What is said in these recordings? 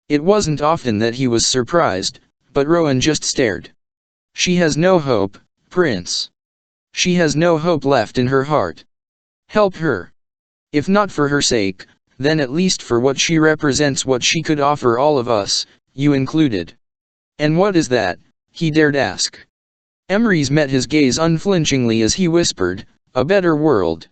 It wasn't often that he was surprised, but Rowan just stared. She has no hope, Prince. She has no hope left in her heart. Help her. If not for her sake, then at least for what she represents, what she could offer all of us, you included. And what is that? He dared ask. Emrys met his gaze unflinchingly as he whispered, a better world.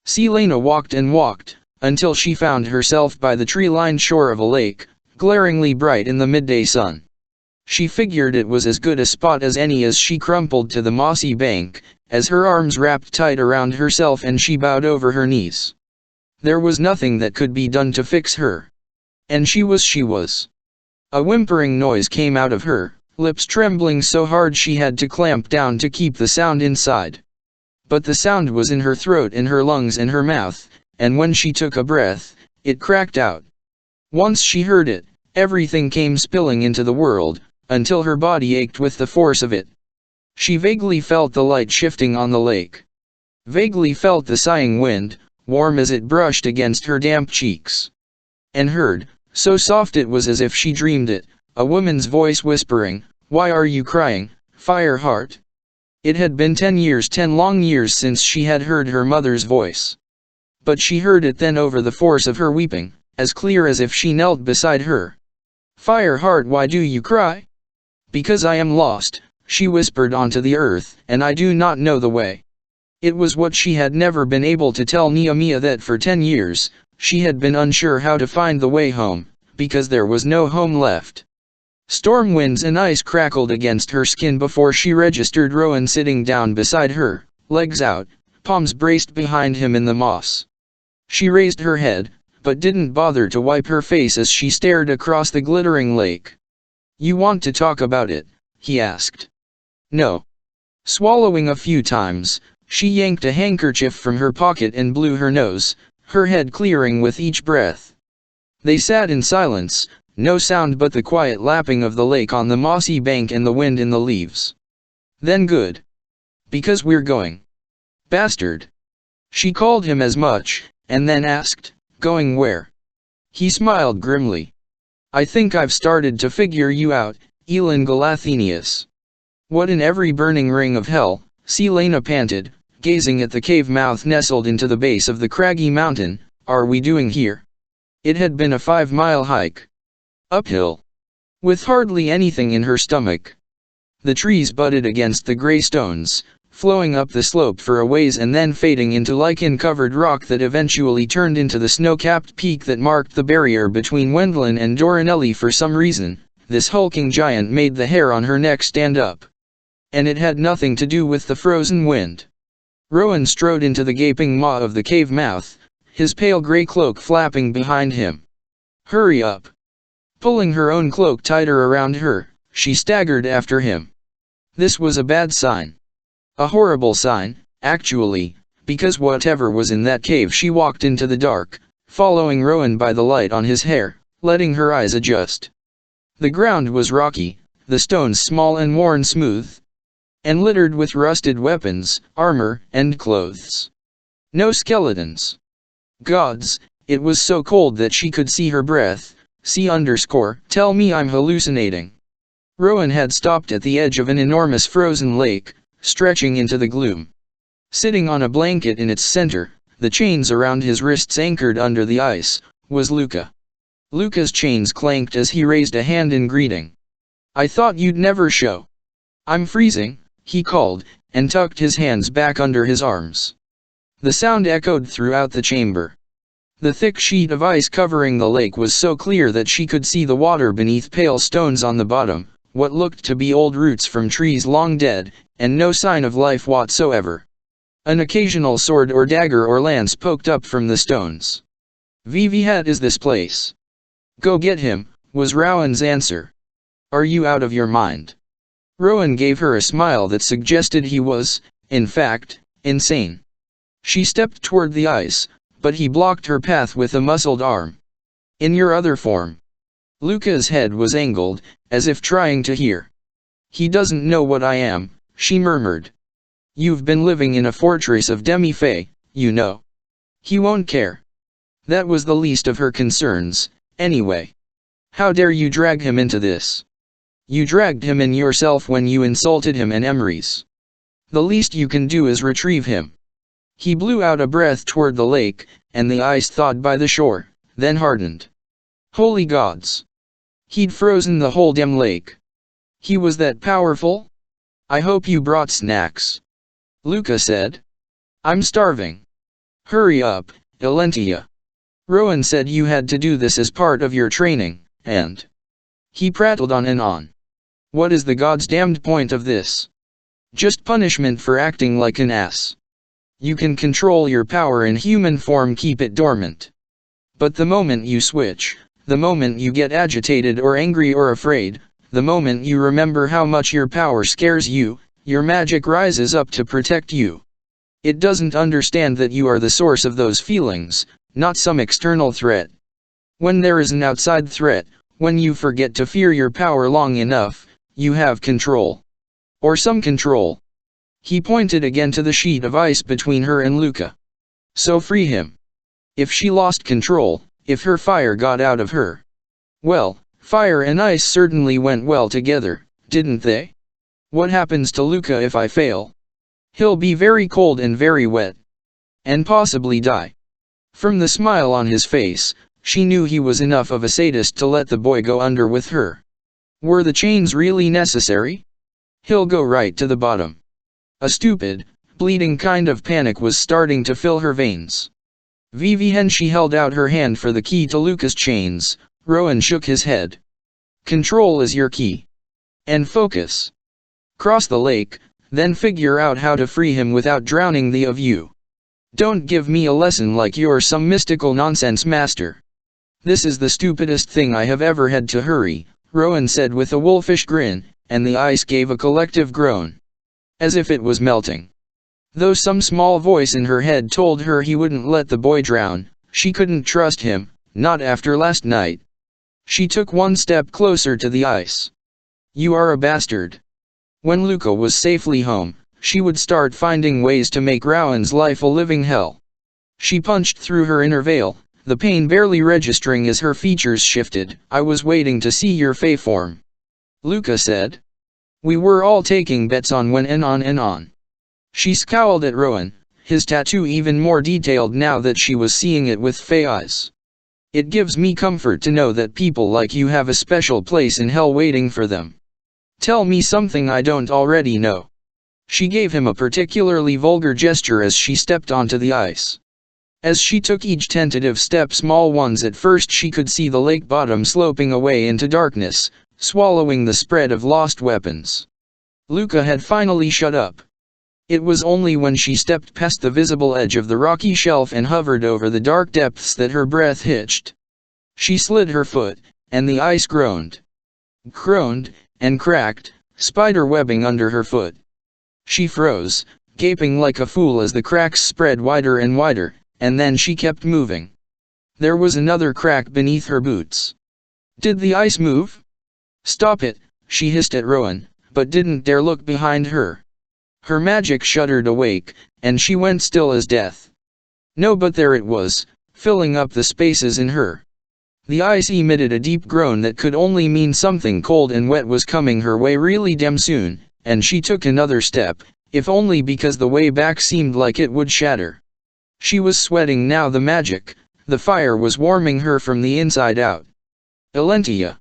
Selena walked and walked, until she found herself by the tree-lined shore of a lake, glaringly bright in the midday sun. She figured it was as good a spot as any as she crumpled to the mossy bank, as her arms wrapped tight around herself and she bowed over her knees. There was nothing that could be done to fix her. And she was. A whimpering noise came out of her, lips trembling so hard she had to clamp down to keep the sound inside. But the sound was in her throat, in her lungs, and her mouth, and when she took a breath, it cracked out. Once she heard it, everything came spilling into the world, until her body ached with the force of it. She vaguely felt the light shifting on the lake. Vaguely felt the sighing wind, warm as it brushed against her damp cheeks. And heard, so soft it was as if she dreamed it, a woman's voice whispering, "Why are you crying, Fireheart?" It had been 10 years, 10 long years since she had heard her mother's voice. But she heard it then over the force of her weeping, as clear as if she knelt beside her. "Fireheart, why do you cry?" "Because I am lost," she whispered onto the earth, "and I do not know the way." It was what she had never been able to tell Nehemiah, that for 10 years, she had been unsure how to find the way home, because there was no home left. Storm winds and ice crackled against her skin before she registered Rowan sitting down beside her, legs out, palms braced behind him in the moss. She raised her head, but didn't bother to wipe her face as she stared across the glittering lake. "You want to talk about it?" he asked. "No." Swallowing a few times, she yanked a handkerchief from her pocket and blew her nose, her head clearing with each breath. They sat in silence, no sound but the quiet lapping of the lake on the mossy bank and the wind in the leaves. Then "Good. Because we're going." "Bastard." She called him as much, and then asked, "Going where?" He smiled grimly. "I think I've started to figure you out, Elin Galathenius." "What in every burning ring of hell," Selena panted, gazing at the cave mouth nestled into the base of the craggy mountain, "are we doing here?" It had been a 5-mile hike. Uphill. With hardly anything in her stomach. The trees butted against the gray stones, flowing up the slope for a ways and then fading into lichen-covered rock that eventually turned into the snow-capped peak that marked the barrier between Wendlin and Dorinelli. For some reason, this hulking giant made the hair on her neck stand up. And it had nothing to do with the frozen wind. Rowan strode into the gaping maw of the cave mouth, his pale gray cloak flapping behind him. "Hurry up." Pulling her own cloak tighter around her, she staggered after him. This was a bad sign. A horrible sign, actually, because whatever was in that cave. She walked into the dark, following Rowan by the light on his hair, letting her eyes adjust. The ground was rocky, the stones small and worn smooth, and littered with rusted weapons, armor, and clothes. No skeletons. Gods, it was so cold that she could see her breath. Tell me I'm hallucinating. Rowan had stopped at the edge of an enormous frozen lake, stretching into the gloom. Sitting on a blanket in its center, the chains around his wrists anchored under the ice, was Luca. Luca's chains clanked as he raised a hand in greeting. "I thought you'd never show." "I'm freezing," he called, and tucked his hands back under his arms. The sound echoed throughout the chamber. The thick sheet of ice covering the lake was so clear that she could see the water beneath pale stones on the bottom, what looked to be old roots from trees long dead, and no sign of life whatsoever. An occasional sword or dagger or lance poked up from the stones. "Vivihat is this place." "Go get him," was Rowan's answer. "Are you out of your mind?" Rowan gave her a smile that suggested he was, in fact, insane. She stepped toward the ice, but he blocked her path with a muscled arm. "In your other form." Luca's head was angled, as if trying to hear. "He doesn't know what I am," she murmured. "You've been living in a fortress of demi-fae, you know. He won't care." That was the least of her concerns, anyway. How dare you drag him into this? You dragged him in yourself when you insulted him and Emery's. The least you can do is retrieve him. He blew out a breath toward the lake, and the ice thawed by the shore, then hardened. Holy gods! He'd frozen the whole damn lake. He was that powerful? I hope you brought snacks. Luca said. I'm starving. Hurry up, Elentia. Rowan said you had to do this as part of your training, and... He prattled on and on. What is the goddamned point of this? Just punishment for acting like an ass. You can control your power in human form, keep it dormant. But the moment you switch, the moment you get agitated or angry or afraid, the moment you remember how much your power scares you, your magic rises up to protect you. It doesn't understand that you are the source of those feelings, not some external threat. When there is an outside threat, when you forget to fear your power long enough, you have control. Or some control. He pointed again to the sheet of ice between her and Luca. So free him. If she lost control, if her fire got out of her. Well, fire and ice certainly went well together, didn't they? What happens to Luca if I fail? He'll be very cold and very wet. And possibly die. From the smile on his face, she knew he was enough of a sadist to let the boy go under with her. Were the chains really necessary? He'll go right to the bottom. A stupid, bleeding kind of panic was starting to fill her veins. Vivienne, she held out her hand for the key to Luca's chains. Rowan shook his head. Control is your key. And focus. Cross the lake, then figure out how to free him without drowning the of you. Don't give me a lesson like you're some mystical nonsense master. This is the stupidest thing I have ever had to hurry, Rowan said with a wolfish grin, and the ice gave a collective groan. As if it was melting. Though some small voice in her head told her he wouldn't let the boy drown, she couldn't trust him, not after last night. She took one step closer to the ice. You are a bastard. When Luca was safely home, she would start finding ways to make Rowan's life a living hell. She punched through her inner veil, the pain barely registering as her features shifted. I was waiting to see your fey form. Luca said. We were all taking bets on when and on and on. She scowled at Rowan, his tattoo even more detailed now that she was seeing it with fey eyes. It gives me comfort to know that people like you have a special place in hell waiting for them. Tell me something I don't already know. She gave him a particularly vulgar gesture as she stepped onto the ice. As she took each tentative step, small ones at first, she could see the lake bottom sloping away into darkness, swallowing the spread of lost weapons. Luca had finally shut up. It was only when she stepped past the visible edge of the rocky shelf and hovered over the dark depths that her breath hitched. She slid her foot, and the ice groaned. Groaned, and cracked, spider webbing under her foot. She froze, gaping like a fool as the cracks spread wider and wider, and then she kept moving. There was another crack beneath her boots. Did the ice move? Stop it, she hissed at Rowan, but didn't dare look behind her. Her magic shuddered awake, and she went still as death. No, but there it was, filling up the spaces in her. The ice emitted a deep groan that could only mean something cold and wet was coming her way really damn soon, and she took another step, if only because the way back seemed like it would shatter. She was sweating now. The fire was warming her from the inside out. Elentia?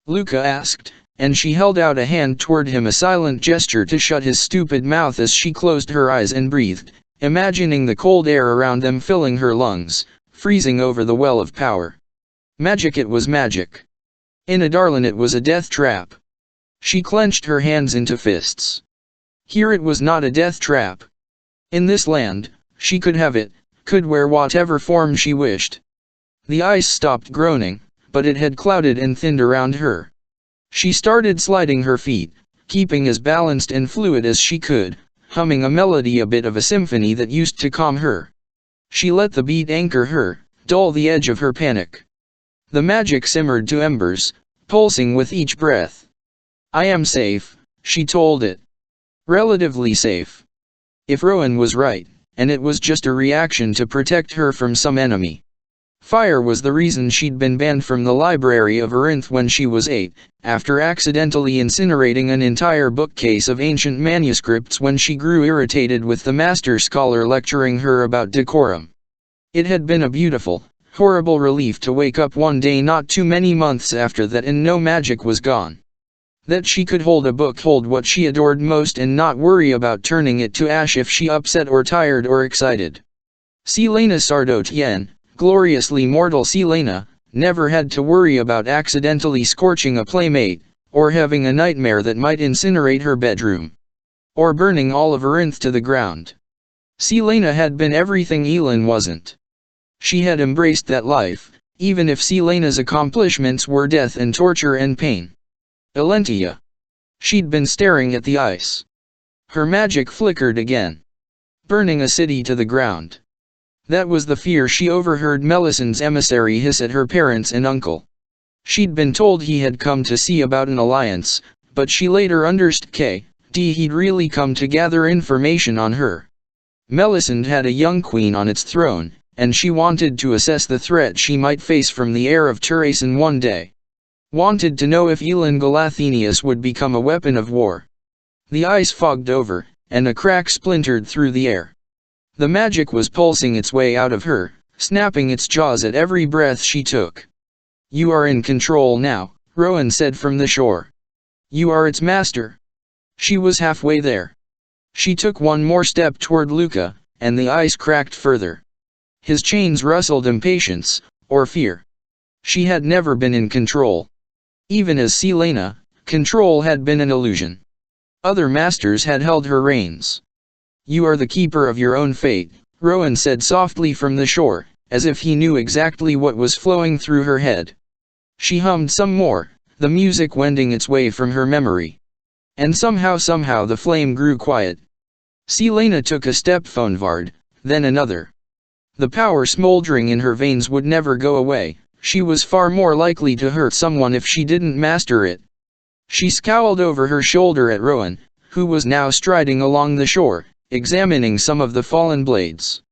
Luca asked, and she held out a hand toward him, a silent gesture to shut his stupid mouth as she closed her eyes and breathed, imagining the cold air around them filling her lungs, freezing over the well of power. Magic, it was magic. In a darlin', it was a death trap. She clenched her hands into fists. Here it was not a death trap. In this land, she could have it, could wear whatever form she wished. The ice stopped groaning, but it had clouded and thinned around her. She started sliding her feet, keeping as balanced and fluid as she could, humming a melody, a bit of a symphony that used to calm her. She let the beat anchor her, dull the edge of her panic. The magic simmered to embers, pulsing with each breath. I am safe, she told it. Relatively safe. If Rowan was right, and it was just a reaction to protect her from some enemy. Fire was the reason she'd been banned from the library of Erinth when she was 8, after accidentally incinerating an entire bookcase of ancient manuscripts when she grew irritated with the master scholar lecturing her about decorum. It had been a beautiful, horrible relief to wake up one day not too many months after that and no magic was gone. That she could hold a book, hold what she adored most, and not worry about turning it to ash if she upset or tired or excited. Selena Sardotien, gloriously mortal Selena, never had to worry about accidentally scorching a playmate, or having a nightmare that might incinerate her bedroom, or burning all of Erinth to the ground. Selena had been everything Elin wasn't. She had embraced that life, even if Selena's accomplishments were death and torture and pain. Elentia. She'd been staring at the ice. Her magic flickered again, burning a city to the ground. That was the fear she overheard Melisandre's emissary hiss at her parents and uncle. She'd been told he had come to see about an alliance, but she later understood he'd really come to gather information on her. Melisandre had a young queen on its throne, and she wanted to assess the threat she might face from the heir of Turasan one day. Wanted to know if Elin Galathenius would become a weapon of war. The ice fogged over, and a crack splintered through the air. The magic was pulsing its way out of her, snapping its jaws at every breath she took. "You are in control now," Rowan said from the shore. "You are its master." She was halfway there. She took one more step toward Luca, and the ice cracked further. His chains rustled impatience, or fear. She had never been in control. Even as Selena, control had been an illusion. Other masters had held her reins. "You are the keeper of your own fate," Rowan said softly from the shore, as if he knew exactly what was flowing through her head. She hummed some more, the music wending its way from her memory. And somehow the flame grew quiet. Selena took a step forward, then another. The power smoldering in her veins would never go away. She was far more likely to hurt someone if she didn't master it. She scowled over her shoulder at Rowan, who was now striding along the shore, examining some of the fallen blades.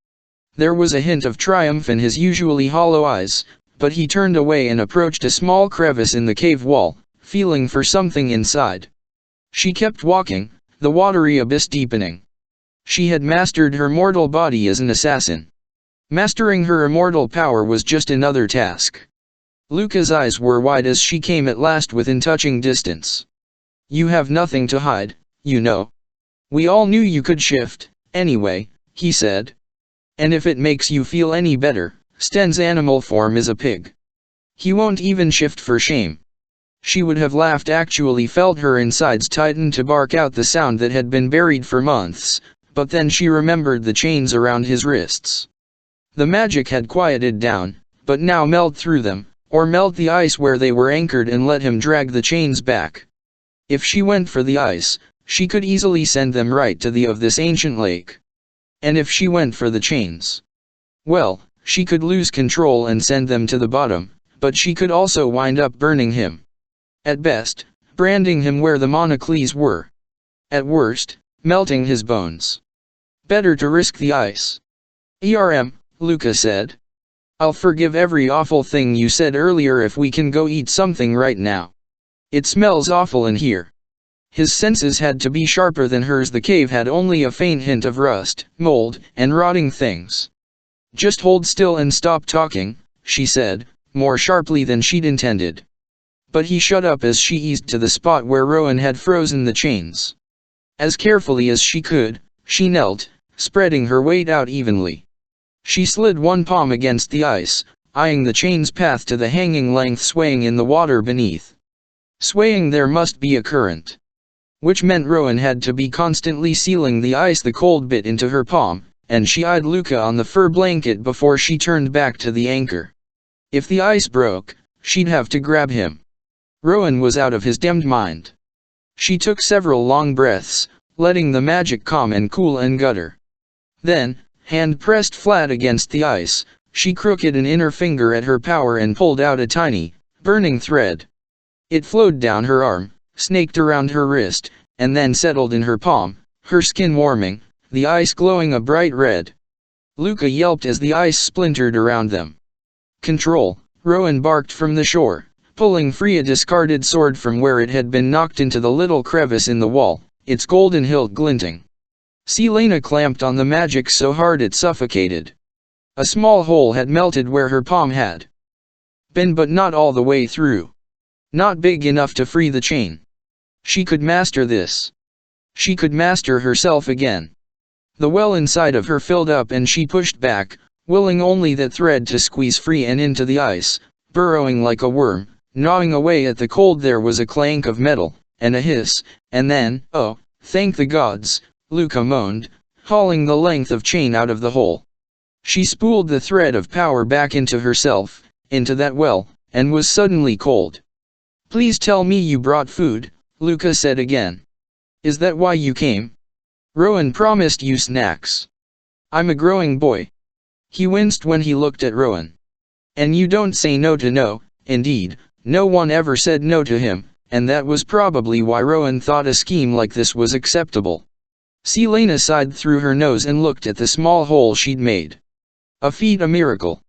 There was a hint of triumph in his usually hollow eyes, but he turned away and approached a small crevice in the cave wall, feeling for something inside. She kept walking, the watery abyss deepening. She had mastered her mortal body as an assassin. Mastering her immortal power was just another task. Luca's eyes were wide as she came at last within touching distance. "You have nothing to hide, you know. We all knew you could shift, anyway," he said. "And if it makes you feel any better, Sten's animal form is a pig. He won't even shift for shame." She would have laughed, actually felt her insides tighten to bark out the sound that had been buried for months, but then she remembered the chains around his wrists. The magic had quieted down, but now melt through them, or melt the ice where they were anchored and let him drag the chains back. If she went for the ice, she could easily send them right to the of this ancient lake. And if she went for the chains, well, she could lose control and send them to the bottom, but she could also wind up burning him. At best, branding him where the monocles were. At worst, melting his bones. Better to risk the ice. Luca said. "I'll forgive every awful thing you said earlier if we can go eat something right now. It smells awful in here." His senses had to be sharper than hers. The cave had only a faint hint of rust, mold, and rotting things. "Just hold still and stop talking," she said, more sharply than she'd intended. But he shut up as she eased to the spot where Rowan had frozen the chains. As carefully as she could, she knelt, spreading her weight out evenly. She slid one palm against the ice, eyeing the chain's path to the hanging length swaying in the water beneath. Swaying there must be a current. Which meant Rowan had to be constantly sealing the ice. The cold bit into her palm, and she eyed Luca on the fur blanket before she turned back to the anchor. If the ice broke, she'd have to grab him. Rowan was out of his damned mind. She took several long breaths, letting the magic calm and cool and gutter. Then, hand pressed flat against the ice, she crooked an inner finger at her power and pulled out a tiny, burning thread. It flowed down her arm, snaked around her wrist, and then settled in her palm, her skin warming, the ice glowing a bright red. Luca yelped as the ice splintered around them. Control, Rowan barked from the shore, pulling free a discarded sword from where it had been knocked into the little crevice in the wall, its golden hilt glinting. Selena clamped on the magic so hard it suffocated. A small hole had melted where her palm had been, but not all the way through. Not big enough to free the chain. She could master this. She could master herself again. The well inside of her filled up and she pushed back, willing only that thread to squeeze free and into the ice, burrowing like a worm, gnawing away at the cold. There was a clank of metal, and a hiss, and then, oh, thank the gods, Luca moaned, hauling the length of chain out of the hole. She spooled the thread of power back into herself, into that well, and was suddenly cold. Please tell me you brought food, Luca said again. Is that why you came? Rowan promised you snacks. I'm a growing boy. He winced when he looked at Rowan. And you don't say no to no. Indeed, no one ever said no to him, and that was probably why Rowan thought a scheme like this was acceptable. Selena sighed through her nose and looked at the small hole she'd made. A feat, a miracle.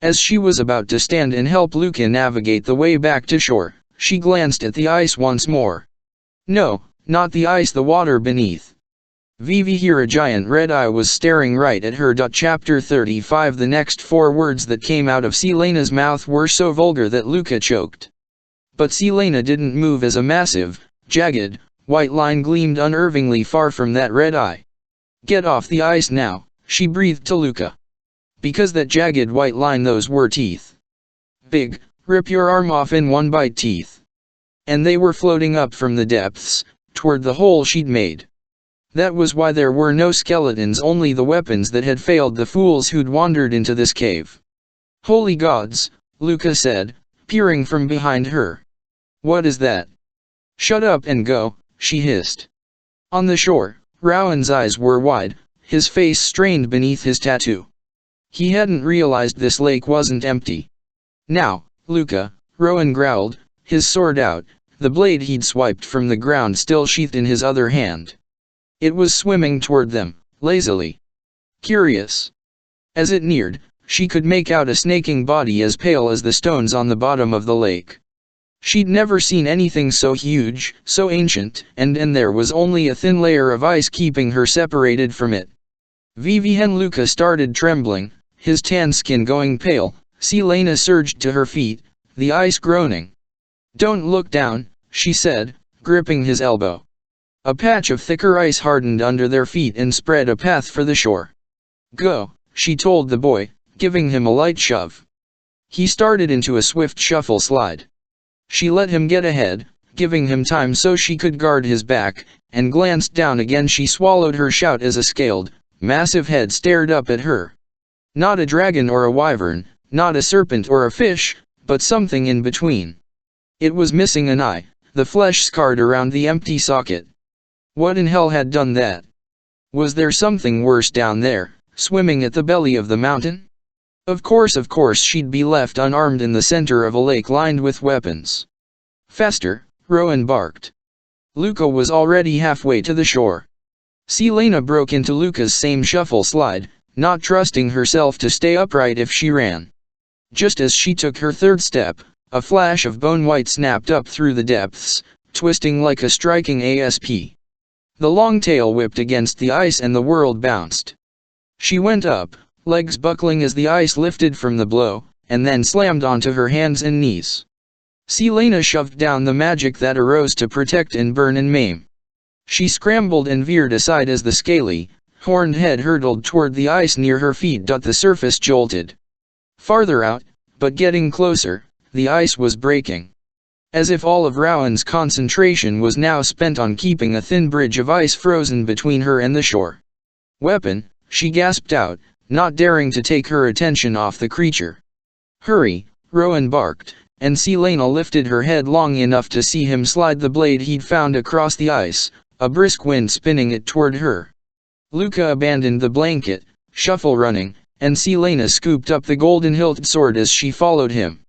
As she was about to stand and help Luca navigate the way back to shore, she glanced at the ice once more. No, not the ice, the water beneath. Vivi here, a giant red eye was staring right at her. Chapter 35. The next 4 words that came out of Selena's mouth were so vulgar that Luca choked. But Selena didn't move as a massive, jagged, white line gleamed unnervingly far from that red eye. Get off the ice now, she breathed to Luca. Because that jagged white line, those were teeth. Big, rip your arm off in one bite teeth. And they were floating up from the depths, toward the hole she'd made. That was why there were no skeletons, only the weapons that had failed the fools who'd wandered into this cave. Holy gods, Luca said, peering from behind her. What is that? Shut up and go, she hissed. On the shore, Rowan's eyes were wide, his face strained beneath his tattoo. He hadn't realized this lake wasn't empty. Now, Luca, Rowan growled, his sword out, the blade he'd swiped from the ground still sheathed in his other hand. It was swimming toward them, lazily. Curious. As it neared, she could make out a snaking body as pale as the stones on the bottom of the lake. She'd never seen anything so huge, so ancient, and there was only a thin layer of ice keeping her separated from it. Vivi and Luca started trembling, his tan skin going pale. Selena surged to her feet, the ice groaning. Don't look down, she said, gripping his elbow. A patch of thicker ice hardened under their feet and spread a path for the shore. Go, she told the boy, giving him a light shove. He started into a swift shuffle slide. She let him get ahead, giving him time so she could guard his back, and glanced down again. She swallowed her shout as a scaled, massive head stared up at her. Not a dragon or a wyvern, not a serpent or a fish, but something in between. It was missing an eye, the flesh scarred around the empty socket. What in hell had done that? Was there something worse down there, swimming at the belly of the mountain? Of course she'd be left unarmed in the center of a lake lined with weapons. Faster, Rowan barked. Luca was already halfway to the shore. Selena broke into Luca's same shuffle slide, not trusting herself to stay upright if she ran. Just as she took her third step, a flash of bone white snapped up through the depths, twisting like a striking asp. The long tail whipped against the ice and the world bounced. She went up, legs buckling as the ice lifted from the blow, and then slammed onto her hands and knees. Selena shoved down the magic that arose to protect and burn and maim. She scrambled and veered aside as the scaly, horned head hurtled toward the ice near her feet. The surface jolted. Farther out, but getting closer, the ice was breaking. As if all of Rowan's concentration was now spent on keeping a thin bridge of ice frozen between her and the shore. Weapon, she gasped out, not daring to take her attention off the creature. Hurry, Rowan barked, and Selena lifted her head long enough to see him slide the blade he'd found across the ice, a brisk wind spinning it toward her. Luca abandoned the blanket, shuffle running, and Selena scooped up the golden-hilted sword as she followed him.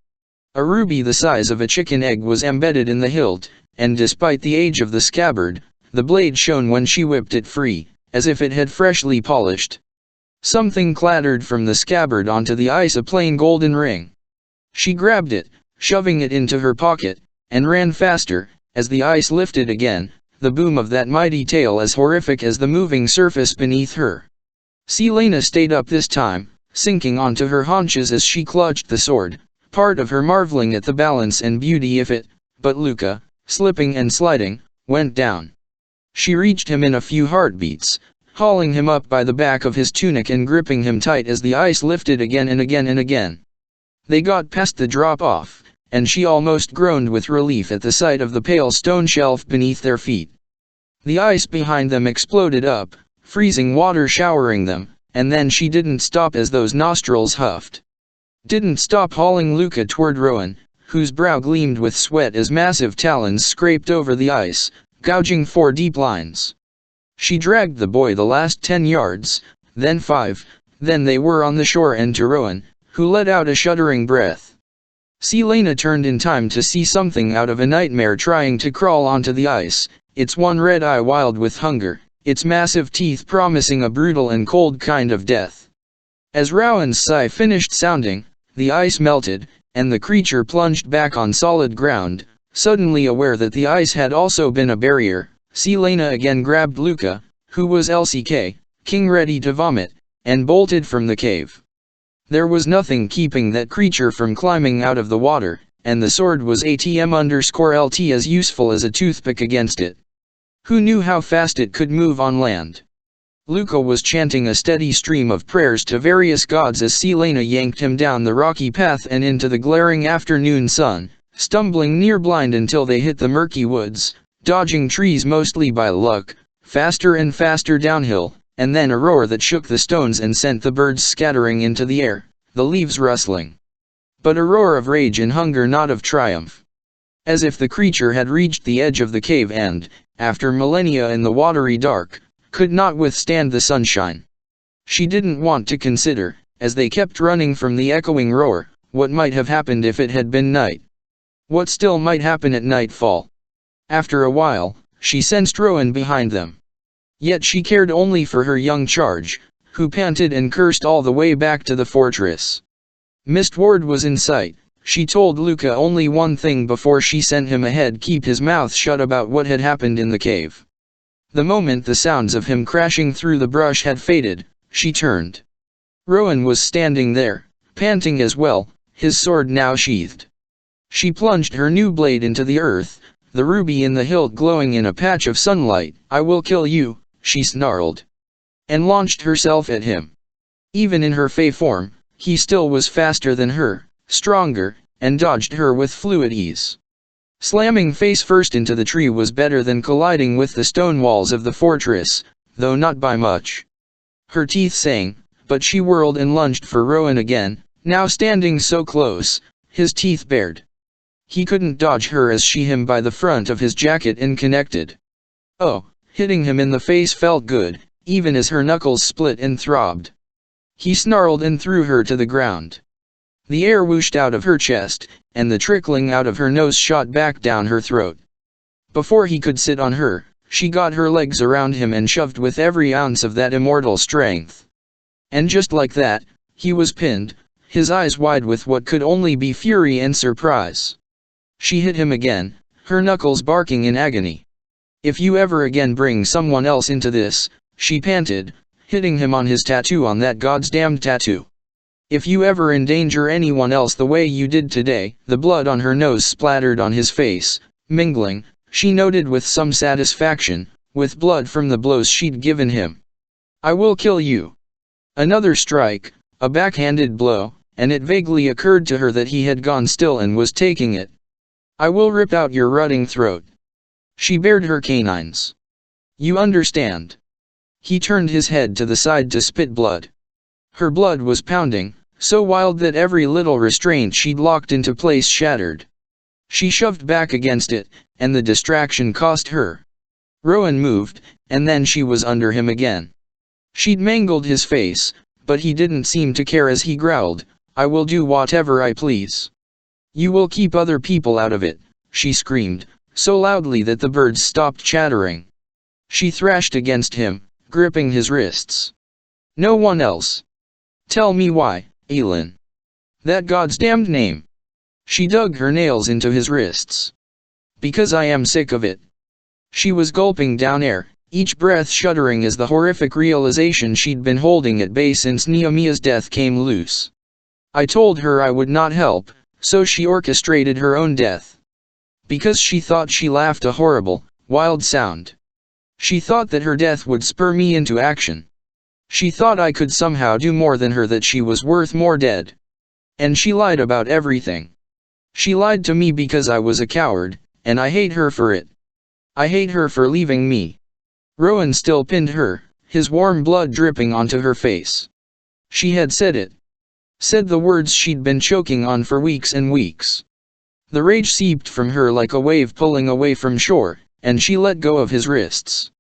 A ruby the size of a chicken egg was embedded in the hilt, and despite the age of the scabbard, the blade shone when she whipped it free, as if it had freshly polished. Something clattered from the scabbard onto the ice, a plain golden ring. She grabbed it, shoving it into her pocket, and ran faster. As the ice lifted again, the boom of that mighty tail as horrific as the moving surface beneath her. Selena stayed up this time, sinking onto her haunches as she clutched the sword, part of her marveling at the balance and beauty of it, but Luca, slipping and sliding, went down. She reached him in a few heartbeats, hauling him up by the back of his tunic and gripping him tight as the ice lifted again and again and again. They got past the drop-off, and she almost groaned with relief at the sight of the pale stone shelf beneath their feet. The ice behind them exploded up, freezing water showering them, and then she didn't stop as those nostrils huffed. Didn't stop hauling Luca toward Rowan, whose brow gleamed with sweat as massive talons scraped over the ice, gouging 4 deep lines. She dragged the boy the last 10 yards, then 5, then they were on the shore and to Rowan, who let out a shuddering breath. Selena turned in time to see something out of a nightmare trying to crawl onto the ice, its one red eye wild with hunger, its massive teeth promising a brutal and cold kind of death. As Rowan's sigh finished sounding, the ice melted, and the creature plunged back on solid ground. Suddenly aware that the ice had also been a barrier, Selena again grabbed Luca, who was LCK, king ready to vomit, and bolted from the cave. There was nothing keeping that creature from climbing out of the water, and the sword was ATM_LT as useful as a toothpick against it. Who knew how fast it could move on land? Luca was chanting a steady stream of prayers to various gods as Selena yanked him down the rocky path and into the glaring afternoon sun, stumbling near blind until they hit the murky woods, dodging trees mostly by luck, faster and faster downhill, and then a roar that shook the stones and sent the birds scattering into the air, the leaves rustling. But a roar of rage and hunger, not of triumph. As if the creature had reached the edge of the cave and, after millennia in the watery dark, could not withstand the sunshine. She didn't want to consider, as they kept running from the echoing roar, what might have happened if it had been night. What still might happen at nightfall. After a while, she sensed Rowan behind them. Yet she cared only for her young charge, who panted and cursed all the way back to the fortress. Mistward was in sight. She told Luca only one thing before she sent him ahead: keep his mouth shut about what had happened in the cave. The moment the sounds of him crashing through the brush had faded, she turned. Rowan was standing there, panting as well, his sword now sheathed. She plunged her new blade into the earth, the ruby in the hilt glowing in a patch of sunlight. "I will kill you," she snarled. And launched herself at him. Even in her fey form, he still was faster than her, stronger, and dodged her with fluid ease. Slamming face first into the tree was better than colliding with the stone walls of the fortress, though not by much. Her teeth sang, but she whirled and lunged for Rowan again, now standing so close, his teeth bared. He couldn't dodge her as she him by the front of his jacket and connected. Oh, hitting him in the face felt good, even as her knuckles split and throbbed. He snarled and threw her to the ground. The air whooshed out of her chest, and the trickling out of her nose shot back down her throat. Before he could sit on her, she got her legs around him and shoved with every ounce of that immortal strength. And just like that, he was pinned, his eyes wide with what could only be fury and surprise. She hit him again, her knuckles barking in agony. "If you ever again bring someone else into this," she panted, hitting him on his tattoo, on that goddamned tattoo. "If you ever endanger anyone else the way you did today." The blood on her nose splattered on his face, mingling, she noted with some satisfaction, with blood from the blows she'd given him. "I will kill you." Another strike, a backhanded blow, and it vaguely occurred to her that he had gone still and was taking it. "I will rip out your rotting throat." She bared her canines. "You understand?" He turned his head to the side to spit blood. Her blood was pounding, so wild that every little restraint she'd locked into place shattered. She shoved back against it, and the distraction cost her. Rowan moved, and then she was under him again. She'd mangled his face, but he didn't seem to care as he growled, "I will do whatever I please." "You will keep other people out of it," she screamed, so loudly that the birds stopped chattering. She thrashed against him, gripping his wrists. "No one else." "Tell me why, Aelin." "That goddamned name." She dug her nails into his wrists. Because I am sick of it. She was gulping down air, each breath shuddering as the horrific realization she'd been holding at bay since Nehemiah's death came loose. I told her I would not help, so she orchestrated her own death. Because she thought she laughed a horrible, wild sound. She thought that her death would spur me into action. She thought I could somehow do more than her, that she was worth more dead. And she lied about everything. She lied to me because I was a coward, and I hate her for it. I hate her for leaving me. Rowan still pinned her, his warm blood dripping onto her face. She had said it. Said the words she'd been choking on for weeks and weeks. The rage seeped from her like a wave pulling away from shore, and she let go of his wrists.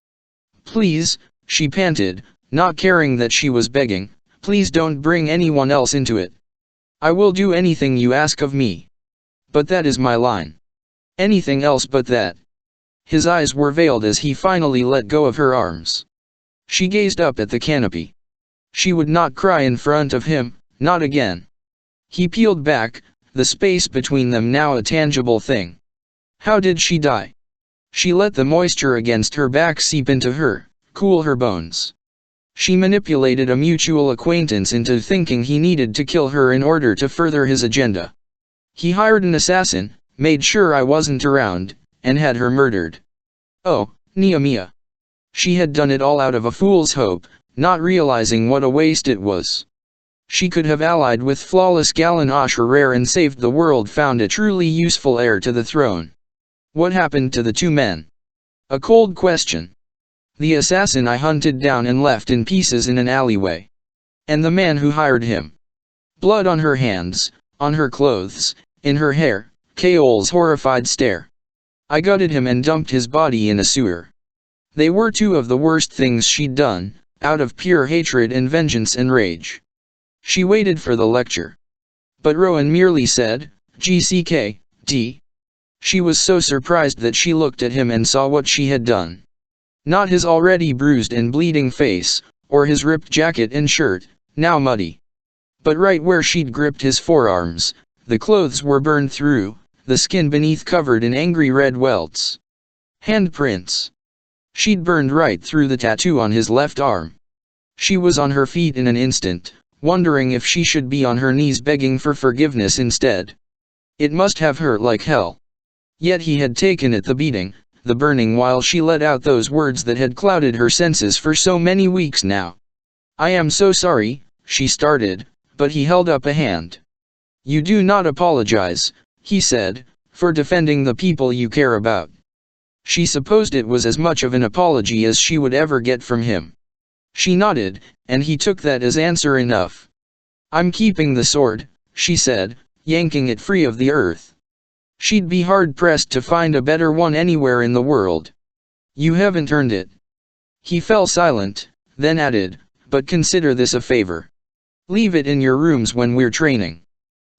Please, she panted, not caring that she was begging, please don't bring anyone else into it. I will do anything you ask of me. But that is my line. Anything else but that. His eyes were veiled as he finally let go of her arms. She gazed up at the canopy. She would not cry in front of him, not again. He peeled back, the space between them now a tangible thing. How did she die? She let the moisture against her back seep into her, cool her bones. She manipulated a mutual acquaintance into thinking he needed to kill her in order to further his agenda. He hired an assassin, made sure I wasn't around, and had her murdered. Oh, Nehemiah. She had done it all out of a fool's hope, not realizing what a waste it was. She could have allied with flawless Galen Ashrar and saved the world, found a truly useful heir to the throne. What happened to the two men? A cold question. The assassin I hunted down and left in pieces in an alleyway. And the man who hired him. Blood on her hands, on her clothes, in her hair, Kaol's horrified stare. I gutted him and dumped his body in a sewer. They were two of the worst things she'd done, out of pure hatred and vengeance and rage. She waited for the lecture. But Rowan merely said, "GCK, She was so surprised that she looked at him and saw what she had done. Not his already bruised and bleeding face, or his ripped jacket and shirt, now muddy. But right where she'd gripped his forearms, the clothes were burned through, the skin beneath covered in angry red welts. Handprints. She'd burned right through the tattoo on his left arm. She was on her feet in an instant, wondering if she should be on her knees begging for forgiveness instead. It must have hurt like hell. Yet he had taken it, the beating, the burning, while she let out those words that had clouded her senses for so many weeks now. "I am so sorry," she started, but he held up a hand. "You do not apologize," he said, "for defending the people you care about." She supposed it was as much of an apology as she would ever get from him. She nodded, and he took that as answer enough. "I'm keeping the sword," she said, yanking it free of the earth. She'd be hard-pressed to find a better one anywhere in the world. "You haven't earned it." He fell silent, then added, "But consider this a favor. Leave it in your rooms when we're training."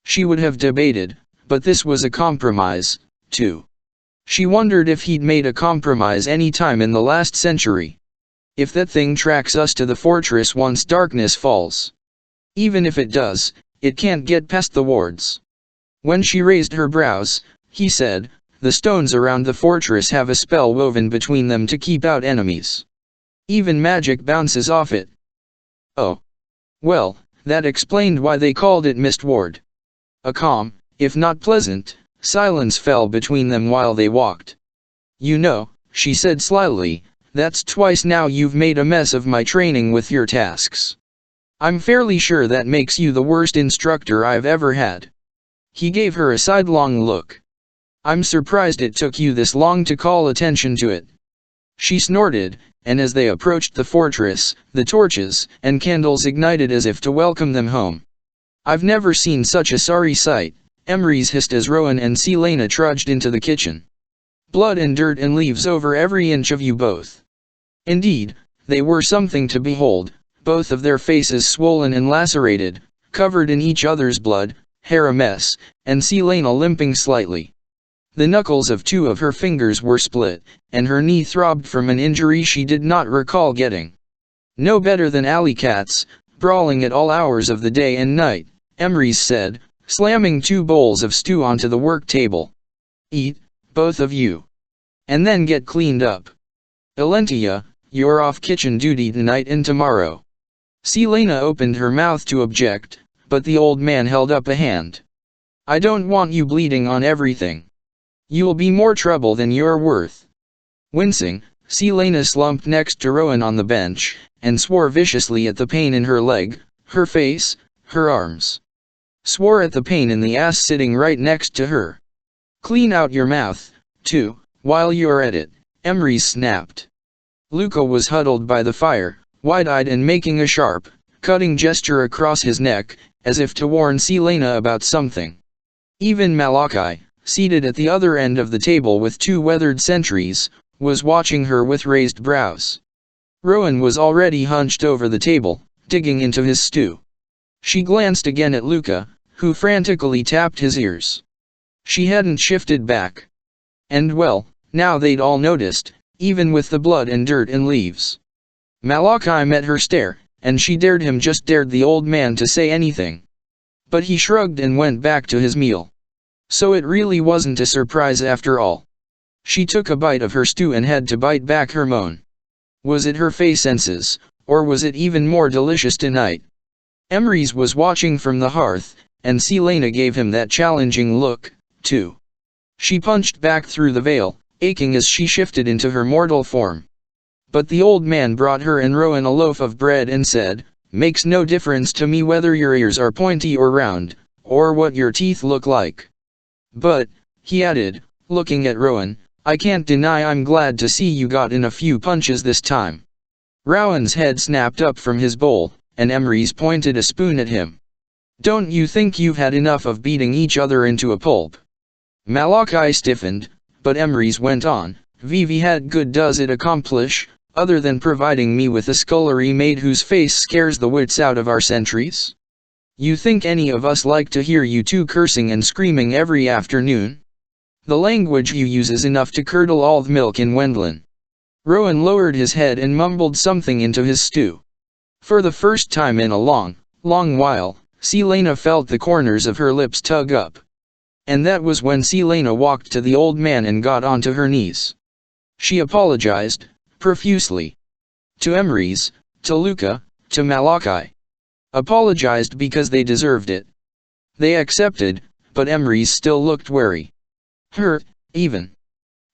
She would have debated, but this was a compromise, too. She wondered if he'd made a compromise any time in the last century. If that thing tracks us to the fortress once darkness falls. Even if it does, it can't get past the wards. When she raised her brows, he said, "The stones around the fortress have a spell woven between them to keep out enemies. Even magic bounces off it." Oh. Well, that explained why they called it Mist Ward. A calm, if not pleasant, silence fell between them while they walked. "You know," she said slyly, "that's twice now you've made a mess of my training with your tasks. I'm fairly sure that makes you the worst instructor I've ever had." He gave her a sidelong look. "I'm surprised it took you this long to call attention to it." She snorted, and as they approached the fortress, the torches and candles ignited as if to welcome them home. "I've never seen such a sorry sight," Emrys hissed as Rowan and Selena trudged into the kitchen. "Blood and dirt and leaves over every inch of you both." Indeed, they were something to behold, both of their faces swollen and lacerated, covered in each other's blood, hair a mess, and Selena limping slightly. The knuckles of two of her fingers were split, and her knee throbbed from an injury she did not recall getting. "No better than alley cats, brawling at all hours of the day and night," Emrys said, slamming 2 bowls of stew onto the work table. "Eat, both of you. And then get cleaned up. Alentia, you're off kitchen duty tonight and tomorrow." Selena opened her mouth to object, but the old man held up a hand. "I don't want you bleeding on everything. You'll be more trouble than you're worth." Wincing, Selena slumped next to Rowan on the bench, and swore viciously at the pain in her leg, her face, her arms. Swore at the pain in the ass sitting right next to her. "Clean out your mouth, too, while you're at it," Emrys snapped. Luca was huddled by the fire, wide-eyed and making a sharp, cutting gesture across his neck, as if to warn Selena about something. Even Malachi, seated at the other end of the table with 2 weathered sentries, was watching her with raised brows. Rowan was already hunched over the table, digging into his stew. She glanced again at Luca, who frantically tapped his ears. She hadn't shifted back. And well, now they'd all noticed, even with the blood and dirt and leaves. Malachi met her stare, and she dared the old man to say anything. But he shrugged and went back to his meal. So it really wasn't a surprise after all. She took a bite of her stew and had to bite back her moan. Was it her face senses, or was it even more delicious tonight? Emrys was watching from the hearth, and Selena gave him that challenging look, too. She punched back through the veil, aching as she shifted into her mortal form. But the old man brought her and Rowan a loaf of bread and said, "Makes no difference to me whether your ears are pointy or round, or what your teeth look like. But," he added, looking at Rowan, "I can't deny I'm glad to see you got in a few punches this time." Rowan's head snapped up from his bowl, and Emrys pointed a spoon at him. "Don't you think you've had enough of beating each other into a pulp?" Malachi stiffened, but Emrys went on, "Vivi had good does it accomplish, other than providing me with a scullery maid whose face scares the wits out of our sentries? You think any of us like to hear you 2 cursing and screaming every afternoon? The language you use is enough to curdle all the milk in Wendlin." Rowan lowered his head and mumbled something into his stew. For the first time in a long while, Selena felt the corners of her lips tug up. And that was when Selena walked to the old man and got onto her knees. She apologized, profusely. To Emrys, to Luca, to Malachi. Apologized because they deserved it. They accepted, but Emrys still looked wary. Hurt, even.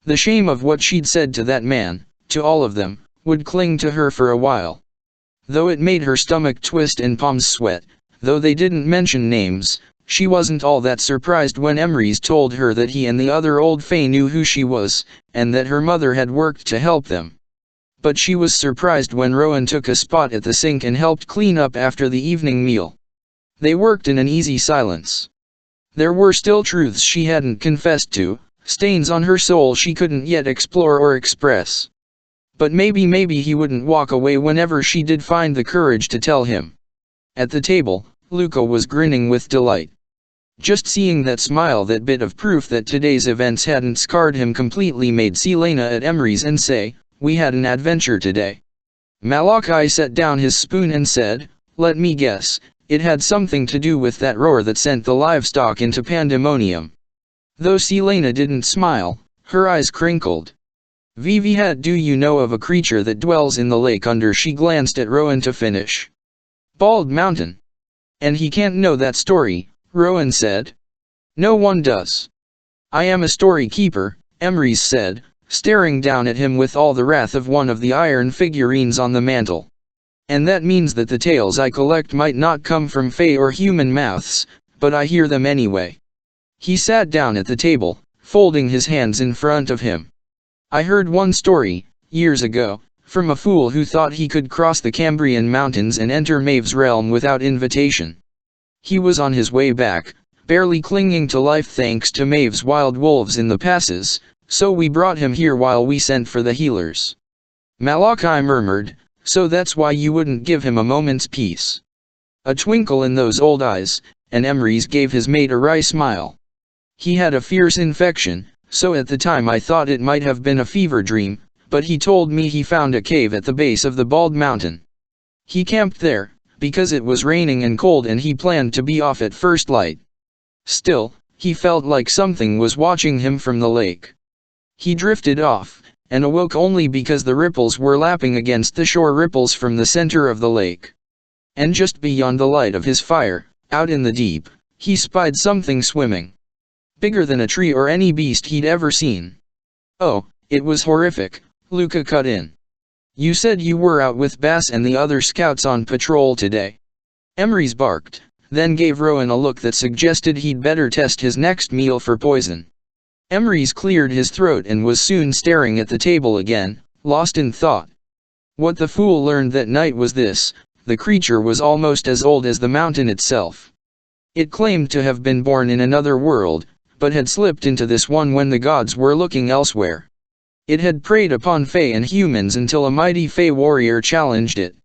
The shame of what she'd said to that man, to all of them, would cling to her for a while. Though it made her stomach twist and palms sweat, though they didn't mention names, she wasn't all that surprised when Emrys told her that he and the other old fae knew who she was, and that her mother had worked to help them. But she was surprised when Rowan took a spot at the sink and helped clean up after the evening meal. They worked in an easy silence. There were still truths she hadn't confessed to, stains on her soul she couldn't yet explore or express. But maybe he wouldn't walk away whenever she did find the courage to tell him. At the table, Luca was grinning with delight. Just seeing that smile, that bit of proof that today's events hadn't scarred him completely, made Selena at Emrys and say, "We had an adventure today." Malachi set down his spoon and said, "Let me guess, it had something to do with that roar that sent the livestock into pandemonium." Though Selena didn't smile, her eyes crinkled. "Vivi, do you know of a creature that dwells in the lake under?" She glanced at Rowan to finish. "Bald Mountain. And he can't know that story," Rowan said. "No one does." "I am a story keeper," Emrys said, staring down at him with all the wrath of one of the iron figurines on the mantel. "And that means that the tales I collect might not come from fae or human mouths, but I hear them anyway." He sat down at the table, folding his hands in front of him. "I heard one story, years ago, from a fool who thought he could cross the Cambrian mountains and enter Maeve's realm without invitation. He was on his way back, barely clinging to life thanks to Maeve's wild wolves in the passes, so we brought him here while we sent for the healers." Malachi murmured, "So that's why you wouldn't give him a moment's peace." A twinkle in those old eyes, and Emrys gave his mate a wry smile. "He had a fierce infection, so at the time I thought it might have been a fever dream, but he told me he found a cave at the base of the Bald Mountain. He camped there, because it was raining and cold and he planned to be off at first light. Still, he felt like something was watching him from the lake. He drifted off, and awoke only because the ripples were lapping against the shore, ripples from the center of the lake. And just beyond the light of his fire, out in the deep, he spied something swimming. Bigger than a tree or any beast he'd ever seen. "Oh, it was horrific," Luca cut in. "You said you were out with Bass and the other scouts on patrol today." Emrys barked, then gave Rowan a look that suggested he'd better test his next meal for poison. Emrys cleared his throat and was soon staring at the table again, lost in thought. What the fool learned that night was this: the creature was almost as old as the mountain itself. It claimed to have been born in another world, but had slipped into this one when the gods were looking elsewhere. It had preyed upon Fae and humans until a mighty Fae warrior challenged it.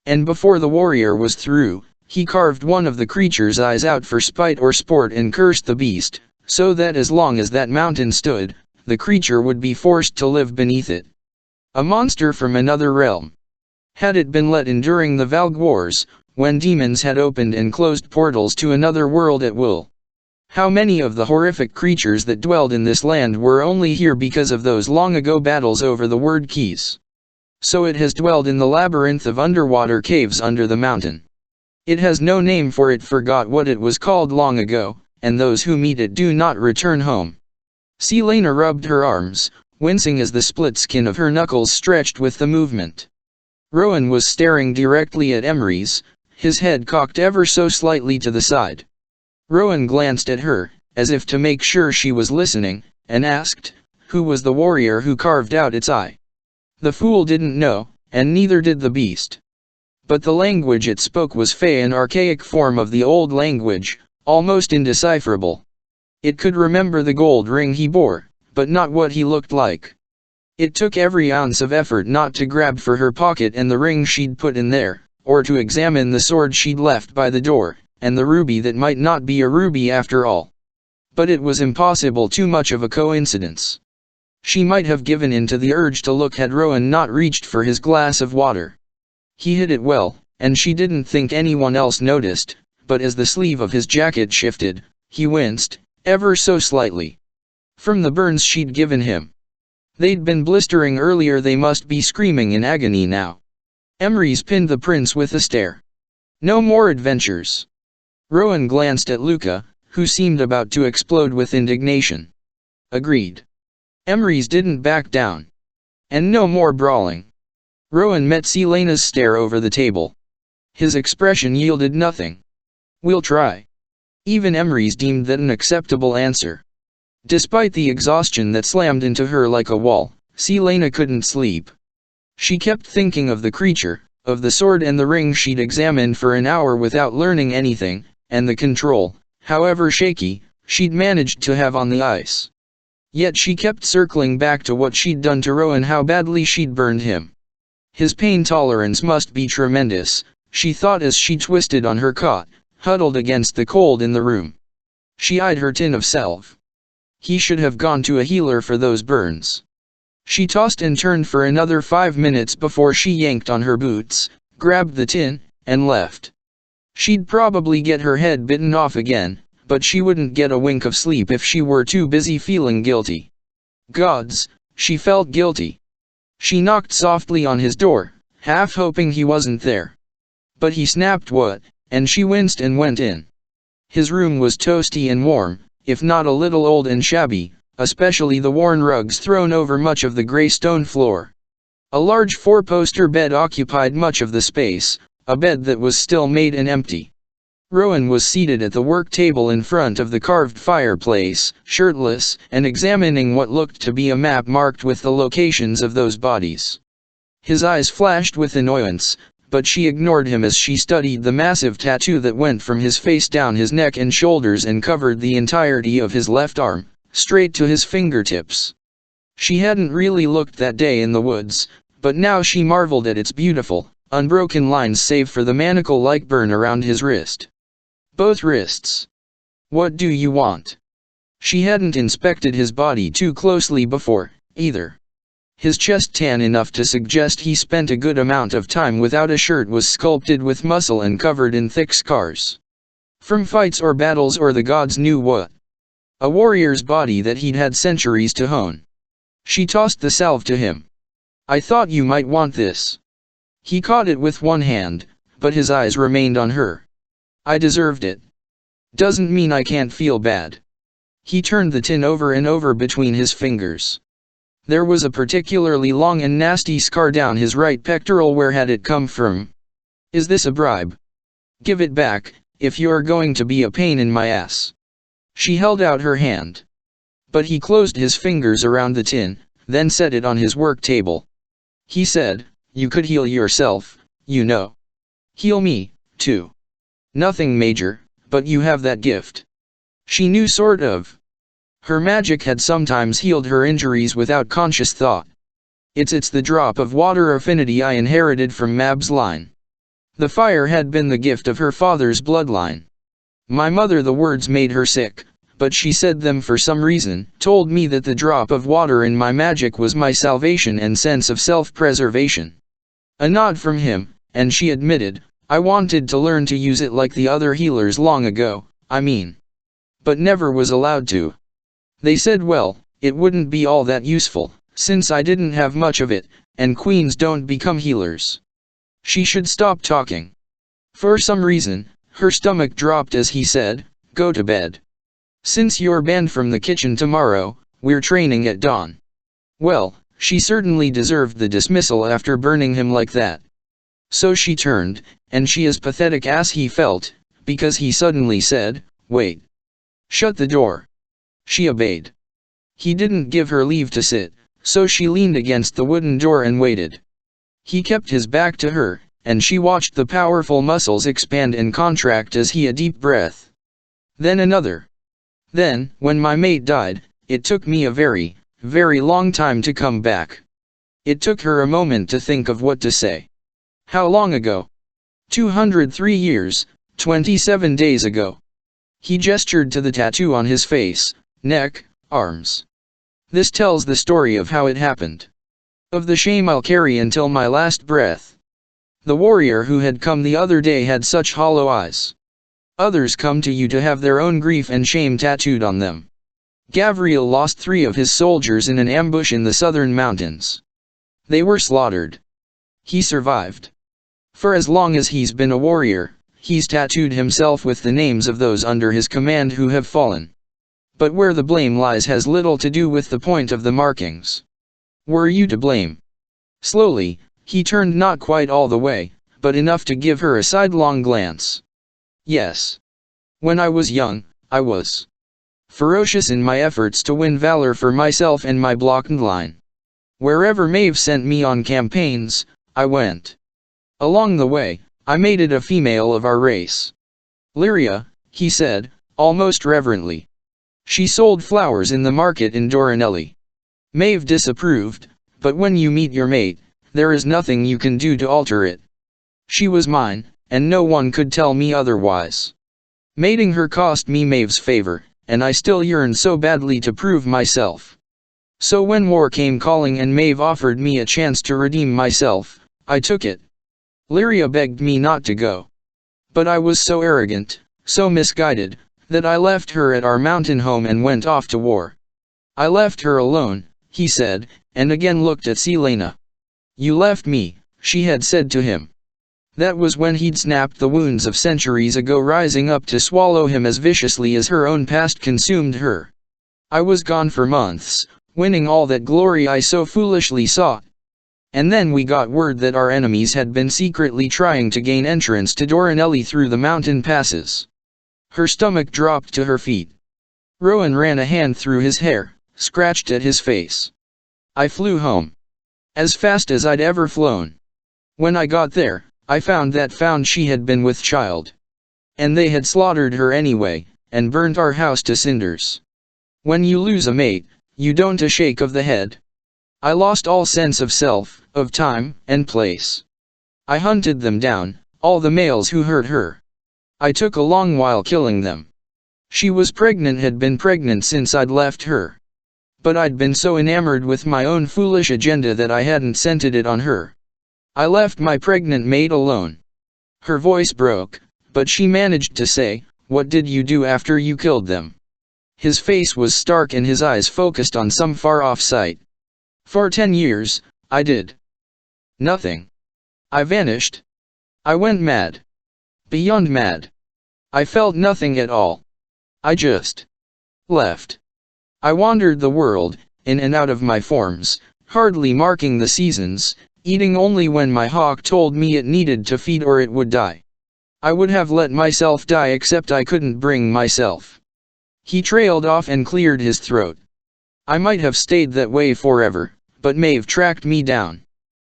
And before the warrior was through, he carved one of the creature's eyes out for spite or sport and cursed the beast, so that as long as that mountain stood, the creature would be forced to live beneath it. A monster from another realm. Had it been let in during the Valg Wars, when demons had opened and closed portals to another world at will? How many of the horrific creatures that dwelled in this land were only here because of those long-ago battles over the word keys? So it has dwelled in the labyrinth of underwater caves under the mountain. It has no name, for it forgot what it was called long ago, and those who meet it do not return home. Selena rubbed her arms, wincing as the split skin of her knuckles stretched with the movement. Rowan was staring directly at Emrys, his head cocked ever so slightly to the side. Rowan glanced at her, as if to make sure she was listening, and asked, "Who was the warrior who carved out its eye?" The fool didn't know, and neither did the beast. But the language it spoke was Fae, an archaic form of the old language, almost indecipherable. It could remember the gold ring he bore, but not what he looked like. It took every ounce of effort not to grab for her pocket and the ring she'd put in there, or to examine the sword she'd left by the door, and the ruby that might not be a ruby after all. But it was impossible, too much of a coincidence. She might have given in to the urge to look had Rowan not reached for his glass of water. He hid it well, and she didn't think anyone else noticed, but as the sleeve of his jacket shifted, he winced, ever so slightly. From the burns she'd given him. They'd been blistering earlier, they must be screaming in agony now. Emrys pinned the prince with a stare. "No more adventures." Rowan glanced at Luca, who seemed about to explode with indignation. "Agreed." Emrys didn't back down. "And no more brawling." Rowan met Selena's stare over the table. His expression yielded nothing. "We'll try." Even Emrys deemed that an acceptable answer. Despite the exhaustion that slammed into her like a wall, Selena couldn't sleep. She kept thinking of the creature, of the sword and the ring she'd examined for an hour without learning anything, and the control, however shaky, she'd managed to have on the ice. Yet she kept circling back to what she'd done to Rowan, how badly she'd burned him. His pain tolerance must be tremendous, she thought as she twisted on her cot, huddled against the cold in the room. She eyed her tin of salve. He should have gone to a healer for those burns. She tossed and turned for another 5 minutes before she yanked on her boots, grabbed the tin, and left. She'd probably get her head bitten off again, but she wouldn't get a wink of sleep if she were too busy feeling guilty. Gods, she felt guilty. She knocked softly on his door, half hoping he wasn't there. But he snapped what, and she winced and went in. His room was toasty and warm, if not a little old and shabby, especially the worn rugs thrown over much of the gray stone floor. A large 4-poster bed occupied much of the space, a bed that was still made and empty. Rowan was seated at the work table in front of the carved fireplace, shirtless, and examining what looked to be a map marked with the locations of those bodies. His eyes flashed with annoyance, but she ignored him as she studied the massive tattoo that went from his face down his neck and shoulders and covered the entirety of his left arm, straight to his fingertips. She hadn't really looked that day in the woods, but now she marveled at its beautiful, unbroken lines save for the manacle-like burn around his wrist. Both wrists. "What do you want?" She hadn't inspected his body too closely before, either. His chest, tan enough to suggest he spent a good amount of time without a shirt, was sculpted with muscle and covered in thick scars. From fights or battles or the gods knew what. A warrior's body that he'd had centuries to hone. She tossed the salve to him. I thought you might want this. He caught it with one hand, but his eyes remained on her. I deserved it. Doesn't mean I can't feel bad. He turned the tin over and over between his fingers. There was a particularly long and nasty scar down his right pectoral. Where had it come from? Is this a bribe? Give it back, if you're going to be a pain in my ass. She held out her hand. But he closed his fingers around the tin, then set it on his work table. He said, you could heal yourself, you know. Heal me, too. Nothing major, but you have that gift. She knew sort of. Her magic had sometimes healed her injuries without conscious thought. It's the drop of water affinity I inherited from Mab's line. The fire had been the gift of her father's bloodline. My mother, the words made her sick, but she said them for some reason, told me that the drop of water in my magic was my salvation and sense of self-preservation. A nod from him, and she admitted, I wanted to learn to use it like the other healers long ago, I mean. But never was allowed to. They said, well, it wouldn't be all that useful, since I didn't have much of it, and queens don't become healers. She should stop talking. For some reason, her stomach dropped as he said, go to bed. Since you're banned from the kitchen tomorrow, we're training at dawn. Well, she certainly deserved the dismissal after burning him like that. So she turned, and she as pathetic as he felt, because he suddenly said, wait. Shut the door. She obeyed. He didn't give her leave to sit, so she leaned against the wooden door and waited. He kept his back to her, and she watched the powerful muscles expand and contract as he a deep breath. Then another. Then, when my mate died, it took me a very, very long time to come back. It took her a moment to think of what to say. How long ago? 203 years, 27 days ago. He gestured to the tattoo on his face, neck, arms. This tells the story of how it happened. Of the shame I'll carry until my last breath. The warrior who had come the other day had such hollow eyes. Others come to you to have their own grief and shame tattooed on them. Gavriel lost 3 of his soldiers in an ambush in the southern mountains. They were slaughtered. He survived. For as long as he's been a warrior, he's tattooed himself with the names of those under his command who have fallen. But where the blame lies has little to do with the point of the markings. Were you to blame? Slowly, he turned not quite all the way, but enough to give her a sidelong glance. Yes. When I was young, I was ferocious in my efforts to win valor for myself and my bloodline. Wherever Maeve sent me on campaigns, I went. Along the way, I mated a female of our race. Lyria, he said, almost reverently. She sold flowers in the market in Doranelli. Maeve disapproved, but when you meet your mate, there is nothing you can do to alter it. She was mine, and no one could tell me otherwise. Mating her cost me Maeve's favor, and I still yearned so badly to prove myself. So when war came calling and Maeve offered me a chance to redeem myself, I took it. Lyria begged me not to go. But I was so arrogant, so misguided, that I left her at our mountain home and went off to war. I left her alone, he said, and again looked at Selena. You left me, she had said to him. That was when he'd snapped the wounds of centuries ago rising up to swallow him as viciously as her own past consumed her. I was gone for months, winning all that glory I so foolishly sought. And then we got word that our enemies had been secretly trying to gain entrance to Doranelli through the mountain passes. Her stomach dropped to her feet. Rowan ran a hand through his hair, scratched at his face. I flew home. As fast as I'd ever flown. When I got there, I found she had been with child. And they had slaughtered her anyway, and burnt our house to cinders. When you lose a mate, you don't a shake of the head. I lost all sense of self, of time, and place. I hunted them down, all the males who hurt her. I took a long while killing them. She was pregnant, had been pregnant since I'd left her. But I'd been so enamored with my own foolish agenda that I hadn't centered it on her. I left my pregnant mate alone. Her voice broke, but she managed to say, what did you do after you killed them? His face was stark and his eyes focused on some far-off sight. For 10 years, I did nothing. I vanished. I went mad. Beyond mad. I felt nothing at all. I just left. I wandered the world, in and out of my forms, hardly marking the seasons, eating only when my hawk told me it needed to feed or it would die. I would have let myself die except I couldn't bring myself. He trailed off and cleared his throat. I might have stayed that way forever, but Maeve tracked me down.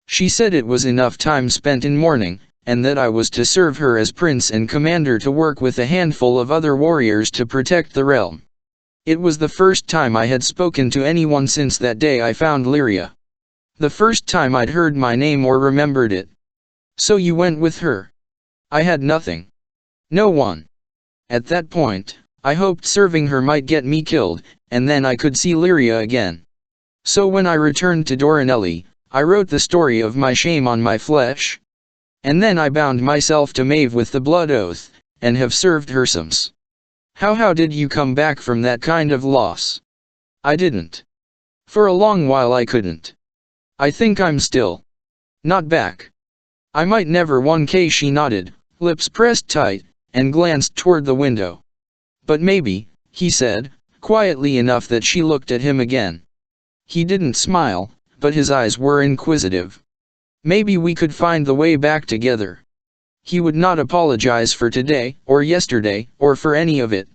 She said it was enough time spent in mourning, and that I was to serve her as prince and commander to work with a handful of other warriors to protect the realm. It was the first time I had spoken to anyone since that day I found Lyria. The first time I'd heard my name or remembered it. So you went with her? I had nothing. No one. At that point, I hoped serving her might get me killed, and then I could see Lyria again. So when I returned to Doranelli, I wrote the story of my shame on my flesh. And then I bound myself to Maeve with the blood oath, and have served her since. How did you come back from that kind of loss? I didn't. For a long while I couldn't. I think I'm still not back. I might never 1K. She nodded, lips pressed tight, and glanced toward the window. But maybe, he said, quietly enough that she looked at him again. He didn't smile, but his eyes were inquisitive. Maybe we could find the way back together. He would not apologize for today, or yesterday, or for any of it.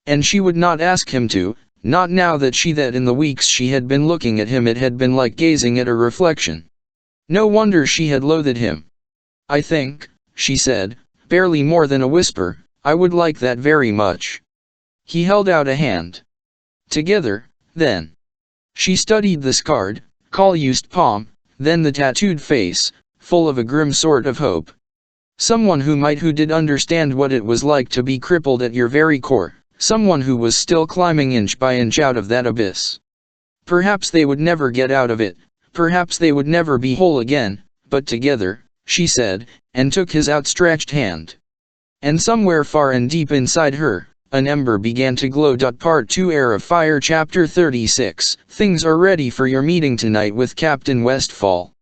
And she would not ask him to, not now that in the weeks she had been looking at him it had been like gazing at a reflection. No wonder she had loathed him. I think, she said, barely more than a whisper, I would like that very much. He held out a hand. Together, then. She studied the scarred, calloused palm, then the tattooed face, full of a grim sort of hope. Someone who did understand what it was like to be crippled at your very core, someone who was still climbing inch by inch out of that abyss. Perhaps they would never get out of it, perhaps they would never be whole again, but together, she said, and took his outstretched hand. And somewhere far and deep inside her, an ember began to glow. Part 2 Heir of Fire Chapter 36 Things are ready for your meeting tonight with Captain Westfall.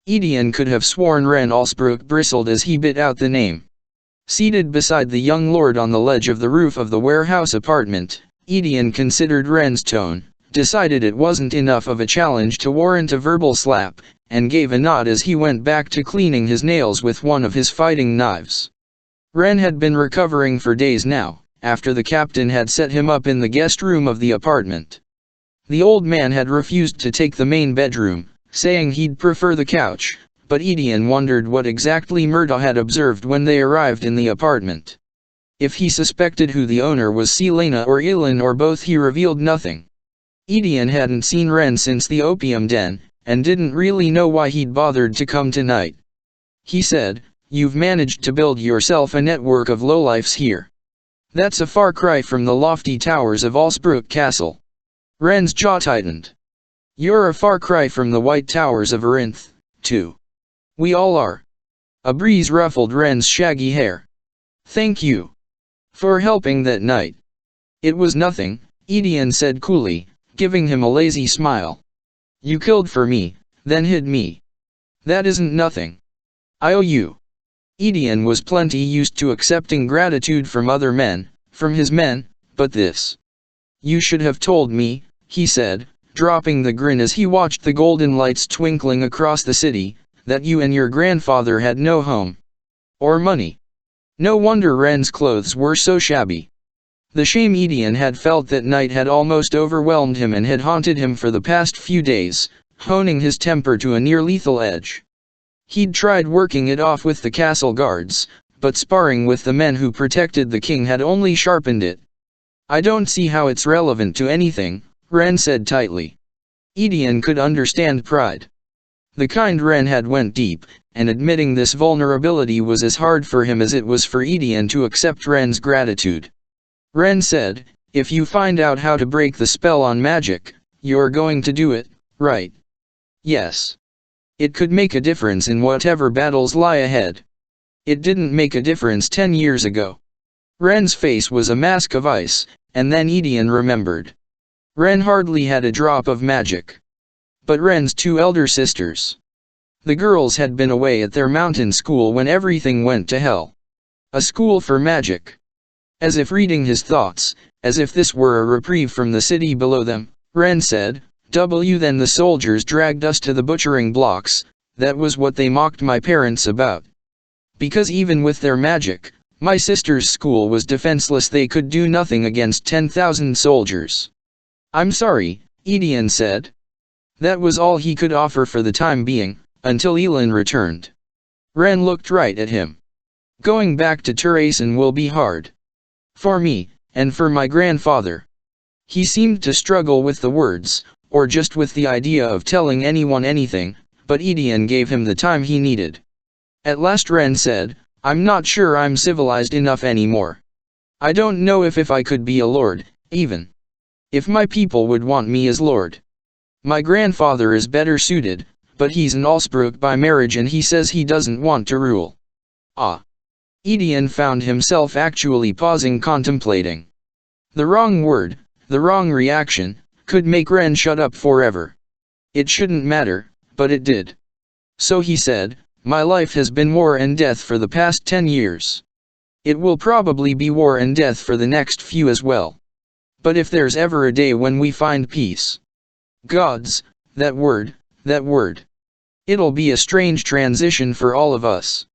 Edion could have sworn Ren Alsbrook bristled as he bit out the name. Seated beside the young lord on the ledge of the roof of the warehouse apartment, Edion considered Ren's tone, decided it wasn't enough of a challenge to warrant a verbal slap, and gave a nod as he went back to cleaning his nails with one of his fighting knives. Ren had been recovering for days now, after the captain had set him up in the guest room of the apartment. The old man had refused to take the main bedroom, saying he'd prefer the couch, but Edion wondered what exactly Murtaugh had observed when they arrived in the apartment. If he suspected who the owner was, Selena or Ilan or both, he revealed nothing. Edion hadn't seen Ren since the opium den, and didn't really know why he'd bothered to come tonight. He said, "You've managed to build yourself a network of lowlifes here. That's a far cry from the lofty towers of Alsbrook Castle." Ren's jaw tightened. "You're a far cry from the white towers of Arinth, too. We all are." A breeze ruffled Ren's shaggy hair. "Thank you for helping that night." "It was nothing," Edion said coolly, giving him a lazy smile. "You killed for me, then hid me. That isn't nothing. I owe you." Edion was plenty used to accepting gratitude from other men, from his men, but this. "You should have told me," he said, dropping the grin as he watched the golden lights twinkling across the city, "that you and your grandfather had no home. Or money." No wonder Ren's clothes were so shabby. The shame Edion had felt that night had almost overwhelmed him and had haunted him for the past few days, honing his temper to a near-lethal edge. He'd tried working it off with the castle guards, but sparring with the men who protected the king had only sharpened it. "I don't see how it's relevant to anything," Ren said tightly. Edion could understand pride. The kind Ren had went deep, and admitting this vulnerability was as hard for him as it was for Edion to accept Ren's gratitude. Ren said, "If you find out how to break the spell on magic, you're going to do it, right?" "Yes. It could make a difference in whatever battles lie ahead. It didn't make a difference 10 years ago." Ren's face was a mask of ice, and then Edion remembered. Ren hardly had a drop of magic. But Ren's two elder sisters. The girls had been away at their mountain school when everything went to hell. A school for magic. As if reading his thoughts, as if this were a reprieve from the city below them, Ren said, Then the soldiers dragged us to the butchering blocks, that was what they mocked my parents about. Because even with their magic, my sister's school was defenseless, they could do nothing against 10,000 soldiers. I'm sorry, Edion said. That was all he could offer for the time being, until Elin returned. Ren looked right at him. Going back to Turaisen will be hard. For me, and for my grandfather. He seemed to struggle with the words, or just with the idea of telling anyone anything, but Edion gave him the time he needed. At last Ren said, I'm not sure I'm civilized enough anymore. I don't know if I could be a lord, even. If my people would want me as lord. My grandfather is better suited, but he's an Allsbrook by marriage and he says he doesn't want to rule. Ah. Edion found himself actually pausing, contemplating. The wrong word, the wrong reaction, could make Ren shut up forever. It shouldn't matter, but it did. So he said, my life has been war and death for the past 10 years. It will probably be war and death for the next few as well. But if there's ever a day when we find peace. Gods, that word. It'll be a strange transition for all of us.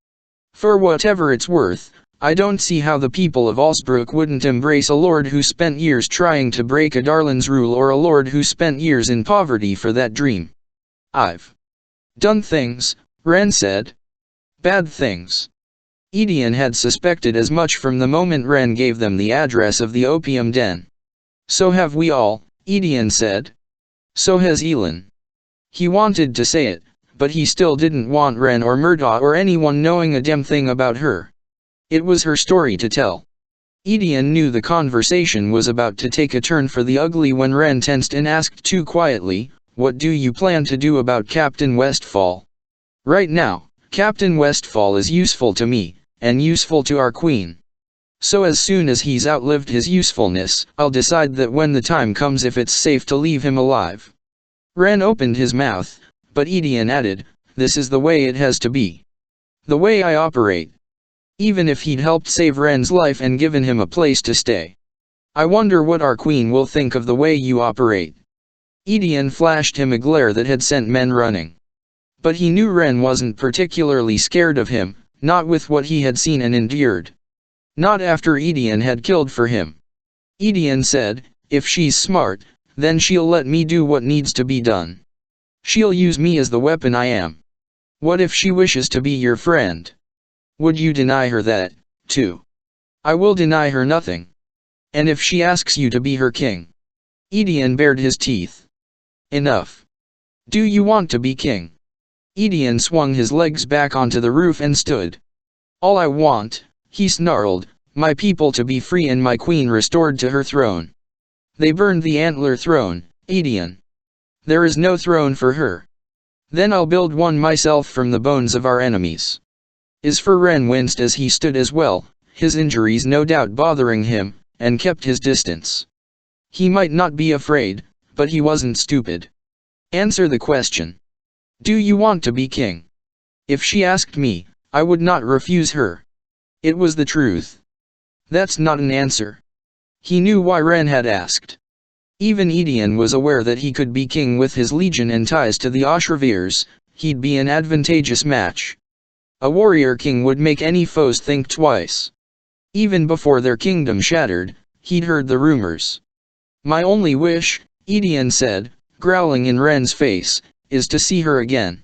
For whatever it's worth, I don't see how the people of Allsbrook wouldn't embrace a lord who spent years trying to break a Darlin's rule or a lord who spent years in poverty for that dream. I've done things, Ren said. Bad things. Edion had suspected as much from the moment Ren gave them the address of the opium den. So have we all, Edion said. So has Elin. He wanted to say it, but he still didn't want Ren or Murtaugh or anyone knowing a damn thing about her. It was her story to tell. Edion knew the conversation was about to take a turn for the ugly when Ren tensed and asked too quietly, what do you plan to do about Captain Westfall? Right now, Captain Westfall is useful to me, and useful to our queen. So as soon as he's outlived his usefulness, I'll decide that when the time comes if it's safe to leave him alive. Ren opened his mouth, but Edion added, this is the way it has to be. The way I operate. Even if he'd helped save Ren's life and given him a place to stay. I wonder what our queen will think of the way you operate. Edion flashed him a glare that had sent men running. But he knew Ren wasn't particularly scared of him, not with what he had seen and endured. Not after Edion had killed for him. Edion said, if she's smart, then she'll let me do what needs to be done. She'll use me as the weapon I am. What if she wishes to be your friend? Would you deny her that, too? I will deny her nothing. And if she asks you to be her king? Edion bared his teeth. Enough. Do you want to be king? Edion swung his legs back onto the roof and stood. All I want, he snarled, my people to be free and my queen restored to her throne. They burned the antler throne, Edion. There is no throne for her. Then I'll build one myself from the bones of our enemies. Ren winced as he stood as well, his injuries no doubt bothering him, and kept his distance. He might not be afraid, but he wasn't stupid. Answer the question. Do you want to be king? If she asked me, I would not refuse her. It was the truth. That's not an answer. He knew why Ren had asked. Even Edion was aware that he could be king with his legion and ties to the Ashravirs, he'd be an advantageous match. A warrior king would make any foes think twice. Even before their kingdom shattered, he'd heard the rumors. My only wish, Edion said, growling in Ren's face, is to see her again.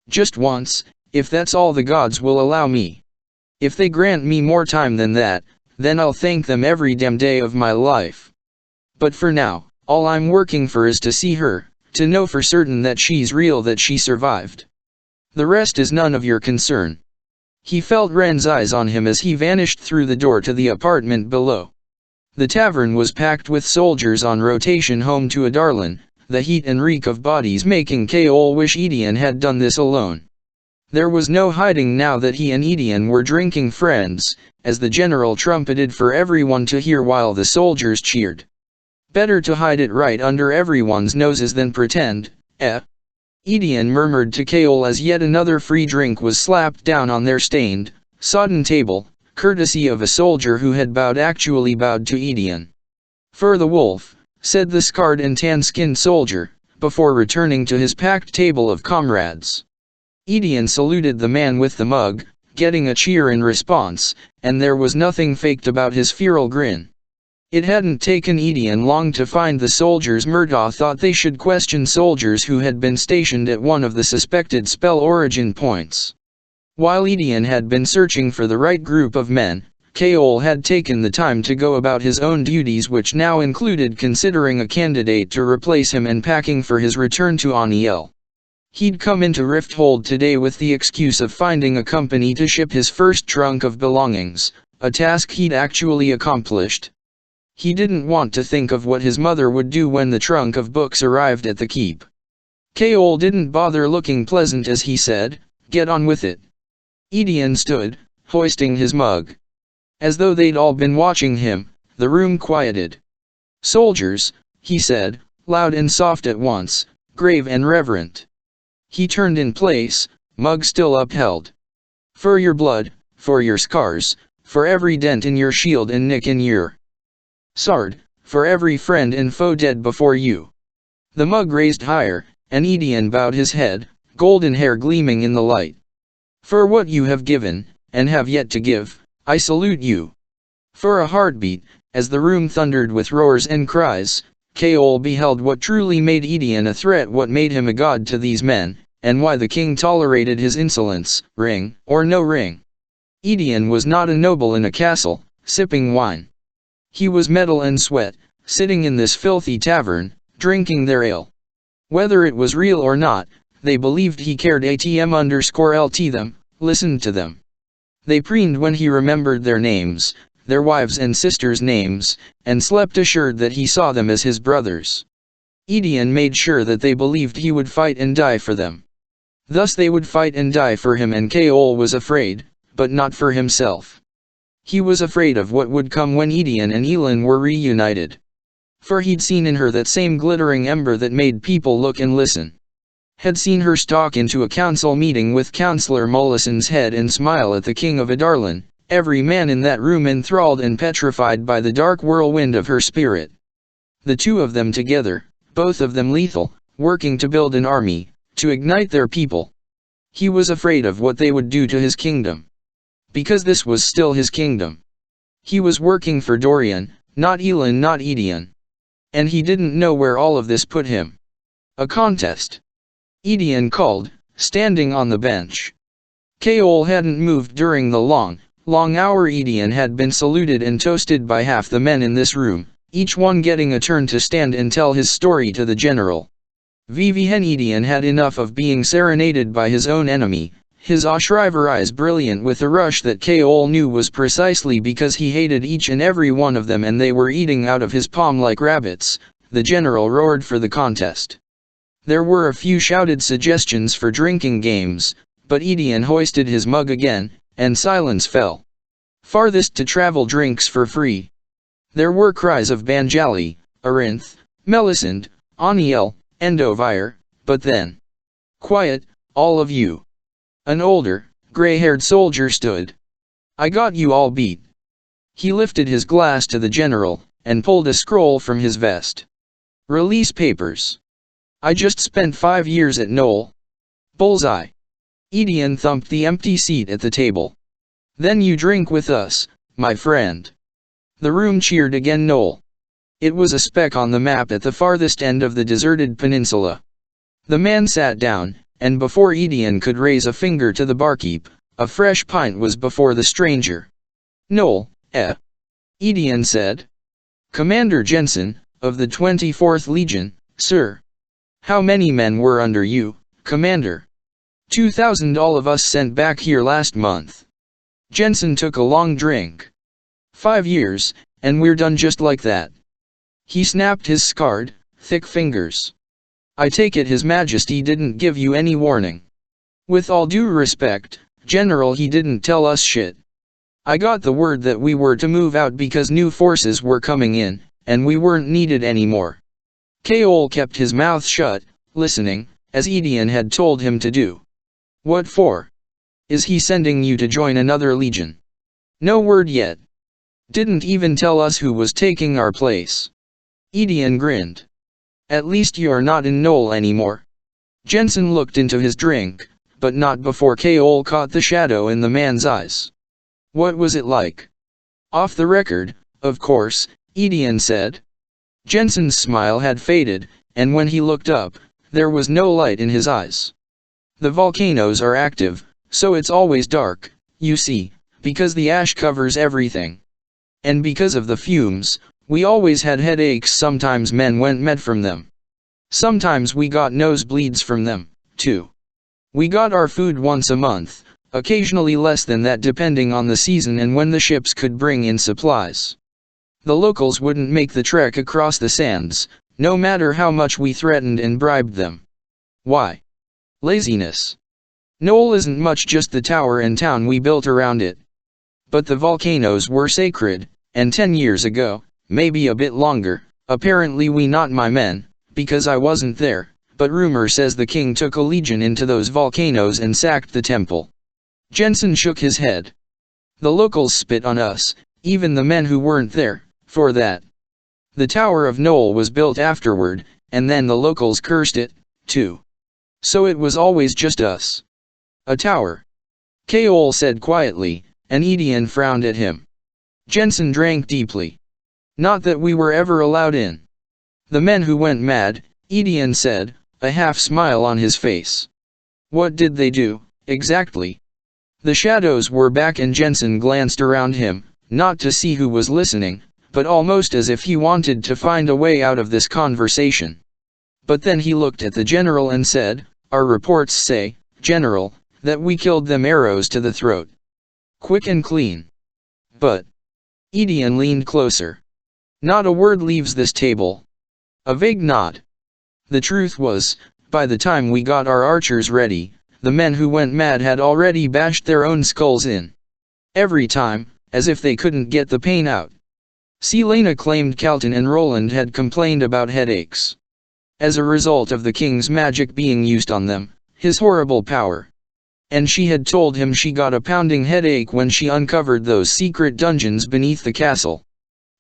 Just once, if that's all the gods will allow me. If they grant me more time than that, then I'll thank them every damn day of my life. But for now, all I'm working for is to see her, to know for certain that she's real, that she survived. The rest is none of your concern. He felt Ren's eyes on him as he vanished through the door to the apartment below. The tavern was packed with soldiers on rotation home to Adarlan, the heat and reek of bodies making Kaol wish Edion had done this alone. There was no hiding now that he and Edion were drinking friends, as the general trumpeted for everyone to hear while the soldiers cheered. Better to hide it right under everyone's noses than pretend, Edion murmured to Kaol as yet another free drink was slapped down on their stained, sodden table, courtesy of a soldier who had actually bowed to Edion. "For the wolf," said the scarred and tan-skinned soldier, before returning to his packed table of comrades. Edion saluted the man with the mug, getting a cheer in response, and there was nothing faked about his feral grin. It hadn't taken Edion long to find the soldiers Murtaugh thought they should question soldiers who had been stationed at one of the suspected spell origin points. While Edion had been searching for the right group of men, Kaol had taken the time to go about his own duties, which now included considering a candidate to replace him and packing for his return to Aniel. He'd come into Rifthold today with the excuse of finding a company to ship his first trunk of belongings, a task he'd actually accomplished. He didn't want to think of what his mother would do when the trunk of books arrived at the keep. Kaol didn't bother looking pleasant as he said, "Get on with it." Edion stood, hoisting his mug. As though they'd all been watching him, the room quieted. "Soldiers," he said, loud and soft at once, grave and reverent. He turned in place, mug still upheld. "For your blood, for your scars, for every dent in your shield and nick in your sword, for every friend and foe dead before you." The mug raised higher, and Edion bowed his head, golden hair gleaming in the light. "For what you have given, and have yet to give, I salute you." For a heartbeat, as the room thundered with roars and cries, Kaol beheld what truly made Edion a threat, what made him a god to these men, and why the king tolerated his insolence, ring or no ring. Edion was not a noble in a castle, sipping wine. He was metal and sweat, sitting in this filthy tavern, drinking their ale. Whether it was real or not, they believed he cared _LT them, listened to them. They preened when he remembered their names, their wives' and sisters' names, and slept assured that he saw them as his brothers. Edion made sure that they believed he would fight and die for them. Thus they would fight and die for him, and Kaol was afraid, but not for himself. He was afraid of what would come when Edion and Elin were reunited. For he'd seen in her that same glittering ember that made people look and listen. Had seen her stalk into a council meeting with Councillor Mollison's head and smile at the King of Adarlan, every man in that room enthralled and petrified by the dark whirlwind of her spirit. The two of them together, both of them lethal, working to build an army, to ignite their people. He was afraid of what they would do to his kingdom. Because this was still his kingdom. He was working for Dorian, not Elin, not Edion. And he didn't know where all of this put him. A contest. Edion called, standing on the bench. Kaol hadn't moved during the long hour. Edion had been saluted and toasted by half the men in this room, each one getting a turn to stand and tell his story to the general. Vivian Edion had enough of being serenaded by his own enemy, his Ashriver eyes brilliant with a rush that Kaol knew was precisely because he hated each and every one of them and they were eating out of his palm like rabbits. The general roared for the contest. There were a few shouted suggestions for drinking games, but Edion hoisted his mug again, and silence fell. Farthest to travel drinks for free. There were cries of Banjali, Arinth, Melisande, Aniel, Endovire, but then. Quiet, all of you. An older, gray-haired soldier stood. "I got you all beat." He lifted his glass to the general, and pulled a scroll from his vest. "Release papers. I just spent 5 years at Knoll." Bullseye. Edion thumped the empty seat at the table. "Then you drink with us, my friend." The room cheered again. Knoll. It was a speck on the map at the farthest end of the deserted peninsula. The man sat down, and before Edion could raise a finger to the barkeep, a fresh pint was before the stranger. "Knoll, Edion said. "Commander Jensen, of the 24th Legion, sir." "How many men were under you, Commander?" 2,000. All of us sent back here last month." Jensen took a long drink. 5 years, and we're done just like that." He snapped his scarred, thick fingers. "I take it His Majesty didn't give you any warning." With all due respect, General, he didn't tell us shit. I got the word that we were to move out because new forces were coming in, and we weren't needed anymore. Keol kept his mouth shut, listening, as Edion had told him to do. What for? Is he sending you to join another legion? No word yet. Didn't even tell us who was taking our place. Edion grinned. At least you're not in Knoll anymore. Jensen looked into his drink, but not before Keol caught the shadow in the man's eyes. What was it like? Off the record, of course, Edion said. Jensen's smile had faded, and when he looked up, there was no light in his eyes. The volcanoes are active, so it's always dark, you see, because the ash covers everything. And because of the fumes, we always had headaches. Sometimes men went mad from them. Sometimes we got nosebleeds from them, too. We got our food once a month, occasionally less than that depending on the season and when the ships could bring in supplies. The locals wouldn't make the trek across the sands, no matter how much we threatened and bribed them. Why? Laziness. Knoll isn't much, just the tower and town we built around it. But the volcanoes were sacred, and 10 years ago, maybe a bit longer, apparently we, not my men, because I wasn't there, but rumor says the king took a legion into those volcanoes and sacked the temple. Jensen shook his head. The locals spit on us, even the men who weren't there, for that. The Tower of Knoll was built afterward, and then the locals cursed it, too. So it was always just us. A tower. Keol said quietly, and Edion frowned at him. Jensen drank deeply. Not that we were ever allowed in. The men who went mad, Edion said, a half smile on his face. What did they do, exactly? The shadows were back and Jensen glanced around him, not to see who was listening, but almost as if he wanted to find a way out of this conversation. But then he looked at the general and said, our reports say, General, that we killed them, arrows to the throat. Quick and clean. But Edion leaned closer. Not a word leaves this table. A vague nod. The truth was, by the time we got our archers ready, the men who went mad had already bashed their own skulls in. Every time, as if they couldn't get the pain out. Selena claimed Calton and Roland had complained about headaches. As a result of the king's magic being used on them, his horrible power. And she had told him she got a pounding headache when she uncovered those secret dungeons beneath the castle.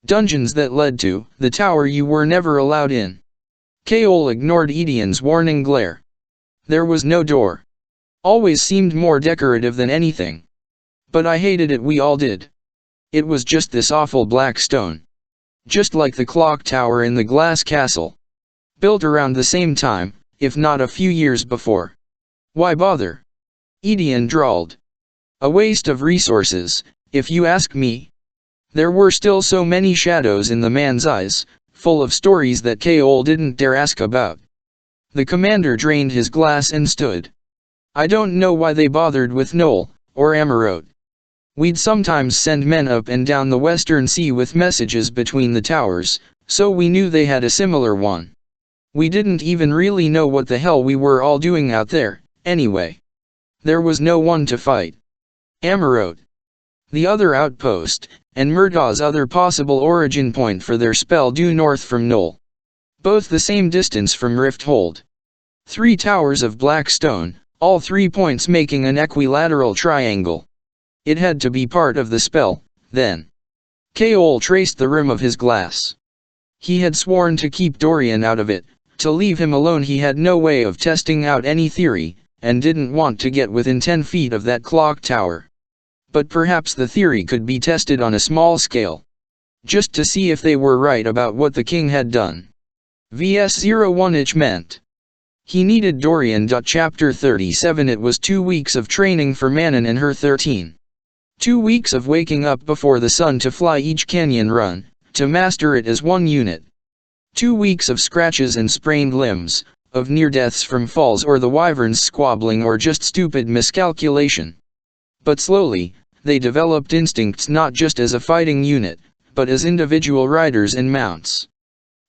Dungeons that led to the tower you were never allowed in. Keol ignored Edion's warning glare. There was no door. Always seemed more decorative than anything. But I hated it, we all did. It was just this awful black stone. Just like the clock tower in the glass castle. Built around the same time, if not a few years before. Why bother? Edion drawled. A waste of resources, if you ask me. There were still so many shadows in the man's eyes, full of stories that Keol didn't dare ask about. The commander drained his glass and stood. I don't know why they bothered with Knoll, or Amarote. We'd sometimes send men up and down the Western Sea with messages between the towers, so we knew they had a similar one. We didn't even really know what the hell we were all doing out there, anyway. There was no one to fight. Amarote. The other outpost, and Murtaugh's other possible origin point for their spell due north from Knoll. Both the same distance from Rifthold. 3 towers of black stone, all 3 points making an equilateral triangle. It had to be part of the spell, then. Keol traced the rim of his glass. He had sworn to keep Dorian out of it, to leave him alone. He had no way of testing out any theory, and didn't want to get within 10 feet of that clock tower. But perhaps the theory could be tested on a small scale. Just to see if they were right about what the king had done. VS-01 Itch meant. He needed Dorian. Chapter 37. It was 2 weeks of training for Manon and her 13. 2 weeks of waking up before the sun to fly each canyon run, to master it as one unit. 2 weeks of scratches and sprained limbs, of near deaths from falls or the wyverns squabbling or just stupid miscalculation. But slowly, they developed instincts not just as a fighting unit, but as individual riders and mounts.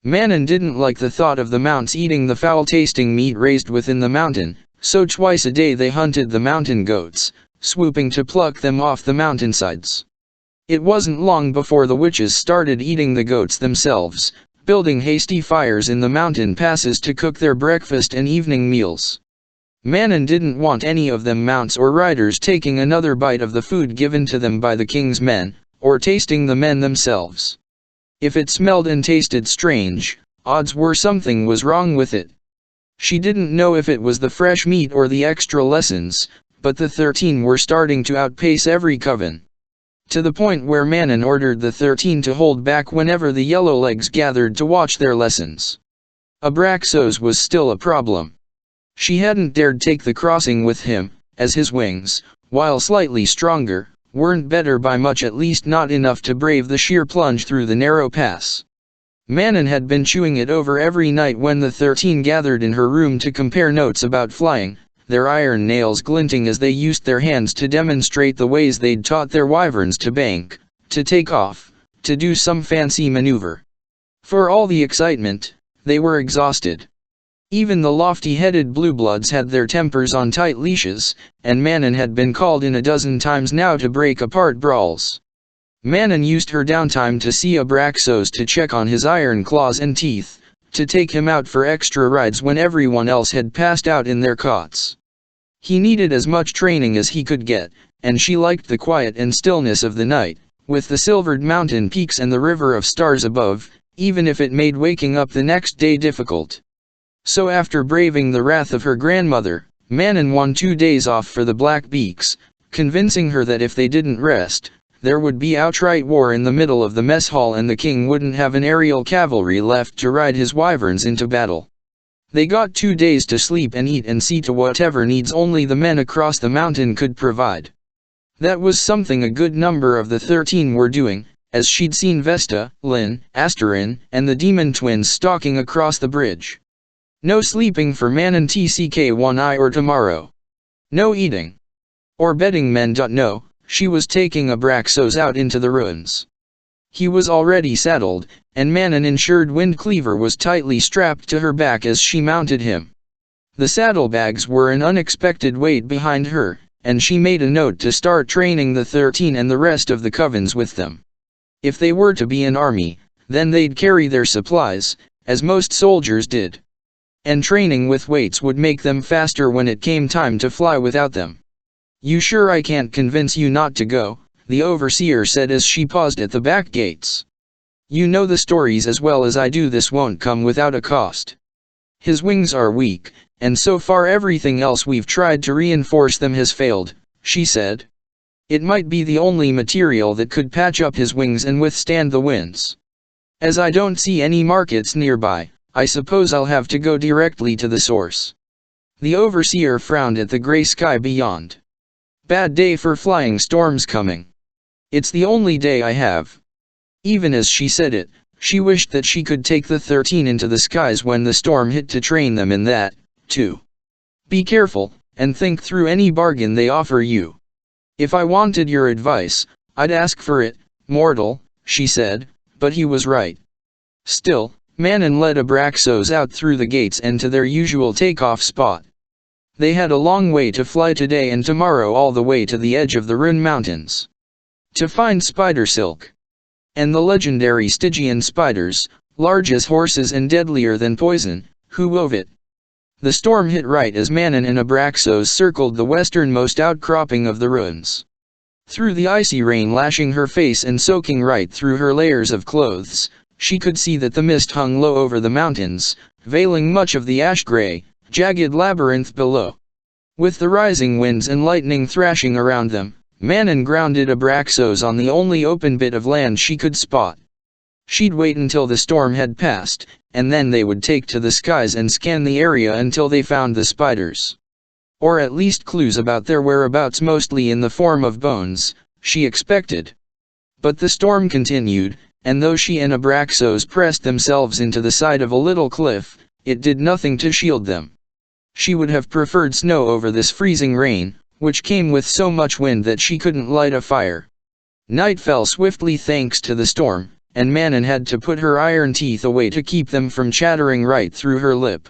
Manon didn't like the thought of the mounts eating the foul-tasting meat raised within the mountain, So twice a day they hunted the mountain goats, swooping to pluck them off the mountainsides. It wasn't long before the witches started eating the goats themselves, building hasty fires in the mountain passes to cook their breakfast and evening meals. Manon didn't want any of them mounts or riders taking another bite of the food given to them by the king's men, or tasting the men themselves. If it smelled and tasted strange, odds were something was wrong with it. She didn't know if it was the fresh meat or the extra lessons, but the 13 were starting to outpace every coven. To the point where Manon ordered the 13 to hold back whenever the Yellowlegs gathered to watch their lessons. Abraxos was still a problem. She hadn't dared take the crossing with him, as his wings, while slightly stronger, weren't better by much, at least not enough to brave the sheer plunge through the narrow pass. Manon had been chewing it over every night when the 13 gathered in her room to compare notes about flying, their iron nails glinting as they used their hands to demonstrate the ways they'd taught their wyverns to bank, to take off, to do some fancy maneuver. For all the excitement, they were exhausted. Even the lofty-headed bluebloods had their tempers on tight leashes, and Manon had been called in a dozen times now to break apart brawls. Manon used her downtime to see Abraxos, to check on his iron claws and teeth, to take him out for extra rides when everyone else had passed out in their cots. He needed as much training as he could get, and she liked the quiet and stillness of the night, with the silvered mountain peaks and the river of stars above, even if it made waking up the next day difficult. So after braving the wrath of her grandmother, Manon won 2 days off for the Black Beaks, convincing her that if they didn't rest, there would be outright war in the middle of the mess hall and the king wouldn't have an aerial cavalry left to ride his wyverns into battle. They got 2 days to sleep and eat and see to whatever needs only the men across the mountain could provide. That was something a good number of the 13 were doing, as she'd seen Vesta, Lynn, Asterin, and the demon twins stalking across the bridge. No sleeping for Manon tck1 or tomorrow. No eating. Or bedding men. No, she was taking Abraxos out into the ruins. He was already saddled, and Manon ensured Windcleaver was tightly strapped to her back as she mounted him. The saddlebags were an unexpected weight behind her, and she made a note to start training the 13 and the rest of the covens with them. If they were to be an army, then they'd carry their supplies, as most soldiers did. And training with weights would make them faster when it came time to fly without them. "You sure I can't convince you not to go?" the overseer said as she paused at the back gates. "You know the stories as well as I do. This won't come without a cost. His wings are weak, and so far everything else we've tried to reinforce them has failed," she said. "It might be the only material that could patch up his wings and withstand the winds. As I don't see any markets nearby, I suppose I'll have to go directly to the source." The overseer frowned at the gray sky beyond. "Bad day for flying, storms coming. It's the only day I have." Even as she said it, she wished that she could take the 13 into the skies when the storm hit to train them in that, too. "Be careful, and think through any bargain they offer you. If I wanted your advice, I'd ask for it, mortal," she said, but he was right. Still, Manon led Abraxos out through the gates and to their usual takeoff spot. They had a long way to fly today and tomorrow, all the way to the edge of the Rhön Mountains. To find spider silk. And the legendary Stygian spiders, large as horses and deadlier than poison, who wove it. The storm hit right as Manon and Abraxos circled the westernmost outcropping of the ruins. Through the icy rain lashing her face and soaking right through her layers of clothes, she could see that the mist hung low over the mountains, veiling much of the ash-gray, jagged labyrinth below. With the rising winds and lightning thrashing around them, Manon grounded Abraxos on the only open bit of land she could spot. She'd wait until the storm had passed, and then they would take to the skies and scan the area until they found the spiders. Or at least clues about their whereabouts, mostly in the form of bones, she expected. But the storm continued, and though she and Abraxos pressed themselves into the side of a little cliff, it did nothing to shield them. She would have preferred snow over this freezing rain, which came with so much wind that she couldn't light a fire. Night fell swiftly thanks to the storm, and Manon had to put her iron teeth away to keep them from chattering right through her lip.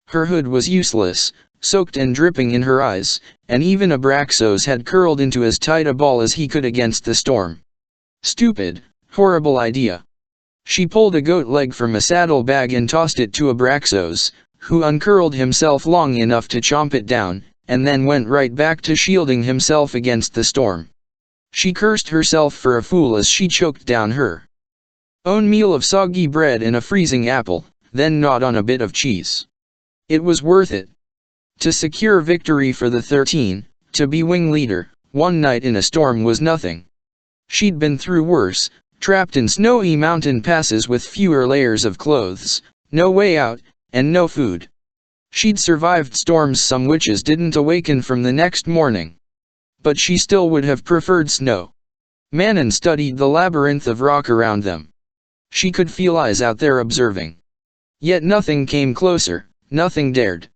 Her hood was useless, soaked and dripping in her eyes, and even Abraxos had curled into as tight a ball as he could against the storm. Stupid, horrible idea. She pulled a goat leg from a saddle bag and tossed it to Abraxos, who uncurled himself long enough to chomp it down, and then went right back to shielding himself against the storm. She cursed herself for a fool as she choked down her own meal of soggy bread and a freezing apple, then gnawed on a bit of cheese. It was worth it. To secure victory for the 13, to be wing leader, one night in a storm was nothing. She'd been through worse, trapped in snowy mountain passes with fewer layers of clothes, no way out, and no food. She'd survived storms some witches didn't awaken from the next morning. But she still would have preferred snow. Manon studied the labyrinth of rock around them. She could feel eyes out there observing. Yet nothing came closer, nothing dared.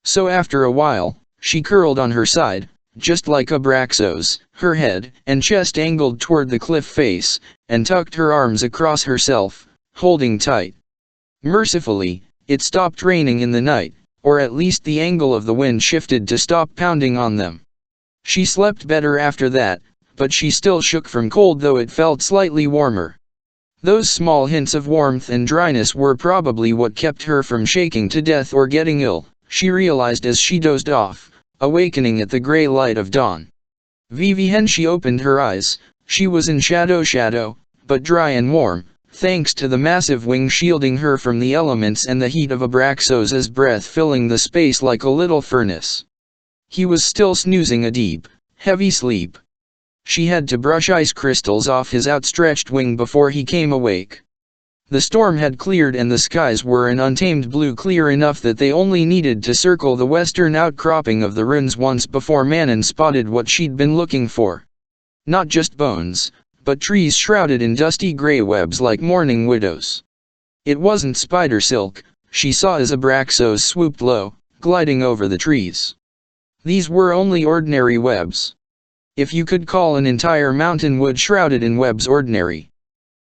So after a while, she curled on her side, just like Abraxos, her head and chest angled toward the cliff face, and tucked her arms across herself, holding tight. Mercifully, it stopped raining in the night, or at least the angle of the wind shifted to stop pounding on them. She slept better after that, but she still shook from cold though it felt slightly warmer. Those small hints of warmth and dryness were probably what kept her from shaking to death or getting ill, she realized as she dozed off, awakening at the gray light of dawn. Vivienne, she opened her eyes. She was in shadow, but dry and warm, thanks to the massive wing shielding her from the elements and the heat of Abraxos's breath filling the space like a little furnace. He was still snoozing a deep, heavy sleep. She had to brush ice crystals off his outstretched wing before he came awake. The storm had cleared and the skies were an untamed blue, clear enough that they only needed to circle the western outcropping of the ruins once before Manon spotted what she'd been looking for. Not just bones, but trees shrouded in dusty gray webs like mourning widows. It wasn't spider silk, she saw as Abraxos swooped low, gliding over the trees. These were only ordinary webs. If you could call an entire mountain wood shrouded in webs ordinary.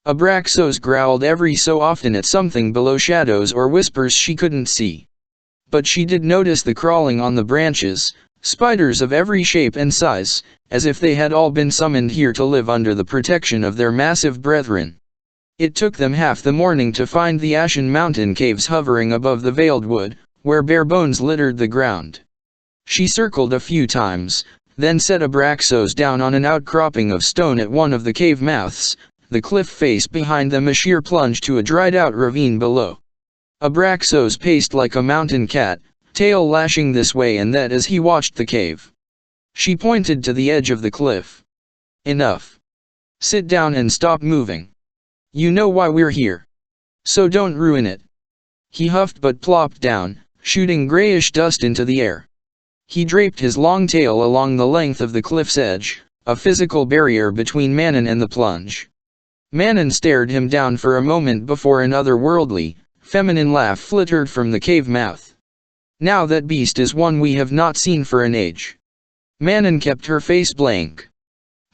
Abraxos growled every so often at something below, shadows or whispers she couldn't see. But she did notice the crawling on the branches, spiders of every shape and size, as if they had all been summoned here to live under the protection of their massive brethren. It took them half the morning to find the ashen mountain caves hovering above the veiled wood, where bare bones littered the ground. She circled a few times, then set Abraxos down on an outcropping of stone at one of the cave mouths, the cliff face behind them a sheer plunge to a dried-out ravine below. Abraxos paced like a mountain cat, tail lashing this way and that as he watched the cave. She pointed to the edge of the cliff. Enough. Sit down and stop moving. You know why we're here. So don't ruin it. He huffed but plopped down, shooting grayish dust into the air. He draped his long tail along the length of the cliff's edge, a physical barrier between Manon and the plunge. Manon stared him down for a moment before an otherworldly, feminine laugh flittered from the cave mouth. Now that beast is one we have not seen for an age. Manon kept her face blank.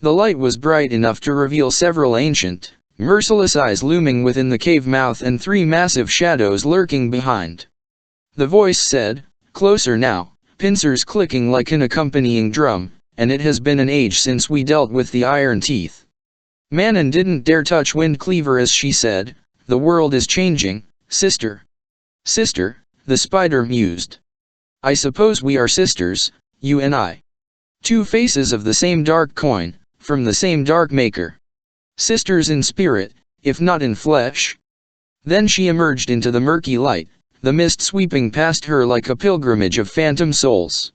The light was bright enough to reveal several ancient, merciless eyes looming within the cave mouth and three massive shadows lurking behind. The voice said, "Closer now," pincers clicking like an accompanying drum, "and it has been an age since we dealt with the iron teeth." Manon didn't dare touch Windcleaver as she said, "The world is changing, sister." "Sister," the spider mused. "I suppose we are sisters, you and I. Two faces of the same dark coin, from the same dark maker. Sisters in spirit, if not in flesh." Then she emerged into the murky light, the mist sweeping past her like a pilgrimage of phantom souls.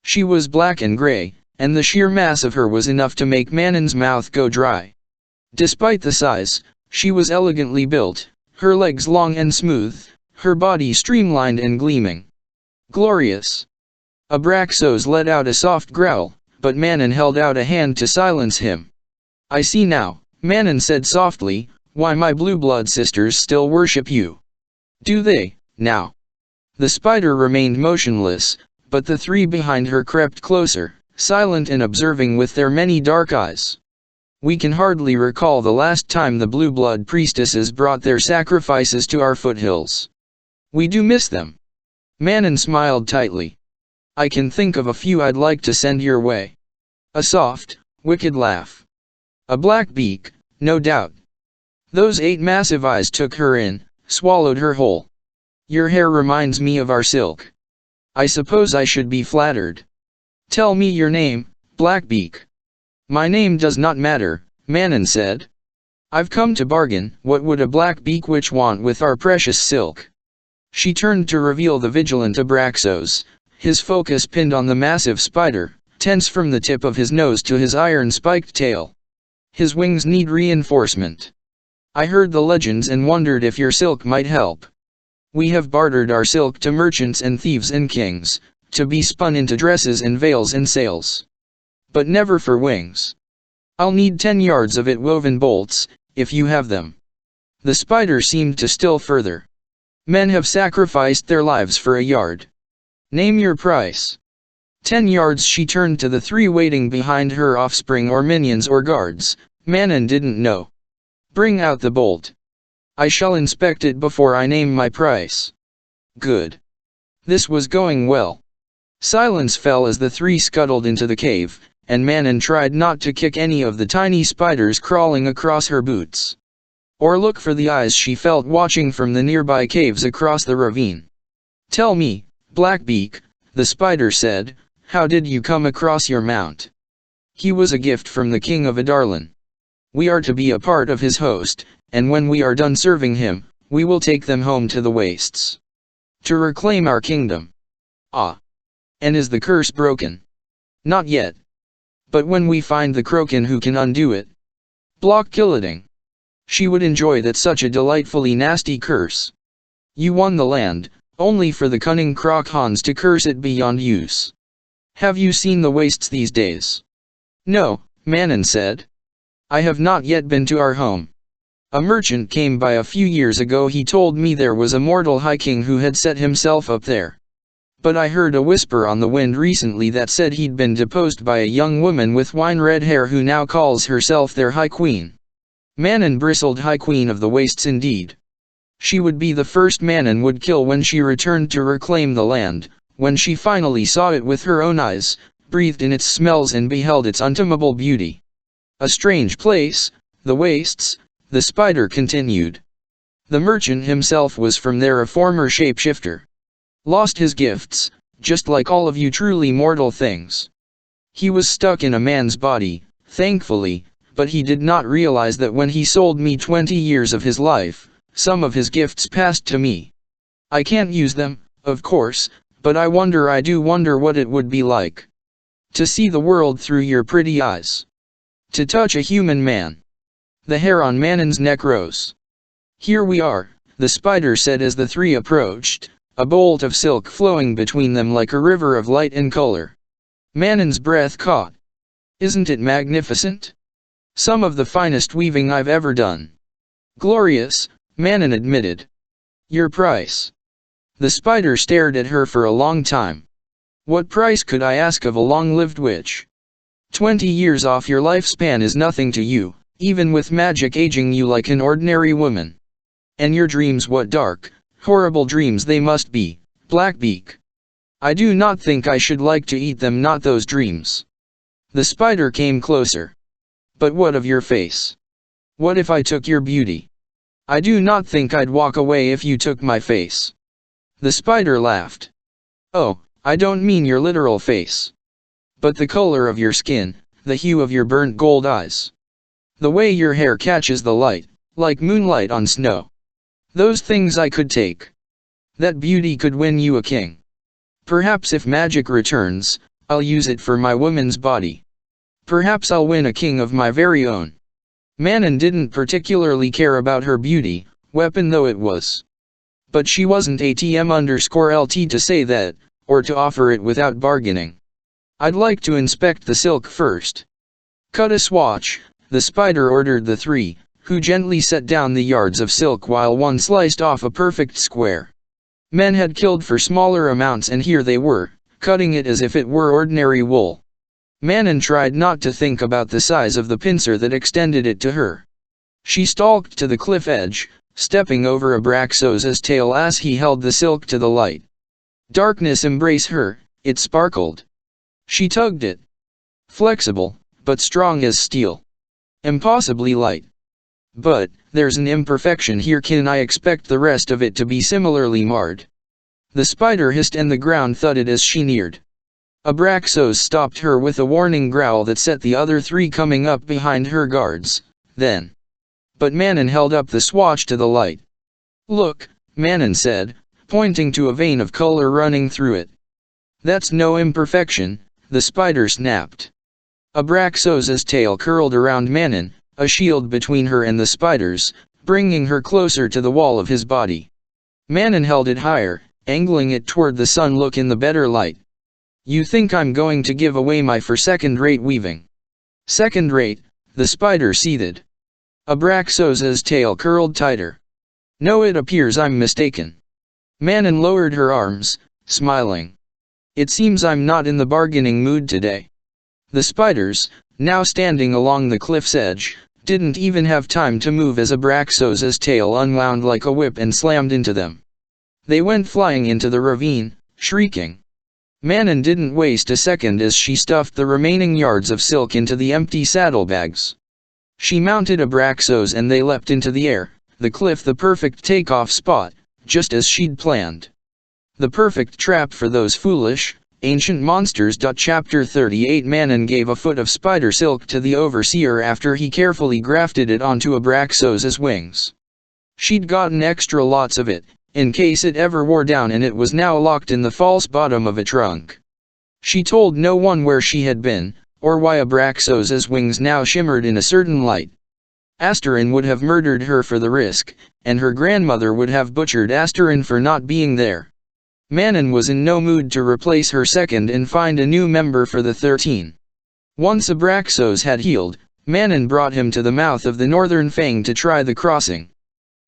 She was black and gray, and the sheer mass of her was enough to make Manon's mouth go dry. Despite the size, she was elegantly built, her legs long and smooth, her body streamlined and gleaming. Glorious. Abraxos let out a soft growl, but Manon held out a hand to silence him. "I see now," Manon said softly, "why my blue blood sisters still worship you." "Do they, now?" The spider remained motionless, but the three behind her crept closer, silent and observing with their many dark eyes. "We can hardly recall the last time the blue blood priestesses brought their sacrifices to our foothills. We do miss them." Manon smiled tightly. I can think of a few I'd like to send your way. A soft, wicked laugh. A black beak, no doubt. Those 8 massive eyes took her in, swallowed her whole. Your hair reminds me of our silk. I suppose I should be flattered. Tell me your name, Blackbeak. My name does not matter, Manon said. I've come to bargain. What would a Blackbeak witch want with our precious silk? She turned to reveal the vigilant Abraxos, his focus pinned on the massive spider, tense from the tip of his nose to his iron-spiked tail. His wings need reinforcement. I heard the legends and wondered if your silk might help. We have bartered our silk to merchants and thieves and kings, to be spun into dresses and veils and sails. But never for wings. I'll need 10 yards of it woven bolts, if you have them. The spider seemed to still further. Men have sacrificed their lives for a yard. Name your price. 10 yards. She turned to the 3 waiting behind her, offspring or minions or guards. Manon didn't know. Bring out the bolt. I shall inspect it before I name my price. Good. This was going well. Silence fell as the 3 scuttled into the cave, and Manon tried not to kick any of the tiny spiders crawling across her boots. Or look for the eyes she felt watching from the nearby caves across the ravine. Tell me, Blackbeak, the spider said, how did you come across your mount? He was a gift from the king of Adarlan. We are to be a part of his host, and when we are done serving him, we will take them home to the wastes. To reclaim our kingdom. Ah. And is the curse broken? Not yet. But when we find the Kroken who can undo it. Block Killading. She would enjoy that, such a delightfully nasty curse. You won the land, only for the cunning Krokhans to curse it beyond use. Have you seen the wastes these days? No, Manon said. I have not yet been to our home. A merchant came by a few years ago. He told me there was a mortal high king who had set himself up there. But I heard a whisper on the wind recently that said he'd been deposed by a young woman with wine-red hair who now calls herself their High Queen. Manon bristled. High Queen of the Wastes indeed. She would be the first Manon would kill when she returned to reclaim the land, when she finally saw it with her own eyes, breathed in its smells and beheld its untamable beauty. A strange place, the Wastes, the spider continued. The merchant himself was from there, a former shapeshifter. Lost his gifts, just like all of you truly mortal things. He was stuck in a man's body, thankfully, but he did not realize that when he sold me 20 years of his life, some of his gifts passed to me. I can't use them, of course, but I do wonder what it would be like. To see the world through your pretty eyes. To touch a human man. The hair on Manon's neck rose. Here we are, the spider said as the 3 approached, a bolt of silk flowing between them like a river of light and color. Manon's breath caught. Isn't it magnificent? Some of the finest weaving I've ever done. Glorious, Manon admitted. Your price? The spider stared at her for a long time. What price could I ask of a long-lived witch? 20 years off your lifespan is nothing to you, even with magic aging you like an ordinary woman. And your dreams, what dark, horrible dreams they must be, Blackbeak. I do not think I should like to eat them, not those dreams. The spider came closer. But what of your face? What if I took your beauty? I do not think I'd walk away if you took my face. The spider laughed. Oh, I don't mean your literal face. But the color of your skin, the hue of your burnt gold eyes. The way your hair catches the light, like moonlight on snow. Those things I could take. That beauty could win you a king. Perhaps if magic returns, I'll use it for my woman's body. Perhaps I'll win a king of my very own. Manon didn't particularly care about her beauty, weapon though it was. But she wasn't ATM_LT to say that, or to offer it without bargaining. I'd like to inspect the silk first. Cut a swatch, the spider ordered the 3, who gently set down the yards of silk while one sliced off a perfect square. Men had killed for smaller amounts and here they were, cutting it as if it were ordinary wool. Manon tried not to think about the size of the pincer that extended it to her. She stalked to the cliff edge, stepping over Abraxos's tail as he held the silk to the light. Darkness embrace her, It sparkled. She tugged it. Flexible, but strong as steel. Impossibly light. But, there's an imperfection here. Can I expect the rest of it to be similarly marred? The spider hissed and the ground thudded as she neared. Abraxos stopped her with a warning growl that set the other three coming up behind her guards, then. But Manon held up the swatch to the light. Look, Manon said, pointing to a vein of color running through it. That's no imperfection, the spider snapped. Abraxos's tail curled around Manon, a shield between her and the spiders, bringing her closer to the wall of his body. Manon held it higher, angling it toward the sun. Look in the better light. You think I'm going to give away my for second-rate weaving? Second-rate, the spider seethed. Abraxos's tail curled tighter. No, it appears I'm mistaken. Manon lowered her arms, smiling. It seems I'm not in the bargaining mood today. The spiders, now standing along the cliff's edge, didn't even have time to move as Abraxos's tail unwound like a whip and slammed into them. They went flying into the ravine, shrieking. Manon didn't waste a second as she stuffed the remaining yards of silk into the empty saddlebags. She mounted Abraxos and they leapt into the air, the cliff the perfect takeoff spot, just as she'd planned. The perfect trap for those foolish, ancient monsters. Chapter 38. Manon gave a foot of spider silk to the overseer after he carefully grafted it onto Abraxos's wings. She'd gotten extra lots of it, in case it ever wore down, and it was now locked in the false bottom of a trunk. She told no one where she had been, or why Abraxos's wings now shimmered in a certain light. Asterin would have murdered her for the risk, and her grandmother would have butchered Asterin for not being there. Manon was in no mood to replace her second and find a new member for the 13. Once Abraxos had healed, Manon brought him to the mouth of the northern fang to try the crossing.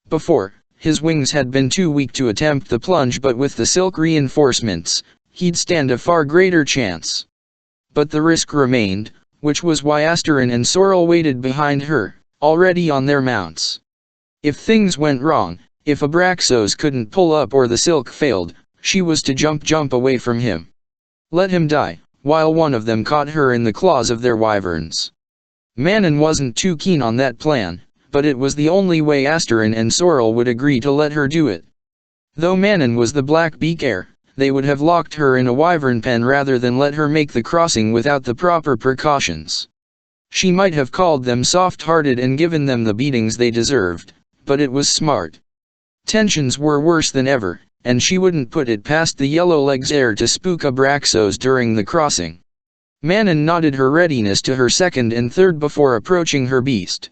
Before, his wings had been too weak to attempt the plunge, but with the silk reinforcements, he'd stand a far greater chance. But the risk remained, which was why Asterin and Sorrel waited behind her, already on their mounts. If things went wrong, if Abraxos couldn't pull up or the silk failed, she was to jump away from him. Let him die, while one of them caught her in the claws of their wyverns. Manon wasn't too keen on that plan, but it was the only way Asterin and Sorrel would agree to let her do it. Though Manon was the Blackbeak heir, they would have locked her in a wyvern pen rather than let her make the crossing without the proper precautions. She might have called them soft-hearted and given them the beatings they deserved, but it was smart. Tensions were worse than ever, and she wouldn't put it past the Yellowlegs heir to spook Abraxos during the crossing. Manon nodded her readiness to her second and third before approaching her beast.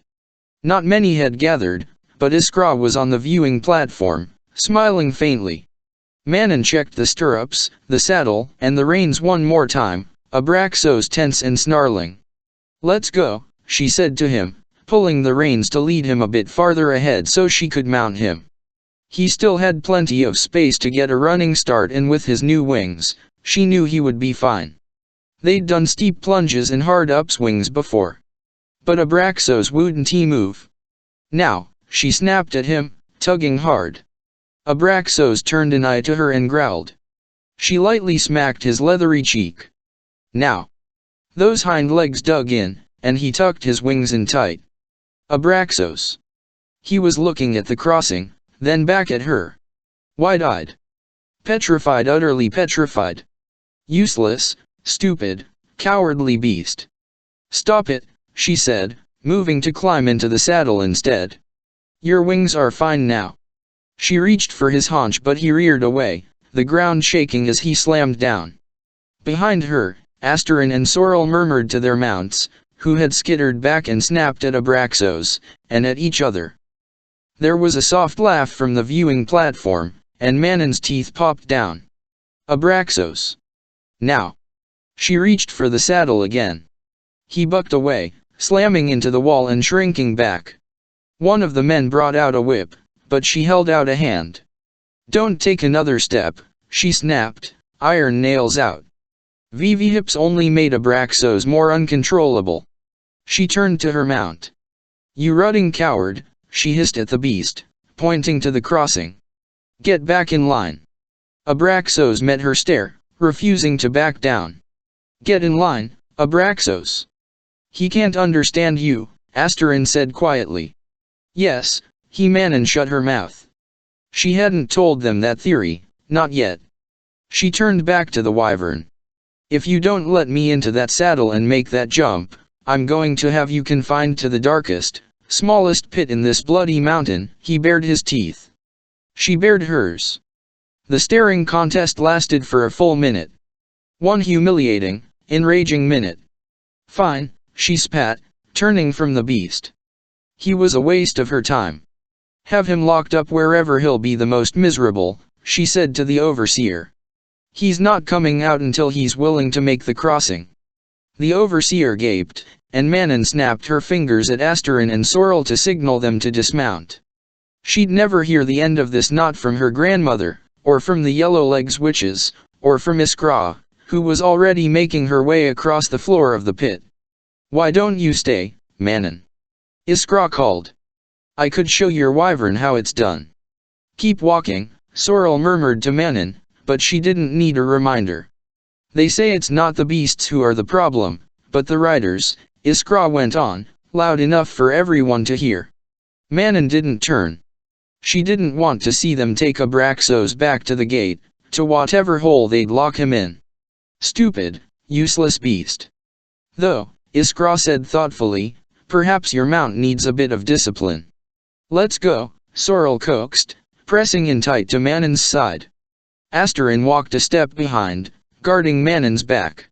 Not many had gathered, but Iskra was on the viewing platform, smiling faintly. Manon checked the stirrups, the saddle, and the reins one more time, Abraxos tense and snarling. Let's go, she said to him, pulling the reins to lead him a bit farther ahead so she could mount him. He still had plenty of space to get a running start, and with his new wings, she knew he would be fine. They'd done steep plunges and hard upswings before. But Abraxos wouldn't move. Now, she snapped at him, tugging hard. Abraxos turned an eye to her and growled. She lightly smacked his leathery cheek. Now. Those hind legs dug in, and he tucked his wings in tight. Abraxos. He was looking at the crossing, then back at her. Wide-eyed. Petrified, utterly petrified. Useless, stupid, cowardly beast. Stop it, she said, moving to climb into the saddle instead. Your wings are fine now. She reached for his haunch, but he reared away, the ground shaking as he slammed down. Behind her, Asterin and Sorrel murmured to their mounts, who had skittered back and snapped at Abraxos, and at each other. There was a soft laugh from the viewing platform, and Manon's teeth popped down. Abraxos. Now. She reached for the saddle again. He bucked away, slamming into the wall and shrinking back. One of the men brought out a whip, but she held out a hand. Don't take another step, she snapped, iron nails out. Vivi hips only made Abraxos more uncontrollable. She turned to her mount. You rutting coward, she hissed at the beast, pointing to the crossing. Get back in line. Abraxos met her stare, refusing to back down. "Get in line, Abraxos. He can't understand you," Asterin said quietly. "Yes," Manon shut her mouth. She hadn't told them that theory, not yet. She turned back to the wyvern. "If you don't let me into that saddle and make that jump, I'm going to have you confined to the darkest, smallest pit in this bloody mountain." He bared his teeth. She bared hers. The staring contest lasted for a full minute. One humiliating, enraging minute. "Fine," she spat, turning from the beast. "He was a waste of her time. Have him locked up wherever he'll be the most miserable," she said to the overseer. "He's not coming out until he's willing to make the crossing." The overseer gaped, and Manon snapped her fingers at Asterin and Sorrel to signal them to dismount. She'd never hear the end of this, not from her grandmother, or from the Yellowlegs witches, or from Iskra, who was already making her way across the floor of the pit. "Why don't you stay, Manon?" Iskra called. "I could show your wyvern how it's done." "Keep walking," Sorrel murmured to Manon, but she didn't need a reminder. "They say it's not the beasts who are the problem, but the riders," Iskra went on, loud enough for everyone to hear. Manon didn't turn. She didn't want to see them take Abraxos back to the gate, to whatever hole they'd lock him in. "Stupid, useless beast. Though," Iskra said thoughtfully, "perhaps your mount needs a bit of discipline." "Let's go," Sorrel coaxed, pressing in tight to Manon's side. Asterin walked a step behind, guarding Manon's back.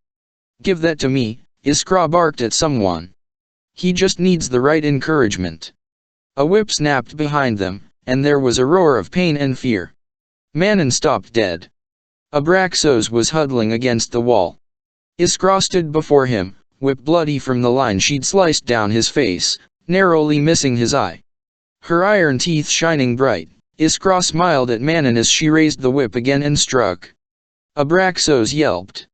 "Give that to me," Iskra barked at someone. "He just needs the right encouragement." A whip snapped behind them, and there was a roar of pain and fear. Manon stopped dead. Abraxos was huddling against the wall. Iskra stood before him, whip bloody from the line she'd sliced down his face, narrowly missing his eye. Her iron teeth shining bright, Iskra smiled at Manon as she raised the whip again and struck. Abraxos yelped.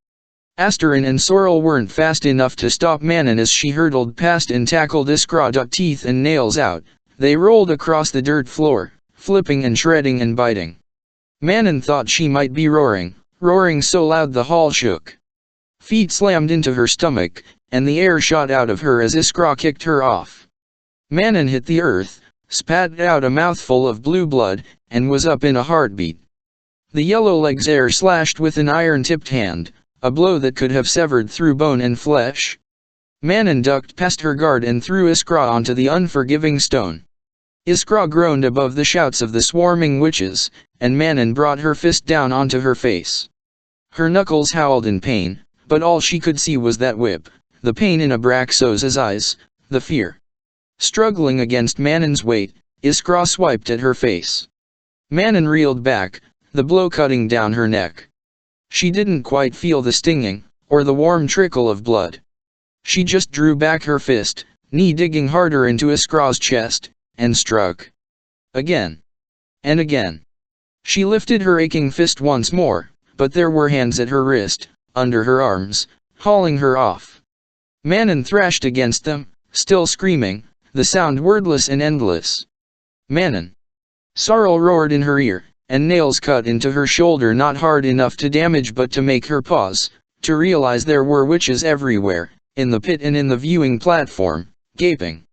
Asterin and Sorrel weren't fast enough to stop Manon as she hurtled past and tackled Iskra, teeth and nails out. They rolled across the dirt floor, flipping and shredding and biting. Manon thought she might be roaring so loud the hall shook. Feet slammed into her stomach, and the air shot out of her as Iskra kicked her off. Manon hit the earth, spat out a mouthful of blue blood, and was up in a heartbeat. The Yellowlegs Heir slashed with an iron-tipped hand, a blow that could have severed through bone and flesh. Manon ducked past her guard and threw Iskra onto the unforgiving stone. Iskra groaned above the shouts of the swarming witches, and Manon brought her fist down onto her face. Her knuckles howled in pain, but all she could see was that whip, the pain in Abraxos's eyes, the fear. Struggling against Manon's weight, Iskra swiped at her face. Manon reeled back, the blow cutting down her neck. She didn't quite feel the stinging, or the warm trickle of blood. She just drew back her fist, knee digging harder into Iskra's chest, and struck. Again. And again. She lifted her aching fist once more, but there were hands at her wrist, under her arms, hauling her off. Manon thrashed against them, still screaming, the sound wordless and endless. "Manon!" Sorrel roared in her ear, and nails cut into her shoulder, not hard enough to damage but to make her pause, to realize there were witches everywhere, in the pit and in the viewing platform, gaping.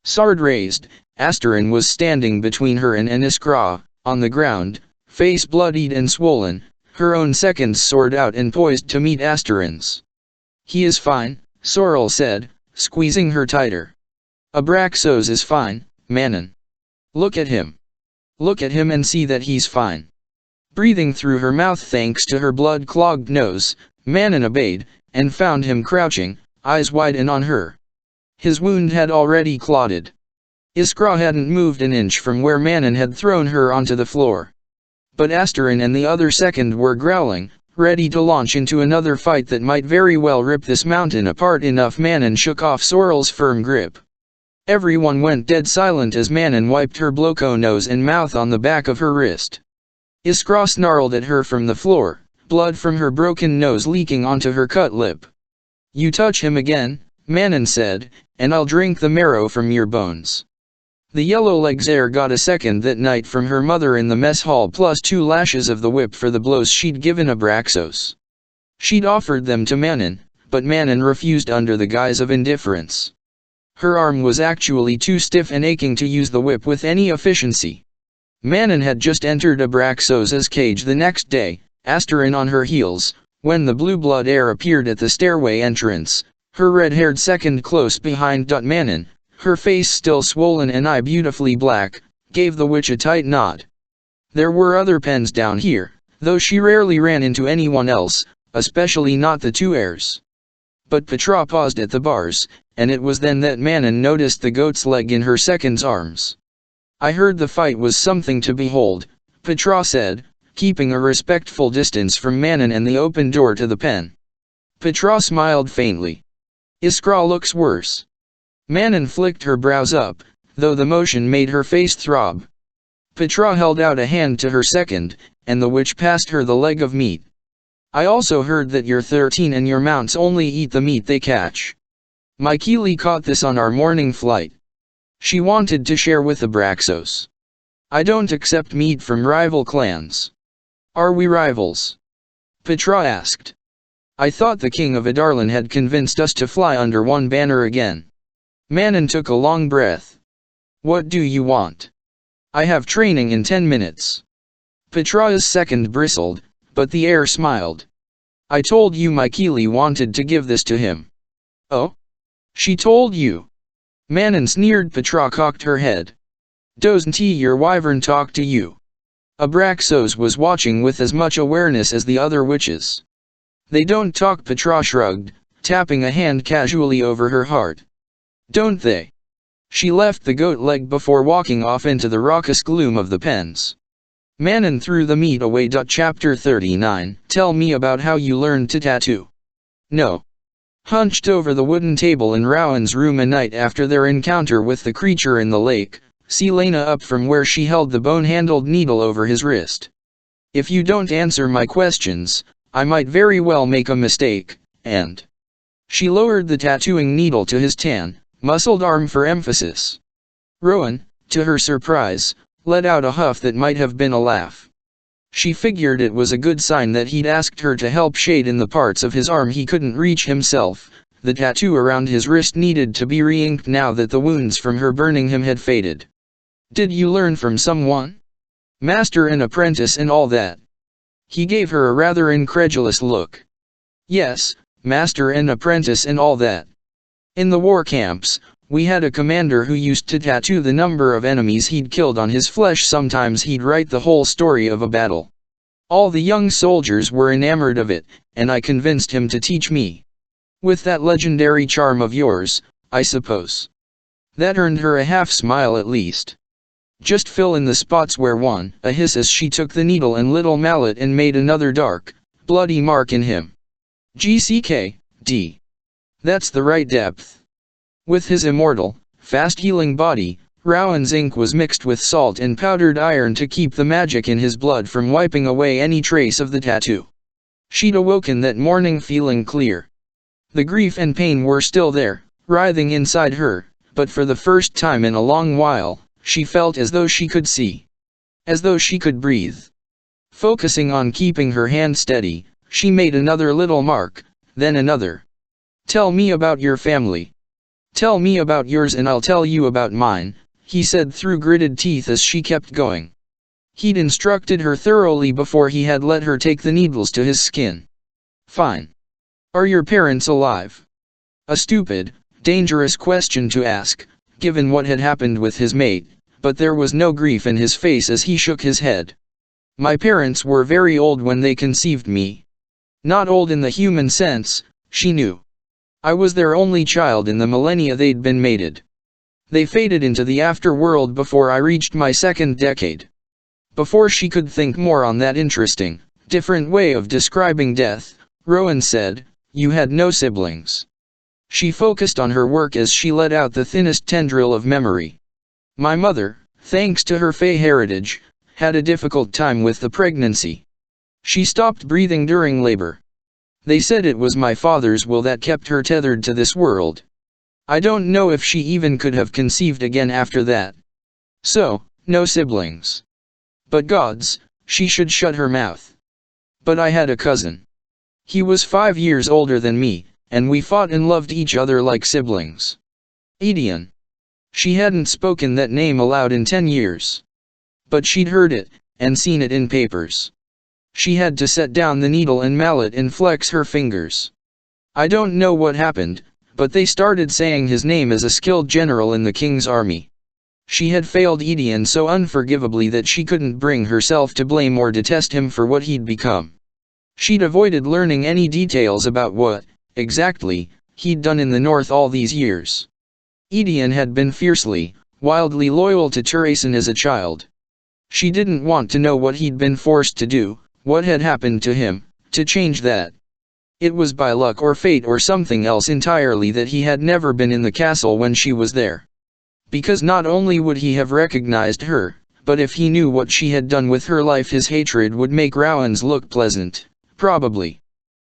Sword raised, Asterin was standing between her and Iskra, on the ground, face bloodied and swollen, her own second sword out and poised to meet Asterin's. "He is fine," Sorrel said, squeezing her tighter. "Abraxos is fine, Manon. Look at him. Look at him and see that he's fine." Breathing through her mouth thanks to her blood-clogged nose, Manon obeyed, and found him crouching, eyes wide and on her. His wound had already clotted. Iskra hadn't moved an inch from where Manon had thrown her onto the floor. But Asterin and the other second were growling, ready to launch into another fight that might very well rip this mountain apart. Enough. Manon shook off Sorrel's firm grip. Everyone went dead silent as Manon wiped her bloco nose and mouth on the back of her wrist. Iskra snarled at her from the floor, blood from her broken nose leaking onto her cut lip. "You touch him again," Manon said, "and I'll drink the marrow from your bones." The Yellowlegs Heir got a second that night from her mother in the mess hall, plus 2 lashes of the whip for the blows she'd given Abraxos. She'd offered them to Manon, but Manon refused under the guise of indifference. Her arm was actually too stiff and aching to use the whip with any efficiency. Manon had just entered Abraxos's cage the next day, Asterin on her heels, when the blue blood heir appeared at the stairway entrance, her red-haired second close behind. Manon, her face still swollen and eye beautifully black, gave the witch a tight nod. There were other pens down here, though she rarely ran into anyone else, especially not the two heirs. But Petra paused at the bars, and it was then that Manon noticed the goat's leg in her second's arms. I heard the fight was something to behold, Petra said, keeping a respectful distance from Manon and the open door to the pen. Petra smiled faintly. Iskra looks worse. Manon flicked her brows up, though the motion made her face throb. Petra held out a hand to her second, and the witch passed her the leg of meat. I also heard that you're 13 and your mounts only eat the meat they catch. Mycele caught this on our morning flight. She wanted to share with Abraxos. I don't accept meat from rival clans. Are we rivals? Petra asked. I thought the king of Adarlan had convinced us to fly under one banner again. Manon took a long breath. What do you want? I have training in 10 minutes. Petra's second bristled, but the heir smiled. I told you Mycele wanted to give this to him. Oh? She told you? Manon sneered. Petra cocked her head. Doesn't your wyvern talk to you? Abraxos was watching with as much awareness as the other witches. They don't talk. Petra shrugged, tapping a hand casually over her heart. Don't they? She left the goat leg before walking off into the raucous gloom of the pens. Manon threw the meat away. Chapter 39. Tell me about how you learned to tattoo. No. Hunched over the wooden table in Rowan's room a night after their encounter with the creature in the lake, Selena up from where she held the bone-handled needle over his wrist. If you don't answer my questions, I might very well make a mistake, and... She lowered the tattooing needle to his tan, muscled arm for emphasis. Rowan, to her surprise, let out a huff that might have been a laugh. She figured it was a good sign that he'd asked her to help shade in the parts of his arm he couldn't reach himself. The tattoo around his wrist needed to be re-inked now that the wounds from her burning him had faded. Did you learn from someone? Master and apprentice and all that? He gave her a rather incredulous look. Yes, master and apprentice and all that. In the war camps, we had a commander who used to tattoo the number of enemies he'd killed on his flesh. Sometimes he'd write the whole story of a battle. All the young soldiers were enamored of it, and I convinced him to teach me. With that legendary charm of yours, I suppose. That earned her a half-smile at least. Just fill in the spots where one, a hiss as she took the needle and little mallet and made another dark, bloody mark in him. GCK-D. That's the right depth. With his immortal, fast-healing body, Rowan's ink was mixed with salt and powdered iron to keep the magic in his blood from wiping away any trace of the tattoo. She'd awoken that morning feeling clear. The grief and pain were still there, writhing inside her, but for the first time in a long while, she felt as though she could see. As though she could breathe. Focusing on keeping her hand steady, she made another little mark, then another. Tell me about your family. Tell me about yours and I'll tell you about mine, he said through gritted teeth as she kept going. He'd instructed her thoroughly before he had let her take the needles to his skin. Fine. Are your parents alive? A stupid, dangerous question to ask, given what had happened with his mate, but there was no grief in his face as he shook his head. My parents were very old when they conceived me. Not old in the human sense, she knew. I was their only child in the millennia they'd been mated. They faded into the afterworld before I reached my second decade. Before she could think more on that interesting, different way of describing death, Rowan said, you had no siblings. She focused on her work as she let out the thinnest tendril of memory. My mother, thanks to her Fey heritage, had a difficult time with the pregnancy. She stopped breathing during labor. They said it was my father's will that kept her tethered to this world. I don't know if she even could have conceived again after that. So, no siblings. But gods, she should shut her mouth. But I had a cousin. He was 5 years older than me, and we fought and loved each other like siblings. Edion. She hadn't spoken that name aloud in 10 years. But she'd heard it, and seen it in papers. She had to set down the needle and mallet and flex her fingers. I don't know what happened, but they started saying his name as a skilled general in the king's army. She had failed Edion so unforgivably that she couldn't bring herself to blame or detest him for what he'd become. She'd avoided learning any details about what, exactly, he'd done in the north all these years. Edion had been fiercely, wildly loyal to Theresen as a child. She didn't want to know what he'd been forced to do, what had happened to him, to change that. It was by luck or fate or something else entirely that he had never been in the castle when she was there. Because not only would he have recognized her, but if he knew what she had done with her life, his hatred would make Rowan's look pleasant, probably.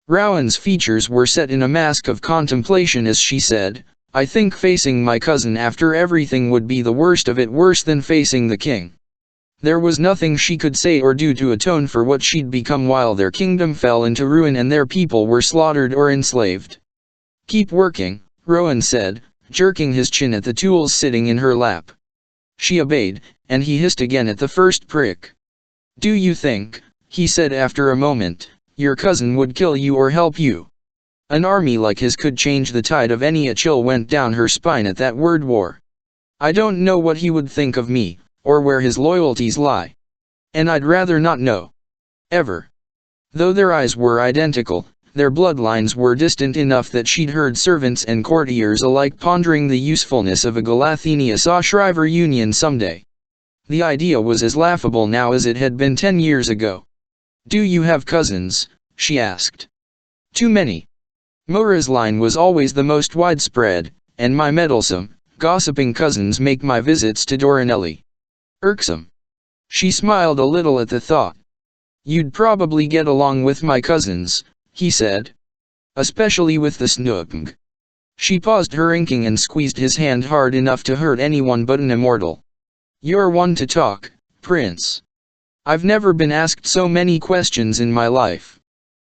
Rowan's features were set in a mask of contemplation as she said, I think facing my cousin after everything would be the worst of it, worse than facing the king. There was nothing she could say or do to atone for what she'd become while their kingdom fell into ruin and their people were slaughtered or enslaved. Keep working, Rowan said, jerking his chin at the tools sitting in her lap. She obeyed, and he hissed again at the first prick. Do you think, he said after a moment, your cousin would kill you or help you? An army like his could change the tide of any. A chill went down her spine at that word war. I don't know what he would think of me, or where his loyalties lie. And I'd rather not know. Ever. Though their eyes were identical, their bloodlines were distant enough that she'd heard servants and courtiers alike pondering the usefulness of a Galathenia-Shriver union someday. The idea was as laughable now as it had been 10 years ago. Do you have cousins? She asked. Too many. Mora's line was always the most widespread, and my meddlesome, gossiping cousins make my visits to Dorinelli irksome. She smiled a little at the thought. You'd probably get along with my cousins, he said. Especially with the Snoopng. She paused her inking and squeezed his hand hard enough to hurt anyone but an immortal. You're one to talk, Prince. I've never been asked so many questions in my life.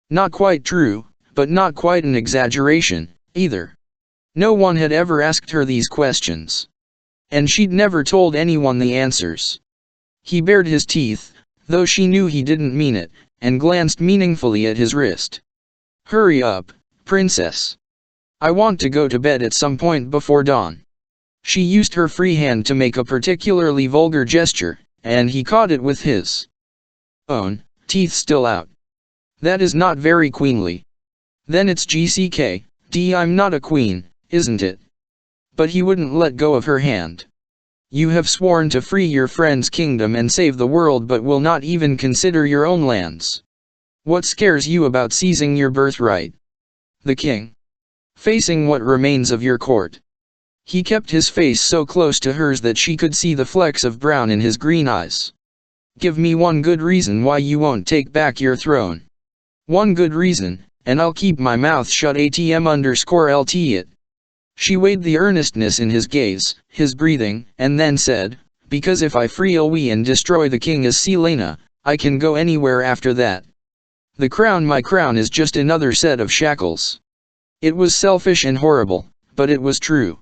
Not quite true, but not quite an exaggeration, either. No one had ever asked her these questions. And she'd never told anyone the answers. He bared his teeth, though she knew he didn't mean it, and glanced meaningfully at his wrist. Hurry up, Princess. I want to go to bed at some point before dawn. She used her free hand to make a particularly vulgar gesture, and he caught it with his own, teeth still out. That is not very queenly. Then it's GCK, I'm not a queen, isn't it? But he wouldn't let go of her hand. You have sworn to free your friend's kingdom and save the world, but will not even consider your own lands. What scares you about seizing your birthright? The king. Facing what remains of your court. He kept his face so close to hers that she could see the flecks of brown in his green eyes. Give me one good reason why you won't take back your throne. One good reason, and I'll keep my mouth shut. ATM_LT it. She weighed the earnestness in his gaze, his breathing, and then said, because if I free Ilwe and destroy the king as Selena, I can go anywhere after that. The crown, my crown, is just another set of shackles. It was selfish and horrible, but it was true.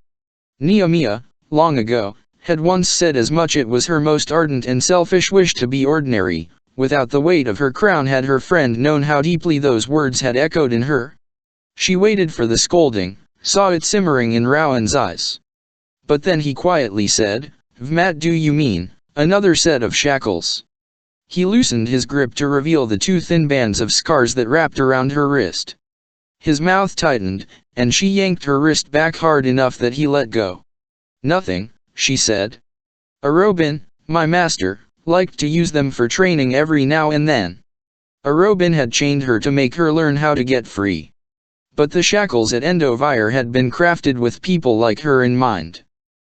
Nehemiah, long ago, had once said as much. It was her most ardent and selfish wish to be ordinary. Without the weight of her crown, had her friend known how deeply those words had echoed in her. She waited for the scolding, saw it simmering in Rowan's eyes. But then he quietly said, Vmat, do you mean another set of shackles? He loosened his grip to reveal the two thin bands of scars that wrapped around her wrist. His mouth tightened, and she yanked her wrist back hard enough that he let go. Nothing, she said. Arobin, my master, liked to use them for training every now and then. Arobin had chained her to make her learn how to get free. But the shackles at Endovire had been crafted with people like her in mind.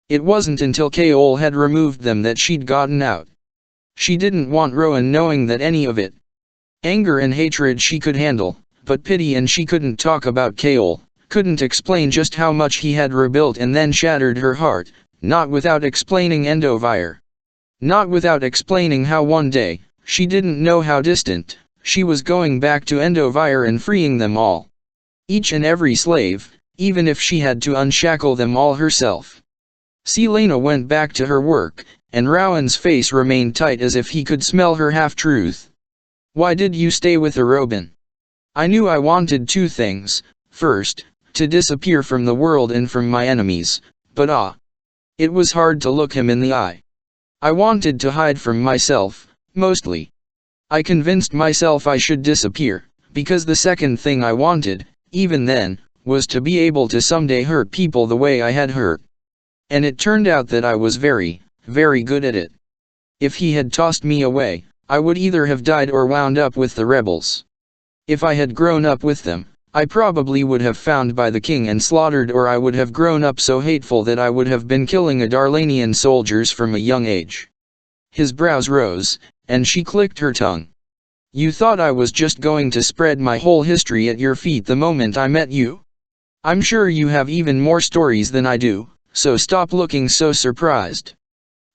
It wasn't until Kaol had removed them that she'd gotten out. She didn't want Rowan knowing that any of it. Anger and hatred she could handle, but pity, and she couldn't talk about Kaol, couldn't explain just how much he had rebuilt and then shattered her heart, not without explaining Endovire. Not without explaining how one day, she didn't know how distant, She was going back to Endovire and freeing them all. Each and every slave, even if she had to unshackle them all herself. Selena went back to her work, and Rowan's face remained tight as if he could smell her half-truth. "Why did you stay with Robin?" "I knew I wanted two things. First, to disappear from the world and from my enemies, but it was hard to look him in the eye. I wanted to hide from myself, mostly. I convinced myself I should disappear, because the second thing I wanted, even then, was to be able to someday hurt people the way I had hurt. And it turned out that I was very, very good at it. If he had tossed me away, I would either have died or wound up with the rebels. If I had grown up with them, I probably would have found by the king and slaughtered, or I would have grown up so hateful that I would have been killing Darlanian soldiers from a young age." His brows rose, and she clicked her tongue. "You thought I was just going to spread my whole history at your feet the moment I met you? I'm sure you have even more stories than I do, so stop looking so surprised.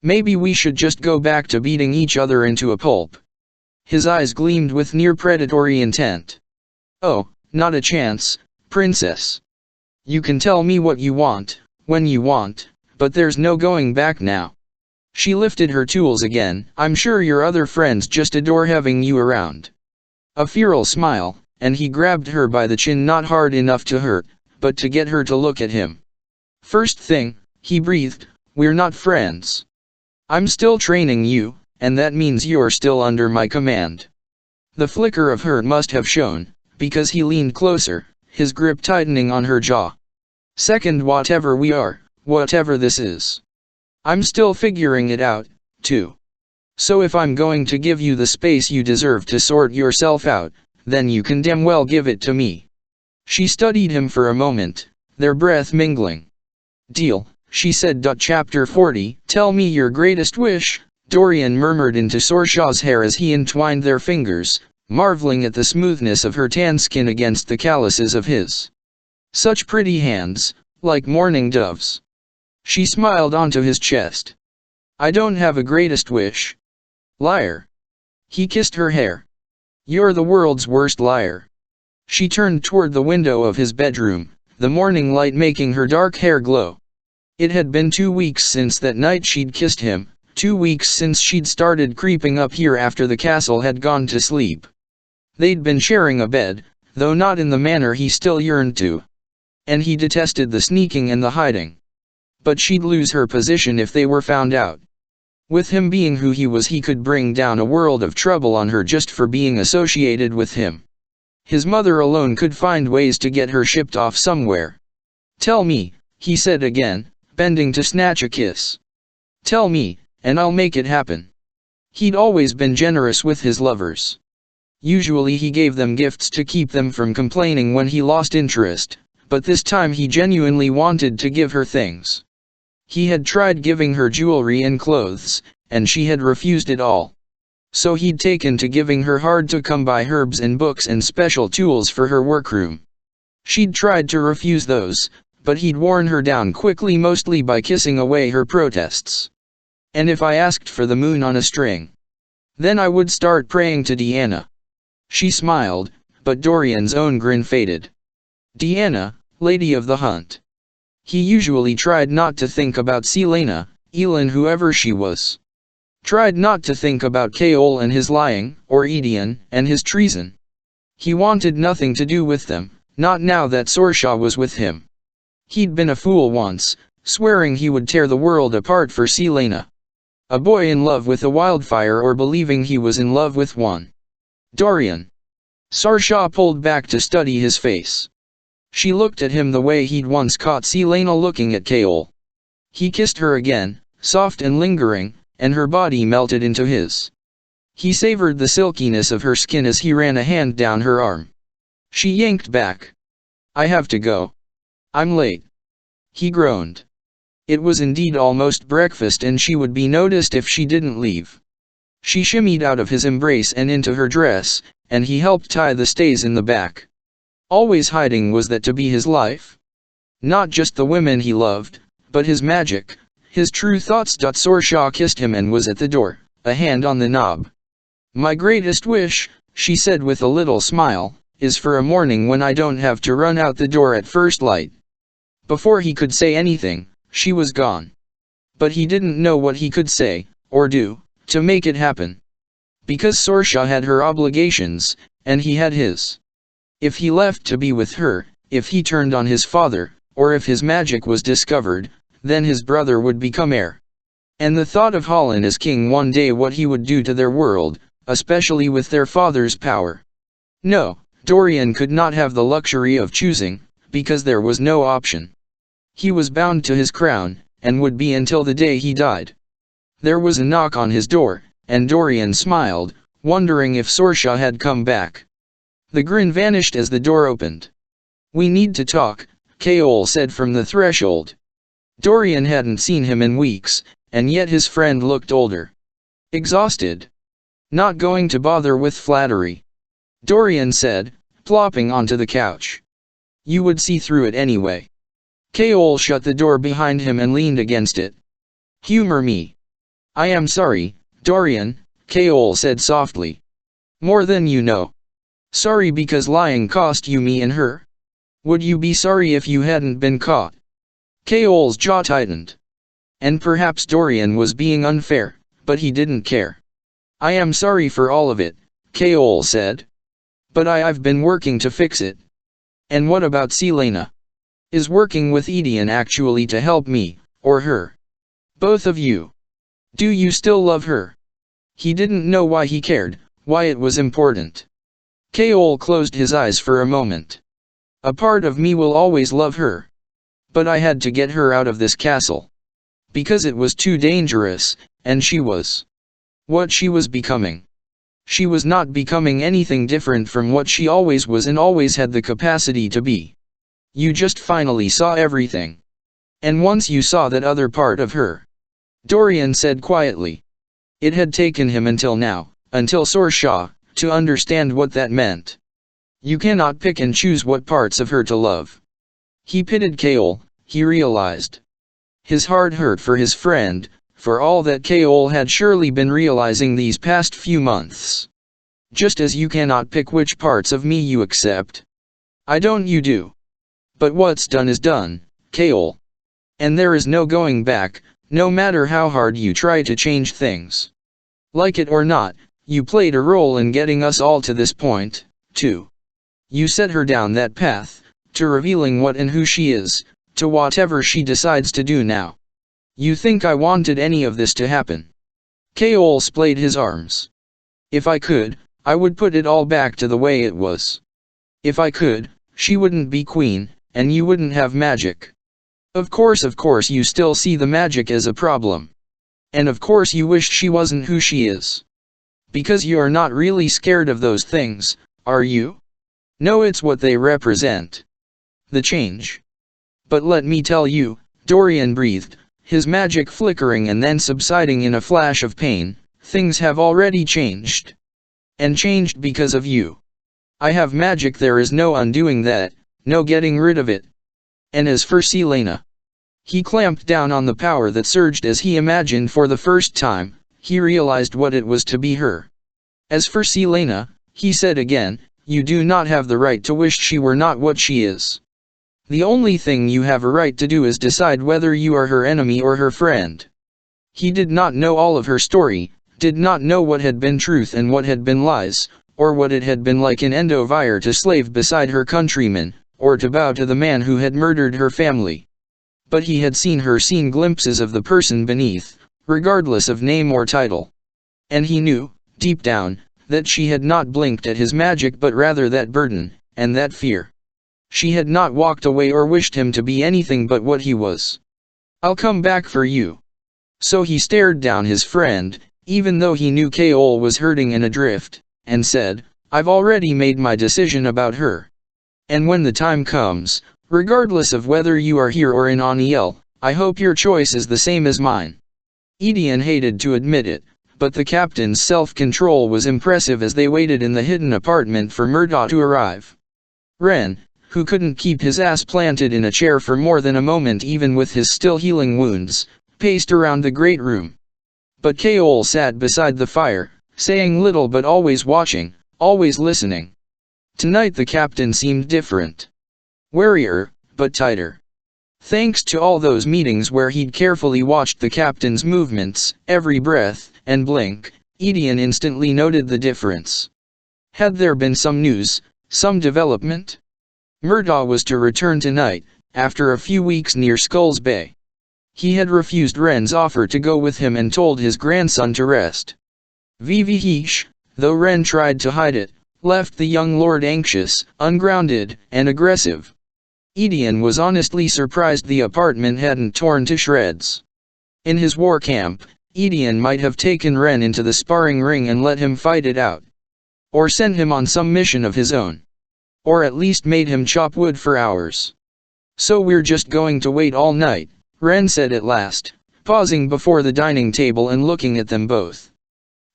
Maybe we should just go back to beating each other into a pulp." His eyes gleamed with near predatory intent. "Oh, not a chance, princess. You can tell me what you want, when you want, but there's no going back now." She lifted her tools again. "I'm sure your other friends just adore having you around." A feral smile, and he grabbed her by the chin, not hard enough to hurt, but to get her to look at him. "First thing," he breathed, "we're not friends. I'm still training you, and that means you're still under my command." The flicker of hurt must have shown, because he leaned closer, his grip tightening on her jaw. "Second, whatever we are, whatever this is, I'm still figuring it out, too. So if I'm going to give you the space you deserve to sort yourself out, then you can damn well give it to me." She studied him for a moment, their breath mingling. "Deal," she said. Chapter 40, "Tell me your greatest wish," Dorian murmured into Sorshaw's hair as he entwined their fingers, marveling at the smoothness of her tan skin against the calluses of his. Such pretty hands, like morning doves. She smiled onto his chest. "I don't have a greatest wish." "Liar." He kissed her hair. "You're the world's worst liar." She turned toward the window of his bedroom, the morning light making her dark hair glow. It had been 2 weeks since that night she'd kissed him, 2 weeks since she'd started creeping up here after the castle had gone to sleep. They'd been sharing a bed, though not in the manner he still yearned to. And he detested the sneaking and the hiding. But she'd lose her position if they were found out. With him being who he was, he could bring down a world of trouble on her just for being associated with him. His mother alone could find ways to get her shipped off somewhere. "Tell me," he said again, bending to snatch a kiss. "Tell me, and I'll make it happen." He'd always been generous with his lovers. Usually he gave them gifts to keep them from complaining when he lost interest, but this time he genuinely wanted to give her things. He had tried giving her jewelry and clothes, and she had refused it all. So he'd taken to giving her hard-to-come-by herbs and books and special tools for her workroom. She'd tried to refuse those, but he'd worn her down quickly, mostly by kissing away her protests. "And if I asked for the moon on a string, then I would start praying to Deanna." She smiled, but Dorian's own grin faded. Deanna, Lady of the Hunt. He usually tried not to think about Selena, Elin, whoever she was. Tried not to think about Kaol and his lying, or Edion and his treason. He wanted nothing to do with them, not now that Sorsha was with him. He'd been a fool once, swearing he would tear the world apart for Selena. A boy in love with a wildfire, or believing he was in love with one. "Dorian." Sorsha pulled back to study his face. She looked at him the way he'd once caught Selena looking at Kaol. He kissed her again, soft and lingering, and her body melted into his. He savored the silkiness of her skin as he ran a hand down her arm. She yanked back. "I have to go. I'm late." He groaned. It was indeed almost breakfast, and she would be noticed if she didn't leave. She shimmied out of his embrace and into her dress, and he helped tie the stays in the back. Always hiding, was that to be his life? Not just the women he loved, but his magic, his true thoughts. Sorsha kissed him and was at the door, a hand on the knob. "My greatest wish," she said with a little smile, is for a morning when I don't have to run out the door at first light. Before he could say anything, she was gone. But he didn't know what he could say, or do, to make it happen. Because Sorsha had her obligations, and he had his. If he left to be with her, if he turned on his father, or if his magic was discovered, then his brother would become heir. And the thought of Holland as king one day, what he would do to their world, especially with their father's power. No, Dorian could not have the luxury of choosing, because there was no option. He was bound to his crown, and would be until the day he died. There was a knock on his door, and Dorian smiled, wondering if Sorsha had come back. The grin vanished as the door opened. "We need to talk," Kaol said from the threshold. Dorian hadn't seen him in weeks, and yet his friend looked older. Exhausted. "Not going to bother with flattery," Dorian said, plopping onto the couch. "You would see through it anyway." Kaol shut the door behind him and leaned against it. "Humor me." "I am sorry, Dorian," Kaol said softly. "More than you know. Sorry because lying cost you me and her. Would you be sorry if you hadn't been caught?" Kaol's jaw tightened. And perhaps Dorian was being unfair, but he didn't care. "I am sorry for all of it," Kaol said. "But I've been working to fix it." "And what about Selena? Is working with Edian actually to help me, or her? Both of you. Do you still love her?" He didn't know why he cared, why it was important. Kaol closed his eyes for a moment. "A part of me will always love her. But I had to get her out of this castle. Because it was too dangerous, and she was what she was becoming. She was not becoming anything different from what she always was and always had the capacity to be. You just finally saw everything. And once you saw that other part of her," Dorian said quietly. It had taken him until now, until Sorsha, to understand what that meant. You cannot pick and choose what parts of her to love. He pitied Kaol, he realized. His heart hurt for his friend, for all that Kaol had surely been realizing these past few months. Just as you cannot pick which parts of me you accept. I don't, you do. But what's done is done, Kaol. And there is no going back, no matter how hard you try to change things. Like it or not, you played a role in getting us all to this point, too. You set her down that path, to revealing what and who she is, to whatever she decides to do now. You think I wanted any of this to happen?" Kaol splayed his arms. "If I could, I would put it all back to the way it was. If I could, she wouldn't be queen, and you wouldn't have magic. Of course you still see the magic as a problem. And of course you wish she wasn't who she is. Because you are not really scared of those things, are you? No, it's what they represent. The change. But let me tell you," Dorian breathed, his magic flickering and then subsiding in a flash of pain, "things have already changed. And changed because of you. I have magic, there is no undoing that, no getting rid of it. And as for Selena," he clamped down on the power that surged as he imagined for the first time, he realized what it was to be her. "As for Selena," he said again, "you do not have the right to wish she were not what she is. The only thing you have a right to do is decide whether you are her enemy or her friend." He did not know all of her story, did not know what had been truth and what had been lies, or what it had been like in Endovire to slave beside her countrymen, or to bow to the man who had murdered her family. But he had seen glimpses of the person beneath, regardless of name or title. And he knew, deep down, that she had not blinked at his magic but rather that burden, and that fear. She had not walked away or wished him to be anything but what he was. "I'll come back for you." So he stared down his friend, even though he knew Kaol was hurting and adrift, and said, "I've already made my decision about her. And when the time comes, regardless of whether you are here or in Aniel, I hope your choice is the same as mine." Edian hated to admit it, but the captain's self-control was impressive as they waited in the hidden apartment for Murtaugh to arrive. Ren, who couldn't keep his ass planted in a chair for more than a moment even with his still healing wounds, paced around the great room. But Kaol sat beside the fire, saying little but always watching, always listening. Tonight the captain seemed different. Warier, but tighter. Thanks to all those meetings where he'd carefully watched the captain's movements, every breath and blink, Edion instantly noted the difference. Had there been some news, some development? Murtaugh was to return tonight, after a few weeks near Skulls Bay. He had refused Ren's offer to go with him and told his grandson to rest. Vvh, though Ren tried to hide it, left the young lord anxious, ungrounded, and aggressive. Edion was honestly surprised the apartment hadn't torn to shreds. In his war camp, Edion might have taken Ren into the sparring ring and let him fight it out. Or sent him on some mission of his own. Or at least made him chop wood for hours. So we're just going to wait all night, Ren said at last, pausing before the dining table and looking at them both.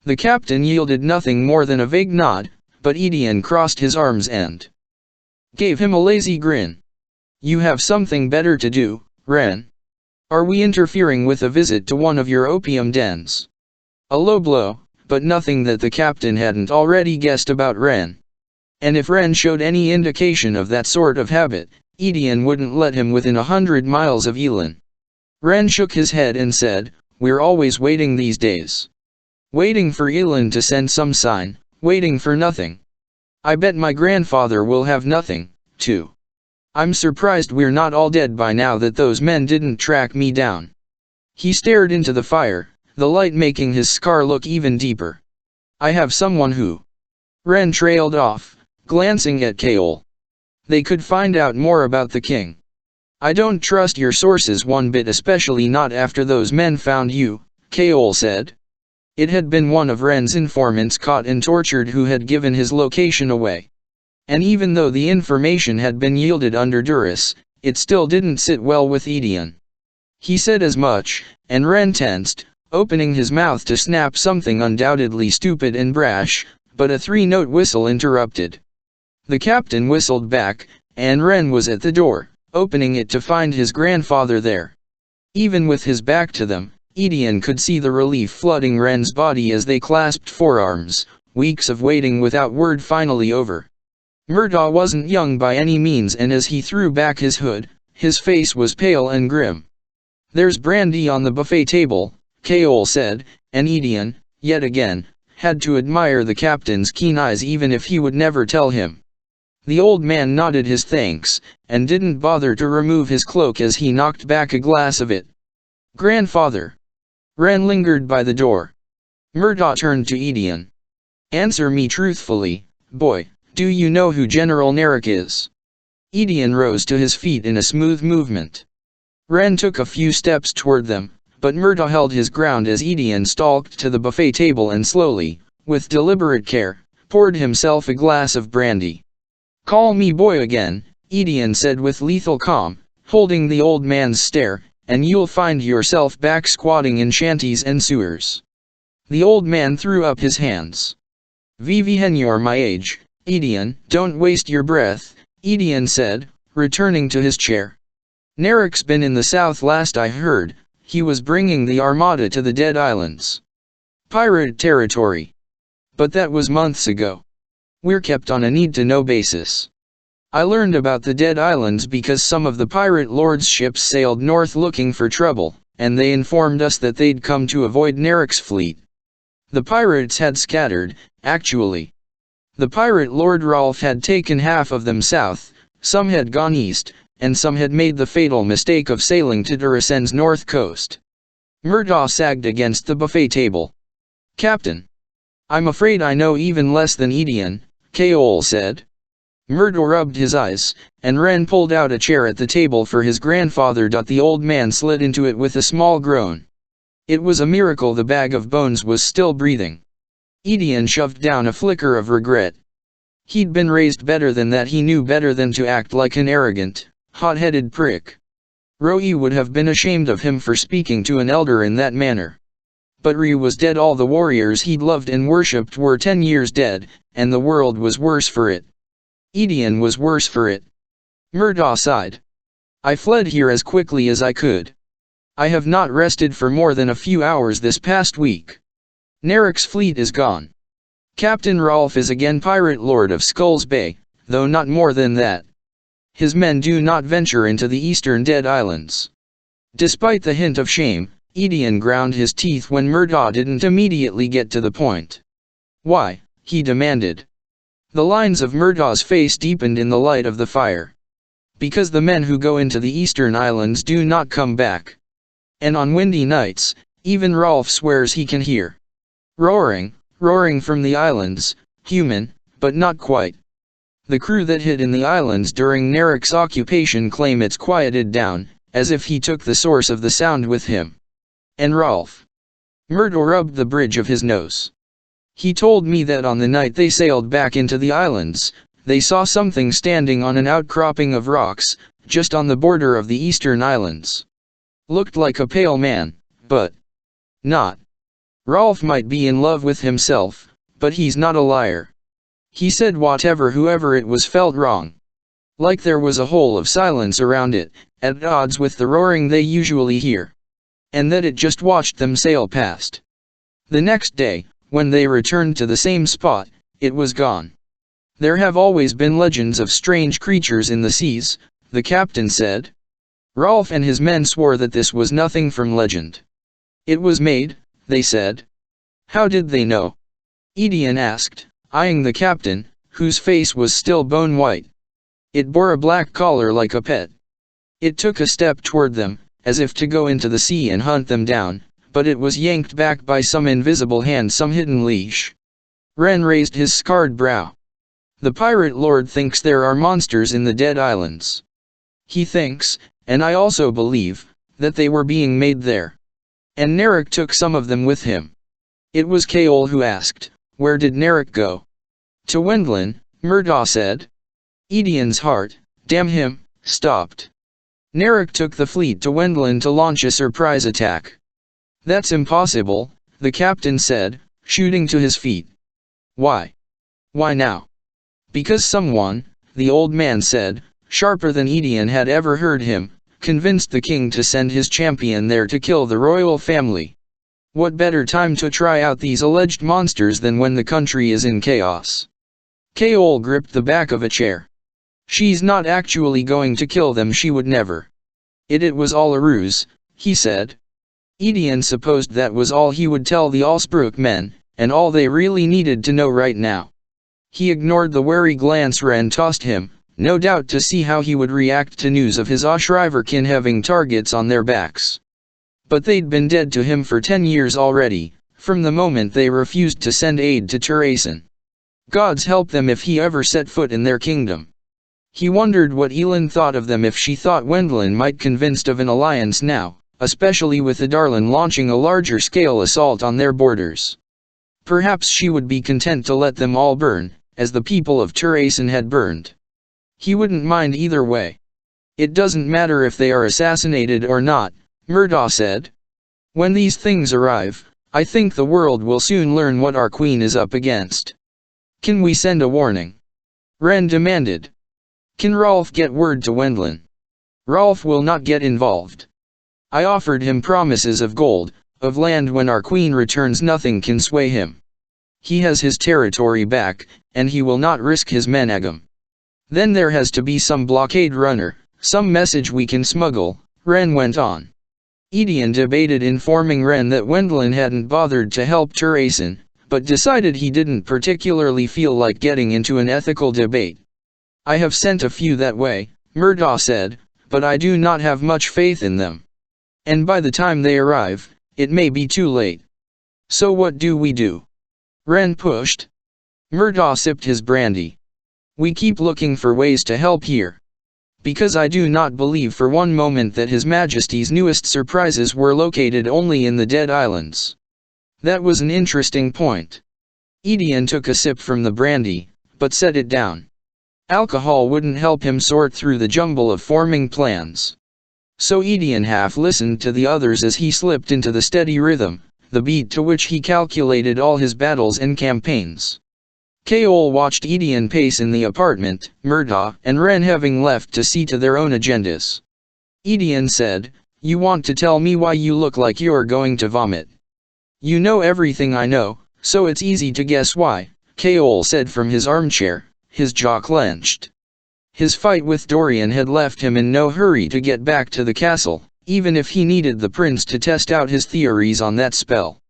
The captain yielded nothing more than a vague nod, but Edion crossed his arms and gave him a lazy grin. You have something better to do, Ren. Are we interfering with a visit to one of your opium dens? A low blow, but nothing that the captain hadn't already guessed about Ren. And if Ren showed any indication of that sort of habit, Edion wouldn't let him within 100 miles of Elin. Ren shook his head and said, "We're always waiting these days. Waiting for Elin to send some sign, waiting for nothing. I bet my grandfather will have nothing, too. I'm surprised we're not all dead by now that those men didn't track me down." He stared into the fire, the light making his scar look even deeper. "I have someone who..." Ren trailed off, glancing at Kaol. "They could find out more about the king. I don't trust your sources one bit, especially not after those men found you," Kaol said. It had been one of Ren's informants caught and tortured who had given his location away. And even though the information had been yielded under duress, it still didn't sit well with Edion. He said as much, and Ren tensed, opening his mouth to snap something undoubtedly stupid and brash, but a three-note whistle interrupted. The captain whistled back, and Ren was at the door, opening it to find his grandfather there. Even with his back to them, Edion could see the relief flooding Ren's body as they clasped forearms, weeks of waiting without word finally over. Murtaugh wasn't young by any means, and as he threw back his hood, his face was pale and grim. "There's brandy on the buffet table," Kaol said, and Edion, yet again, had to admire the captain's keen eyes even if he would never tell him. The old man nodded his thanks, and didn't bother to remove his cloak as he knocked back a glass of it. "Grandfather." Ren lingered by the door. Murtaugh turned to Edion. "Answer me truthfully, boy, do you know who General Narek is?" Edion rose to his feet in a smooth movement. Ren took a few steps toward them, but Murtaugh held his ground as Edion stalked to the buffet table and slowly, with deliberate care, poured himself a glass of brandy. "Call me boy again," Edion said with lethal calm, holding the old man's stare, "and you'll find yourself back squatting in shanties and sewers." The old man threw up his hands. "Vivien, you're my age, Edion, don't waste your breath," Edion said, returning to his chair. "Narek's been in the south last I heard. He was bringing the armada to the Dead Islands. Pirate territory. But that was months ago. We're kept on a need-to-know basis. I learned about the Dead Islands because some of the pirate lords' ships sailed north looking for trouble, and they informed us that they'd come to avoid Narek's fleet. The pirates had scattered, actually. The pirate Lord Rolf had taken half of them south, some had gone east, and some had made the fatal mistake of sailing to Duracen's north coast." Murtaugh sagged against the buffet table. "Captain. I'm afraid I know even less than Edion," Kaol said. Murtaugh rubbed his eyes, and Ren pulled out a chair at the table for his grandfather. The old man slid into it with a small groan. It was a miracle the bag of bones was still breathing. Edion shoved down a flicker of regret. He'd been raised better than that. He knew better than to act like an arrogant, hot-headed prick. Roi would have been ashamed of him for speaking to an elder in that manner. But Rui was dead. All the warriors he'd loved and worshipped were 10 years dead, and the world was worse for it. Edion was worse for it. Murtaugh sighed. "I fled here as quickly as I could. I have not rested for more than a few hours this past week. Narek's fleet is gone. Captain Rolf is again pirate lord of Skulls Bay, though not more than that. His men do not venture into the eastern Dead Islands. Despite the hint of shame, Edion ground his teeth when Murtaugh didn't immediately get to the point. "Why?" he demanded. The lines of Murtaugh's face deepened in the light of the fire. "Because the men who go into the eastern islands do not come back. And on windy nights, even Rolf swears he can hear roaring from the islands, human, but not quite. The crew that hid in the islands during Nerek's occupation claim it's quieted down, as if he took the source of the sound with him." "And Rolf?" Murtaugh rubbed the bridge of his nose. "He told me that on the night they sailed back into the islands, they saw something standing on an outcropping of rocks, just on the border of the eastern islands. Looked like a pale man, but not. Rolf might be in love with himself, but he's not a liar. He said whoever it was felt wrong. Like there was a hole of silence around it, at odds with the roaring they usually hear. And that it just watched them sail past. The next day, when they returned to the same spot, it was gone. There have always been legends of strange creatures in the seas," the captain said. Rolf and his men swore that this was nothing from legend. "It was made," they said. "How did they know?" Edion asked, eyeing the captain, whose face was still bone white. "It bore a black collar like a pet. It took a step toward them, as if to go into the sea and hunt them down, but it was yanked back by some invisible hand, some hidden leash." Ren raised his scarred brow. "The pirate lord thinks there are monsters in the Dead Islands. He thinks, and I also believe, that they were being made there. And Nerek took some of them with him." It was Kaol who asked, "Where did Nerek go?" "To Wendlin," Murtaugh said. Edion's heart, damn him, stopped. "Nerek took the fleet to Wendlin to launch a surprise attack." "That's impossible," the captain said, shooting to his feet. "Why? Why now?" "Because someone," the old man said, sharper than Edion had ever heard him, "convinced the king to send his champion there to kill the royal family. What better time to try out these alleged monsters than when the country is in chaos?" Kaol gripped the back of a chair. "She's not actually going to kill them, she would never. It was all a ruse," he said. Edion supposed that was all he would tell the Allsbrook men, and all they really needed to know right now. He ignored the wary glance Ren tossed him, no doubt to see how he would react to news of his Ashriverkin having targets on their backs. But they'd been dead to him for 10 years already, from the moment they refused to send aid to Turaisen. Gods help them if he ever set foot in their kingdom. He wondered what Elin thought of them if she thought Wendlin might convinced of an alliance now, especially with the Darlin launching a larger-scale assault on their borders. Perhaps she would be content to let them all burn, as the people of Turaisen had burned. He wouldn't mind either way. "It doesn't matter if they are assassinated or not," Murtaugh said. "When these things arrive, I think the world will soon learn what our queen is up against." "Can we send a warning?" Ren demanded. "Can Rolf get word to Wendlin?" "Rolf will not get involved. I offered him promises of gold, of land when our queen returns. Nothing can sway him. He has his territory back, and he will not risk his men agam. Then there has to be some blockade runner, some message we can smuggle," Ren went on. Edion debated informing Ren that Wendlin hadn't bothered to help Turaisen, but decided he didn't particularly feel like getting into an ethical debate. "I have sent a few that way," Murtaugh said, "but I do not have much faith in them. And by the time they arrive, it may be too late. So what do we do?" Ren pushed. Murtaugh sipped his brandy. "We keep looking for ways to help here. Because I do not believe for one moment that His Majesty's newest surprises were located only in the Dead Islands." That was an interesting point. Edion took a sip from the brandy, but set it down. Alcohol wouldn't help him sort through the jumble of forming plans. So Edion half listened to the others as he slipped into the steady rhythm, the beat to which he calculated all his battles and campaigns. Kaol watched Edion pace in the apartment, Murtaugh and Ren having left to see to their own agendas. Edion said, "You want to tell me why you look like you're going to vomit?" "You know everything I know, so it's easy to guess why," Kaol said from his armchair, his jaw clenched. His fight with Dorian had left him in no hurry to get back to the castle, even if he needed the prince to test out his theories on that spell.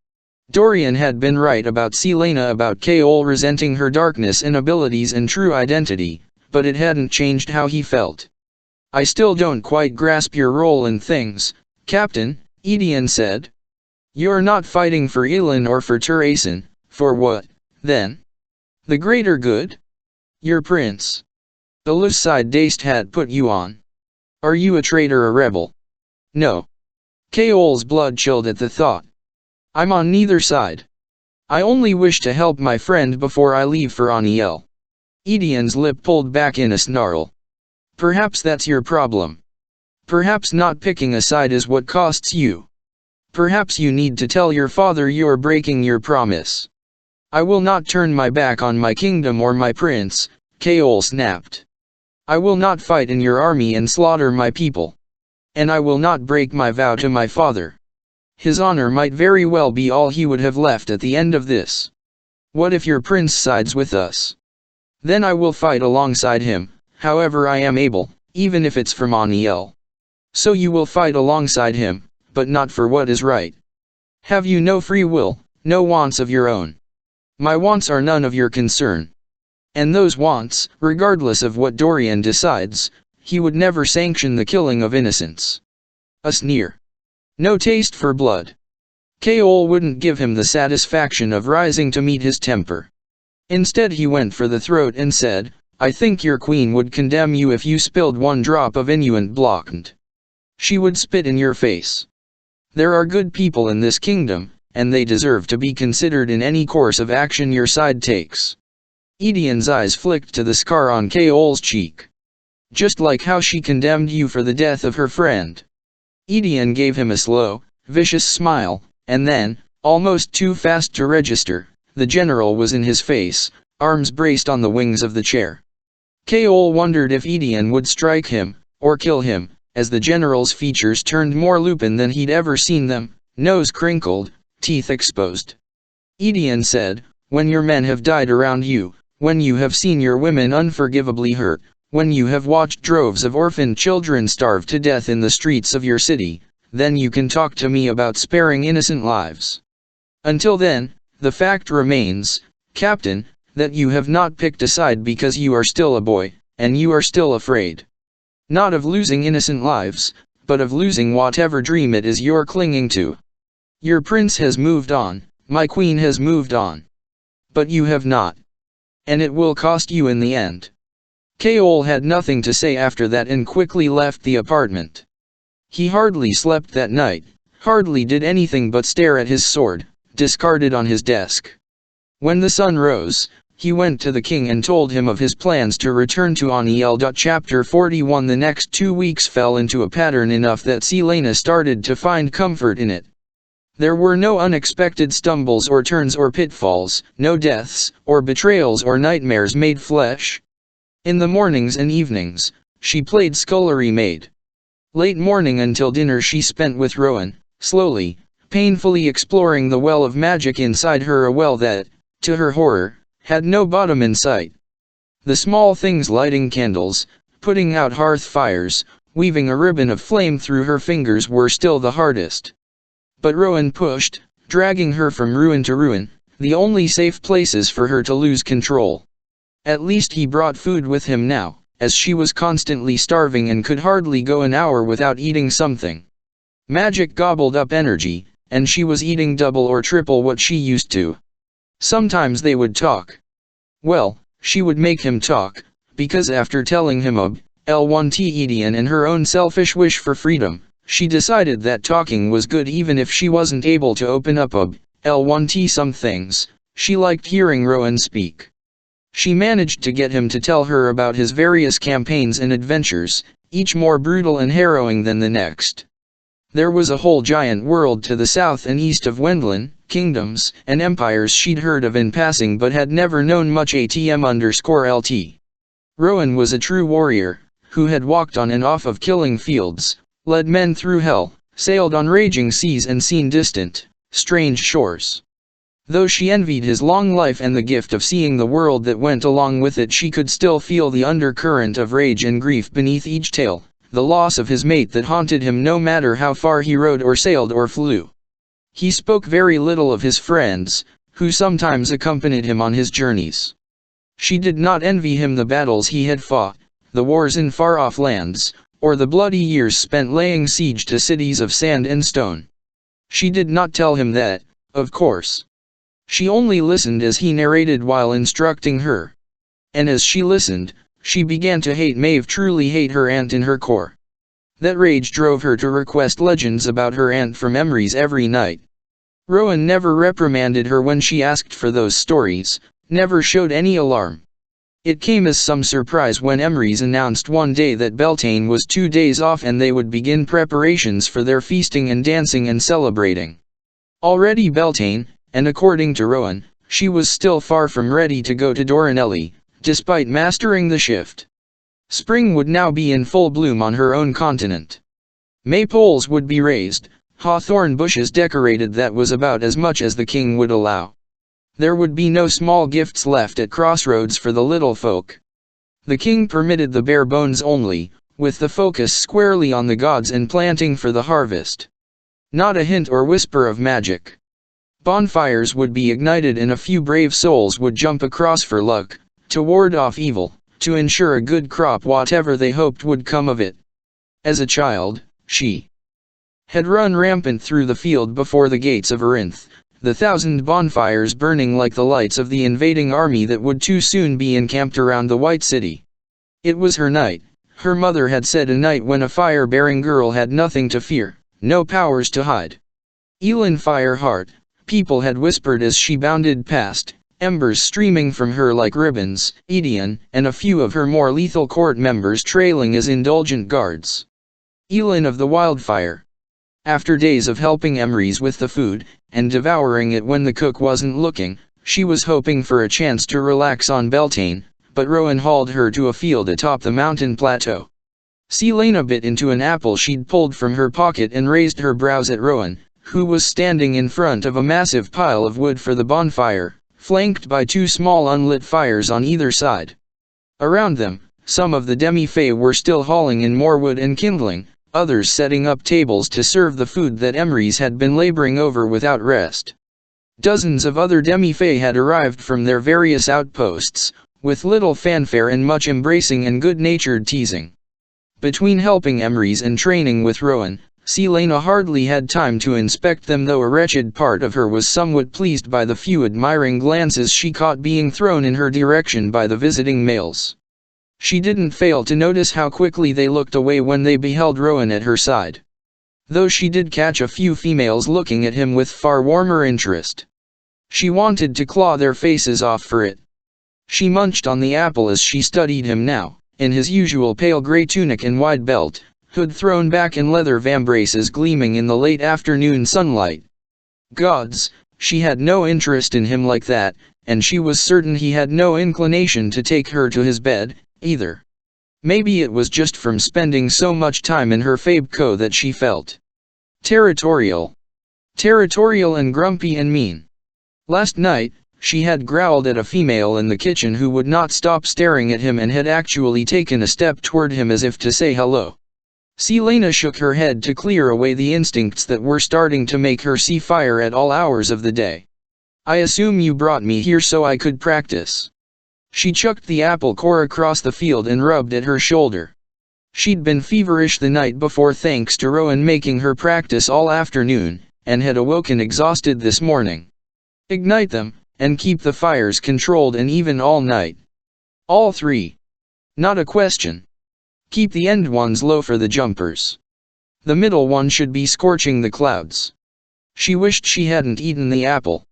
Dorian had been right about Selena, about Kaol resenting her darkness and abilities and true identity, but it hadn't changed how he felt. "I still don't quite grasp your role in things, Captain," Edion said. "You're not fighting for Elin or for Turaisen, for what, then? The greater good? Your prince. The loose side Daist had put you on. Are you a traitor, a rebel?" "No." Kaol's blood chilled at the thought. "I'm on neither side. I only wish to help my friend before I leave for Aniel." Edion's lip pulled back in a snarl. "Perhaps that's your problem. Perhaps not picking a side is what costs you. Perhaps you need to tell your father you're breaking your promise." "I will not turn my back on my kingdom or my prince," Kaol snapped. "I will not fight in your army and slaughter my people. And I will not break my vow to my father. His honor might very well be all he would have left at the end of this. What if your prince sides with us? Then I will fight alongside him, however I am able, even if it's for Aniel. So you will fight alongside him, but not for what is right. Have you no free will, no wants of your own? My wants are none of your concern. And those wants, regardless of what Dorian decides, he would never sanction the killing of innocents." A sneer. No taste for blood. Kaol wouldn't give him the satisfaction of rising to meet his temper. Instead he went for the throat and said, "I think your queen would condemn you if you spilled one drop of Inuit blonde. She would spit in your face. There are good people in this kingdom, and they deserve to be considered in any course of action your side takes." Edion's eyes flicked to the scar on Kaol's cheek. "Just like how she condemned you for the death of her friend." Edion gave him a slow, vicious smile, and then, almost too fast to register, the general was in his face, arms braced on the wings of the chair. Kaol wondered if Edion would strike him, or kill him, as the general's features turned more lupin than he'd ever seen them, nose crinkled, teeth exposed. Edion said, "When your men have died around you, when you have seen your women unforgivably hurt, when you have watched droves of orphaned children starve to death in the streets of your city, then you can talk to me about sparing innocent lives. Until then, the fact remains, Captain, that you have not picked a side because you are still a boy, and you are still afraid. Not of losing innocent lives, but of losing whatever dream it is you're clinging to. Your prince has moved on, my queen has moved on. But you have not. And it will cost you in the end." Kaol had nothing to say after that and quickly left the apartment. He hardly slept that night, hardly did anything but stare at his sword, discarded on his desk. When the sun rose, he went to the king and told him of his plans to return to Aniel. Chapter 41. The next 2 weeks fell into a pattern enough that Selena started to find comfort in it. There were no unexpected stumbles or turns or pitfalls, no deaths, or betrayals or nightmares made flesh. In the mornings and evenings, she played scullery maid. Late morning until dinner she spent with Rowan, slowly, painfully exploring the well of magic inside her, a well that, to her horror, had no bottom in sight. The small things, lighting candles, putting out hearth fires, weaving a ribbon of flame through her fingers, were still the hardest. But Rowan pushed, dragging her from ruin to ruin, the only safe places for her to lose control. At least he brought food with him now, as she was constantly starving and could hardly go an hour without eating something. Magic gobbled up energy, and she was eating double or triple what she used to. Sometimes they would talk. Well, she would make him talk, because after telling him of L1T Edion and her own selfish wish for freedom, she decided that talking was good even if she wasn't able to open up of L1T some things. She liked hearing Rowan speak. She managed to get him to tell her about his various campaigns and adventures, each more brutal and harrowing than the next. There was a whole giant world to the south and east of Wendlin, kingdoms and empires she'd heard of in passing but had never known much. ATM_LT. Rowan was a true warrior, who had walked on and off of killing fields, led men through hell, sailed on raging seas and seen distant, strange shores. Though she envied his long life and the gift of seeing the world that went along with it, she could still feel the undercurrent of rage and grief beneath each tale, the loss of his mate that haunted him no matter how far he rode or sailed or flew. He spoke very little of his friends, who sometimes accompanied him on his journeys. She did not envy him the battles he had fought, the wars in far-off lands, or the bloody years spent laying siege to cities of sand and stone. She did not tell him that, of course. She only listened as he narrated while instructing her. And as she listened, she began to hate Maeve, truly hate her aunt in her core. That rage drove her to request legends about her aunt from Emery's every night. Rowan never reprimanded her when she asked for those stories, never showed any alarm. It came as some surprise when Emery's announced one day that Beltane was 2 days off and they would begin preparations for their feasting and dancing and celebrating. Already Beltane, and according to Rowan, she was still far from ready to go to Doranelli, despite mastering the shift. Spring would now be in full bloom on her own continent. Maypoles would be raised, hawthorn bushes decorated, that was about as much as the king would allow. There would be no small gifts left at crossroads for the little folk. The king permitted the bare bones only, with the focus squarely on the gods and planting for the harvest. Not a hint or whisper of magic. Bonfires would be ignited and a few brave souls would jump across for luck, to ward off evil, to ensure a good crop whatever they hoped would come of it. As a child, she had run rampant through the field before the gates of Erinth, the 1,000 bonfires burning like the lights of the invading army that would too soon be encamped around the White City. It was her night, her mother had said, a night when a fire-bearing girl had nothing to fear, no powers to hide. Elin Fireheart, people had whispered as she bounded past, embers streaming from her like ribbons, Edion, and a few of her more lethal court members trailing as indulgent guards. Elin of the Wildfire. After days of helping Emery's with the food, and devouring it when the cook wasn't looking, she was hoping for a chance to relax on Beltane, but Rowan hauled her to a field atop the mountain plateau. Selena bit into an apple she'd pulled from her pocket and raised her brows at Rowan, who was standing in front of a massive pile of wood for the bonfire, flanked by 2 small unlit fires on either side. Around them, some of the demi-fae were still hauling in more wood and kindling, others setting up tables to serve the food that Emery's had been laboring over without rest. Dozens of other demi-fae had arrived from their various outposts, with little fanfare and much embracing and good-natured teasing. Between helping Emery's and training with Rowan, Selena hardly had time to inspect them, though a wretched part of her was somewhat pleased by the few admiring glances she caught being thrown in her direction by the visiting males. She didn't fail to notice how quickly they looked away when they beheld Rowan at her side. Though she did catch a few females looking at him with far warmer interest. She wanted to claw their faces off for it. She munched on the apple as she studied him now, in his usual pale gray tunic and wide belt, hood thrown back and leather vambraces gleaming in the late afternoon sunlight. Gods, she had no interest in him like that, and she was certain he had no inclination to take her to his bed, either. Maybe it was just from spending so much time in her Fabco that she felt territorial. Territorial and grumpy and mean. Last night, she had growled at a female in the kitchen who would not stop staring at him and had actually taken a step toward him as if to say hello. Selena shook her head to clear away the instincts that were starting to make her see fire at all hours of the day. I assume you brought me here so I could practice. She chucked the apple core across the field and rubbed at her shoulder. She'd been feverish the night before thanks to Rowan making her practice all afternoon, and had awoken exhausted this morning. Ignite them, and keep the fires controlled and even all night. All 3. Not a question. Keep the end ones low for the jumpers. The middle one should be scorching the clouds. She wished she hadn't eaten the apple.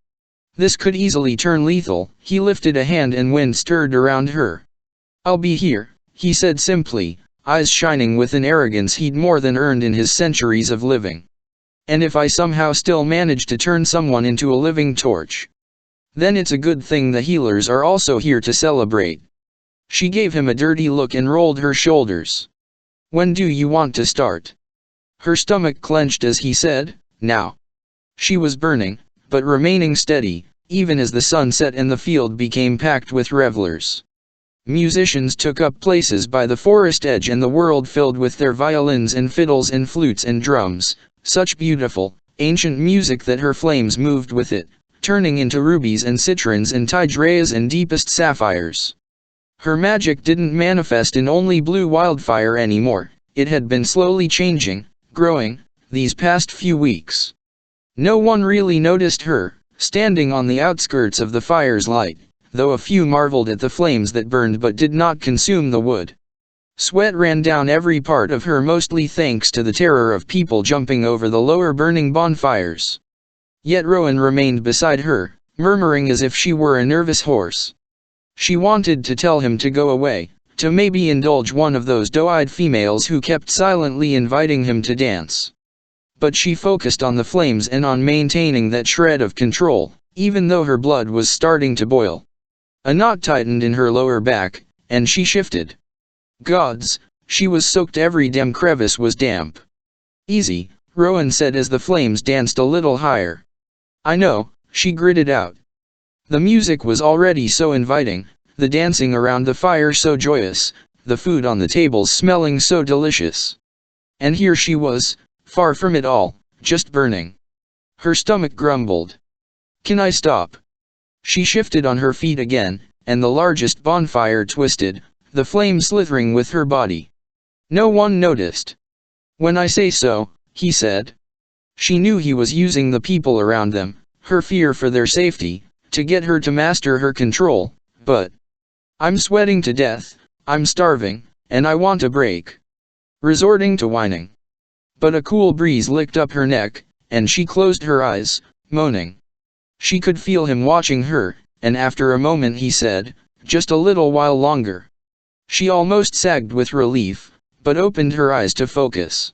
This could easily turn lethal. He lifted a hand and wind stirred around her. I'll be here, he said simply, eyes shining with an arrogance he'd more than earned in his centuries of living. And if I somehow still manage to turn someone into a living torch, then it's a good thing the healers are also here to celebrate. She gave him a dirty look and rolled her shoulders. When do you want to start? Her stomach clenched as he said, now. She was burning, but remaining steady, even as the sun set and the field became packed with revelers. Musicians took up places by the forest edge and the world filled with their violins and fiddles and flutes and drums, such beautiful, ancient music that her flames moved with it, turning into rubies and citrons and tigres and deepest sapphires. Her magic didn't manifest in only blue wildfire anymore, it had been slowly changing, growing, these past few weeks. No one really noticed her, standing on the outskirts of the fire's light, though a few marveled at the flames that burned but did not consume the wood. Sweat ran down every part of her, mostly thanks to the terror of people jumping over the lower burning bonfires. Yet Rowan remained beside her, murmuring as if she were a nervous horse. She wanted to tell him to go away, to maybe indulge one of those doe-eyed females who kept silently inviting him to dance. But she focused on the flames and on maintaining that shred of control, even though her blood was starting to boil. A knot tightened in her lower back, and she shifted. Gods, she was soaked, every dim crevice was damp. Easy, Rowan said as the flames danced a little higher. I know, she gritted out. The music was already so inviting, the dancing around the fire so joyous, the food on the tables smelling so delicious. And here she was, far from it all, just burning. Her stomach grumbled. Can I stop? She shifted on her feet again, and the largest bonfire twisted, the flame slithering with her body. No one noticed. When I say so, he said. She knew he was using the people around them, her fear for their safety, to get her to master her control, but I'm sweating to death, I'm starving, and I want a break. Resorting to whining. But a cool breeze licked up her neck, and she closed her eyes, moaning. She could feel him watching her, and after a moment he said, just a little while longer. She almost sagged with relief, but opened her eyes to focus.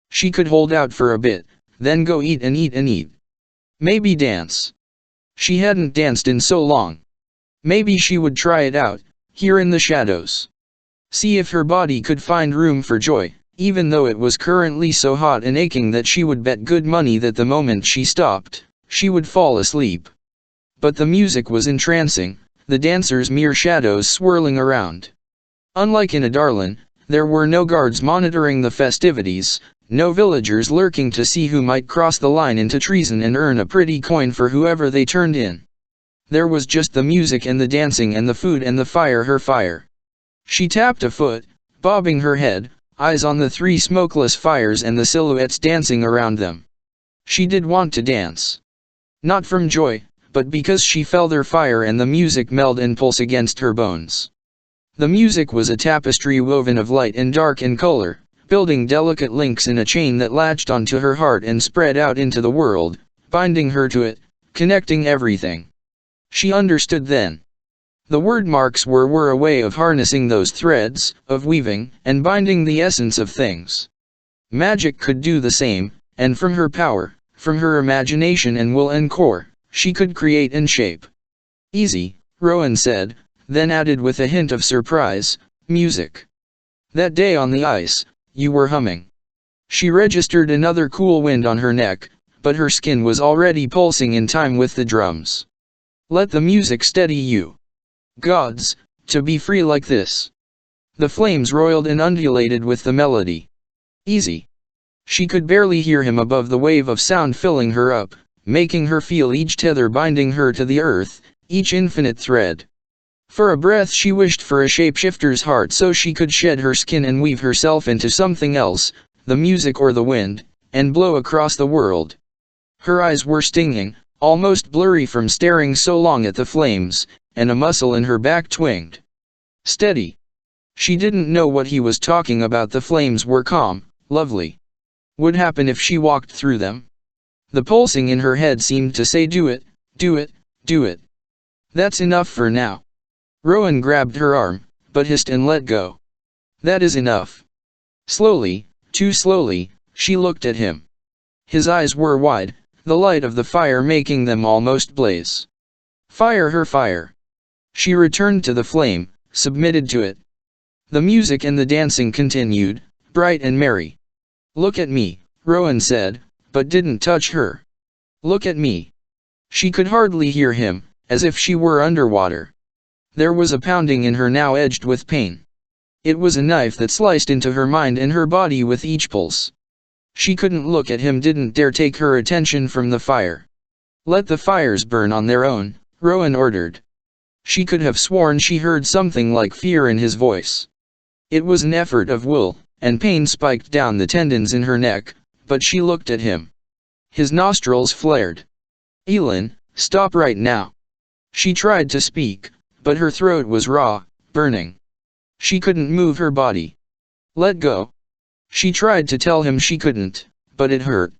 She could hold out for a bit, then go eat and eat and eat. Maybe dance. She hadn't danced in so long. Maybe she would try it out, here in the shadows. See if her body could find room for joy, even though it was currently so hot and aching that she would bet good money that the moment she stopped, she would fall asleep. But the music was entrancing, the dancers mere shadows swirling around. Unlike in Adarlan, there were no guards monitoring the festivities, no villagers lurking to see who might cross the line into treason and earn a pretty coin for whoever they turned in. There was just the music and the dancing and the food and the fire, her fire. She tapped a foot, bobbing her head, eyes on the 3 smokeless fires and the silhouettes dancing around them. She did want to dance. Not from joy, but because she felt their fire and the music meld and pulse against her bones. The music was a tapestry woven of light and dark and color, building delicate links in a chain that latched onto her heart and spread out into the world, binding her to it, connecting everything. She understood then. The word marks were a way of harnessing those threads, of weaving and binding the essence of things. Magic could do the same, and from her power, from her imagination and will and core, she could create and shape. Easy, Rowan said, then added with a hint of surprise, music. That day on the ice, you were humming. She registered another cool wind on her neck, but her skin was already pulsing in time with the drums. Let the music steady you. Gods, to be free like this. The flames roiled and undulated with the melody. Easy. She could barely hear him above the wave of sound filling her up, making her feel each tether binding her to the earth, each infinite thread. For a breath she wished for a shapeshifter's heart so she could shed her skin and weave herself into something else, the music or the wind, and blow across the world. Her eyes were stinging, almost blurry from staring so long at the flames, and a muscle in her back twinged. Steady. She didn't know what he was talking about. The flames were calm, lovely. Would happen if she walked through them. The pulsing in her head seemed to say, do it, do it, do it. That's enough for now. Rowan grabbed her arm, but hissed and let go. That is enough. Slowly, too slowly, she looked at him. His eyes were wide, the light of the fire making them almost blaze. Fire, her fire. She returned to the flame, submitted to it. The music and the dancing continued, bright and merry. Look at me, Rowan said, but didn't touch her. Look at me. She could hardly hear him, as if she were underwater. There was a pounding in her now edged with pain. It was a knife that sliced into her mind and her body with each pulse. She couldn't look at him, didn't dare take her attention from the fire. Let the fires burn on their own, Rowan ordered. She could have sworn she heard something like fear in his voice. It was an effort of will, and pain spiked down the tendons in her neck, but she looked at him. His nostrils flared. Elin, stop right now. She tried to speak, but her throat was raw, burning. She couldn't move her body. Let go. She tried to tell him she couldn't, but it hurt.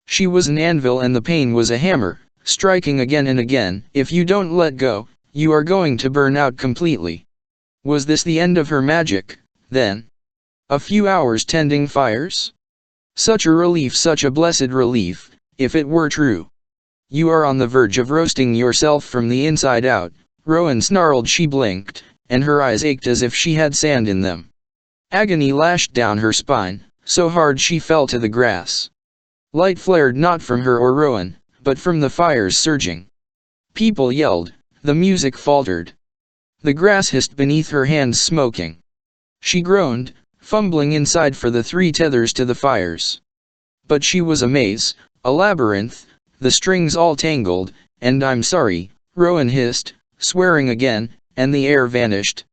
She was an anvil and the pain was a hammer, striking again and again. If you don't let go, you are going to burn out completely. Was this the end of her magic, then? A few hours tending fires? Such a relief, such a blessed relief, if it were true. You are on the verge of roasting yourself from the inside out, Rowan snarled. She blinked, and her eyes ached as if she had sand in them. Agony lashed down her spine, so hard she fell to the grass. Light flared not from her or Rowan, but from the fires surging. People yelled, the music faltered. The grass hissed beneath her hands, smoking. She groaned, fumbling inside for the 3 tethers to the fires. But she was a maze, a labyrinth, the strings all tangled, and I'm sorry, Rowan hissed, swearing again, and the air vanished.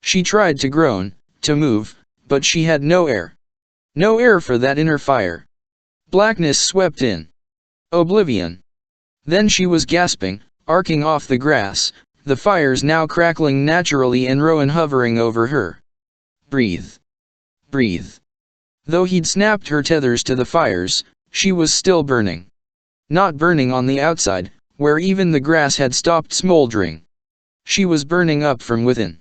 She tried to groan, to move, but she had no air. No air for that inner fire. Blackness swept in. Oblivion. Then she was gasping, arcing off the grass, the fires now crackling naturally and Rowan hovering over her. Breathe. Breathe. Though he'd snapped her tethers to the fires, she was still burning. Not burning on the outside, where even the grass had stopped smoldering. She was burning up from within.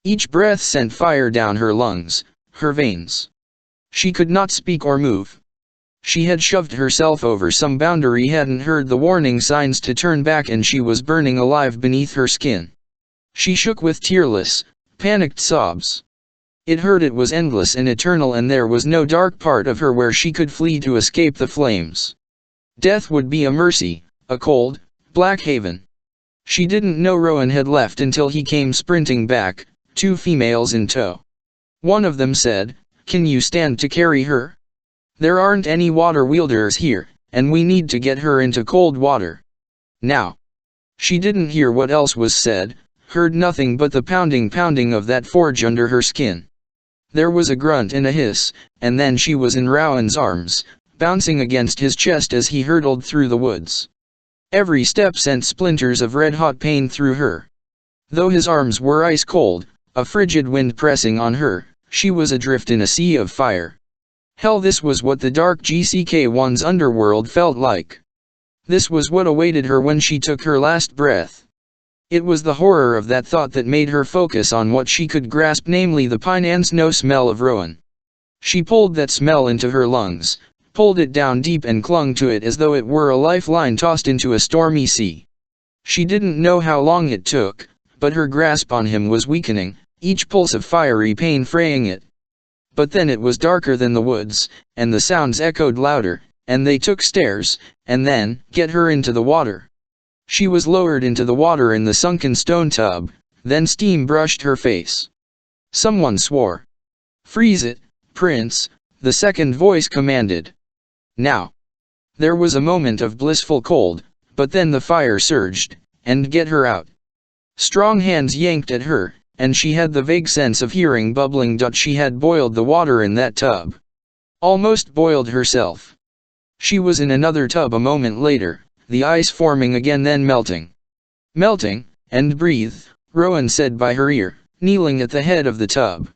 Each breath sent fire down her lungs, her veins. She could not speak or move. She had shoved herself over some boundary, hadn't heard the warning signs to turn back, and she was burning alive beneath her skin. She shook with tearless, panicked sobs. It hurt, it was endless and eternal, and there was no dark part of her where she could flee to escape the flames. Death would be a mercy, a cold, black haven. She didn't know Rowan had left until he came sprinting back, 2 females in tow. One of them said, "Can you stand to carry her? There aren't any water wielders here, and we need to get her into cold water. Now." She didn't hear what else was said, heard nothing but the pounding of that forge under her skin. There was a grunt and a hiss, and then she was in Rowan's arms, bouncing against his chest as he hurtled through the woods. Every step sent splinters of red-hot pain through her. Though his arms were ice cold, a frigid wind pressing on her, she was adrift in a sea of fire. Hell, this was what the dark GCK-1's underworld felt like. This was what awaited her when she took her last breath. It was the horror of that thought that made her focus on what she could grasp, namely the pine and snow smell of Rowan. She pulled that smell into her lungs, pulled it down deep and clung to it as though it were a lifeline tossed into a stormy sea. She didn't know how long it took, but her grasp on him was weakening, each pulse of fiery pain fraying it. But then it was darker than the woods, and the sounds echoed louder, and they took stairs, and then, get her into the water. She was lowered into the water in the sunken stone tub, then steam brushed her face. Someone swore. "Freeze it, Prince," the second voice commanded. Now. There was a moment of blissful cold, but then the fire surged, and get her out. Strong hands yanked at her, and she had the vague sense of hearing bubbling. She had boiled the water in that tub. Almost boiled herself. She was in another tub a moment later, the ice forming again, then melting. "Melting, and breathe," Rowan said by her ear, kneeling at the head of the tub.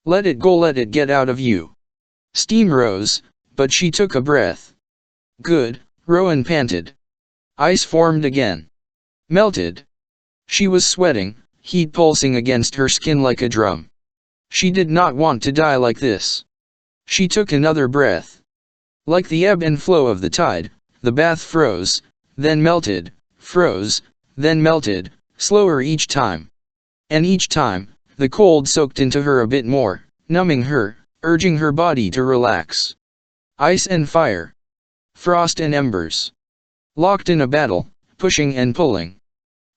"Let it go, let it get out of you." Steam rose, but she took a breath. "Good," Rowan panted. Ice formed again. Melted. She was sweating, heat pulsing against her skin like a drum. She did not want to die like this. She took another breath. Like the ebb and flow of the tide, the bath froze, then melted, froze, then melted, slower each time. And each time, the cold soaked into her a bit more, numbing her, urging her body to relax. Ice and fire. Frost and embers. Locked in a battle, pushing and pulling.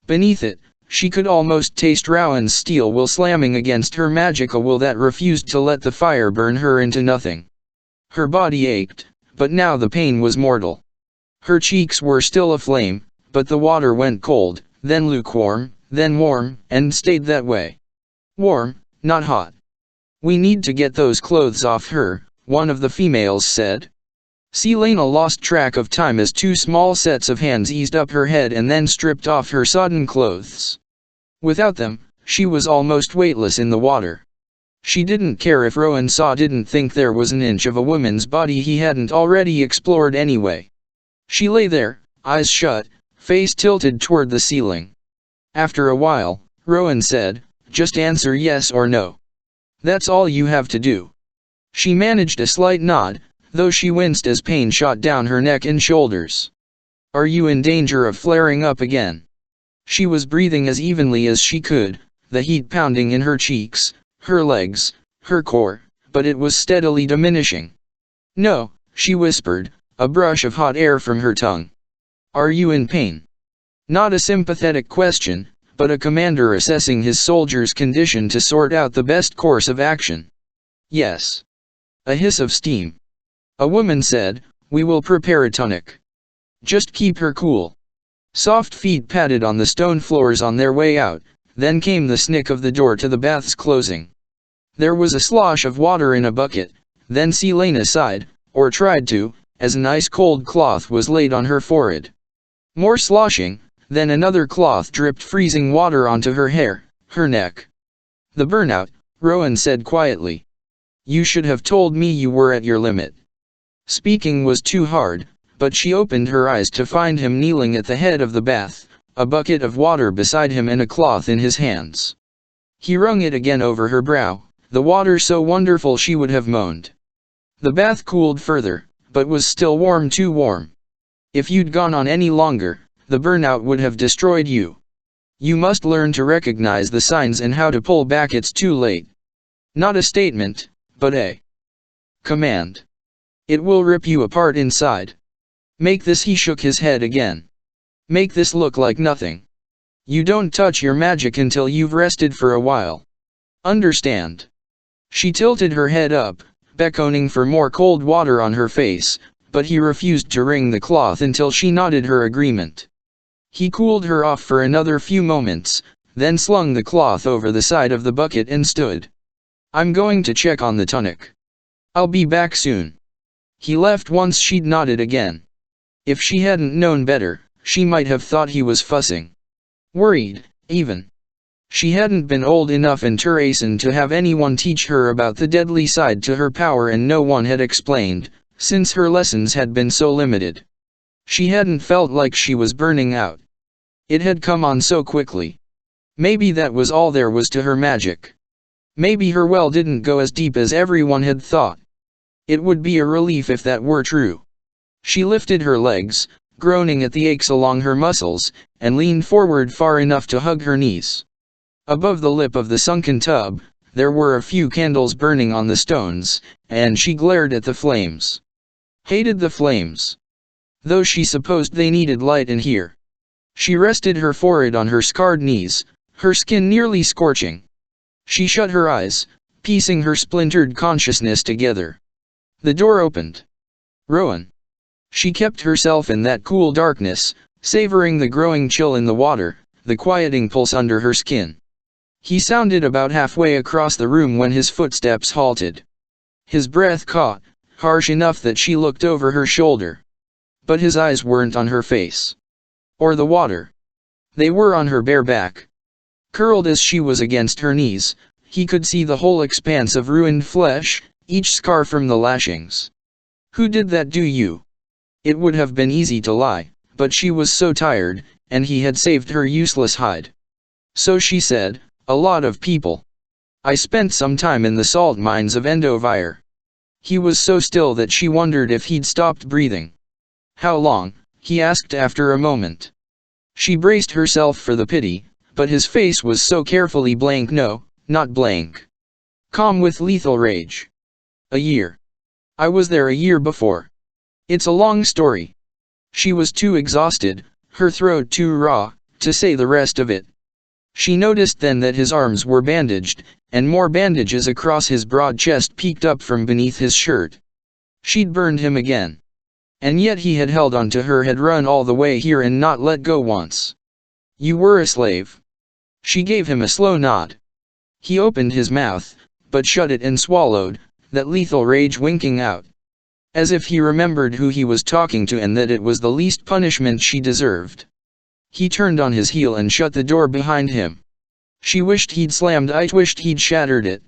Beneath it, she could almost taste Rowan's steel will slamming against her magical will that refused to let the fire burn her into nothing. Her body ached, but now the pain was mortal. Her cheeks were still aflame, but the water went cold, then lukewarm, then warm, and stayed that way. Warm, not hot. "We need to get those clothes off her," one of the females said. Selena lost track of time as two small sets of hands eased up her head and then stripped off her sodden clothes. Without them, she was almost weightless in the water. She didn't care if Rowan didn't think there was an inch of a woman's body he hadn't already explored anyway. She lay there, eyes shut, face tilted toward the ceiling. After a while, Rowan said, "Just answer yes or no. That's all you have to do." She managed a slight nod, though she winced as pain shot down her neck and shoulders. "Are you in danger of flaring up again?" She was breathing as evenly as she could, the heat pounding in her cheeks, her legs, her core, but it was steadily diminishing. "No," she whispered, a brush of hot air from her tongue. "Are you in pain?" Not a sympathetic question, but a commander assessing his soldier's condition to sort out the best course of action. "Yes." A hiss of steam. A woman said, "We will prepare a tonic. Just keep her cool." Soft feet patted on the stone floors on their way out, then came the snick of the door to the bath's closing. There was a slosh of water in a bucket, then Selena sighed, or tried to, as an ice-cold cloth was laid on her forehead. More sloshing, then another cloth dripped freezing water onto her hair, her neck. "The burnout," Rowan said quietly. "You should have told me you were at your limit." Speaking was too hard, but she opened her eyes to find him kneeling at the head of the bath, a bucket of water beside him and a cloth in his hands. He wrung it again over her brow, the water so wonderful she would have moaned. The bath cooled further, but was still warm, too warm. "If you'd gone on any longer, the burnout would have destroyed you. You must learn to recognize the signs and how to pull back. It's too late." Not a statement, but a command. "It will rip you apart inside. Make this." He shook his head again. "Make this look like nothing. You don't touch your magic until you've rested for a while. Understand?" She tilted her head up, beckoning for more cold water on her face, but he refused to wring the cloth until she nodded her agreement. He cooled her off for another few moments, then slung the cloth over the side of the bucket and stood. "I'm going to check on the tonic. I'll be back soon." He left once she'd nodded again. If she hadn't known better, she might have thought he was fussing. Worried, even. She hadn't been old enough in Turaisen to have anyone teach her about the deadly side to her power, and no one had explained, since her lessons had been so limited. She hadn't felt like she was burning out. It had come on so quickly. Maybe that was all there was to her magic. Maybe her well didn't go as deep as everyone had thought. It would be a relief if that were true. She lifted her legs, groaning at the aches along her muscles, and leaned forward far enough to hug her knees. Above the lip of the sunken tub, there were a few candles burning on the stones, and she glared at the flames. Hated the flames. Though she supposed they needed light in here. She rested her forehead on her scarred knees, her skin nearly scorching. She shut her eyes, piecing her splintered consciousness together. The door opened. Rowan. She kept herself in that cool darkness, savoring the growing chill in the water, the quieting pulse under her skin. He sounded about halfway across the room when his footsteps halted. His breath caught, harsh enough that she looked over her shoulder. But his eyes weren't on her face. Or the water. They were on her bare back. Curled as she was against her knees, he could see the whole expanse of ruined flesh, each scar from the lashings. "Who did that to you?" It would have been easy to lie, but she was so tired, and he had saved her useless hide. So she said, "A lot of people. I spent some time in the salt mines of Endovire." He was so still that she wondered if he'd stopped breathing. "How long?" he asked after a moment. She braced herself for the pity, but his face was so carefully blank. "No, not blank. Calm with lethal rage. A year. I was there a year before. It's a long story." She was too exhausted, her throat too raw to say the rest of it. She noticed then that his arms were bandaged, and more bandages across his broad chest peeked up from beneath his shirt. She'd burned him again. And yet he had held on to her, had run all the way here and not let go once. You were a slave. She gave him a slow nod. He opened his mouth, but shut it and swallowed, that lethal rage winking out. As if he remembered who he was talking to and that it was the least punishment she deserved. He turned on his heel and shut the door behind him. She wished he'd slammed it, wished he'd shattered it.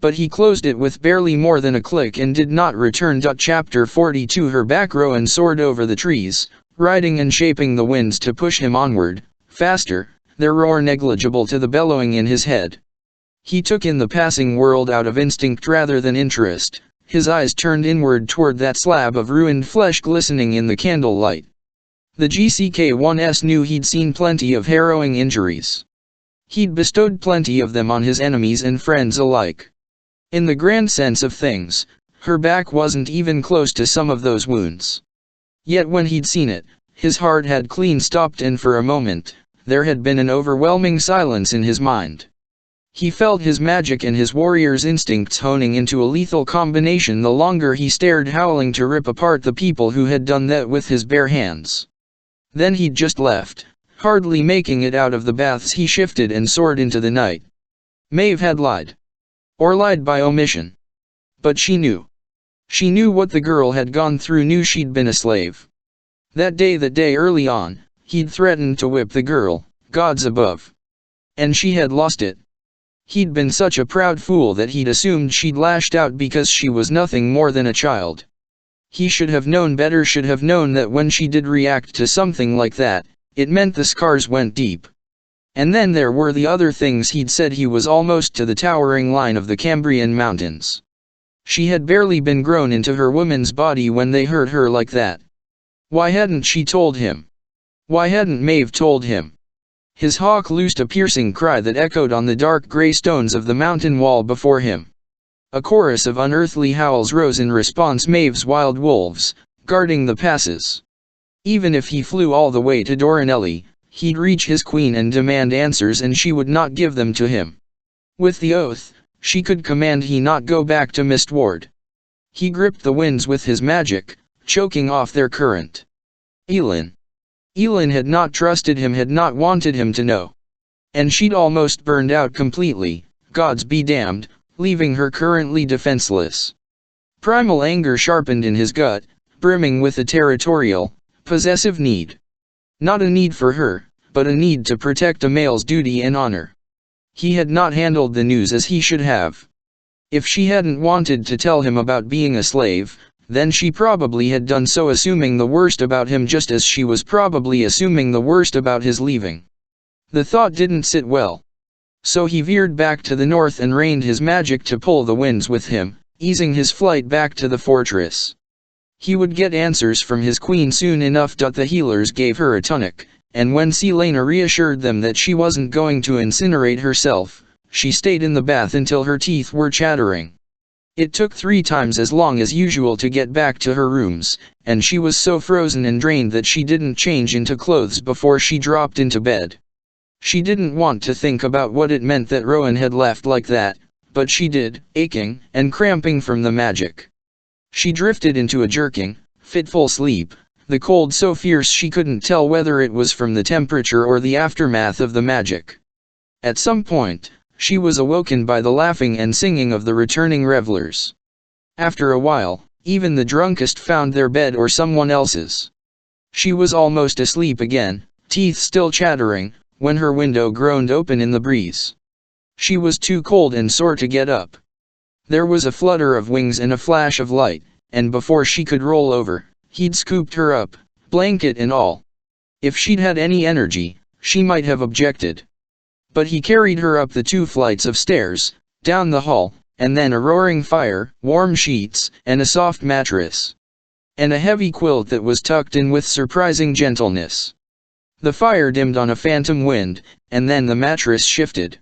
But he closed it with barely more than a click and did not return. Chapter 42. Her back Rowan soared over the trees, riding and shaping the winds to push him onward, faster, their roar negligible to the bellowing in his head. He took in the passing world out of instinct rather than interest, his eyes turned inward toward that slab of ruined flesh glistening in the candlelight. The GCK-1S knew he'd seen plenty of harrowing injuries. He'd bestowed plenty of them on his enemies and friends alike. In the grand sense of things, her back wasn't even close to some of those wounds. Yet when he'd seen it, his heart had clean stopped, and for a moment, there had been an overwhelming silence in his mind. He felt his magic and his warrior's instincts honing into a lethal combination the longer he stared, howling to rip apart the people who had done that with his bare hands. Then he'd just left, hardly making it out of the baths. He shifted and soared into the night. Maeve had lied. Or lied by omission. But she knew. She knew what the girl had gone through, knew she'd been a slave. That day early on, he'd threatened to whip the girl, gods above. And she had lost it. He'd been such a proud fool that he'd assumed she'd lashed out because she was nothing more than a child. He should have known better, should have known that when she did react to something like that, it meant the scars went deep. And then there were the other things he'd said. He was almost to the towering line of the Cambrian mountains. She had barely been grown into her woman's body when they hurt her like that. Why hadn't she told him? Why hadn't Maeve told him? His hawk loosed a piercing cry that echoed on the dark gray stones of the mountain wall before him. A chorus of unearthly howls rose in response. Maeve's wild wolves, guarding the passes. Even if he flew all the way to Doranelli, he'd reach his queen and demand answers, and she would not give them to him. With the oath, she could command he not go back to Mistward. He gripped the winds with his magic, choking off their current. Elin had not trusted him, had not wanted him to know. And she'd almost burned out completely, gods be damned, leaving her currently defenseless. Primal anger sharpened in his gut, brimming with a territorial, possessive need. Not a need for her, but a need to protect a male's duty and honor. He had not handled the news as he should have. If she hadn't wanted to tell him about being a slave, then she probably had done so, assuming the worst about him, just as she was probably assuming the worst about his leaving. The thought didn't sit well. So he veered back to the north and rained his magic to pull the winds with him, easing his flight back to the fortress. He would get answers from his queen soon enough. The healers gave her a tonic, and when Selena reassured them that she wasn't going to incinerate herself, she stayed in the bath until her teeth were chattering. It took 3 times as long as usual to get back to her rooms, and she was so frozen and drained that she didn't change into clothes before she dropped into bed. She didn't want to think about what it meant that Rowan had left like that, but she did, aching and cramping from the magic. She drifted into a jerking, fitful sleep, the cold so fierce she couldn't tell whether it was from the temperature or the aftermath of the magic. At some point, she was awoken by the laughing and singing of the returning revelers. After a while, even the drunkest found their bed or someone else's. She was almost asleep again, teeth still chattering, when her window groaned open in the breeze. She was too cold and sore to get up. There was a flutter of wings and a flash of light, and before she could roll over, he'd scooped her up, blanket and all. If she'd had any energy, she might have objected. But he carried her up the 2 flights of stairs, down the hall, and then a roaring fire, warm sheets, and a soft mattress. And a heavy quilt that was tucked in with surprising gentleness. The fire dimmed on a phantom wind, and then the mattress shifted.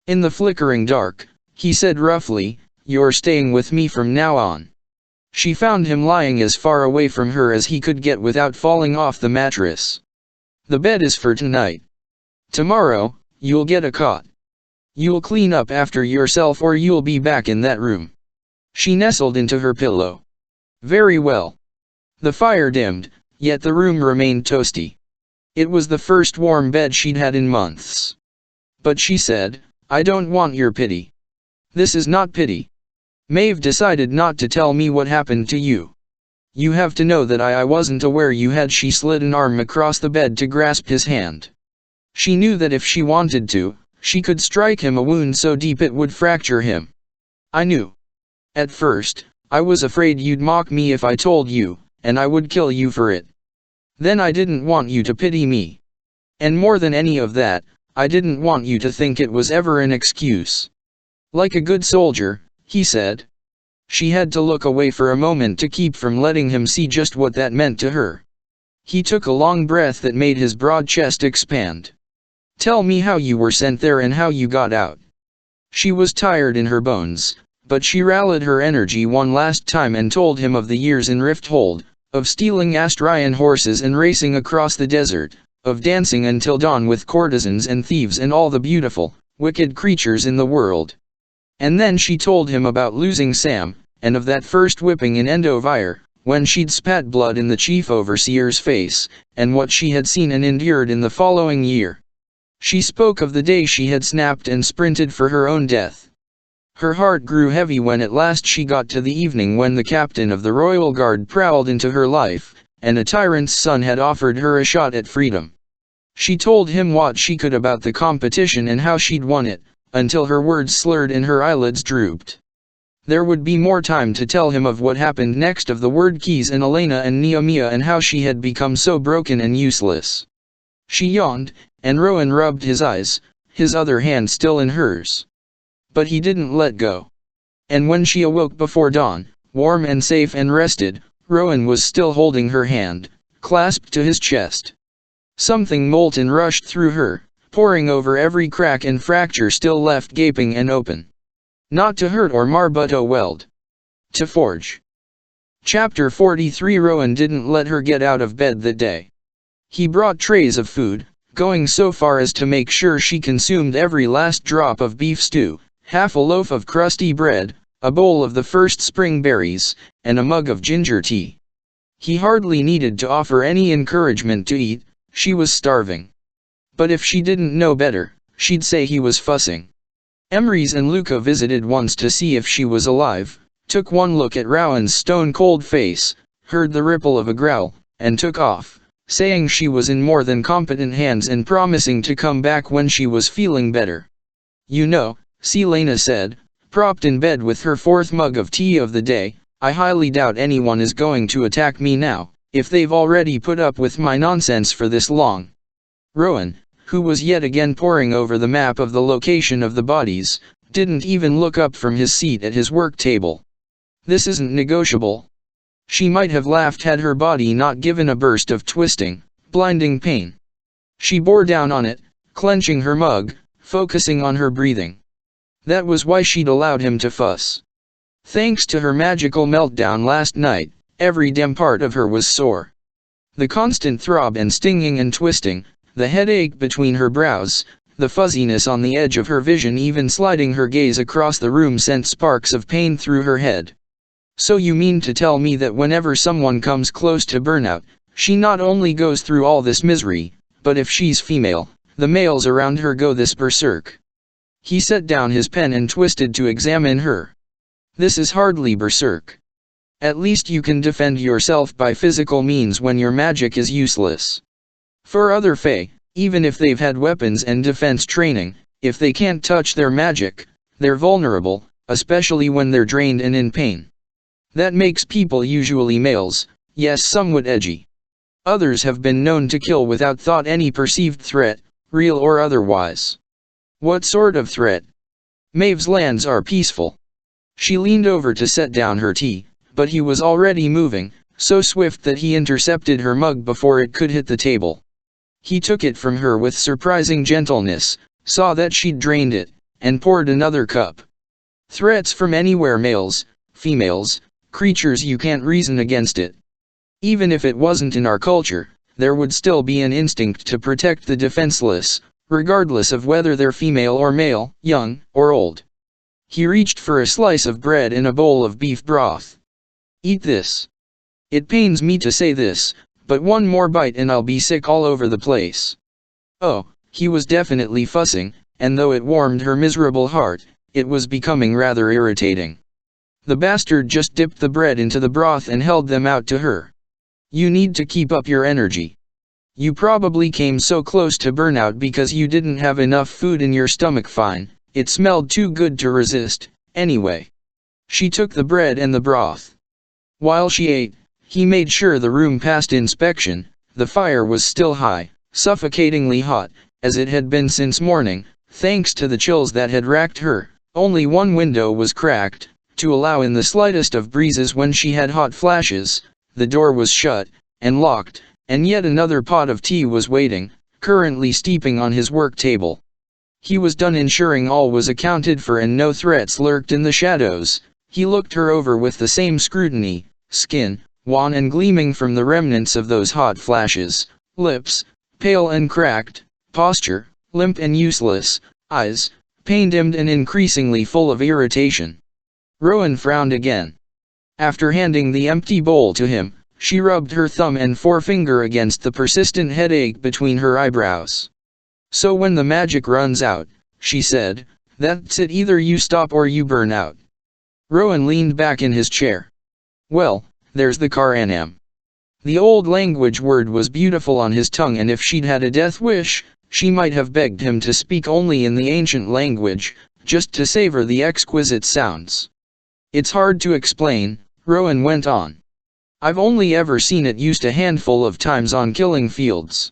In the flickering dark, he said roughly, "You're staying with me from now on." She found him lying as far away from her as he could get without falling off the mattress. The bed is for tonight. Tomorrow, you'll get a cot. You'll clean up after yourself or you'll be back in that room. She nestled into her pillow. Very well. The fire dimmed, yet the room remained toasty. It was the first warm bed she'd had in months. But she said, I don't want your pity. This is not pity. Maeve decided not to tell me what happened to you. You have to know that I wasn't aware you had. She slid an arm across the bed to grasp his hand. She knew that if she wanted to, she could strike him a wound so deep it would fracture him. I knew. At first, I was afraid you'd mock me if I told you, and I would kill you for it. Then I didn't want you to pity me. And more than any of that, I didn't want you to think it was ever an excuse. Like a good soldier, he said. She had to look away for a moment to keep from letting him see just what that meant to her. He took a long breath that made his broad chest expand. Tell me how you were sent there and how you got out. She was tired in her bones, but she rallied her energy one last time and told him of the years in Rifthold, of stealing Astrian horses and racing across the desert, of dancing until dawn with courtesans and thieves and all the beautiful, wicked creatures in the world. And then she told him about losing Sam, and of that first whipping in Endovire, when she'd spat blood in the chief overseer's face, and what she had seen and endured in the following year. She spoke of the day she had snapped and sprinted for her own death. Her heart grew heavy when at last she got to the evening when the captain of the Royal Guard prowled into her life, and a tyrant's son had offered her a shot at freedom. She told him what she could about the competition and how she'd won it, until her words slurred and her eyelids drooped. There would be more time to tell him of what happened next, of the word keys and Elena and Nehemiah and how she had become so broken and useless. She yawned, and Rowan rubbed his eyes, his other hand still in hers. But he didn't let go. And when she awoke before dawn, warm and safe and rested, Rowan was still holding her hand, clasped to his chest. Something molten rushed through her, pouring over every crack and fracture still left gaping and open. Not to hurt or mar but to weld. To forge. Chapter 43. Rowan didn't let her get out of bed that day. He brought trays of food, going so far as to make sure she consumed every last drop of beef stew, half a loaf of crusty bread, a bowl of the first spring berries, and a mug of ginger tea. He hardly needed to offer any encouragement to eat, she was starving. But if she didn't know better, she'd say he was fussing. Emrys and Luca visited once to see if she was alive, took one look at Rowan's stone-cold face, heard the ripple of a growl, and took off, saying she was in more than competent hands and promising to come back when she was feeling better. You know, Selena said, propped in bed with her fourth mug of tea of the day, I highly doubt anyone is going to attack me now, if they've already put up with my nonsense for this long. Rowan, who was yet again poring over the map of the location of the bodies, didn't even look up from his seat at his work table. This isn't negotiable. She might have laughed had her body not given a burst of twisting, blinding pain. She bore down on it, clenching her mug, focusing on her breathing. That was why she'd allowed him to fuss. Thanks to her magical meltdown last night, every damn part of her was sore. The constant throb and stinging and twisting, the headache between her brows, the fuzziness on the edge of her vision even sliding her gaze across the room sent sparks of pain through her head. So you mean to tell me that whenever someone comes close to burnout, she not only goes through all this misery, but if she's female, the males around her go this berserk? He set down his pen and twisted to examine her. This is hardly berserk. At least you can defend yourself by physical means when your magic is useless. For other Fae, even if they've had weapons and defense training, if they can't touch their magic, they're vulnerable, especially when they're drained and in pain. That makes people, usually males, yes, somewhat edgy. Others have been known to kill without thought any perceived threat, real or otherwise. What sort of threat? Maeve's lands are peaceful. She leaned over to set down her tea, but he was already moving, so swift that he intercepted her mug before it could hit the table. He took it from her with surprising gentleness, saw that she'd drained it, and poured another cup. Threats from anywhere, males, females, creatures, you can't reason against it. Even if it wasn't in our culture, there would still be an instinct to protect the defenseless, regardless of whether they're female or male, young or old. He reached for a slice of bread and a bowl of beef broth. "Eat this. It pains me to say this, but one more bite and I'll be sick all over the place." Oh, he was definitely fussing, and though it warmed her miserable heart, it was becoming rather irritating. The bastard just dipped the bread into the broth and held them out to her. "You need to keep up your energy. You probably came so close to burnout because you didn't have enough food in your stomach. Fine, it smelled too good to resist, anyway." She took the bread and the broth. While she ate, he made sure the room passed inspection. The fire was still high, suffocatingly hot, as it had been since morning, thanks to the chills that had racked her. Only one window was cracked, to allow in the slightest of breezes when she had hot flashes. The door was shut, and locked, and yet another pot of tea was waiting, currently steeping on his work table. He was done ensuring all was accounted for and no threats lurked in the shadows. He looked her over with the same scrutiny, skin, wan and gleaming from the remnants of those hot flashes, lips, pale and cracked, posture, limp and useless, eyes, pain-dimmed and increasingly full of irritation. Rowan frowned again. After handing the empty bowl to him, she rubbed her thumb and forefinger against the persistent headache between her eyebrows. "So when the magic runs out," she said, "that's it, either you stop or you burn out." Rowan leaned back in his chair. "Well, there's the Karanam." The old language word was beautiful on his tongue, and if she'd had a death wish, she might have begged him to speak only in the ancient language, just to savor the exquisite sounds. "It's hard to explain," Rowan went on. "I've only ever seen it used a handful of times on killing fields.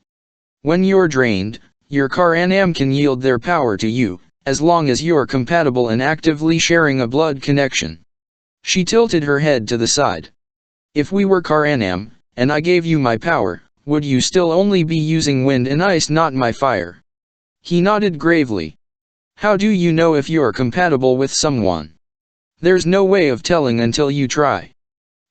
When you're drained, your Karanam can yield their power to you, as long as you're compatible and actively sharing a blood connection." She tilted her head to the side. "If we were Karanam, and I gave you my power, would you still only be using wind and ice, not my fire?" He nodded gravely. "How do you know if you're compatible with someone? There's no way of telling until you try.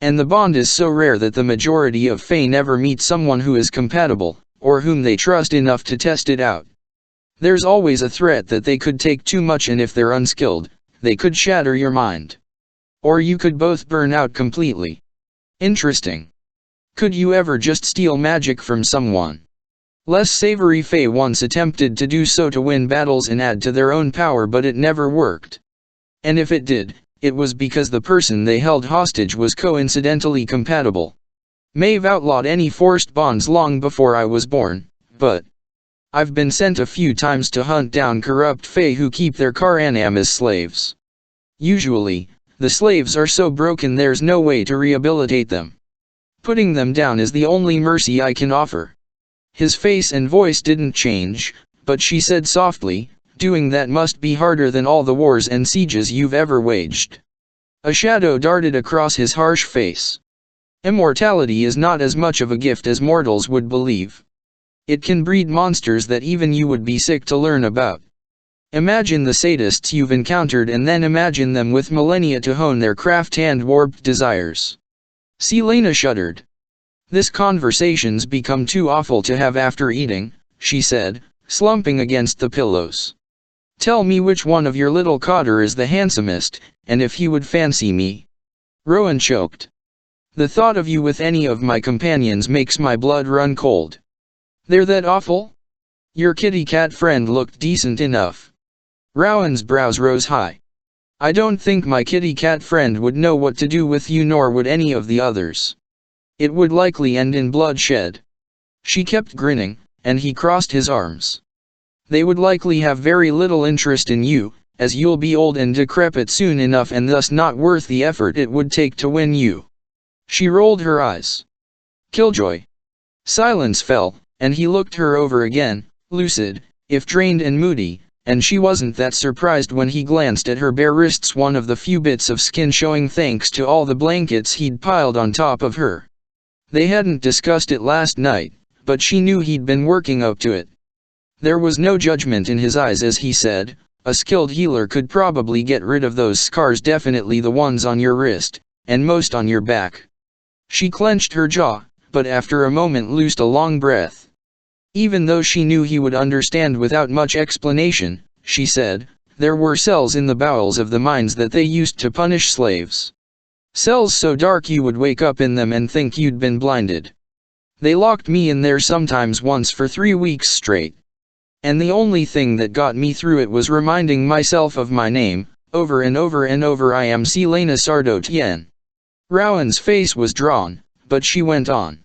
And the bond is so rare that the majority of Fae never meet someone who is compatible, or whom they trust enough to test it out. There's always a threat that they could take too much, and if they're unskilled, they could shatter your mind. Or you could both burn out completely." "Interesting. Could you ever just steal magic from someone?" Less savory Fae once attempted to do so to win battles and add to their own power, but it never worked. And if it did, it was because the person they held hostage was coincidentally compatible. "Maeve outlawed any forced bonds long before I was born, but I've been sent a few times to hunt down corrupt Fae who keep their Karanam as slaves. Usually, the slaves are so broken there's no way to rehabilitate them. Putting them down is the only mercy I can offer." His face and voice didn't change, but she said softly, "Doing that must be harder than all the wars and sieges you've ever waged." A shadow darted across his harsh face. "Immortality is not as much of a gift as mortals would believe. It can breed monsters that even you would be sick to learn about. Imagine the sadists you've encountered, and then imagine them with millennia to hone their craft and warped desires." Selena shuddered. "This conversation's become too awful to have after eating," she said, slumping against the pillows. "Tell me which one of your little cotter is the handsomest, and if he would fancy me." Rowan choked. "The thought of you with any of my companions makes my blood run cold." "They're that awful? Your kitty cat friend looked decent enough." Rowan's brows rose high. "I don't think my kitty cat friend would know what to do with you, nor would any of the others. It would likely end in bloodshed." She kept grinning, and he crossed his arms. "They would likely have very little interest in you, as you'll be old and decrepit soon enough, and thus not worth the effort it would take to win you." She rolled her eyes. "Killjoy." Silence fell, and he looked her over again, lucid, if drained and moody, and she wasn't that surprised when he glanced at her bare wrists, one of the few bits of skin showing thanks to all the blankets he'd piled on top of her. They hadn't discussed it last night, but she knew he'd been working up to it. There was no judgment in his eyes as he said, "A skilled healer could probably get rid of those scars, definitely the ones on your wrist, and most on your back." She clenched her jaw, but after a moment loosed a long breath. Even though she knew he would understand without much explanation, she said, "There were cells in the bowels of the mines that they used to punish slaves. Cells so dark you would wake up in them and think you'd been blinded. They locked me in there sometimes once for 3 weeks straight. And the only thing that got me through it was reminding myself of my name, over and over and over. I am Selena Sardotien." Rowan's face was drawn, but she went on.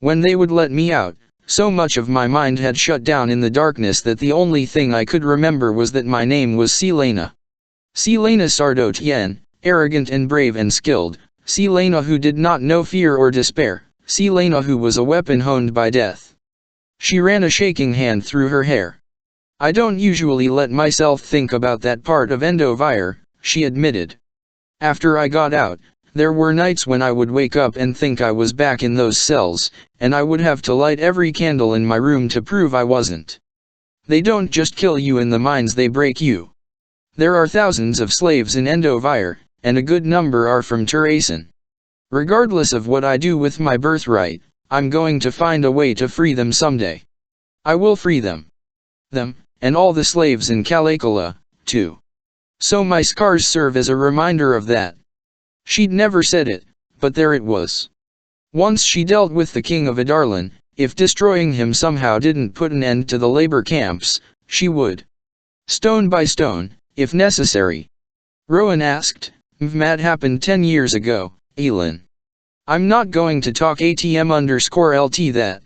"When they would let me out, so much of my mind had shut down in the darkness that the only thing I could remember was that my name was Selena. Selena Sardotien, arrogant and brave and skilled, Selena who did not know fear or despair, Selena who was a weapon honed by death." She ran a shaking hand through her hair. "I don't usually let myself think about that part of Heir," she admitted. "After I got out, there were nights when I would wake up and think I was back in those cells, and I would have to light every candle in my room to prove I wasn't. They don't just kill you in the mines, they break you. There are thousands of slaves in Heir, and a good number are from Turaisen. Regardless of what I do with my birthright, I'm going to find a way to free them someday. I will free them. Them, and all the slaves in Calicula, too. So my scars serve as a reminder of that." She'd never said it, but there it was. Once she dealt with the king of Adarlan, if destroying him somehow didn't put an end to the labor camps, she would. Stone by stone, if necessary. Rowan asked, "That happened 10 years ago, Elin. I'm not going to talk ATM_LT that.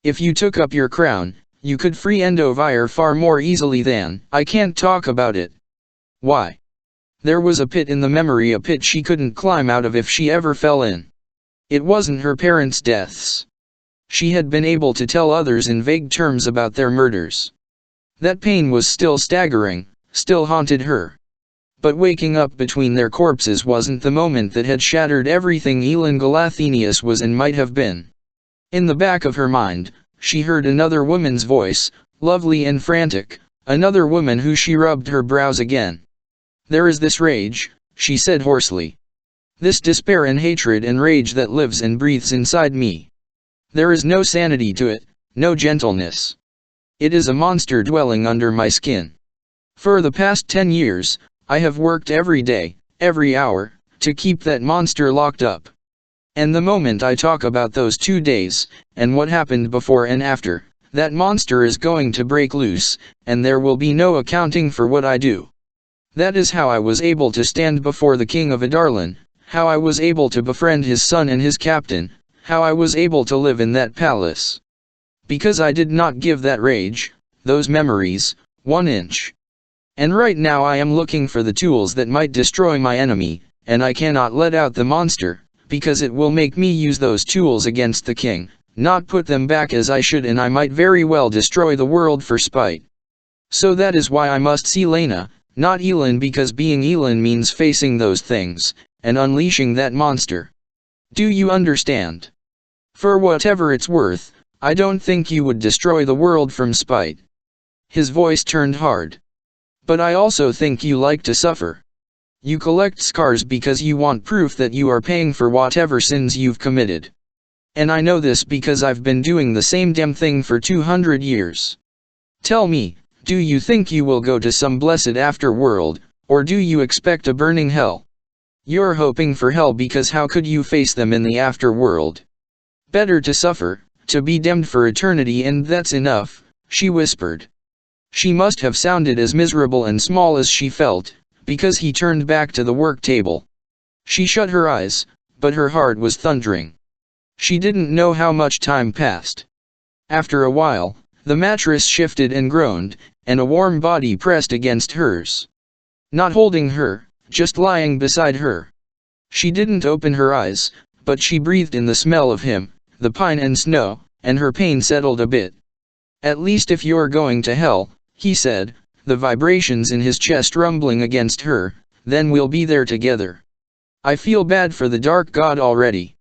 If you took up your crown, you could free Heir far more easily than. I can't talk about it." "Why?" "There was a pit in the memory, a pit she couldn't climb out of if she ever fell in. It wasn't her parents' deaths. She had been able to tell others in vague terms about their murders. That pain was still staggering, still haunted her. But waking up between their corpses wasn't the moment that had shattered everything Elin Galathenius was and might have been." In the back of her mind, she heard another woman's voice, lovely and frantic, another woman who she rubbed her brows again. "There is this rage," she said hoarsely. "This despair and hatred and rage that lives and breathes inside me. There is no sanity to it, no gentleness. It is a monster dwelling under my skin. For the past 10 years, I have worked every day, every hour, to keep that monster locked up. And the moment I talk about those 2 days, and what happened before and after, that monster is going to break loose, and there will be no accounting for what I do. That is how I was able to stand before the king of Adarlan, how I was able to befriend his son and his captain, how I was able to live in that palace. Because I did not give that rage, those memories, 1 inch. And right now I am looking for the tools that might destroy my enemy, and I cannot let out the monster, because it will make me use those tools against the king, not put them back as I should, and I might very well destroy the world for spite. So that is why I must see Lena, not Elin, because being Elin means facing those things, and unleashing that monster. Do you understand? For whatever it's worth, I don't think you would destroy the world from spite." His voice turned hard. "But I also think you like to suffer. You collect scars because you want proof that you are paying for whatever sins you've committed. And I know this because I've been doing the same damn thing for 200 years. Tell me, do you think you will go to some blessed afterworld, or do you expect a burning hell? You're hoping for hell because how could you face them in the afterworld? Better to suffer, to be damned for eternity, and that's enough," she whispered. She must have sounded as miserable and small as she felt, because he turned back to the work table. She shut her eyes, but her heart was thundering. She didn't know how much time passed. After a while, the mattress shifted and groaned, and a warm body pressed against hers. Not holding her, just lying beside her. She didn't open her eyes, but she breathed in the smell of him, the pine and snow, and her pain settled a bit. "At least if you're going to hell," he said, the vibrations in his chest rumbling against her, "then we'll be there together. I feel bad for the dark god already."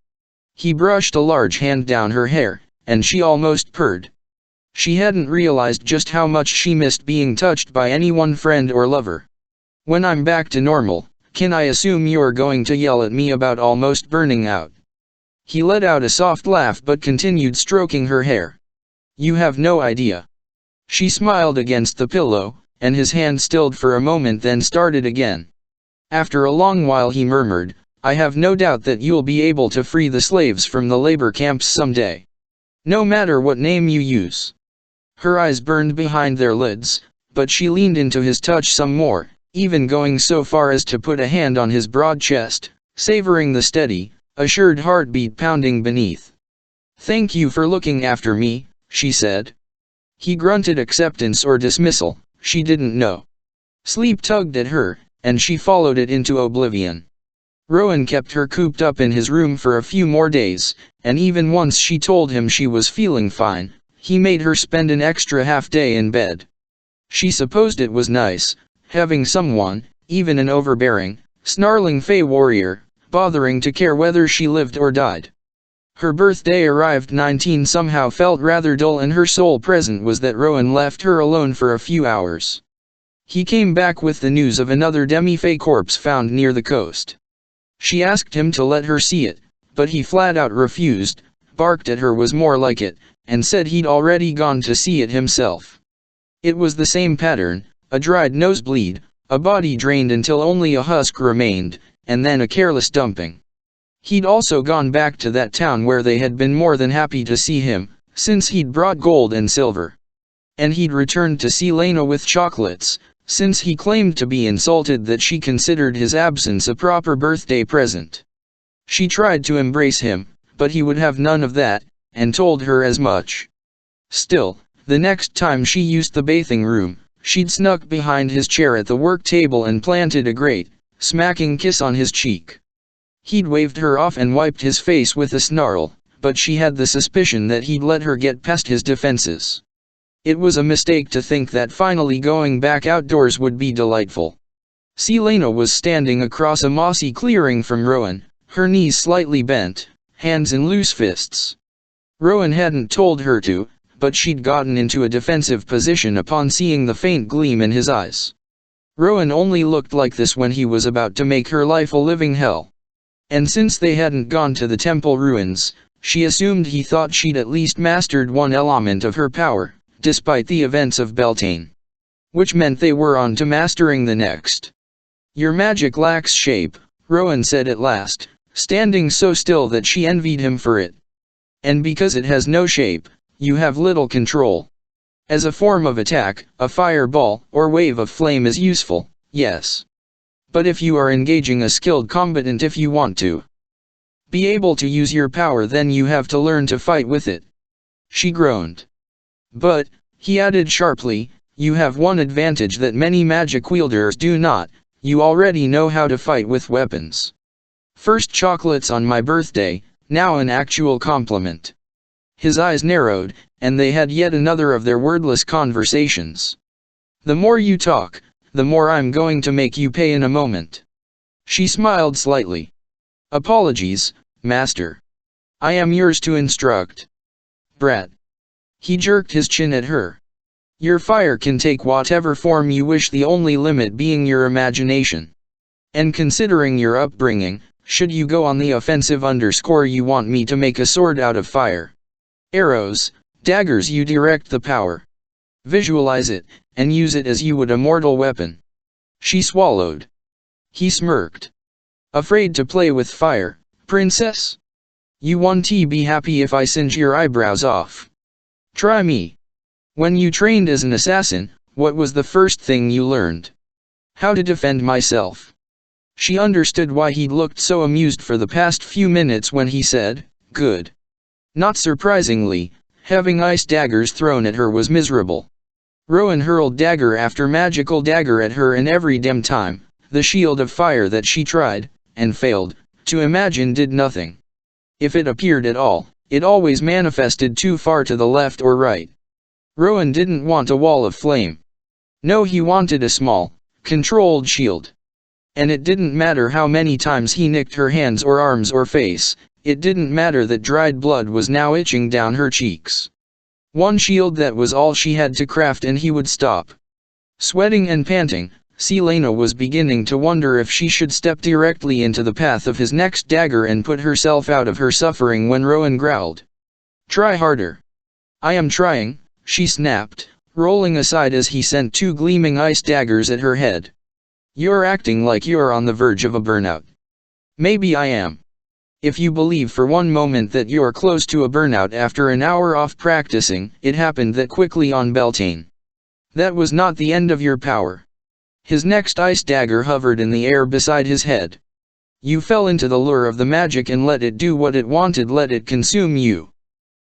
He brushed a large hand down her hair, and she almost purred. She hadn't realized just how much she missed being touched by anyone, friend or lover. "When I'm back to normal, can I assume you're going to yell at me about almost burning out?" He let out a soft laugh but continued stroking her hair. You have no idea. She smiled against the pillow, and his hand stilled for a moment then started again. After a long while he murmured, I have no doubt that you'll be able to free the slaves from the labor camps someday. No matter what name you use. Her eyes burned behind their lids, but she leaned into his touch some more, even going so far as to put a hand on his broad chest, savoring the steady, assured heartbeat pounding beneath. Thank you for looking after me, she said. He grunted acceptance or dismissal, she didn't know. Sleep tugged at her, and she followed it into oblivion. Rowan kept her cooped up in his room for a few more days, and even once she told him she was feeling fine, he made her spend an extra half-day in bed. She supposed it was nice, having someone, even an overbearing, snarling Fey warrior, bothering to care whether she lived or died. Her birthday arrived 19 somehow felt rather dull and her sole present was that Rowan left her alone for a few hours. He came back with the news of another demi-Fey corpse found near the coast. She asked him to let her see it, but he flat out refused, barked at her was more like it, and said he'd already gone to see it himself. It was the same pattern, a dried nosebleed, a body drained until only a husk remained, and then a careless dumping. He'd also gone back to that town where they had been more than happy to see him, since he'd brought gold and silver. And he'd returned to see Lena with chocolates, since he claimed to be insulted that she considered his absence a proper birthday present. She tried to embrace him, but he would have none of that, and told her as much. Still, the next time she used the bathing room, she'd snuck behind his chair at the work table and planted a great, smacking kiss on his cheek. He'd waved her off and wiped his face with a snarl, but she had the suspicion that he'd let her get past his defenses. It was a mistake to think that finally going back outdoors would be delightful. Selena was standing across a mossy clearing from Rowan, her knees slightly bent, hands in loose fists. Rowan hadn't told her to, but she'd gotten into a defensive position upon seeing the faint gleam in his eyes. Rowan only looked like this when he was about to make her life a living hell. And since they hadn't gone to the temple ruins, she assumed he thought she'd at least mastered one element of her power, despite the events of Beltane. Which meant they were on to mastering the next. Your magic lacks shape, Rowan said at last, standing so still that she envied him for it. And because it has no shape, you have little control. As a form of attack, a fireball or wave of flame is useful, yes. But if you are engaging a skilled combatant if you want to be able to use your power then you have to learn to fight with it. She groaned. But, he added sharply, you have one advantage that many magic wielders do not, you already know how to fight with weapons. First chocolates on my birthday, now an actual compliment. His eyes narrowed, and they had yet another of their wordless conversations. The more you talk, the more I'm going to make you pay in a moment. She smiled slightly. Apologies, master. I am yours to instruct. Brat. He jerked his chin at her. Your fire can take whatever form you wish, the only limit being your imagination. And considering your upbringing, should you go on the offensive you want me to make a sword out of fire. Arrows, daggers, you direct the power. Visualize it, and use it as you would a mortal weapon. She swallowed. He smirked. Afraid to play with fire, princess? You won't be happy if I singe your eyebrows off. Try me. When you trained as an assassin, what was the first thing you learned? How to defend myself. She understood why he'd looked so amused for the past few minutes when he said, good. Not surprisingly, having ice daggers thrown at her was miserable. Rowan hurled dagger after magical dagger at her, and every damn time, the shield of fire that she tried, and failed, to imagine did nothing. If it appeared at all, it always manifested too far to the left or right. Rowan didn't want a wall of flame. No, he wanted a small, controlled shield. And it didn't matter how many times he nicked her hands or arms or face, it didn't matter that dried blood was now itching down her cheeks. One shield, that was all she had to craft, and he would stop. Sweating and panting, Selena was beginning to wonder if she should step directly into the path of his next dagger and put herself out of her suffering when Rowan growled. "Try harder." "I am trying," she snapped, rolling aside as he sent 2 gleaming ice daggers at her head. "You're acting like you're on the verge of a burnout." "Maybe I am. If you believe for one moment that you're close to a burnout after an hour off practicing, it happened that quickly on Beltane. That was not the end of your power." His next ice dagger hovered in the air beside his head. "You fell into the lure of the magic and let it do what it wanted, let it consume you.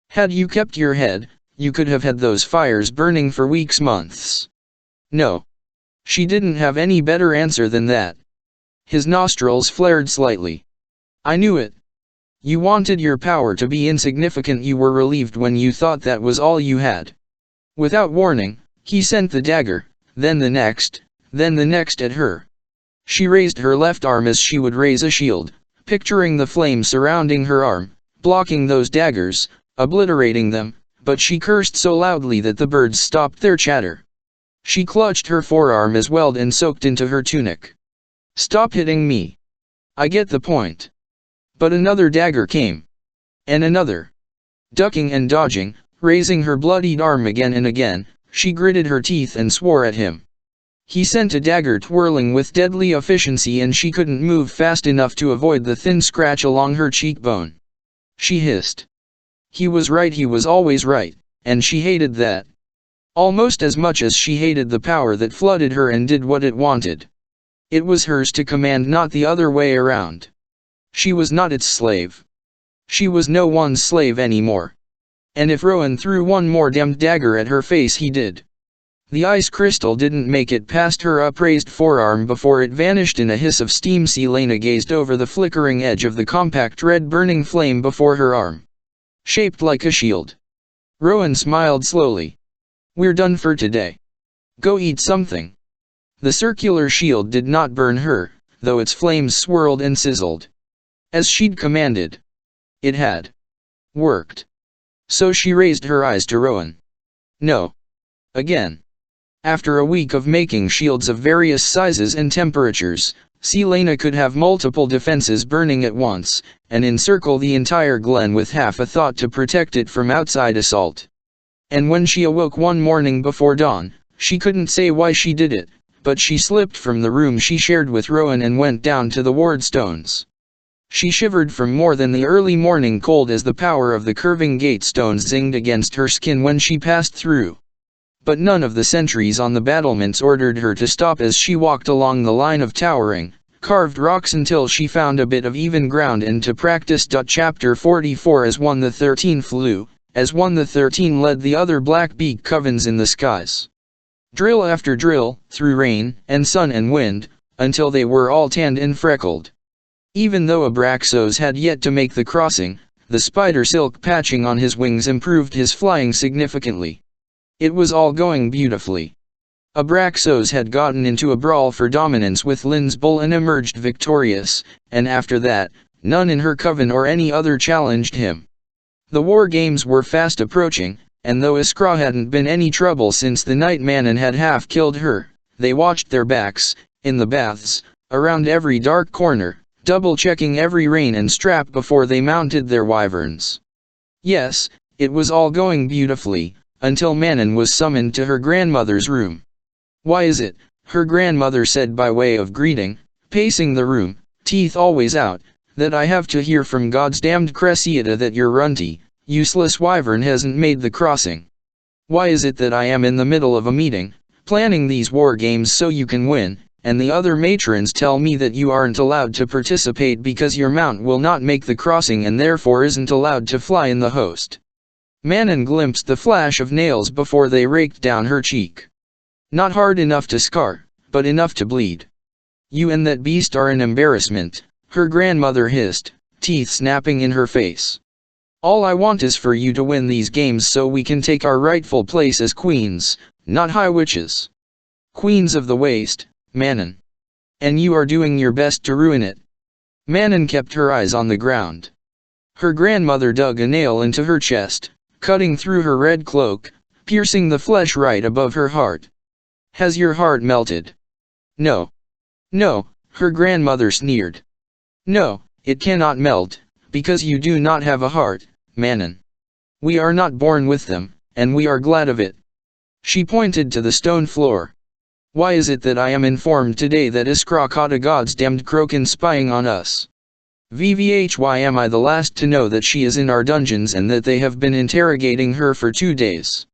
Had you kept your head, you could have had those fires burning for weeks, months." "No." She didn't have any better answer than that. His nostrils flared slightly. "I knew it. You wanted your power to be insignificant. You were relieved when you thought that was all you had." Without warning, he sent the dagger, then the next at her. She raised her left arm as she would raise a shield, picturing the flame surrounding her arm, blocking those daggers, obliterating them, but she cursed so loudly that the birds stopped their chatter. She clutched her forearm as welled and soaked into her tunic. "Stop hitting me. I get the point." But another dagger came. And another. Ducking and dodging, raising her bloodied arm again and again, she gritted her teeth and swore at him. He sent a dagger twirling with deadly efficiency and she couldn't move fast enough to avoid the thin scratch along her cheekbone. She hissed. He was right, he was always right, and she hated that. Almost as much as she hated the power that flooded her and did what it wanted. It was hers to command, not the other way around. She was not its slave. She was no one's slave anymore. And if Rowan threw one more damned dagger at her face, he did. The ice crystal didn't make it past her upraised forearm before it vanished in a hiss of steam. Selena gazed over the flickering edge of the compact red burning flame before her arm. Shaped like a shield. Rowan smiled slowly. "We're done for today. Go eat something." The circular shield did not burn her, though its flames swirled and sizzled. As she'd commanded. It had worked. So she raised her eyes to Rowan. "No. Again." After a week of making shields of various sizes and temperatures, Selena could have multiple defenses burning at once, and encircle the entire glen with half a thought to protect it from outside assault. And when she awoke one morning before dawn, she couldn't say why she did it, but she slipped from the room she shared with Rowan and went down to the ward stones. She shivered from more than the early morning cold as the power of the curving gate stones zinged against her skin when she passed through. But none of the sentries on the battlements ordered her to stop as she walked along the line of towering, carved rocks until she found a bit of even ground and to practice. Chapter 44. As 1:13 flew, as 1:13 led the other black beak covens in the skies. Drill after drill, through rain, and sun and wind, until they were all tanned and freckled. Even though Abraxos had yet to make the crossing, the spider silk patching on his wings improved his flying significantly. It was all going beautifully. Abraxos had gotten into a brawl for dominance with Lynn's bull and emerged victorious, and after that, none in her coven or any other challenged him. The war games were fast approaching, and though Iskra hadn't been any trouble since the night Manon had half killed her, they watched their backs, in the baths, around every dark corner, double-checking every rein and strap before they mounted their wyverns. Yes, it was all going beautifully, until Manon was summoned to her grandmother's room. "Why is it," her grandmother said by way of greeting, pacing the room, teeth always out, "that I have to hear from God's damned Cressida that your runty, useless wyvern hasn't made the crossing? Why is it that I am in the middle of a meeting, planning these war games so you can win, and the other matrons tell me that you aren't allowed to participate because your mount will not make the crossing and therefore isn't allowed to fly in the host?" Manon glimpsed the flash of nails before they raked down her cheek. "Not hard enough to scar, but enough to bleed. You and that beast are an embarrassment," her grandmother hissed, teeth snapping in her face. "All I want is for you to win these games so we can take our rightful place as queens, not high witches. Queens of the Waste, Manon. And you are doing your best to ruin it." Manon kept her eyes on the ground. Her grandmother dug a nail into her chest, cutting through her red cloak, piercing the flesh right above her heart. "Has your heart melted? No. No, her grandmother sneered. No, it cannot melt, because you do not have a heart, Manon. We are not born with them, and we are glad of it. She pointed to the stone floor. Why is it that I am informed today that Iskra caught a God's damned Krokan spying on us? Why am I the last to know that she is in our dungeons and that they have been interrogating her for 2 days?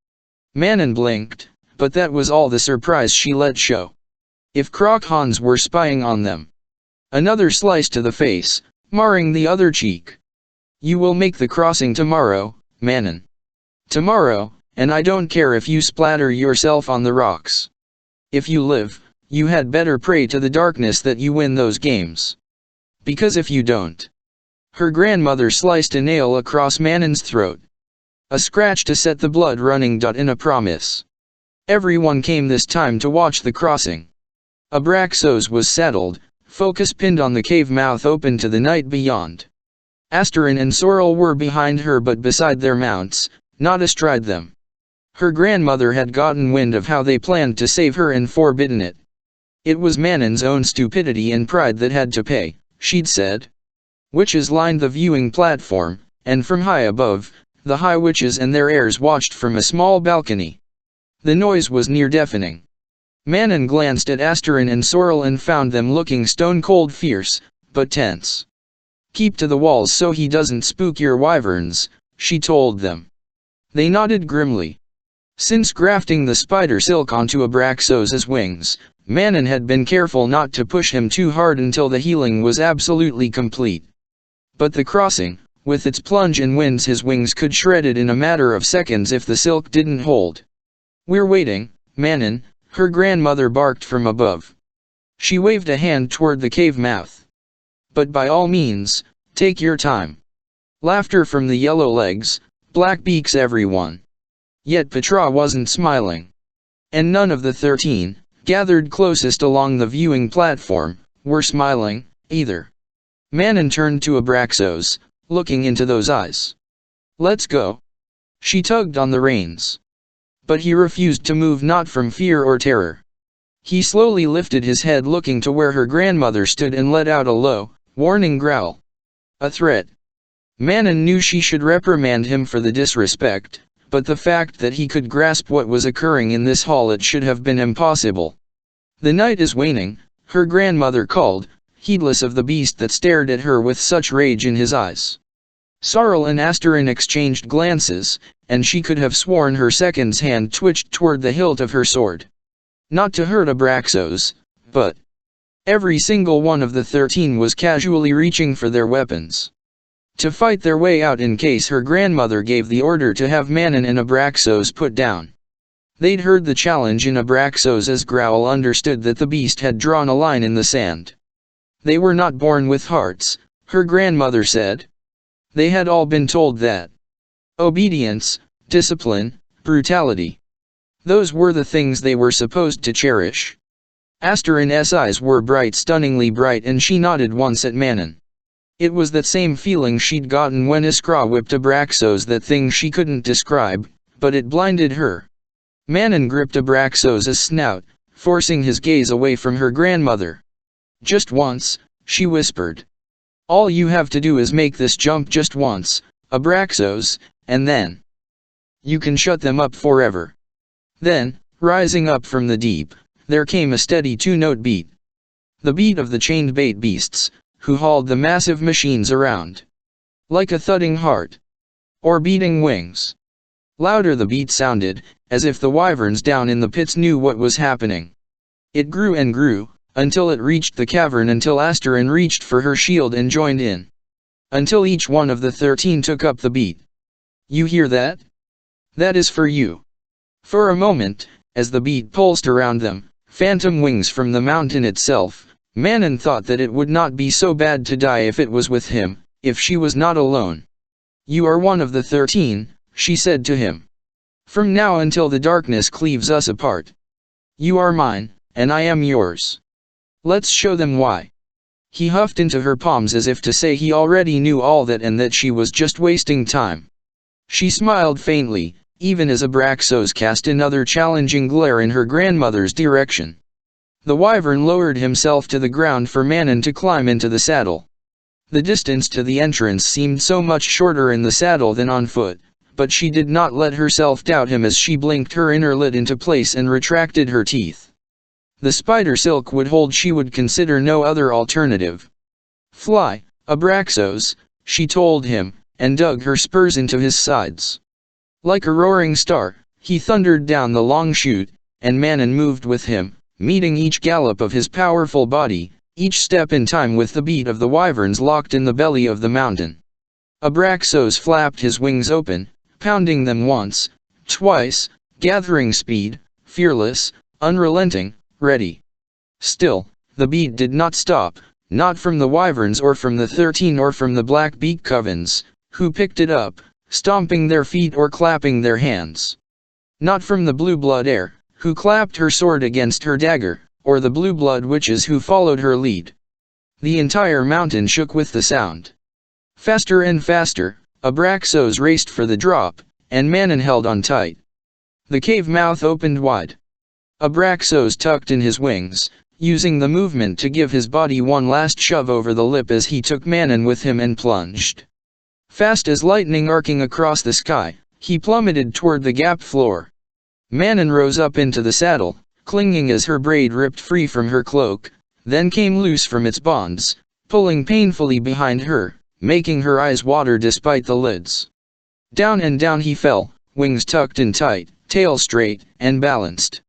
Manon blinked, but that was all the surprise she let show. If Krokhans were spying on them. Another slice to the face, marring the other cheek. You will make the crossing tomorrow, Manon. Tomorrow, and I don't care if you splatter yourself on the rocks. If you live, you had better pray to the darkness that you win those games. Because if you don't. Her grandmother sliced a nail across Manon's throat. A scratch to set the blood running. In a promise. Everyone came this time to watch the crossing. Abraxos was saddled, focus pinned on the cave mouth open to the night beyond. Asterin and Sorrel were behind her but beside their mounts, not astride them. Her grandmother had gotten wind of how they planned to save her and forbidden it. It was Manon's own stupidity and pride that had to pay, she'd said. Witches lined the viewing platform, and from high above, the high witches and their heirs watched from a small balcony. The noise was near deafening. Manon glanced at Asterin and Sorrel and found them looking stone-cold fierce, but tense. Keep to the walls so he doesn't spook your wyverns, she told them. They nodded grimly. Since grafting the spider silk onto Abraxos's wings, Manon had been careful not to push him too hard until the healing was absolutely complete. But the crossing, with its plunge and winds his wings could shred it in a matter of seconds if the silk didn't hold. We're waiting, Manon, her grandmother barked from above. She waved a hand toward the cave mouth. But by all means, take your time. Laughter from the yellow legs, black beaks everyone. Yet Petra wasn't smiling. And none of the 13, gathered closest along the viewing platform, were smiling, either. Manon turned to Abraxos, looking into those eyes. Let's go. She tugged on the reins. But he refused to move, not from fear or terror. He slowly lifted his head looking to where her grandmother stood and let out a low, warning growl. A threat. Manon knew she should reprimand him for the disrespect, but the fact that he could grasp what was occurring in this hall, it should have been impossible. The night is waning, her grandmother called, heedless of the beast that stared at her with such rage in his eyes. Sorrel and Asterin exchanged glances, and she could have sworn her second's hand twitched toward the hilt of her sword. Not to hurt Abraxos, but every single one of the 13 was casually reaching for their weapons. To fight their way out in case her grandmother gave the order to have Manon and Abraxos put down. They'd heard the challenge in Abraxos's growl, understood that the beast had drawn a line in the sand. They were not born with hearts, her grandmother said. They had all been told that. Obedience, discipline, brutality. Those were the things they were supposed to cherish. Asterin's eyes were bright, stunningly bright, and she nodded once at Manon. It was that same feeling she'd gotten when Iskra whipped Abraxos, that thing she couldn't describe, but it blinded her. Manon gripped Abraxos's snout, forcing his gaze away from her grandmother. Just once, she whispered. All you have to do is make this jump just once, Abraxos, and then you can shut them up forever. Then, rising up from the deep, there came a steady 2-note beat. The beat of the chained bait beasts, who hauled the massive machines around. Like a thudding heart. Or beating wings. Louder the beat sounded, as if the wyverns down in the pits knew what was happening. It grew and grew, until it reached the cavern, until Asterin reached for her shield and joined in. Until each one of the 13 took up the beat. You hear that? That is for you. For a moment, as the beat pulsed around them, phantom wings from the mountain itself, Manon thought that it would not be so bad to die if it was with him, if she was not alone. You are one of the 13, she said to him. From now until the darkness cleaves us apart. You are mine, and I am yours. Let's show them why. He huffed into her palms as if to say he already knew all that and that she was just wasting time. She smiled faintly, even as Abraxos cast another challenging glare in her grandmother's direction. The wyvern lowered himself to the ground for Manon to climb into the saddle. The distance to the entrance seemed so much shorter in the saddle than on foot, but she did not let herself doubt him as she blinked her inner lid into place and retracted her teeth. The spider silk would hold, she would consider no other alternative. "Fly, Abraxos," she told him, and dug her spurs into his sides. Like a roaring star, he thundered down the long chute, and Manon moved with him, meeting each gallop of his powerful body, each step in time with the beat of the wyverns locked in the belly of the mountain. Abraxos flapped his wings open, pounding them once, twice, gathering speed, fearless, unrelenting, ready. Still, the beat did not stop, not from the wyverns or from the 13 or from the black-beaked covens, who picked it up, stomping their feet or clapping their hands. Not from the blue-blood heir, who clapped her sword against her dagger, or the blue-blood witches who followed her lead. The entire mountain shook with the sound. Faster and faster, Abraxos raced for the drop, and Manon held on tight. The cave mouth opened wide. Abraxos tucked in his wings, using the movement to give his body one last shove over the lip as he took Manon with him and plunged. Fast as lightning arcing across the sky, he plummeted toward the gap floor. Manon rose up into the saddle, clinging as her braid ripped free from her cloak, then came loose from its bonds, pulling painfully behind her, making her eyes water despite the lids. Down and down he fell, wings tucked in tight, tail straight, and balanced.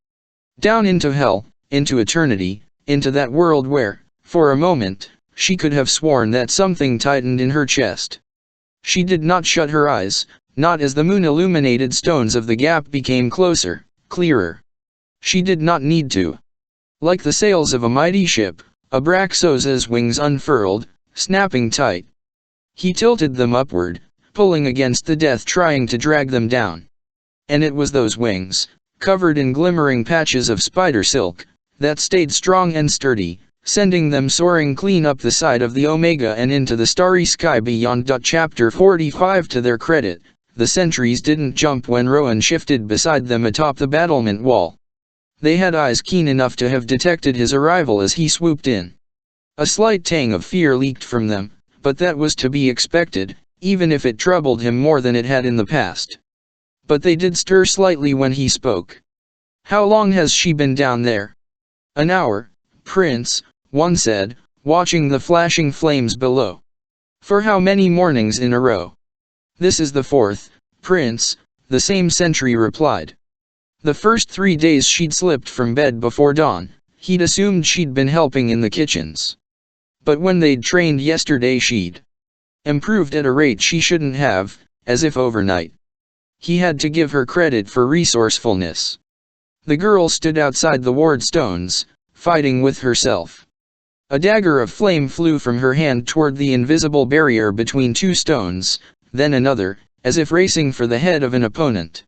Down into hell, into eternity, into that world where, for a moment, she could have sworn that something tightened in her chest. She did not shut her eyes, not as the moon-illuminated stones of the gap became closer, clearer. She did not need to. Like the sails of a mighty ship, Abraxos's wings unfurled, snapping tight. He tilted them upward, pulling against the death, trying to drag them down. And it was those wings, covered in glimmering patches of spider silk, that stayed strong and sturdy, sending them soaring clean up the side of the Omega and into the starry sky beyond. Chapter 45. To their credit, the sentries didn't jump when Rowan shifted beside them atop the battlement wall. They had eyes keen enough to have detected his arrival as he swooped in. A slight tang of fear leaked from them, but that was to be expected, even if it troubled him more than it had in the past. But they did stir slightly when he spoke. "How long has she been down there?" "An hour, Prince," one said, watching the flashing flames below. "For how many mornings in a row?" "This is the fourth, Prince," the same sentry replied. "The first 3 days she'd slipped from bed before dawn, he'd assumed she'd been helping in the kitchens. But when they'd trained yesterday she'd improved at a rate she shouldn't have, as if overnight." He had to give her credit for resourcefulness. The girl stood outside the ward stones, fighting with herself. A dagger of flame flew from her hand toward the invisible barrier between two stones, then another, as if racing for the head of an opponent.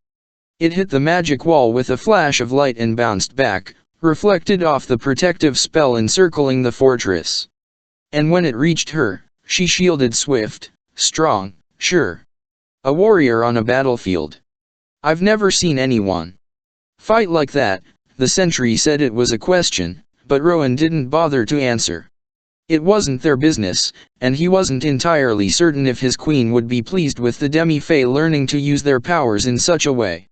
It hit the magic wall with a flash of light and bounced back, reflected off the protective spell encircling the fortress. And when it reached her, she shielded swift, strong, sure. A warrior on a battlefield. "I've never seen anyone fight like that," the sentry said. It was a question, but Rowan didn't bother to answer. It wasn't their business, and he wasn't entirely certain if his queen would be pleased with the demi-fae learning to use their powers in such a way.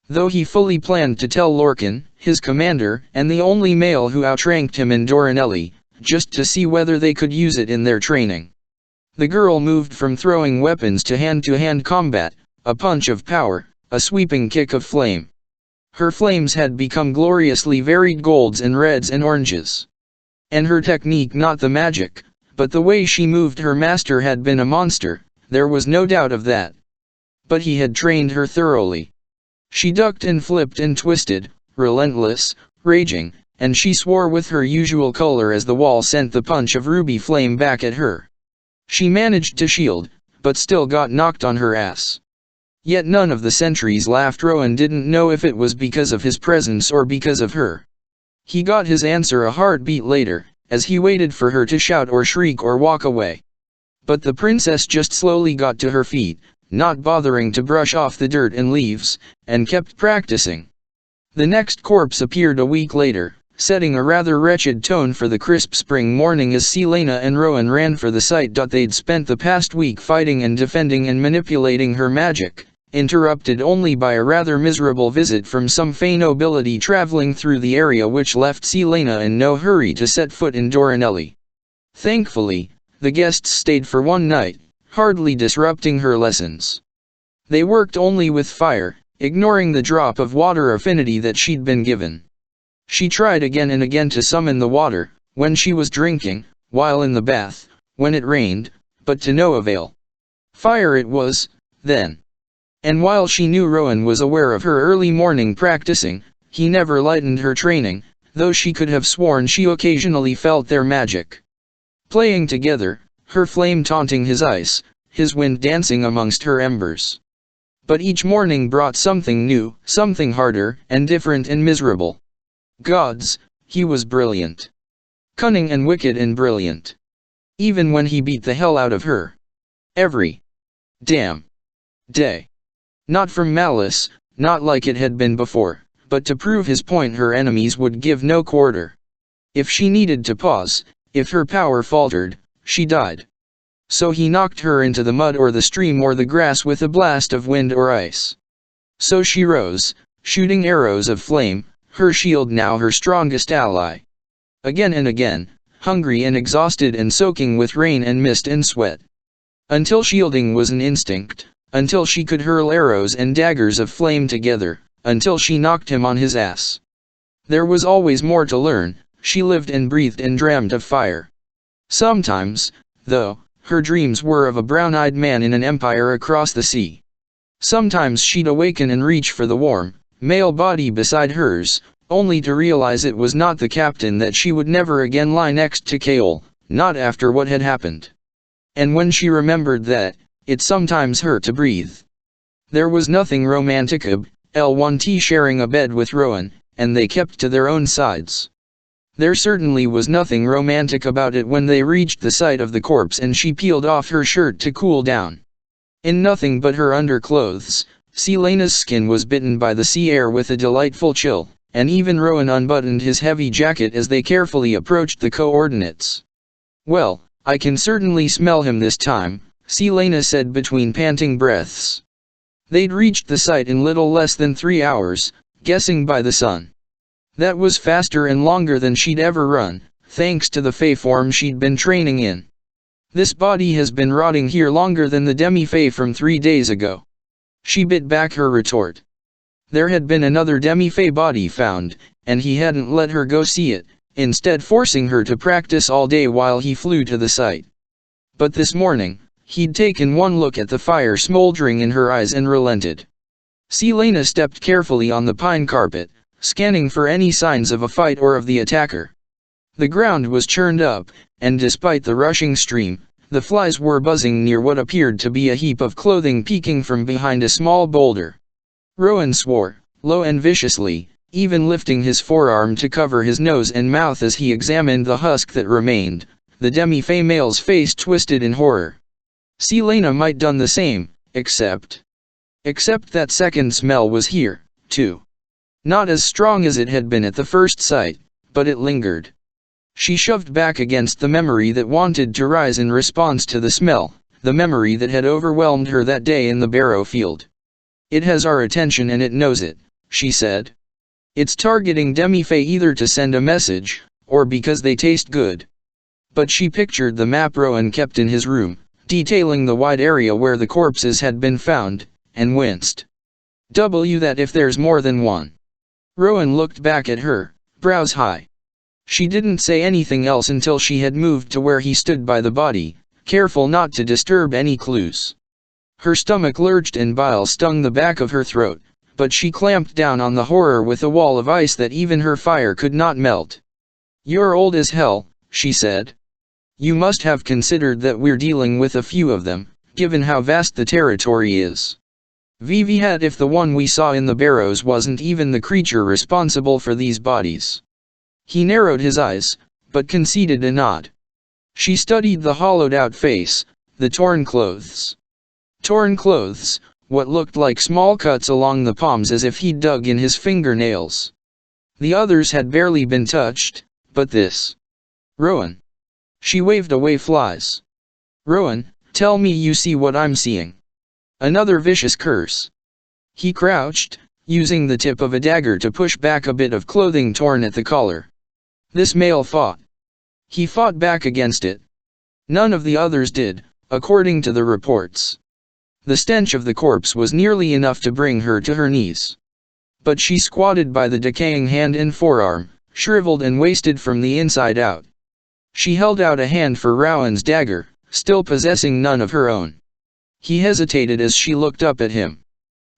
Though he fully planned to tell Lorcan, his commander, and the only male who outranked him in Doranelli, just to see whether they could use it in their training. The girl moved from throwing weapons to hand-to-hand combat, a punch of power, a sweeping kick of flame. Her flames had become gloriously varied golds and reds and oranges. And her technique, not the magic, but the way she moved her master, had been a monster, there was no doubt of that. But he had trained her thoroughly. She ducked and flipped and twisted, relentless, raging, and she swore with her usual color as the wall sent the punch of ruby flame back at her. She managed to shield, but still got knocked on her ass. Yet none of the sentries laughed. Rowan didn't know if it was because of his presence or because of her. He got his answer a heartbeat later, as he waited for her to shout or shriek or walk away. But the princess just slowly got to her feet, not bothering to brush off the dirt and leaves, and kept practicing. The next corpse appeared a week later, setting a rather wretched tone for the crisp spring morning as Selena and Rowan ran for the site. They'd spent the past week fighting and defending and manipulating her magic, interrupted only by a rather miserable visit from some Fey nobility traveling through the area, which left Selena in no hurry to set foot in Dorinelli. Thankfully, the guests stayed for one night, hardly disrupting her lessons. They worked only with fire, ignoring the drop of water affinity that she'd been given. She tried again and again to summon the water, when she was drinking, while in the bath, when it rained, but to no avail. Fire it was, then. And while she knew Rowan was aware of her early morning practicing, he never lightened her training, though she could have sworn she occasionally felt their magic. Playing together, her flame taunting his ice, his wind dancing amongst her embers. But each morning brought something new, something harder, and different and miserable. Gods, he was brilliant. Cunning and wicked and brilliant. Even when he beat the hell out of her. Every damn day. Not from malice, not like it had been before, but to prove his point her enemies would give no quarter. If she needed to pause, if her power faltered, she died. So he knocked her into the mud or the stream or the grass with a blast of wind or ice. So she rose, shooting arrows of flame, her shield now her strongest ally. Again and again, hungry and exhausted and soaking with rain and mist and sweat. Until shielding was an instinct, until she could hurl arrows and daggers of flame together, until she knocked him on his ass. There was always more to learn. She lived and breathed and dreamed of fire. Sometimes, though, her dreams were of a brown-eyed man in an empire across the sea. Sometimes she'd awaken and reach for the warm, male body beside hers, only to realize it was not the captain, that she would never again lie next to Kaol, not after what had happened. And when she remembered that, it sometimes hurt to breathe. There was nothing romantic about L1T sharing a bed with Rowan, and they kept to their own sides. There certainly was nothing romantic about it when they reached the site of the corpse and she peeled off her shirt to cool down. In nothing but her underclothes, Selena's skin was bitten by the sea air with a delightful chill, and even Rowan unbuttoned his heavy jacket as they carefully approached the coordinates. "Well, I can certainly smell him this time," Selena said between panting breaths. They'd reached the site in little less than 3 hours, guessing by the sun. That was faster and longer than she'd ever run, thanks to the Fey form she'd been training in. "This body has been rotting here longer than the demi-Fey from 3 days ago." She bit back her retort. There had been another demi-Fey body found, and he hadn't let her go see it, instead forcing her to practice all day while he flew to the site. But this morning, he'd taken one look at the fire smoldering in her eyes and relented. Selena stepped carefully on the pine carpet, scanning for any signs of a fight or of the attacker. The ground was churned up, and despite the rushing stream, the flies were buzzing near what appeared to be a heap of clothing peeking from behind a small boulder. Rowan swore, low and viciously, even lifting his forearm to cover his nose and mouth as he examined the husk that remained. The demi-Fey male's face twisted in horror. Selena might done the same, except that second smell was here, too. Not as strong as it had been at the first sight, but it lingered. She shoved back against the memory that wanted to rise in response to the smell, the memory that had overwhelmed her that day in the barrow field. "It has our attention and it knows it," she said. "It's targeting demi-Fey either to send a message, or because they taste good." But she pictured the map Rowan kept in his room, detailing the wide area where the corpses had been found, and winced. That if there's more than one." Rowan looked back at her, brows high. She didn't say anything else until she had moved to where he stood by the body, careful not to disturb any clues. Her stomach lurched and bile stung the back of her throat, but she clamped down on the horror with a wall of ice that even her fire could not melt. "You're old as hell," she said. "You must have considered that we're dealing with a few of them, given how vast the territory is. Vivi had if the one we saw in the barrows wasn't even the creature responsible for these bodies." He narrowed his eyes, but conceded a nod. She studied the hollowed-out face, the torn clothes. Torn clothes, what looked like small cuts along the palms as if he'd dug in his fingernails. The others had barely been touched, but this. Rowan. She waved away flies. Rowan, tell me you see what I'm seeing. Another vicious curse. He crouched, using the tip of a dagger to push back a bit of clothing torn at the collar. This male fought. He fought back against it. None of the others did, according to the reports. The stench of the corpse was nearly enough to bring her to her knees. But she squatted by the decaying hand and forearm, shriveled and wasted from the inside out. She held out a hand for Rowan's dagger, still possessing none of her own. He hesitated as she looked up at him.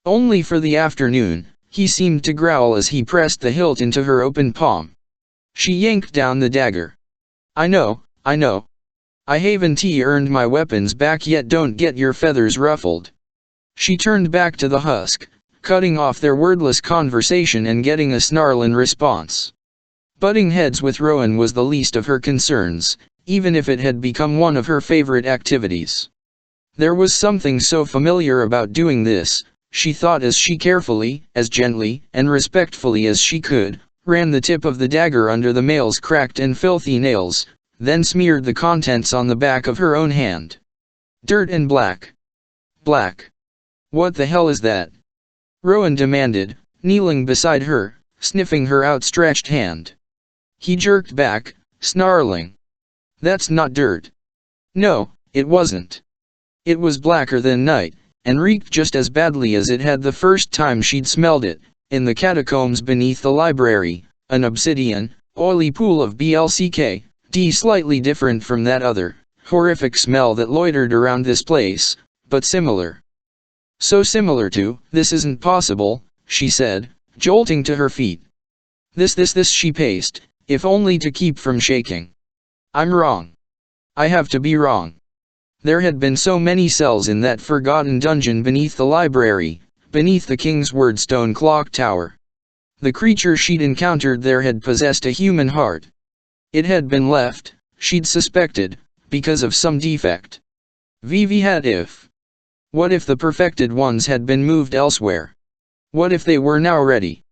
Only for the afternoon, he seemed to growl as he pressed the hilt into her open palm. She yanked down the dagger. I know. I haven't earned my weapons back yet, don't get your feathers ruffled. She turned back to the husk, cutting off their wordless conversation and getting a snarl in response. Butting heads with Rowan was the least of her concerns, even if it had become one of her favorite activities. There was something so familiar about doing this, she thought as she carefully, as gently, and respectfully as she could, ran the tip of the dagger under the male's cracked and filthy nails, then smeared the contents on the back of her own hand. Dirt and black. Black. What the hell is that? Rowan demanded, kneeling beside her, sniffing her outstretched hand. He jerked back, snarling. That's not dirt. No, it wasn't. It was blacker than night, and reeked just as badly as it had the first time she'd smelled it, in the catacombs beneath the library, an obsidian, oily pool of BLCK, slightly different from that other, horrific smell that loitered around this place, but similar. So similar to, this isn't possible, she said, jolting to her feet. This she paced, if only to keep from shaking. I'm wrong. I have to be wrong. There had been so many cells in that forgotten dungeon beneath the library, beneath the king's wordstone clock tower. The creature she'd encountered there had possessed a human heart. It had been left, she'd suspected, because of some defect. Vivi had if. What if the perfected ones had been moved elsewhere? What if they were now ready?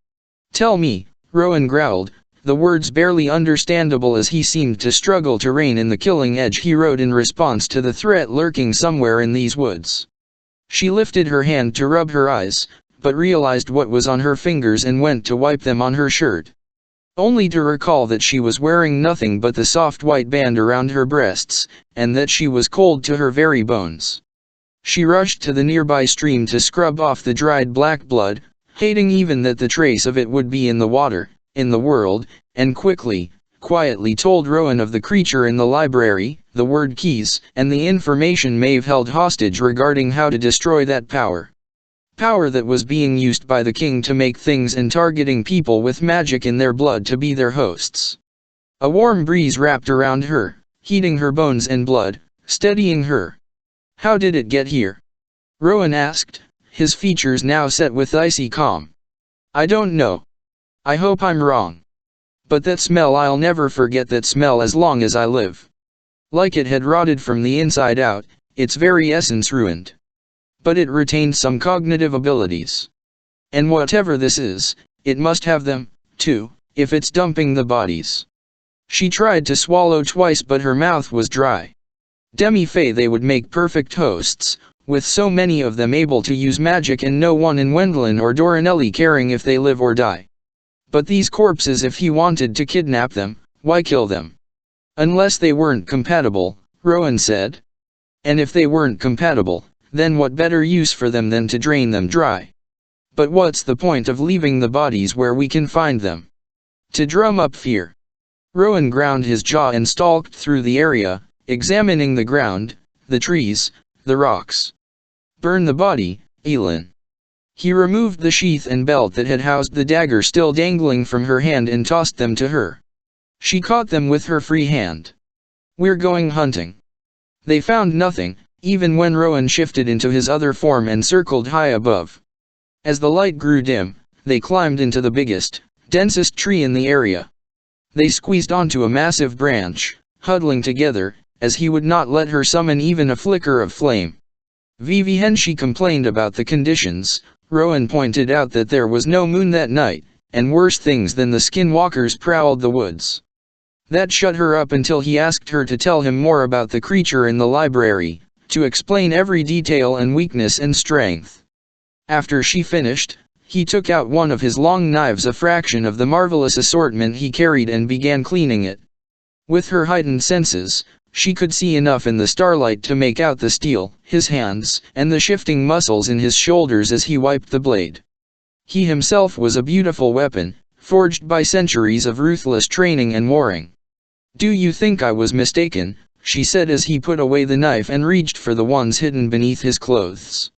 Tell me, Rowan growled, the words barely understandable as he seemed to struggle to rein in the killing edge he wrote in response to the threat lurking somewhere in these woods. She lifted her hand to rub her eyes, but realized what was on her fingers and went to wipe them on her shirt. Only to recall that she was wearing nothing but the soft white band around her breasts, and that she was cold to her very bones. She rushed to the nearby stream to scrub off the dried black blood, hating even that the trace of it would be in the water, in the world, and quietly told Rowan of the creature in the library, the word keys, and the information Maeve held hostage regarding how to destroy that power. Power that was being used by the king to make things and targeting people with magic in their blood to be their hosts. A warm breeze wrapped around her, heating her bones and blood, steadying her. How did it get here? Rowan asked, his features now set with icy calm. I don't know. I hope I'm wrong. But that smell, I'll never forget that smell as long as I live. Like it had rotted from the inside out, its very essence ruined. But it retained some cognitive abilities. And whatever this is, it must have them, too, if it's dumping the bodies. She tried to swallow twice but her mouth was dry. Demi-Fae, they would make perfect hosts, with so many of them able to use magic and no one in Wendlin or Dorinelli caring if they live or die. But these corpses, if he wanted to kidnap them, why kill them? Unless they weren't compatible, Rowan said. And if they weren't compatible, then what better use for them than to drain them dry? But what's the point of leaving the bodies where we can find them? To drum up fear. Rowan ground his jaw and stalked through the area, examining the ground, the trees, the rocks. Burn the body, Elin. He removed the sheath and belt that had housed the dagger still dangling from her hand and tossed them to her. She caught them with her free hand. We're going hunting. They found nothing, even when Rowan shifted into his other form and circled high above. As the light grew dim, they climbed into the biggest, densest tree in the area. They squeezed onto a massive branch, huddling together, as he would not let her summon even a flicker of flame. Vivi, she complained about the conditions. Rowan pointed out that there was no moon that night, and worse things than the skinwalkers prowled the woods. That shut her up until he asked her to tell him more about the creature in the library, to explain every detail and weakness and strength. After she finished, he took out one of his long knives, a fraction of the marvelous assortment he carried, and began cleaning it. With her heightened senses, she could see enough in the starlight to make out the steel, his hands, and the shifting muscles in his shoulders as he wiped the blade. He himself was a beautiful weapon, forged by centuries of ruthless training and warring. "Do you think I was mistaken?" she said as he put away the knife and reached for the ones hidden beneath his clothes.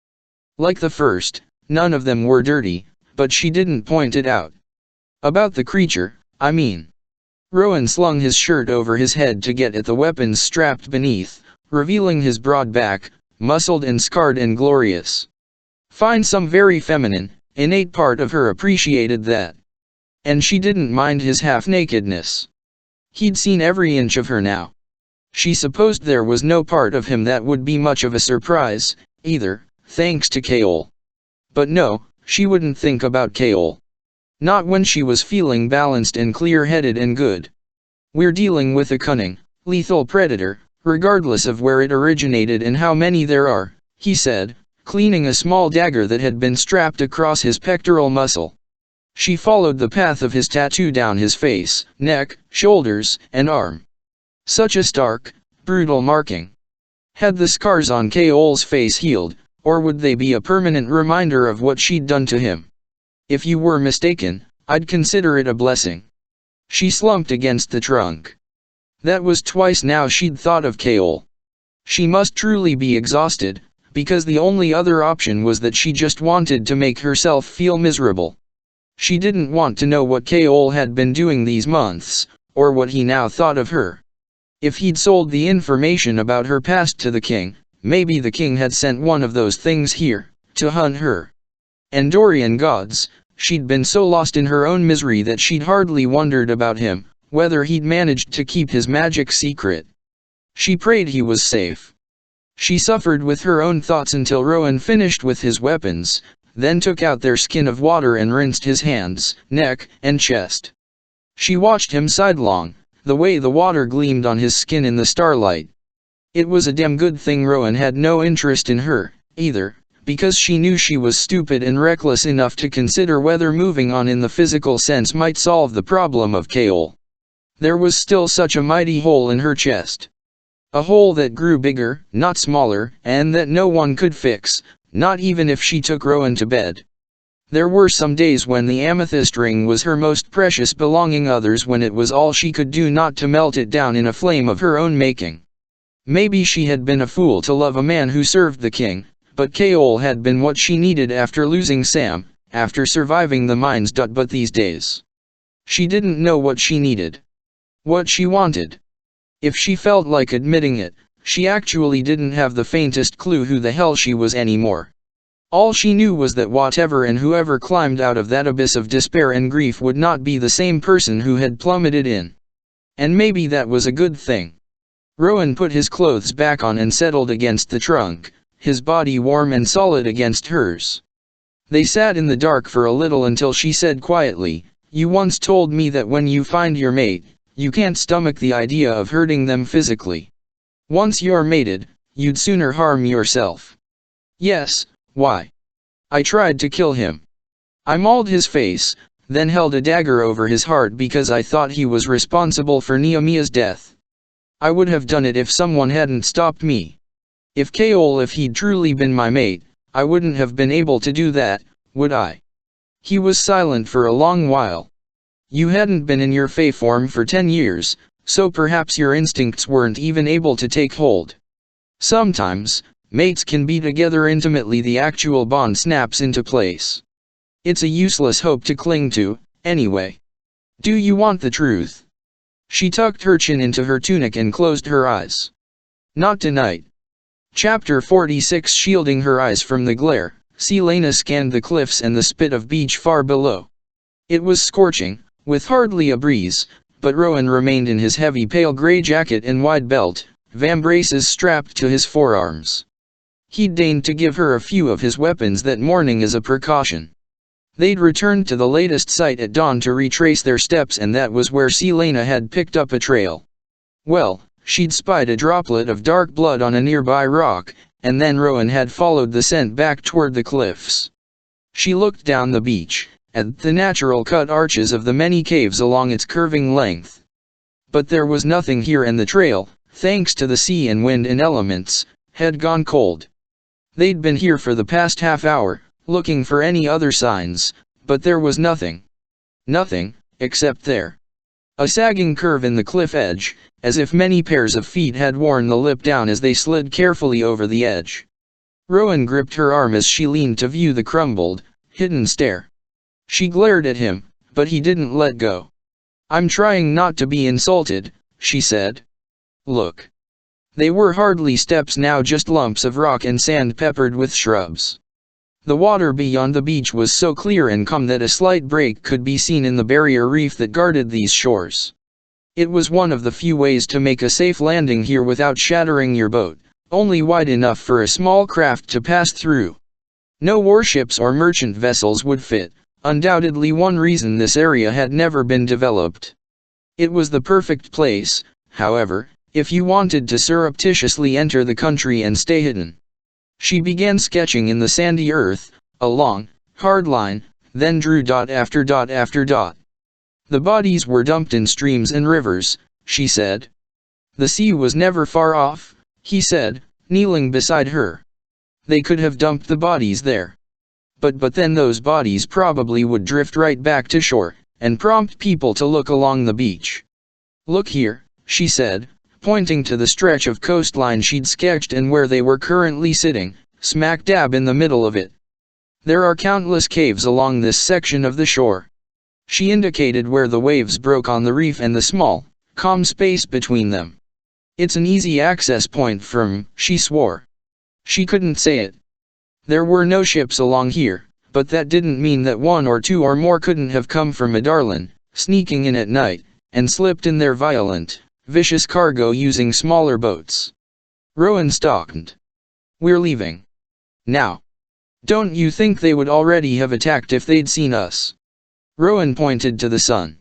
Like the first, none of them were dirty, but she didn't point it out. "About the creature, I mean." Rowan slung his shirt over his head to get at the weapons strapped beneath, revealing his broad back, muscled and scarred and glorious. Find some very feminine, innate part of her appreciated that. And she didn't mind his half-nakedness. He'd seen every inch of her now. She supposed there was no part of him that would be much of a surprise, either, thanks to Kaol. But no, she wouldn't think about Kaol. Not when she was feeling balanced and clear-headed and good. "We're dealing with a cunning, lethal predator, regardless of where it originated and how many there are," he said, cleaning a small dagger that had been strapped across his pectoral muscle. She followed the path of his tattoo down his face, neck, shoulders, and arm. Such a stark, brutal marking. Had the scars on Kaol's face healed, or would they be a permanent reminder of what she'd done to him? "If you were mistaken, I'd consider it a blessing." She slumped against the trunk. That was twice now she'd thought of Kaol. She must truly be exhausted, because the only other option was that she just wanted to make herself feel miserable. She didn't want to know what Kaol had been doing these months, or what he now thought of her. If he'd sold the information about her past to the king, maybe the king had sent one of those things here, to hunt her. Andorian gods, she'd been so lost in her own misery that she'd hardly wondered about him, whether he'd managed to keep his magic secret. She prayed he was safe. She suffered with her own thoughts until Rowan finished with his weapons, then took out their skin of water and rinsed his hands, neck, and chest. She watched him sidelong, the way the water gleamed on his skin in the starlight. It was a damn good thing Rowan had no interest in her, either, because she knew she was stupid and reckless enough to consider whether moving on in the physical sense might solve the problem of Kaol. There was still such a mighty hole in her chest. A hole that grew bigger, not smaller, and that no one could fix, not even if she took Rowan to bed. There were some days when the amethyst ring was her most precious belonging, others when it was all she could do not to melt it down in a flame of her own making. Maybe she had been a fool to love a man who served the king, but Kaol had been what she needed after losing Sam, after surviving the mines. But these days, she didn't know what she needed. What she wanted. If she felt like admitting it, she actually didn't have the faintest clue who the hell she was anymore. All she knew was that whatever and whoever climbed out of that abyss of despair and grief would not be the same person who had plummeted in. And maybe that was a good thing. Rowan put his clothes back on and settled against the trunk, his body warm and solid against hers. They sat in the dark for a little until she said quietly, "You once told me that when you find your mate, you can't stomach the idea of hurting them physically. Once you're mated, you'd sooner harm yourself." "Yes, why?" "I tried to kill him. I mauled his face, then held a dagger over his heart because I thought he was responsible for Nehemiah's death. I would have done it if someone hadn't stopped me. If he'd truly been my mate, I wouldn't have been able to do that, would I?" He was silent for a long while. "You hadn't been in your Fae form for 10 years, so perhaps your instincts weren't even able to take hold. Sometimes, mates can be together intimately, the actual bond snaps into place. It's a useless hope to cling to, anyway. Do you want the truth?" She tucked her chin into her tunic and closed her eyes. "Not tonight." Chapter 46. Shielding her eyes from the glare, Selena scanned the cliffs and the spit of beach far below. It was scorching, with hardly a breeze, but Rowan remained in his heavy pale gray jacket and wide belt, vambraces strapped to his forearms. He'd deigned to give her a few of his weapons that morning as a precaution. They'd returned to the latest site at dawn to retrace their steps, and that was where Selena had picked up a trail. Well, she'd spied a droplet of dark blood on a nearby rock, and then Rowan had followed the scent back toward the cliffs. She looked down the beach, at the natural cut arches of the many caves along its curving length. But there was nothing here, and the trail, thanks to the sea and wind and elements, had gone cold. They'd been here for the past half hour, looking for any other signs, but there was nothing. Nothing, except there. A sagging curve in the cliff edge, as if many pairs of feet had worn the lip down as they slid carefully over the edge. Rowan gripped her arm as she leaned to view the crumbled, hidden stair. She glared at him, but he didn't let go. "I'm trying not to be insulted," she said. "Look." They were hardly steps now, just lumps of rock and sand peppered with shrubs. The water beyond the beach was so clear and calm that a slight break could be seen in the barrier reef that guarded these shores. It was one of the few ways to make a safe landing here without shattering your boat, only wide enough for a small craft to pass through. No warships or merchant vessels would fit, undoubtedly one reason this area had never been developed. It was the perfect place, however, if you wanted to surreptitiously enter the country and stay hidden. She began sketching in the sandy earth, a long, hard line, then drew dot after dot after dot. The bodies were dumped in streams and rivers, she said. The sea was never far off, he said, kneeling beside her. They could have dumped the bodies there. But then those bodies probably would drift right back to shore, and prompt people to look along the beach. "Look here," she said, pointing to the stretch of coastline she'd sketched and where they were currently sitting, smack dab in the middle of it. "There are countless caves along this section of the shore." She indicated where the waves broke on the reef and the small, calm space between them. "It's an easy access point from," she swore. She couldn't say it. There were no ships along here, but that didn't mean that one or two or more couldn't have come from Adarlan, sneaking in at night, and slipped in their violent, vicious cargo using smaller boats. Rowan stalked. "We're leaving. Now. Don't you think they would already have attacked if they'd seen us?" Rowan pointed to the sun.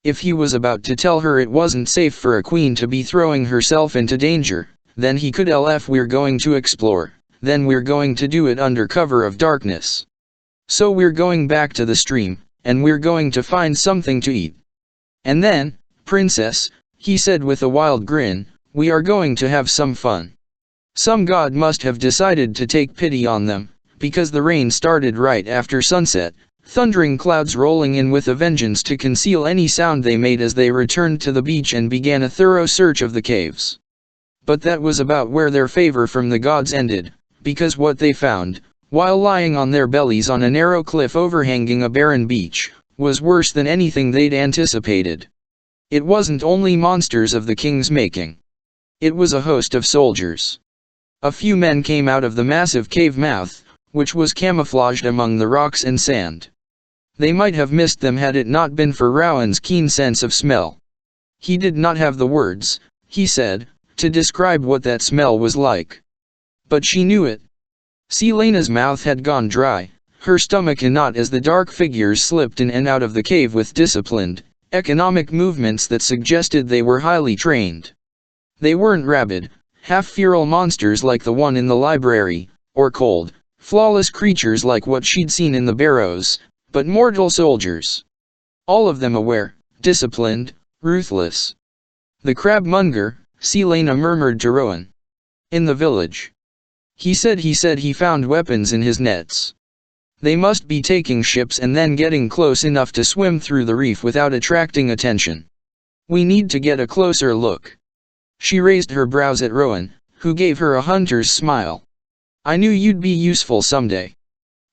If he was about to tell her it wasn't safe for a queen to be throwing herself into danger, then he could LF. "We're going to explore, then we're going to do it under cover of darkness. So we're going back to the stream, and we're going to find something to eat. And then, princess," he said with a wild grin, "we are going to have some fun." Some god must have decided to take pity on them, because the rain started right after sunset, thundering clouds rolling in with a vengeance to conceal any sound they made as they returned to the beach and began a thorough search of the caves. But that was about where their favor from the gods ended, because what they found, while lying on their bellies on a narrow cliff overhanging a barren beach, was worse than anything they'd anticipated. It wasn't only monsters of the king's making. It was a host of soldiers. A few men came out of the massive cave mouth, which was camouflaged among the rocks and sand. They might have missed them had it not been for Rowan's keen sense of smell. He did not have the words, he said, to describe what that smell was like. But she knew it. Selena's mouth had gone dry, her stomach in knot as the dark figures slipped in and out of the cave with disciplined, economic movements that suggested they were highly trained. They weren't rabid, half-feral monsters like the one in the library, or cold, flawless creatures like what she'd seen in the barrows, but mortal soldiers. All of them aware, disciplined, ruthless. "The crabmonger," Selena murmured to Rowan. "In the village. He said he found weapons in his nets. They must be taking ships and then getting close enough to swim through the reef without attracting attention. We need to get a closer look." She raised her brows at Rowan, who gave her a hunter's smile. "I knew you'd be useful someday."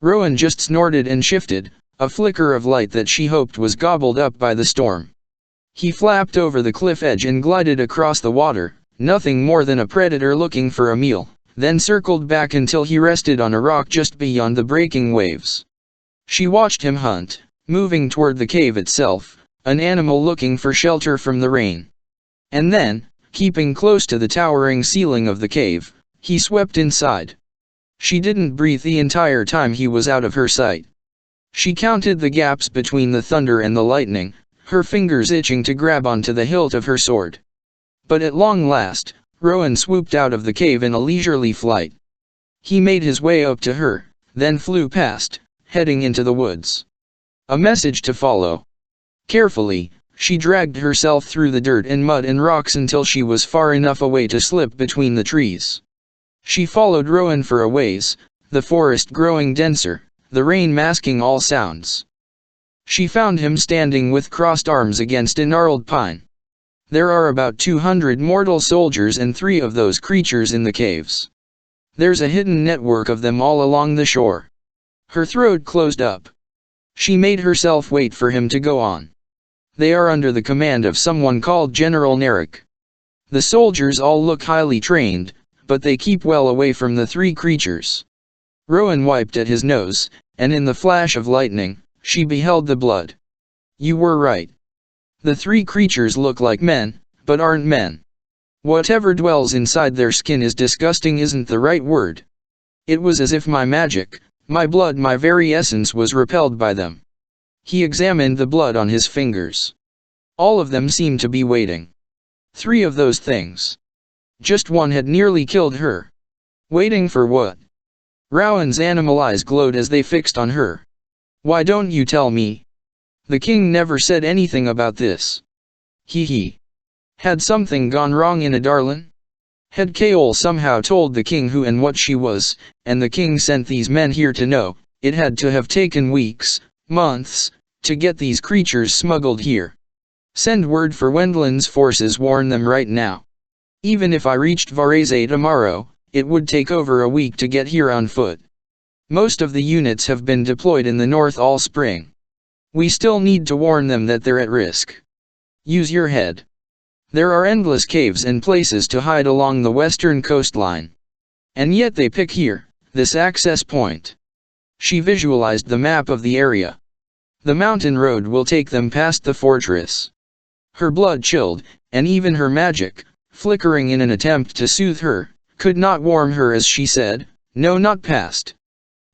Rowan just snorted and shifted, a flicker of light that she hoped was gobbled up by the storm. He flapped over the cliff edge and glided across the water, nothing more than a predator looking for a meal, then circled back until he rested on a rock just beyond the breaking waves. She watched him hunt, moving toward the cave itself, an animal looking for shelter from the rain. And then, keeping close to the towering ceiling of the cave, he swept inside. She didn't breathe the entire time he was out of her sight. She counted the gaps between the thunder and the lightning, her fingers itching to grab onto the hilt of her sword. But at long last, Rowan swooped out of the cave in a leisurely flight. He made his way up to her, then flew past, heading into the woods. A message to follow. Carefully, she dragged herself through the dirt and mud and rocks until she was far enough away to slip between the trees. She followed Rowan for a ways, the forest growing denser, the rain masking all sounds. She found him standing with crossed arms against a gnarled pine. There are about 200 mortal soldiers and 3 of those creatures in the caves. There's a hidden network of them all along the shore. Her throat closed up. She made herself wait for him to go on. They are under the command of someone called General Narek. The soldiers all look highly trained, but they keep well away from the 3 creatures. Rowan wiped at his nose, and in the flash of lightning, she beheld the blood. You were right. The 3 creatures look like men, but aren't men. Whatever dwells inside their skin is disgusting isn't the right word. It was as if my magic, my blood, my very essence was repelled by them. He examined the blood on his fingers. All of them seemed to be waiting. 3 of those things. Just one had nearly killed her. Waiting for what? Rowan's animal eyes glowed as they fixed on her. Why don't you tell me? The king never said anything about this. He. Had something gone wrong in Adarlan? Had Kaol somehow told the king who and what she was, and the king sent these men here to know? It had to have taken weeks, months, to get these creatures smuggled here. Send word for Wendland's forces, warn them right now. Even if I reached Varese tomorrow, it would take over a week to get here on foot. Most of the units have been deployed in the north all spring. We still need to warn them that they're at risk. Use your head. There are endless caves and places to hide along the western coastline. And yet they pick here, this access point. She visualized the map of the area. The mountain road will take them past the fortress. Her blood chilled, and even her magic, flickering in an attempt to soothe her, could not warm her as she said, no, not past.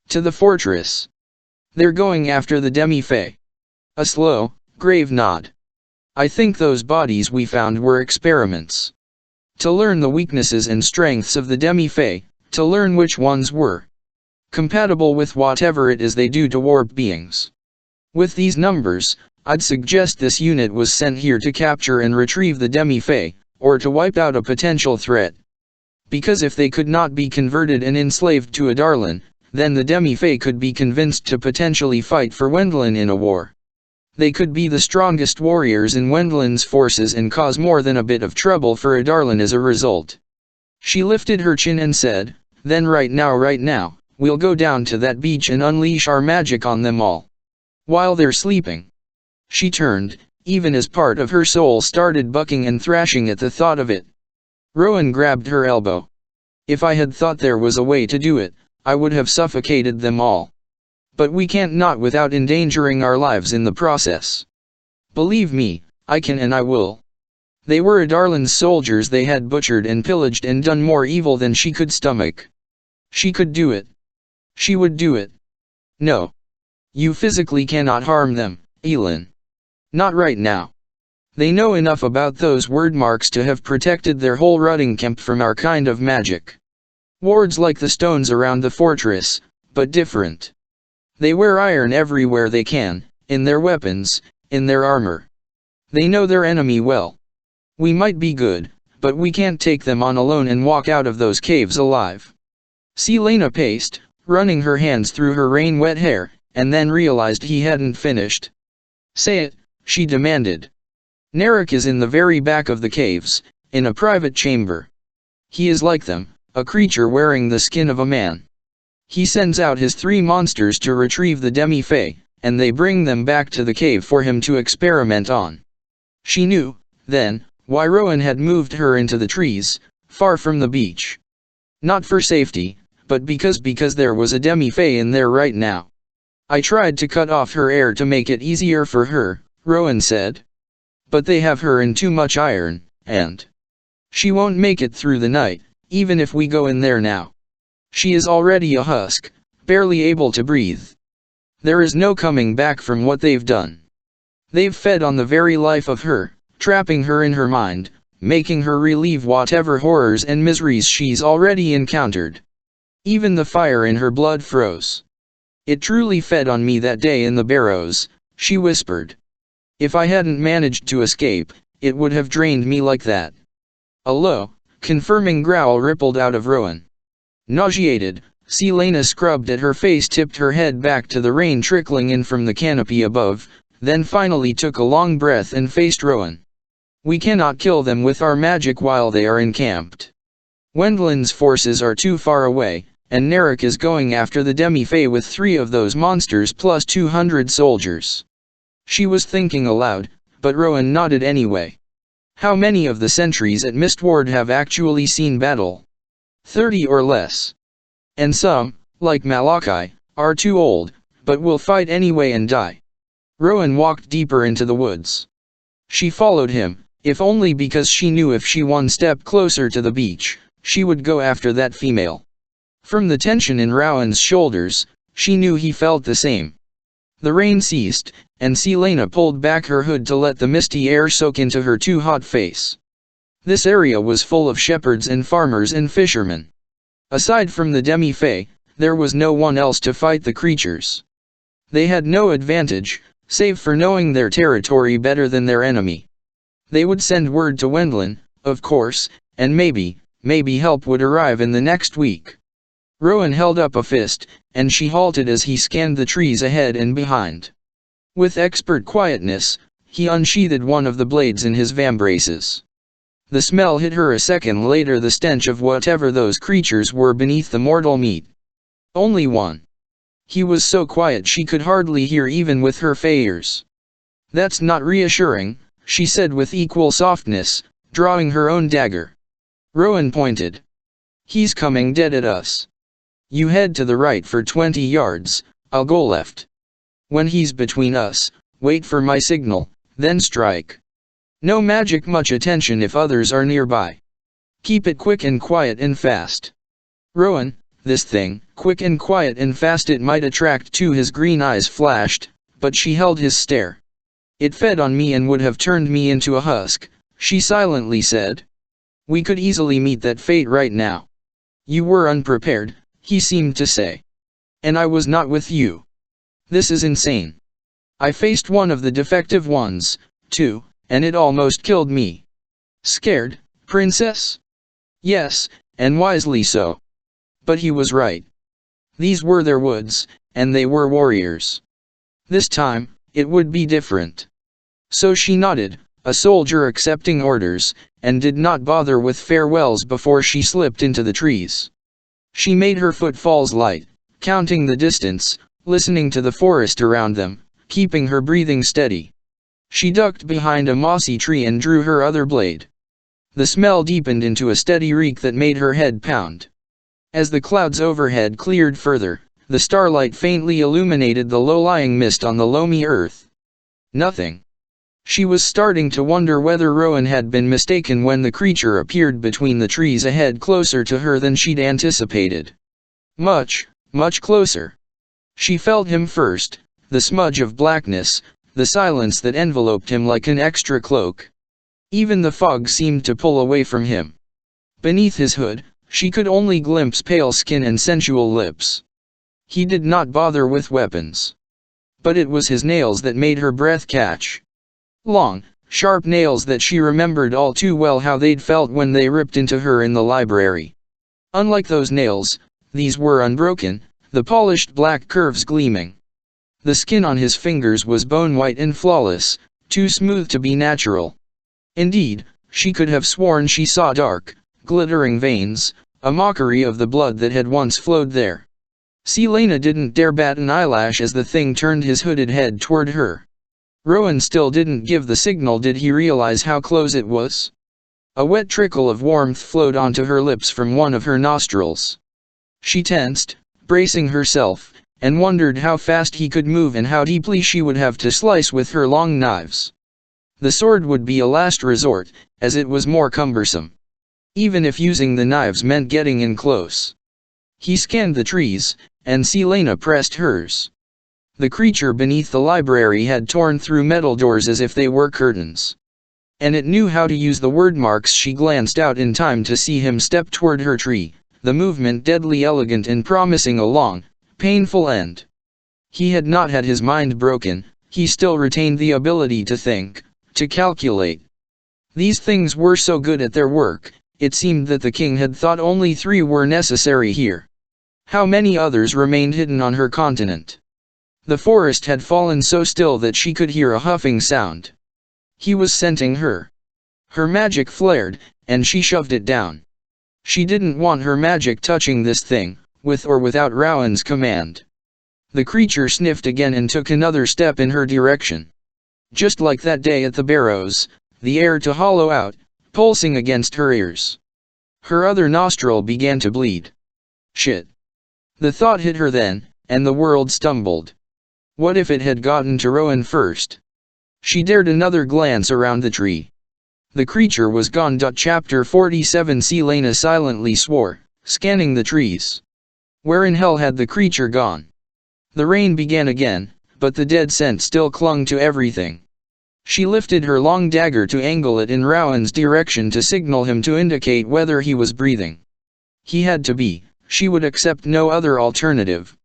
To the fortress. They're going after the demi-fae. A slow, grave nod. I think those bodies we found were experiments. To learn the weaknesses and strengths of the demi-fae, to learn which ones were compatible with whatever it is they do to warp beings. With these numbers, I'd suggest this unit was sent here to capture and retrieve the demi-fae, or to wipe out a potential threat. Because if they could not be converted and enslaved to Adarlan, then the demi-fae could be convinced to potentially fight for Wendland in a war. They could be the strongest warriors in Wendland's forces and cause more than a bit of trouble for Adarlan as a result. She lifted her chin and said, then right now, we'll go down to that beach and unleash our magic on them all. While they're sleeping. She turned, even as part of her soul started bucking and thrashing at the thought of it. Rowan grabbed her elbow. If I had thought there was a way to do it, I would have suffocated them all. But we can't, not without endangering our lives in the process. Believe me, I can and I will. They were Adarlan's soldiers. They had butchered and pillaged and done more evil than she could stomach. She could do it. She would do it. No. You physically cannot harm them, Elin. Not right now. They know enough about those word marks to have protected their whole rutting camp from our kind of magic. Wards like the stones around the fortress, but different. They wear iron everywhere they can, in their weapons, in their armor. They know their enemy well. We might be good, but we can't take them on alone and walk out of those caves alive. Selena paced, running her hands through her rain-wet hair, and then realized he hadn't finished. Say it, she demanded. Narek is in the very back of the caves, in a private chamber. He is like them, a creature wearing the skin of a man. He sends out his 3 monsters to retrieve the demi-fae, and they bring them back to the cave for him to experiment on. She knew, then, why Rowan had moved her into the trees, far from the beach. Not for safety, but because there was a demi-fae in there right now. I tried to cut off her air to make it easier for her, Rowan said. But they have her in too much iron, and she won't make it through the night, even if we go in there now. She is already a husk, barely able to breathe. There is no coming back from what they've done. They've fed on the very life of her, trapping her in her mind, making her relieve whatever horrors and miseries she's already encountered. Even the fire in her blood froze. It truly fed on me that day in the barrows, she whispered. If I hadn't managed to escape, it would have drained me like that. A low, confirming growl rippled out of Rowan. Nauseated, Selena scrubbed at her face, tipped her head back to the rain trickling in from the canopy above, then finally took a long breath and faced Rowan. We cannot kill them with our magic while they are encamped. Wendland's forces are too far away, and Narek is going after the Demi-Fae with 3 of those monsters plus 200 soldiers. She was thinking aloud, but Rowan nodded anyway. How many of the sentries at Mistward have actually seen battle? 30 or less. And some, like Malachi, are too old, but will fight anyway and die. Rowan walked deeper into the woods. She followed him, if only because she knew if she one step closer to the beach, she would go after that female. From the tension in Rowan's shoulders, she knew he felt the same. The rain ceased, and Selena pulled back her hood to let the misty air soak into her too hot face. This area was full of shepherds and farmers and fishermen. Aside from the Demi-Fae, there was no one else to fight the creatures. They had no advantage, save for knowing their territory better than their enemy. They would send word to Wendland, of course, and maybe help would arrive in the next week. Rowan held up a fist, and she halted as he scanned the trees ahead and behind. With expert quietness, he unsheathed one of the blades in his vambraces. The smell hit her a second later, the stench of whatever those creatures were beneath the mortal meat. Only one. He was so quiet she could hardly hear even with her ears. That's not reassuring, she said with equal softness, drawing her own dagger. Rowan pointed. He's coming dead at us. You head to the right for 20 yards, I'll go left. When he's between us, wait for my signal, then strike. No magic, much attention if others are nearby. Keep it quick and quiet and fast. Rowan, this thing, quick and quiet and fast it might attract too, his green eyes flashed, but she held his stare. It fed on me and would have turned me into a husk, she silently said. We could easily meet that fate right now. You were unprepared, he seemed to say. And I was not with you. This is insane. I faced one of the defective ones, too, and it almost killed me. Scared, princess? Yes, and wisely so. But he was right. These were their woods, and they were warriors. This time, it would be different. So she nodded, a soldier accepting orders, and did not bother with farewells before she slipped into the trees. She made her footfalls light, counting the distance, listening to the forest around them, keeping her breathing steady. She ducked behind a mossy tree and drew her other blade. The smell deepened into a steady reek that made her head pound. As the clouds overhead cleared further, the starlight faintly illuminated the low-lying mist on the loamy earth. Nothing. She was starting to wonder whether Rowan had been mistaken when the creature appeared between the trees ahead, closer to her than she'd anticipated. Much, much closer. She felt him first, the smudge of blackness, the silence that enveloped him like an extra cloak. Even the fog seemed to pull away from him. Beneath his hood, she could only glimpse pale skin and sensual lips. He did not bother with weapons. But it was his nails that made her breath catch. Long, sharp nails that she remembered all too well how they'd felt when they ripped into her in the library. Unlike those nails, these were unbroken, the polished black curves gleaming. The skin on his fingers was bone-white and flawless, too smooth to be natural. Indeed, she could have sworn she saw dark, glittering veins, a mockery of the blood that had once flowed there. Selena didn't dare bat an eyelash as the thing turned his hooded head toward her. Rowan still didn't give the signal. Did he realize how close it was? A wet trickle of warmth flowed onto her lips from one of her nostrils. She tensed, bracing herself, and wondered how fast he could move and how deeply she would have to slice with her long knives. The sword would be a last resort, as it was more cumbersome. Even if using the knives meant getting in close. He scanned the trees, and Selena pressed hers. The creature beneath the library had torn through metal doors as if they were curtains. And it knew how to use the word marks. She glanced out in time to see him step toward her tree, the movement deadly elegant and promising a long, painful end. He had not had his mind broken, he still retained the ability to think, to calculate. These things were so good at their work, it seemed that the king had thought only 3 were necessary here. How many others remained hidden on her continent? The forest had fallen so still that she could hear a huffing sound. He was scenting her. Her magic flared, and she shoved it down. She didn't want her magic touching this thing, with or without Rowan's command. The creature sniffed again and took another step in her direction. Just like that day at the barrows, the air to hollow out, pulsing against her ears. Her other nostril began to bleed. Shit. The thought hit her then, and the world stumbled. What if it had gotten to Rowan first? She dared another glance around the tree. The creature was gone. Chapter 47. Selena silently swore, scanning the trees. Where in hell had the creature gone? The rain began again, but the dead scent still clung to everything. She lifted her long dagger to angle it in Rowan's direction to signal him to indicate whether he was breathing. He had to be, she would accept no other alternative.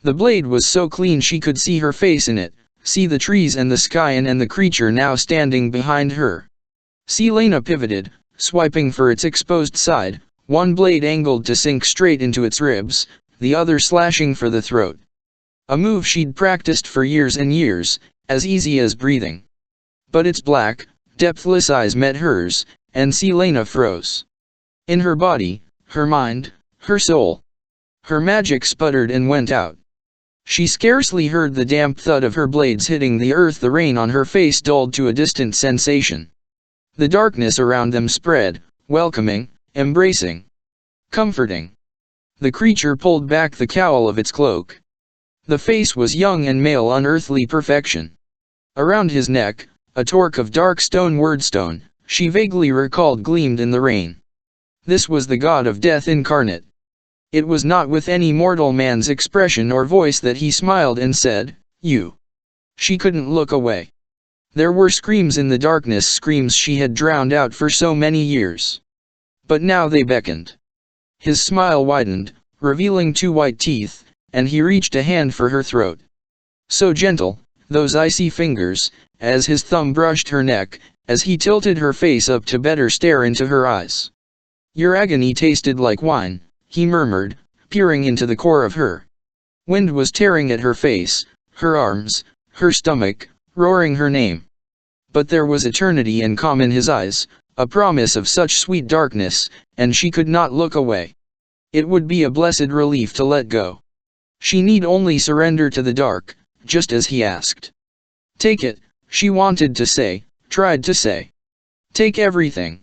The blade was so clean she could see her face in it, see the trees and the sky and the creature now standing behind her. Selena pivoted, swiping for its exposed side, one blade angled to sink straight into its ribs, the other slashing for the throat. A move she'd practiced for years and years, as easy as breathing. But its black, depthless eyes met hers, and Selena froze. In her body, her mind, her soul. Her magic sputtered and went out. She scarcely heard the damp thud of her blades hitting the earth. The rain on her face dulled to a distant sensation. The darkness around them spread, welcoming, embracing, comforting. The creature pulled back the cowl of its cloak. The face was young and male, unearthly perfection. Around his neck, a torque of dark stone wordstone, she vaguely recalled, gleamed in the rain. This was the god of death incarnate. It was not with any mortal man's expression or voice that he smiled and said, "You." She couldn't look away. There were screams in the darkness, screams she had drowned out for so many years. But now they beckoned. His smile widened, revealing 2 white teeth, and he reached a hand for her throat. So gentle, those icy fingers, as his thumb brushed her neck, as he tilted her face up to better stare into her eyes. "Your agony tasted like wine," he murmured, peering into the core of her. Wind was tearing at her face, her arms, her stomach, roaring her name. But there was eternity and calm in his eyes, a promise of such sweet darkness, and she could not look away. It would be a blessed relief to let go. She need only surrender to the dark, just as he asked. "Take it," she wanted to say, tried to say. "Take everything."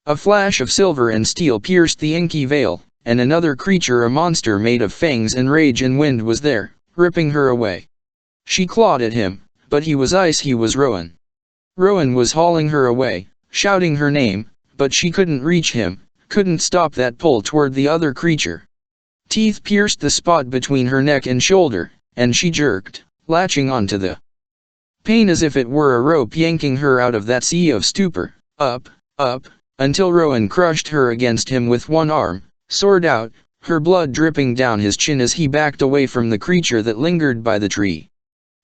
A flash of silver and steel pierced the inky veil, and another creature, a monster made of fangs and rage and wind, was there, ripping her away. She clawed at him, but he was ice. He was Rowan. Rowan was hauling her away, shouting her name, but she couldn't reach him, couldn't stop that pull toward the other creature. Teeth pierced the spot between her neck and shoulder, and she jerked, latching onto the pain as if it were a rope yanking her out of that sea of stupor, up, until Rowan crushed her against him with one arm, sword out, her blood dripping down his chin as he backed away from the creature that lingered by the tree.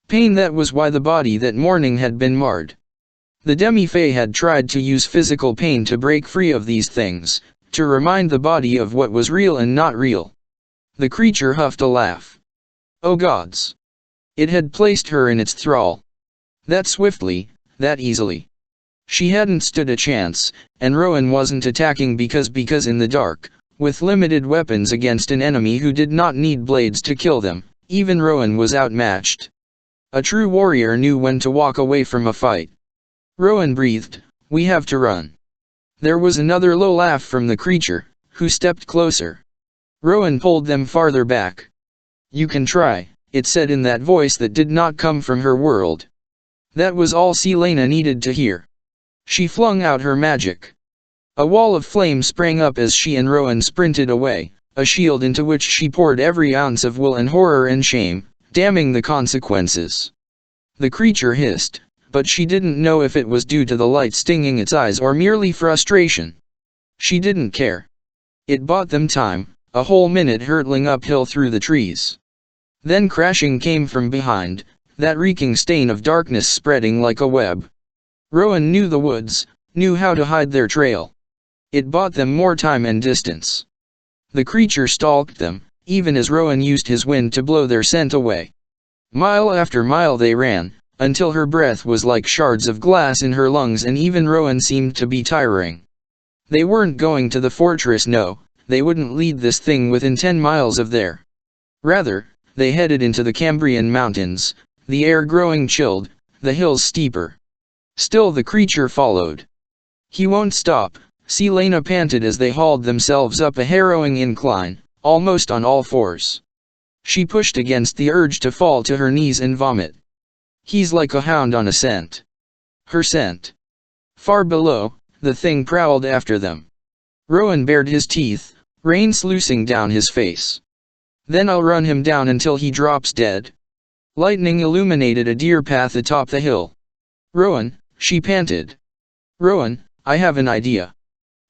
Pain, that was why the body that morning had been marred. The demi-fae had tried to use physical pain to break free of these things, to remind the body of what was real and not real. The creature huffed a laugh. Oh gods! It had placed her in its thrall. That swiftly, that easily. She hadn't stood a chance, and Rowan wasn't attacking because in the dark, with limited weapons against an enemy who did not need blades to kill them, even Rowan was outmatched. A true warrior knew when to walk away from a fight. Rowan breathed, "We have to run." There was another low laugh from the creature, who stepped closer. Rowan pulled them farther back. "You can try," it said in that voice that did not come from her world. That was all Selena needed to hear. She flung out her magic. A wall of flame sprang up as she and Rowan sprinted away, a shield into which she poured every ounce of will and horror and shame, damning the consequences. The creature hissed, but she didn't know if it was due to the light stinging its eyes or merely frustration. She didn't care. It bought them time, a whole minute hurtling uphill through the trees. Then crashing came from behind, that reeking stain of darkness spreading like a web. Rowan knew the woods, knew how to hide their trail. It bought them more time and distance. The creature stalked them, even as Rowan used his wind to blow their scent away. Mile after mile they ran, until her breath was like shards of glass in her lungs and even Rowan seemed to be tiring. They weren't going to the fortress, no, they wouldn't lead this thing within 10 miles of there. Rather, they headed into the Cambrian mountains, the air growing chilled, the hills steeper. Still the creature followed. "He won't stop," Selena panted as they hauled themselves up a harrowing incline, almost on all fours. She pushed against the urge to fall to her knees and vomit. "He's like a hound on a scent." Her scent. Far below, the thing prowled after them. Rowan bared his teeth, rain sluicing down his face. "Then I'll run him down until he drops dead." Lightning illuminated a deer path atop the hill. "Rowan," she panted. "Rowan, I have an idea."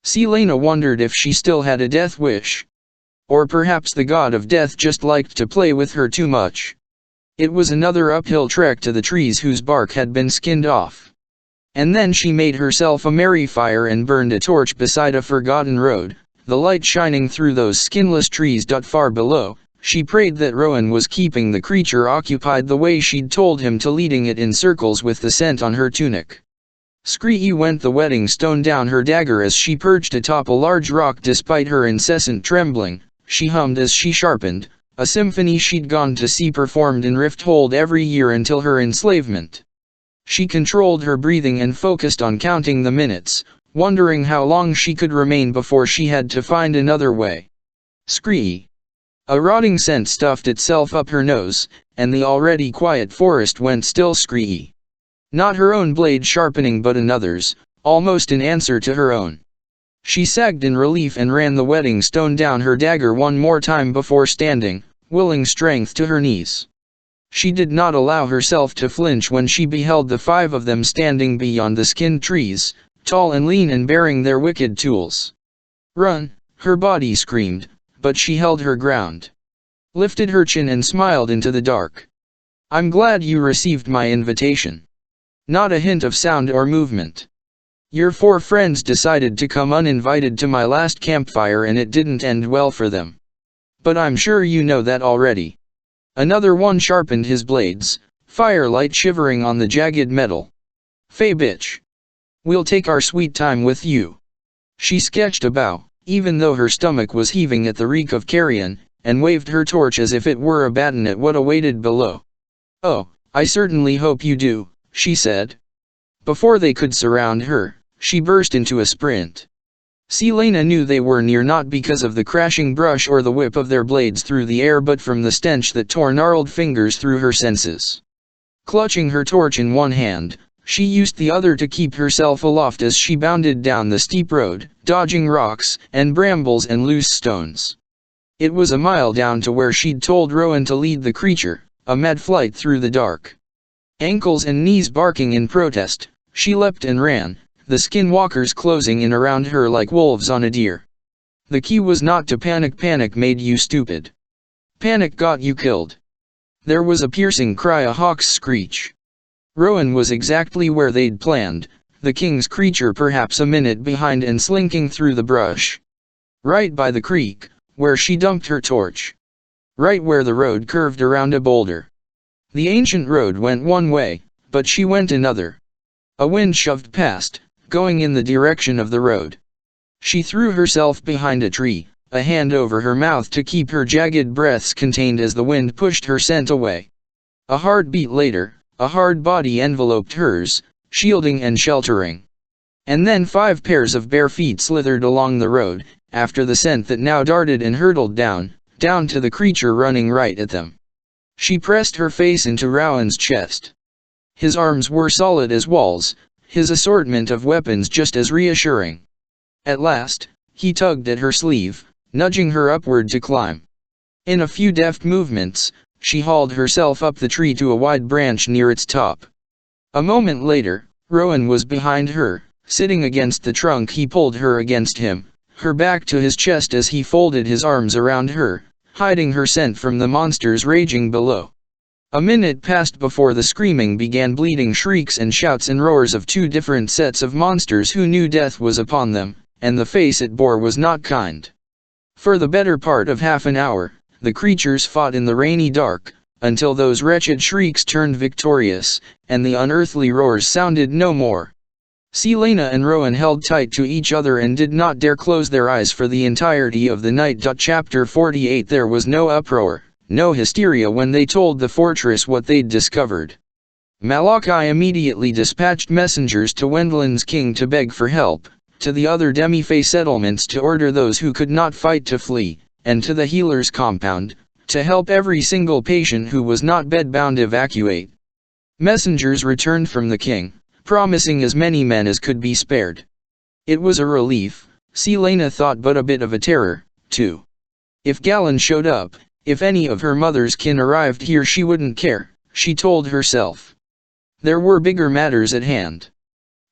Selena wondered if she still had a death wish. Or perhaps the god of death just liked to play with her too much. It was another uphill trek to the trees whose bark had been skinned off. And then she made herself a merry fire and burned a torch beside a forgotten road, the light shining through those skinless trees. Far below, she prayed that Rowan was keeping the creature occupied the way she'd told him to, leading it in circles with the scent on her tunic. Scree went the wedding stone down her dagger as she perched atop a large rock. Despite her incessant trembling, she hummed as she sharpened, a symphony she'd gone to see performed in Rifthold every year until her enslavement. She controlled her breathing and focused on counting the minutes, wondering how long she could remain before she had to find another way. Scree. A rotting scent stuffed itself up her nose, and the already quiet forest went still. Scree. Not her own blade sharpening but another's, almost in answer to her own. She sagged in relief and ran the wedding stone down her dagger one more time before standing, willing strength to her knees. She did not allow herself to flinch when she beheld the 5 of them standing beyond the skinned trees, tall and lean and bearing their wicked tools. "Run," her body screamed, but she held her ground. Lifted her chin and smiled into the dark. "I'm glad you received my invitation." Not a hint of sound or movement. "Your 4 friends decided to come uninvited to my last campfire and it didn't end well for them. But I'm sure you know that already." Another one sharpened his blades, firelight shivering on the jagged metal. "Fey bitch. We'll take our sweet time with you." She sketched a bow, even though her stomach was heaving at the reek of carrion, and waved her torch as if it were a baton at what awaited below. "Oh, I certainly hope you do," she said. Before they could surround her, she burst into a sprint. Selena knew they were near, not because of the crashing brush or the whip of their blades through the air, but from the stench that tore gnarled fingers through her senses. Clutching her torch in one hand, she used the other to keep herself aloft as she bounded down the steep road, dodging rocks and brambles and loose stones. It was a mile down to where she'd told Rowan to lead the creature, a mad flight through the dark. Ankles and knees barking in protest, she leapt and ran, the skinwalkers closing in around her like wolves on a deer. The key was not to panic. Panic made you stupid. Panic got you killed. There was a piercing cry, a hawk's screech. Rowan was exactly where they'd planned, the king's creature perhaps a minute behind and slinking through the brush. Right by the creek, where she dumped her torch. Right where the road curved around a boulder. The ancient road went one way, but she went another. A wind shoved past, going in the direction of the road. She threw herself behind a tree, a hand over her mouth to keep her jagged breaths contained as the wind pushed her scent away. A heartbeat later, a hard body enveloped hers, shielding and sheltering. And then 5 pairs of bare feet slithered along the road, after the scent that now darted and hurtled down to the creature running right at them. She pressed her face into Rowan's chest. His arms were solid as walls, his assortment of weapons just as reassuring. At last, he tugged at her sleeve, nudging her upward to climb. In a few deft movements, she hauled herself up the tree to a wide branch near its top. A moment later, Rowan was behind her, sitting against the trunk. He pulled her against him, her back to his chest as he folded his arms around her, hiding her scent from the monsters raging below. A minute passed before the screaming began. Bleeding shrieks and shouts and roars of two different sets of monsters who knew death was upon them, and the face it bore was not kind. For the better part of half an hour, the creatures fought in the rainy dark, until those wretched shrieks turned victorious, and the unearthly roars sounded no more. Selena and Rowan held tight to each other and did not dare close their eyes for the entirety of the night. Chapter 48. There was no uproar, no hysteria when they told the fortress what they'd discovered. Malachi immediately dispatched messengers to Wendland's king to beg for help, to the other demi-fae settlements to order those who could not fight to flee, and to the healer's compound, to help every single patient who was not bedbound evacuate. Messengers returned from the king, promising as many men as could be spared. It was a relief, Selena thought, but a bit of a terror, too. If Galen showed up, if any of her mother's kin arrived here, she wouldn't care, she told herself. There were bigger matters at hand.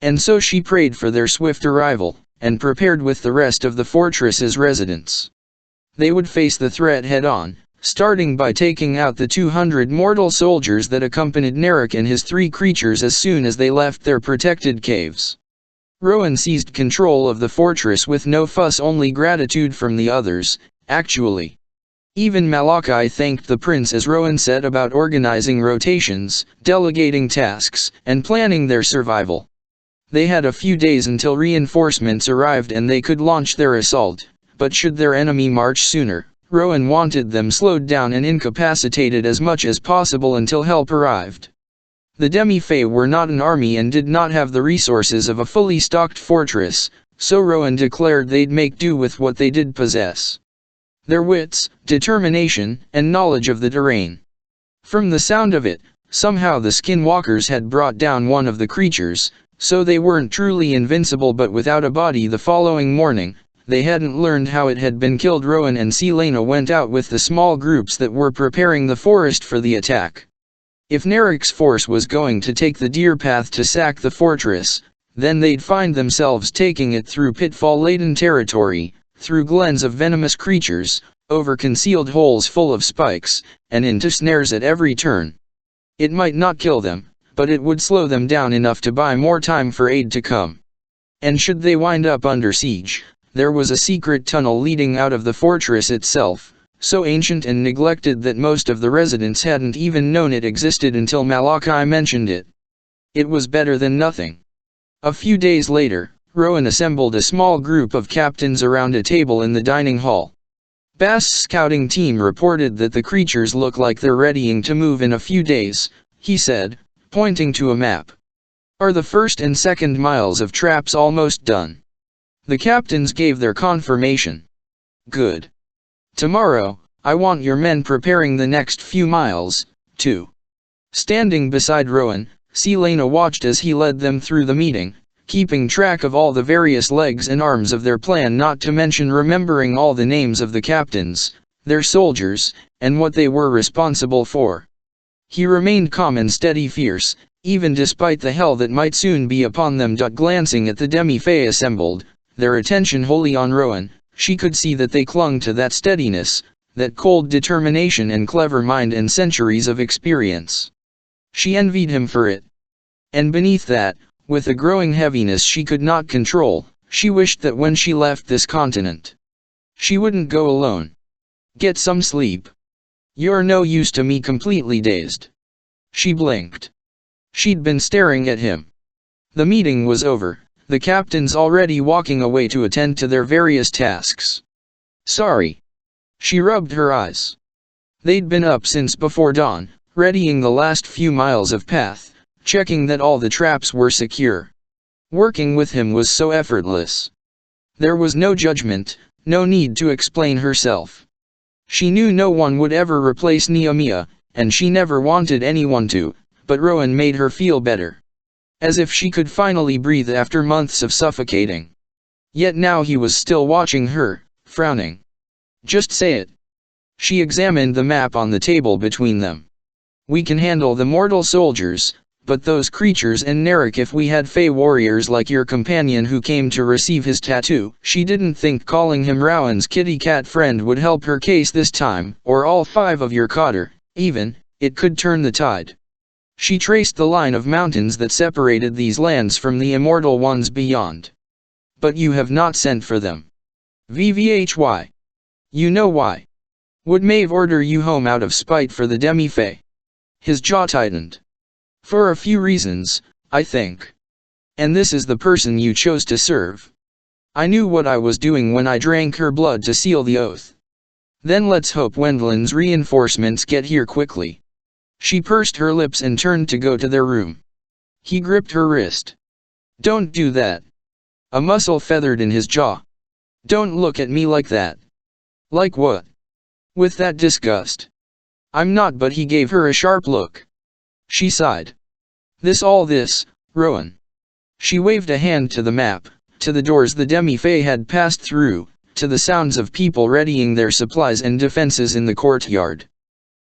And so she prayed for their swift arrival, and prepared with the rest of the fortress's residents. They would face the threat head-on, starting by taking out the 200 mortal soldiers that accompanied Narek and his 3 creatures as soon as they left their protected caves. Rowan seized control of the fortress with no fuss, only gratitude from the others, actually. Even Malachi thanked the prince as Rowan set about organizing rotations, delegating tasks, and planning their survival. They had a few days until reinforcements arrived and they could launch their assault, but should their enemy march sooner, Rowan wanted them slowed down and incapacitated as much as possible until help arrived. The demi-fae were not an army and did not have the resources of a fully stocked fortress, so Rowan declared they'd make do with what they did possess. Their wits, determination, and knowledge of the terrain. From the sound of it, somehow the skinwalkers had brought down one of the creatures, so they weren't truly invincible, but without a body the following morning. They hadn't learned how it had been killed. Rowan and Selena went out with the small groups that were preparing the forest for the attack. If Narek's force was going to take the deer path to sack the fortress, then they'd find themselves taking it through pitfall-laden territory, through glens of venomous creatures, over concealed holes full of spikes, and into snares at every turn. It might not kill them, but it would slow them down enough to buy more time for aid to come. And should they wind up under siege, there was a secret tunnel leading out of the fortress itself, so ancient and neglected that most of the residents hadn't even known it existed until Malachi mentioned it. It was better than nothing. A few days later, Rowan assembled a small group of captains around a table in the dining hall. Bast's scouting team reported that the creatures look like they're readying to move in a few days, he said, pointing to a map. Are the first and second miles of traps almost done? The captains gave their confirmation. Good. Tomorrow, I want your men preparing the next few miles, too. Standing beside Rowan, Selena watched as he led them through the meeting, keeping track of all the various legs and arms of their plan, not to mention remembering all the names of the captains, their soldiers, and what they were responsible for. He remained calm and steady, fierce, even despite the hell that might soon be upon them. Glancing at the demi-fae assembled, their attention wholly on Rowan, she could see that they clung to that steadiness, that cold determination and clever mind and centuries of experience. She envied him for it. And beneath that, with a growing heaviness she could not control, she wished that when she left this continent, she wouldn't go alone. Get some sleep. You're no use to me. Completely dazed. She blinked. She'd been staring at him. The meeting was over, the captains already walking away to attend to their various tasks. Sorry. She rubbed her eyes. They'd been up since before dawn, readying the last few miles of path, checking that all the traps were secure. Working with him was so effortless. There was no judgment, no need to explain herself. She knew no one would ever replace Nehemiah, and she never wanted anyone to, but Rowan made her feel better. As if she could finally breathe after months of suffocating. Yet now he was still watching her, frowning. Just say it. She examined the map on the table between them. "We can handle the mortal soldiers, but those creatures and Narek, if we had Fey warriors like your companion who came to receive his tattoo." She didn't think calling him Rowan's kitty cat friend would help her case this time, or all 5 of your Cotter, even, it could turn the tide. She traced the line of mountains that separated these lands from the immortal ones beyond. "But you have not sent for them. Vvhy. You know why. Would Maeve order you home out of spite for the demi-fae?" His jaw tightened. "For a few reasons, I think. And this is the person you chose to serve. I knew what I was doing when I drank her blood to seal the oath. Then let's hope Wendlin's reinforcements get here quickly." She pursed her lips and turned to go to their room. He gripped her wrist. "Don't do that." A muscle feathered in his jaw. "Don't look at me like that." "Like what?" "With that disgust." "I'm not," but he gave her a sharp look. She sighed. All this, Rowan." She waved a hand to the map, to the doors the demi-fae had passed through, to the sounds of people readying their supplies and defenses in the courtyard.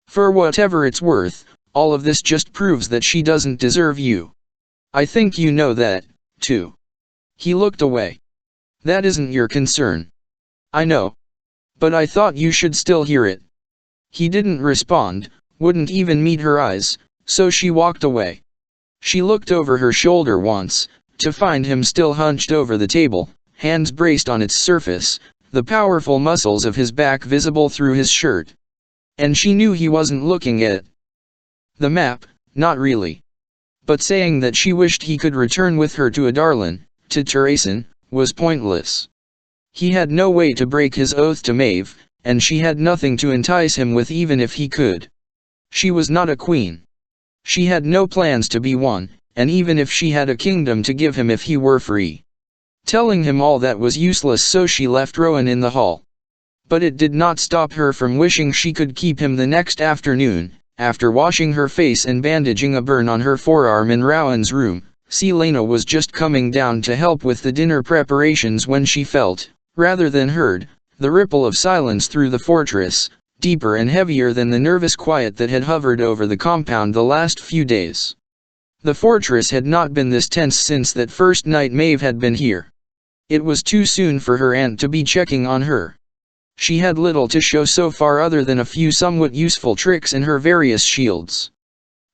"For whatever it's worth, all of this just proves that she doesn't deserve you. I think you know that, too." He looked away. "That isn't your concern." "I know. But I thought you should still hear it." He didn't respond, wouldn't even meet her eyes, so she walked away. She looked over her shoulder once, to find him still hunched over the table, hands braced on its surface, the powerful muscles of his back visible through his shirt. And she knew he wasn't looking at the map, not really. But saying that she wished he could return with her to Adarlan, to Terasin, was pointless. He had no way to break his oath to Maeve, and she had nothing to entice him with even if he could. She was not a queen. She had no plans to be one, and even if she had a kingdom to give him if he were free. Telling him all that was useless, so she left Rowan in the hall. But it did not stop her from wishing she could keep him the next afternoon. After washing her face and bandaging a burn on her forearm in Rowan's room, Selena was just coming down to help with the dinner preparations when she felt, rather than heard, the ripple of silence through the fortress, deeper and heavier than the nervous quiet that had hovered over the compound the last few days. The fortress had not been this tense since that first night Maeve had been here. It was too soon for her aunt to be checking on her. She had little to show so far other than a few somewhat useful tricks in her various shields.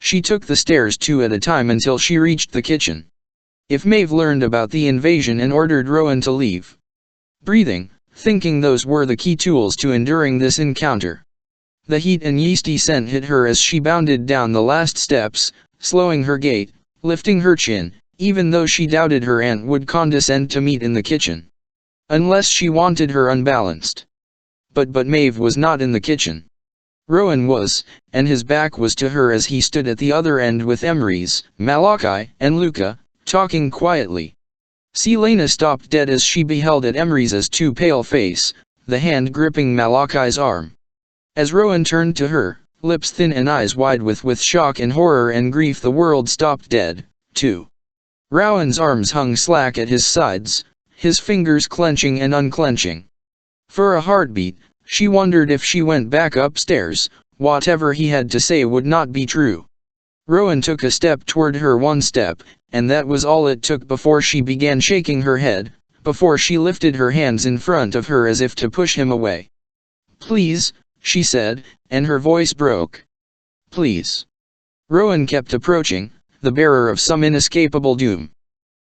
She took the stairs 2 at a time until she reached the kitchen. If Maeve learned about the invasion and ordered Rowan to leave. Breathing, thinking those were the key tools to enduring this encounter. The heat and yeasty scent hit her as she bounded down the last steps, slowing her gait, lifting her chin, even though she doubted her aunt would condescend to meet in the kitchen. Unless she wanted her unbalanced. But Maeve was not in the kitchen. Rowan was, and his back was to her as he stood at the other end with Emrys, Malachi, and Luca, talking quietly. Selena stopped dead as she beheld at Emrys' too pale face, the hand gripping Malachi's arm. As Rowan turned to her, lips thin and eyes wide with shock and horror and grief, the world stopped dead, too. Rowan's arms hung slack at his sides, his fingers clenching and unclenching. For a heartbeat, she wondered if she went back upstairs, whatever he had to say would not be true. Rowan took a step toward her, 1 step, and that was all it took before she began shaking her head, before she lifted her hands in front of her as if to push him away. "Please," she said, and her voice broke. "Please." Rowan kept approaching, the bearer of some inescapable doom.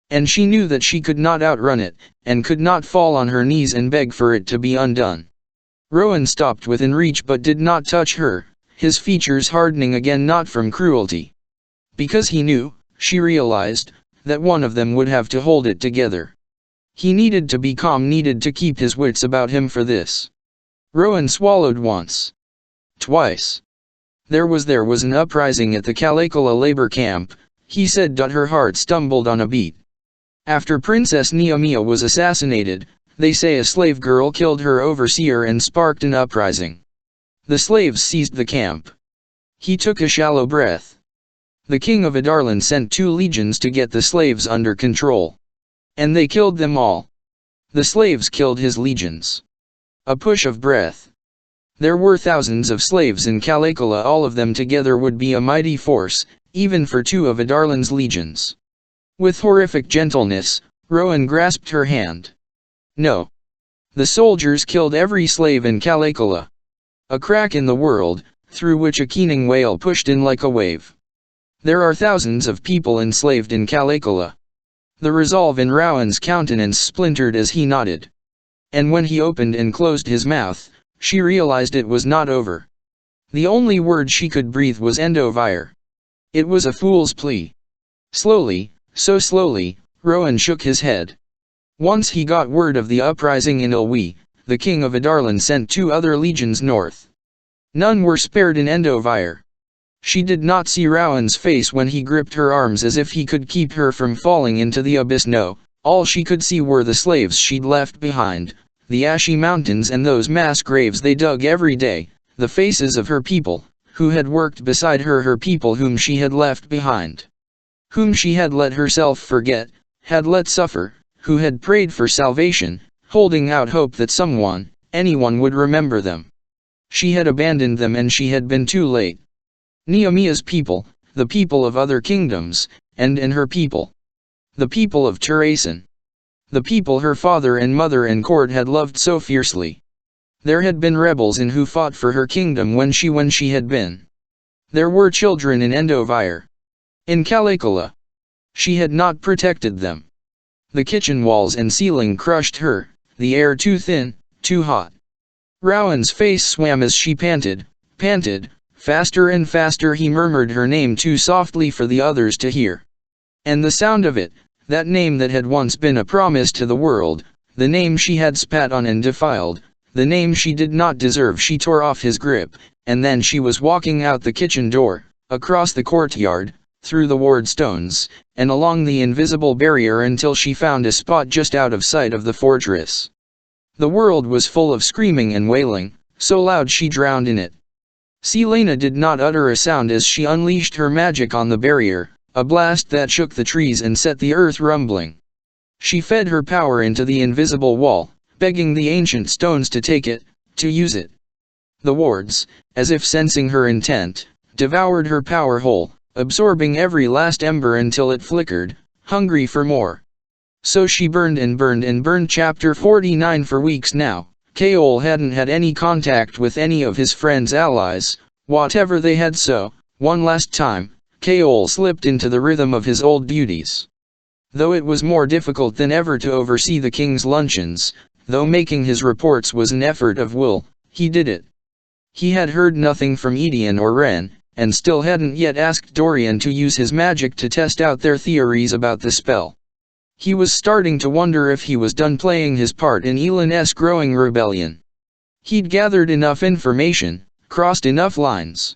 And she knew that she could not outrun it, and could not fall on her knees and beg for it to be undone. Rowan stopped within reach but did not touch her, his features hardening again, not from cruelty. Because he knew, she realized, that one of them would have to hold it together. He needed to be calm, needed to keep his wits about him for this. Rowan swallowed once. Twice. There was an uprising at the Calicula labor camp, he said. Her heart stumbled on a beat. After Princess Neomia was assassinated, they say a slave girl killed her overseer and sparked an uprising. The slaves seized the camp. He took a shallow breath. The king of Adarlan sent 2 legions to get the slaves under control. And they killed them all. The slaves killed his legions. A push of breath. There were thousands of slaves in Caligula, all of them together would be a mighty force, even for two of Adarlan's legions. With horrific gentleness, Rowan grasped her hand. No. The soldiers killed every slave in Caligula. A crack in the world, through which a keening wail pushed in like a wave. There are thousands of people enslaved in Caligula. The resolve in Rowan's countenance splintered as he nodded. And when he opened and closed his mouth, she realized it was not over. The only word she could breathe was Heir. It was a fool's plea. Slowly, so slowly, Rowan shook his head. Once he got word of the uprising in Ilwi, the king of Adarlan sent 2 other legions north. None were spared in Heir. She did not see Rowan's face when he gripped her arms as if he could keep her from falling into the abyss. No, all she could see were the slaves she'd left behind, the ashy mountains and those mass graves they dug every day, the faces of her people, who had worked beside her, her people whom she had left behind. Whom she had let herself forget, had let suffer, who had prayed for salvation, holding out hope that someone, anyone would remember them. She had abandoned them and she had been too late. Nehemiah's people, the people of other kingdoms, and her people. The people of Turasan. The people her father and mother and court had loved so fiercely. There had been rebels in who fought for her kingdom when she had been. There were children in Heir. In Caligula. She had not protected them. The kitchen walls and ceiling crushed her, the air too thin, too hot. Rowan's face swam as she panted. Faster and faster he murmured her name too softly for the others to hear. And the sound of it, that name that had once been a promise to the world, the name she had spat on and defiled, the name she did not deserve. She tore off his grip, and then she was walking out the kitchen door, across the courtyard, through the ward stones, and along the invisible barrier until she found a spot just out of sight of the fortress. The world was full of screaming and wailing, so loud she drowned in it. Selena did not utter a sound as she unleashed her magic on the barrier, a blast that shook the trees and set the earth rumbling. She fed her power into the invisible wall, begging the ancient stones to take it, to use it. The wards, as if sensing her intent, devoured her power whole, absorbing every last ember until it flickered, hungry for more. So she burned and burned and burned. Chapter 49. For weeks now, Kaol hadn't had any contact with any of his friends' allies, whatever they had. So, one last time, Kaol slipped into the rhythm of his old duties. Though it was more difficult than ever to oversee the king's luncheons, though making his reports was an effort of will, he did it. He had heard nothing from Edian or Ren, and still hadn't yet asked Dorian to use his magic to test out their theories about the spell. He was starting to wonder if he was done playing his part in Elen's growing rebellion. He'd gathered enough information, crossed enough lines.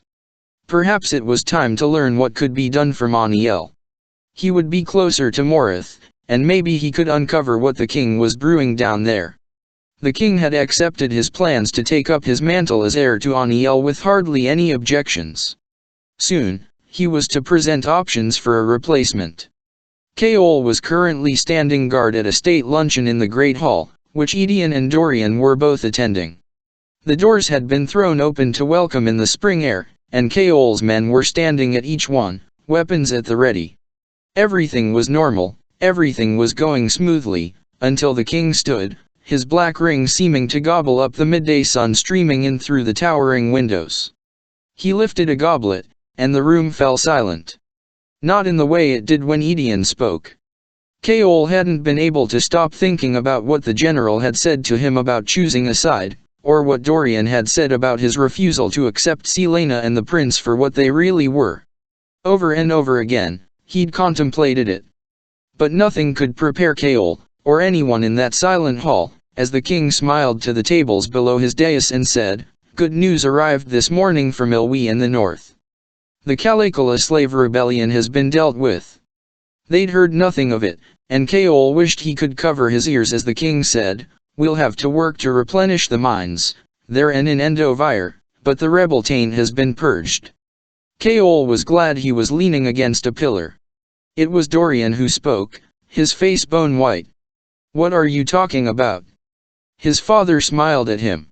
Perhaps it was time to learn what could be done for Moniel. He would be closer to Morith, and maybe he could uncover what the king was brewing down there. The king had accepted his plans to take up his mantle as heir to Aniel with hardly any objections. Soon, he was to present options for a replacement. Kaol was currently standing guard at a state luncheon in the Great Hall, which Edian and Dorian were both attending. The doors had been thrown open to welcome in the spring air, and Kaol's men were standing at each one, weapons at the ready. Everything was normal, everything was going smoothly, until the king stood, his black ring seeming to gobble up the midday sun streaming in through the towering windows. He lifted a goblet, and the room fell silent. Not in the way it did when Edian spoke. Kaol hadn't been able to stop thinking about what the general had said to him about choosing a side, or what Dorian had said about his refusal to accept Selena and the prince for what they really were. Over and over again, he'd contemplated it. But nothing could prepare Kaol, or anyone in that silent hall, as the king smiled to the tables below his dais and said, "Good news arrived this morning from Ilwi in the north. The Caligula slave rebellion has been dealt with." They'd heard nothing of it, and Kaol wished he could cover his ears as the king said, "We'll have to work to replenish the mines, there and in Heir, but the rebel taint has been purged." Kaol was glad he was leaning against a pillar. It was Dorian who spoke, his face bone white. "What are you talking about?" His father smiled at him.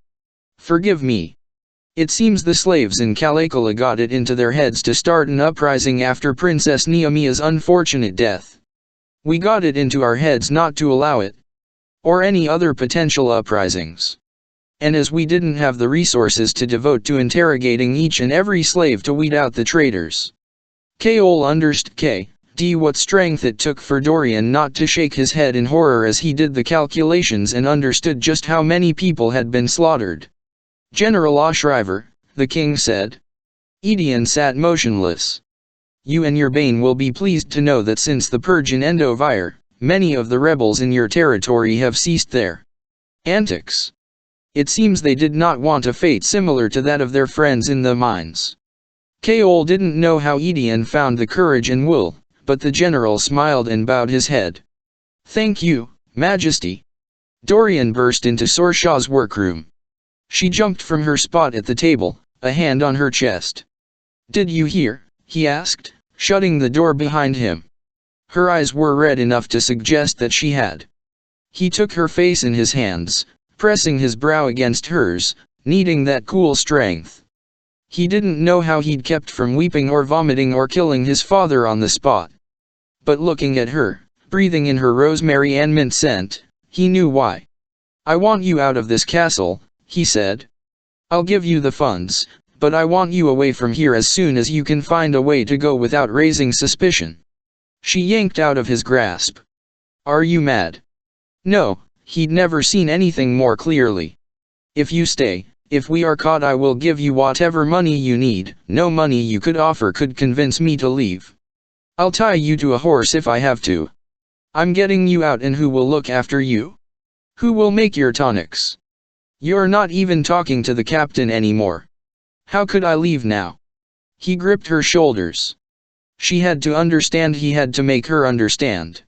"Forgive me. It seems the slaves in Calicula got it into their heads to start an uprising after Princess Neemia's unfortunate death. We got it into our heads not to allow it, or any other potential uprisings. And as we didn't have the resources to devote to interrogating each and every slave to weed out the traitors. Kaol understood what strength it took for Dorian not to shake his head in horror as he did the calculations and understood just how many people had been slaughtered. General Ashriver, the king said. Edion sat motionless. You and your Bane will be pleased to know that since the purge in Heir, many of the rebels in your territory have ceased their antics. It seems they did not want a fate similar to that of their friends in the mines. Kaol didn't know how Edion found the courage and will, but the general smiled and bowed his head. Thank you, Majesty. Dorian burst into Sorshaw's workroom. She jumped from her spot at the table, a hand on her chest. Did you hear? He asked, shutting the door behind him. Her eyes were red enough to suggest that she had. He took her face in his hands, pressing his brow against hers, needing that cool strength. He didn't know how he'd kept from weeping or vomiting or killing his father on the spot. But looking at her, breathing in her rosemary and mint scent, he knew why. I want you out of this castle, he said. I'll give you the funds, but I want you away from here as soon as you can find a way to go without raising suspicion. She yanked out of his grasp. Are you mad? No, he'd never seen anything more clearly. If you stay, if we are caught, I will give you whatever money you need. No money you could offer could convince me to leave. I'll tie you to a horse if I have to. I'm getting you out, and who will look after you? Who will make your tonics? You're not even talking to the captain anymore. How could I leave now? He gripped her shoulders. She had to understand, he had to make her understand.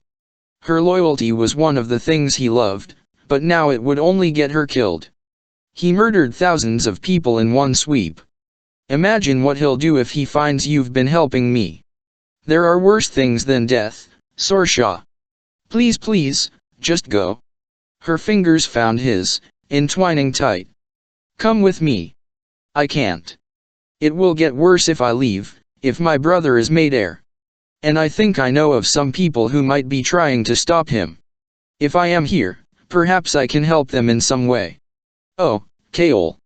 Her loyalty was one of the things he loved, but now it would only get her killed. He murdered thousands of people in one sweep. Imagine what he'll do if he finds you've been helping me. There are worse things than death, Sorsha. Please, please, just go. Her fingers found his, entwining tight. Come with me. I can't. It will get worse if I leave, if my brother is made heir. And I think I know of some people who might be trying to stop him. If I am here, perhaps I can help them in some way. Oh, Kaol.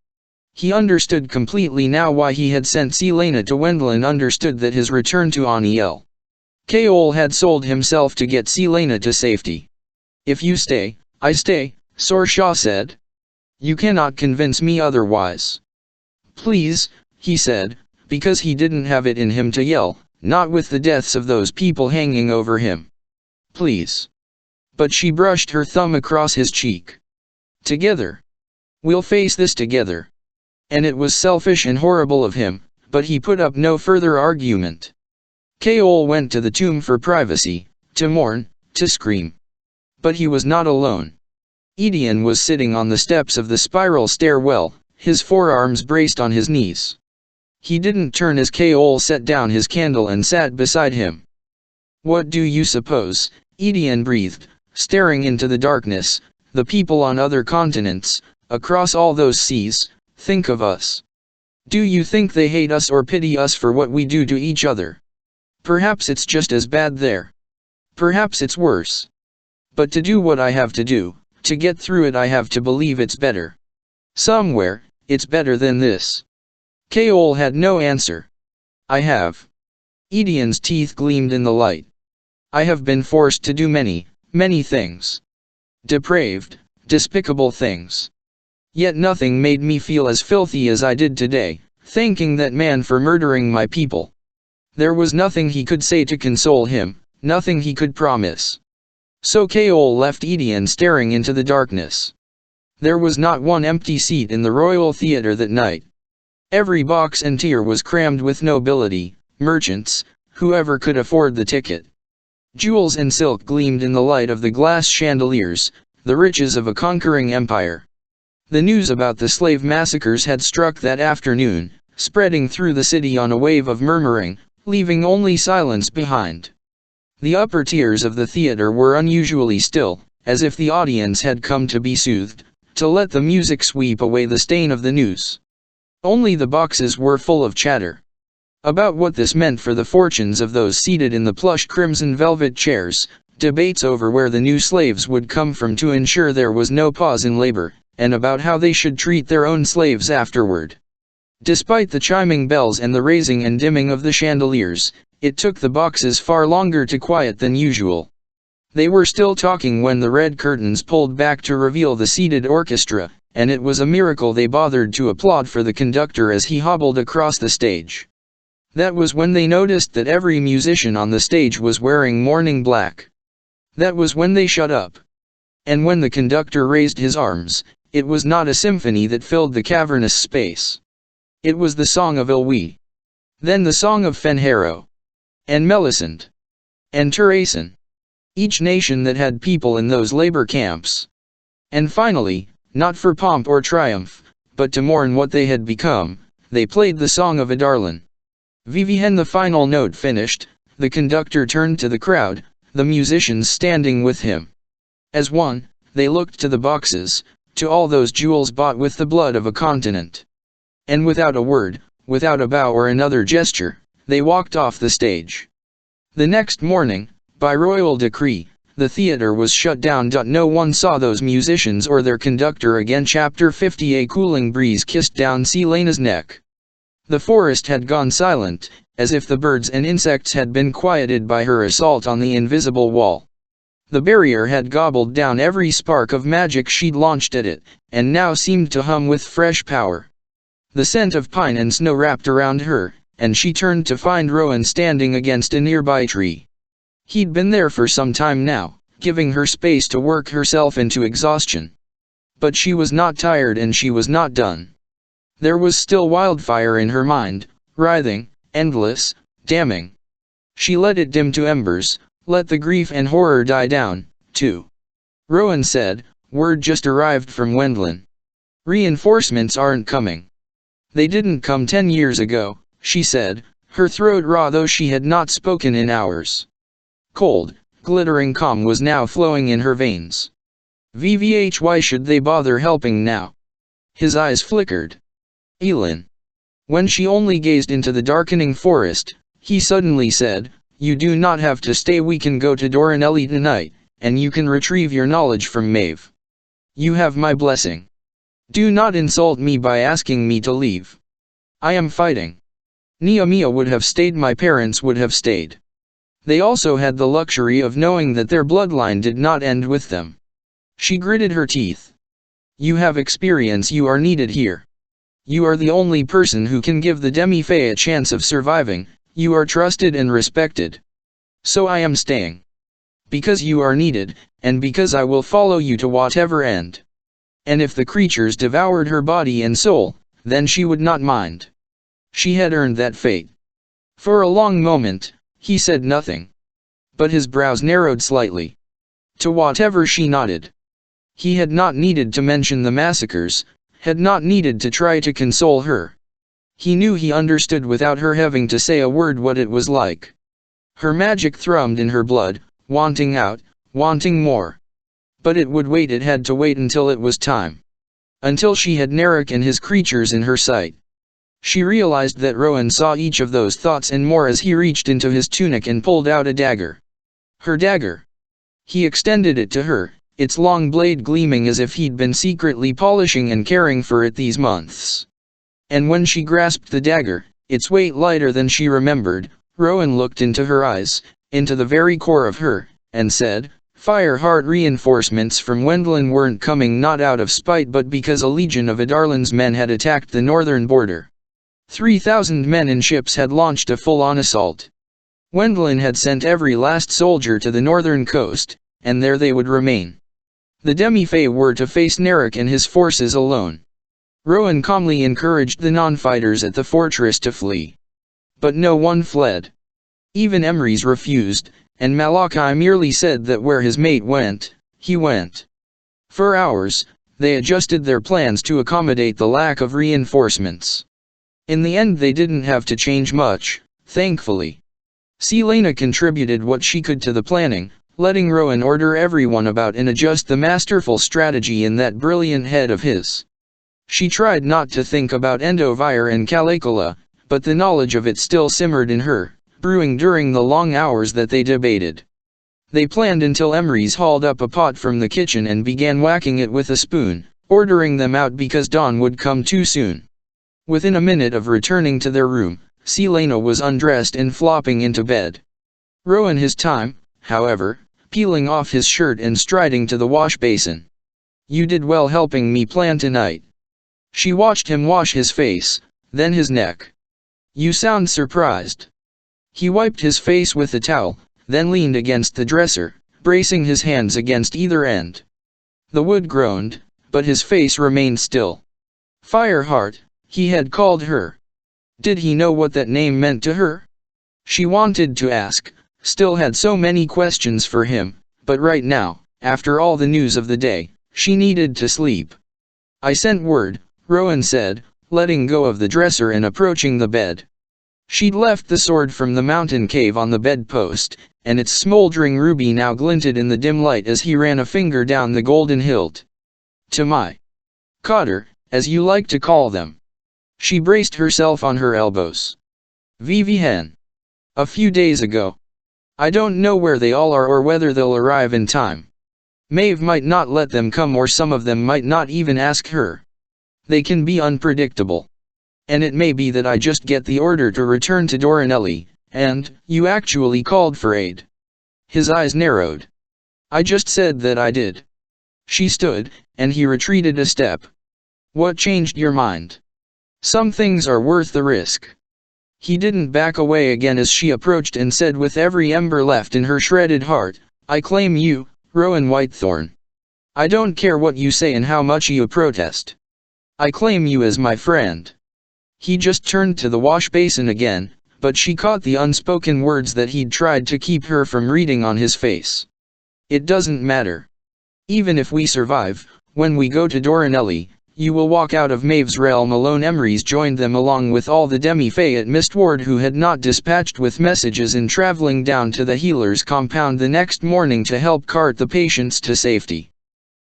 He understood completely now why he had sent Selena to Wendell, and understood that his return to Aniel. Kaol had sold himself to get Selena to safety. If you stay, I stay, Sorsha said. You cannot convince me otherwise. Please, he said, because he didn't have it in him to yell, not with the deaths of those people hanging over him. Please. But she brushed her thumb across his cheek. Together. We'll face this together. And it was selfish and horrible of him, but he put up no further argument. Kaol went to the tomb for privacy, to mourn, to scream. But he was not alone. Edion was sitting on the steps of the spiral stairwell, his forearms braced on his knees. He didn't turn as Kaol set down his candle and sat beside him. What do you suppose? Edion breathed, staring into the darkness. The people on other continents, across all those seas, think of us. Do you think they hate us or pity us for what we do to each other? Perhaps it's just as bad there. Perhaps it's worse. But to do what I have to do, to get through it, I have to believe it's better. Somewhere, it's better than this. Kaol had no answer. I have. Edion's teeth gleamed in the light. I have been forced to do many, many things. Depraved, despicable things. Yet nothing made me feel as filthy as I did today, thanking that man for murdering my people. There was nothing he could say to console him, nothing he could promise. So Kaol left Edion staring into the darkness. There was not one empty seat in the Royal Theatre that night. Every box and tier was crammed with nobility, merchants, whoever could afford the ticket. Jewels and silk gleamed in the light of the glass chandeliers, the riches of a conquering empire. The news about the slave massacres had struck that afternoon, spreading through the city on a wave of murmuring, leaving only silence behind. The upper tiers of the theater were unusually still, as if the audience had come to be soothed, to let the music sweep away the stain of the news. Only the boxes were full of chatter about what this meant for the fortunes of those seated in the plush crimson velvet chairs, debates over where the new slaves would come from to ensure there was no pause in labor, and about how they should treat their own slaves afterward. Despite the chiming bells and the raising and dimming of the chandeliers, it took the boxes far longer to quiet than usual. They were still talking when the red curtains pulled back to reveal the seated orchestra, and it was a miracle they bothered to applaud for the conductor as he hobbled across the stage. That was when they noticed that every musician on the stage was wearing mourning black. That was when they shut up. And when the conductor raised his arms, it was not a symphony that filled the cavernous space. It was the song of Ilwi. Then the song of Fenhero. And Melisande. And Turasan. Each nation that had people in those labor camps. And finally, not for pomp or triumph, but to mourn what they had become, they played the song of Adarlan. Vivihen. The final note finished, the conductor turned to the crowd, the musicians standing with him. As one, they looked to the boxes, to all those jewels bought with the blood of a continent. And without a word, without a bow or another gesture, they walked off the stage. The next morning, by royal decree, the theater was shut down. No one saw those musicians or their conductor again. Chapter 50. A cooling breeze kissed down Selena's neck. The forest had gone silent, as if the birds and insects had been quieted by her assault on the invisible wall. The barrier had gobbled down every spark of magic she'd launched at it, and now seemed to hum with fresh power. The scent of pine and snow wrapped around her, and she turned to find Rowan standing against a nearby tree. He'd been there for some time now, giving her space to work herself into exhaustion. But she was not tired and she was not done. There was still wildfire in her mind, writhing, endless, damning. She let it dim to embers, let the grief and horror die down, too. Rowan said, "Word just arrived from Wendlin. Reinforcements aren't coming." "They didn't come 10 years ago," she said, her throat raw though she had not spoken in hours. Cold, glittering calm was now flowing in her veins. "VVH, why should they bother helping now?" His eyes flickered. "Elin." When she only gazed into the darkening forest, he suddenly said, "You do not have to stay. We can go to Doranelli tonight, and you can retrieve your knowledge from Maeve. You have my blessing. Do not insult me by asking me to leave. I am fighting. Nehemiah would have stayed. My parents would have stayed. They also had the luxury of knowing that their bloodline did not end with them." She gritted her teeth. "You have experience. You are needed here. You are the only person who can give the demi-fae a chance of surviving. You are trusted and respected. So I am staying. Because you are needed, and because I will follow you to whatever end. And if the creatures devoured her body and soul, then she would not mind. She had earned that fate." For a long moment, he said nothing. But his brows narrowed slightly. To whatever she nodded. He had not needed to mention the massacres, had not needed to try to console her. He knew he understood without her having to say a word what it was like. Her magic thrummed in her blood, wanting out, wanting more. But it would wait. It had to wait until it was time. Until she had Narek and his creatures in her sight. She realized that Rowan saw each of those thoughts and more as he reached into his tunic and pulled out a dagger. Her dagger. He extended it to her, its long blade gleaming as if he'd been secretly polishing and caring for it these months. And when she grasped the dagger, its weight lighter than she remembered, Rowan looked into her eyes, into the very core of her, and said, "Fireheart, reinforcements from Wendlin weren't coming not out of spite but because a legion of Adarlan's men had attacked the northern border. 3,000 men in ships had launched a full-on assault. Wendlin had sent every last soldier to the northern coast, and there they would remain. The demi-fae were to face Narek and his forces alone." Rowan calmly encouraged the non-fighters at the fortress to flee. But no one fled. Even Emrys refused, and Malachi merely said that where his mate went, he went. For hours, they adjusted their plans to accommodate the lack of reinforcements. In the end they didn't have to change much, thankfully. Selena contributed what she could to the planning, letting Rowan order everyone about and adjust the masterful strategy in that brilliant head of his. She tried not to think about Endovire and Caligula, but the knowledge of it still simmered in her, brewing during the long hours that they debated. They planned until Emrys hauled up a pot from the kitchen and began whacking it with a spoon, ordering them out because dawn would come too soon. Within a minute of returning to their room, Selena was undressed and flopping into bed. Rowan his time, however, peeling off his shirt and striding to the wash basin. "You did well helping me plan tonight." She watched him wash his face, then his neck. "You sound surprised." He wiped his face with the towel, then leaned against the dresser, bracing his hands against either end. The wood groaned, but his face remained still. Fireheart, he had called her. Did he know what that name meant to her? She wanted to ask, still had so many questions for him, but right now, after all the news of the day, she needed to sleep. "I sent word," Rowan said, letting go of the dresser and approaching the bed. She'd left the sword from the mountain cave on the bedpost, and its smoldering ruby now glinted in the dim light as he ran a finger down the golden hilt. "To my cotter, as you like to call them." She braced herself on her elbows. "Vivienne. A few days ago. I don't know where they all are or whether they'll arrive in time. Maeve might not let them come, or some of them might not even ask her. They can be unpredictable. And it may be that I just get the order to return to Doranelli, and you actually called for aid." His eyes narrowed. "I just said that I did." She stood, and he retreated a step. "What changed your mind?" "Some things are worth the risk." He didn't back away again as she approached and said with every ember left in her shredded heart, "I claim you, Rowan Whitethorn. I don't care what you say and how much you protest. I claim you as my friend." He just turned to the wash basin again, but she caught the unspoken words that he'd tried to keep her from reading on his face. "It doesn't matter. Even if we survive, when we go to Doranelli, you will walk out of Maeve's realm alone." Emrys joined them along with all the demi-fae at Mistward who had not dispatched with messages in traveling down to the healer's compound the next morning to help cart the patients to safety.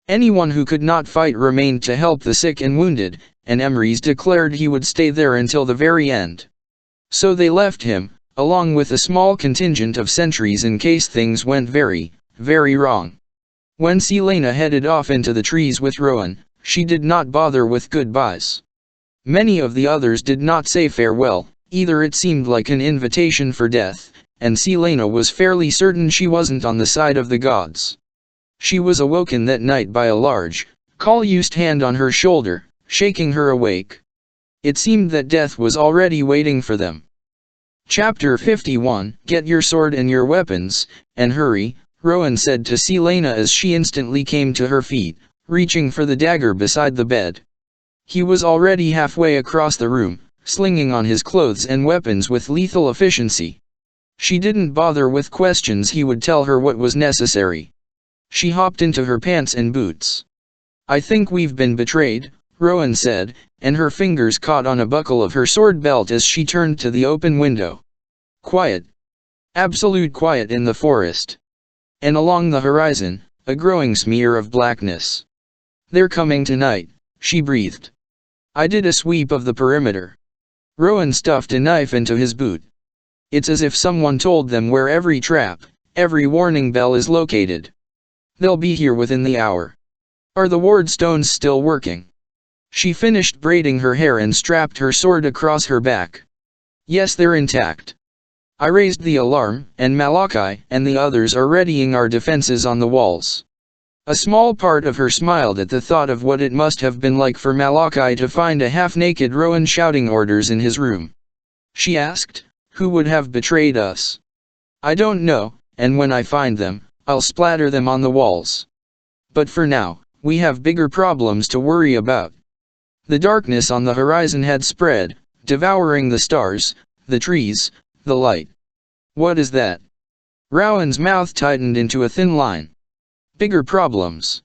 Anyone who could not fight remained to help the sick and wounded, and Emrys declared he would stay there until the very end. So they left him, along with a small contingent of sentries in case things went very, very wrong. When Selena headed off into the trees with Rowan, she did not bother with goodbyes. Many of the others did not say farewell, either. It seemed like an invitation for death, and Selena was fairly certain she wasn't on the side of the gods. She was awoken that night by a large, call-used hand on her shoulder, shaking her awake. It seemed that death was already waiting for them. Chapter 51, "Get your sword and your weapons, and hurry," Rowan said to Selena as she instantly came to her feet, reaching for the dagger beside the bed. He was already halfway across the room, slinging on his clothes and weapons with lethal efficiency. She didn't bother with questions, he would tell her what was necessary. She hopped into her pants and boots. "I think we've been betrayed," Rowan said, and her fingers caught on a buckle of her sword belt as she turned to the open window. Quiet. Absolute quiet in the forest. And along the horizon, a growing smear of blackness. "They're coming tonight," she breathed. "I did a sweep of the perimeter." Rowan stuffed a knife into his boot. "It's as if someone told them where every trap, every warning bell is located. They'll be here within the hour." "Are the ward stones still working?" She finished braiding her hair and strapped her sword across her back. "Yes, they're intact. I raised the alarm, and Malachi and the others are readying our defenses on the walls." A small part of her smiled at the thought of what it must have been like for Malachi to find a half-naked Rowan shouting orders in his room. She asked, "Who would have betrayed us?" "I don't know, and when I find them, I'll splatter them on the walls. But for now, we have bigger problems to worry about." The darkness on the horizon had spread, devouring the stars, the trees, the light. "What is that?" Rowan's mouth tightened into a thin line. "Bigger problems."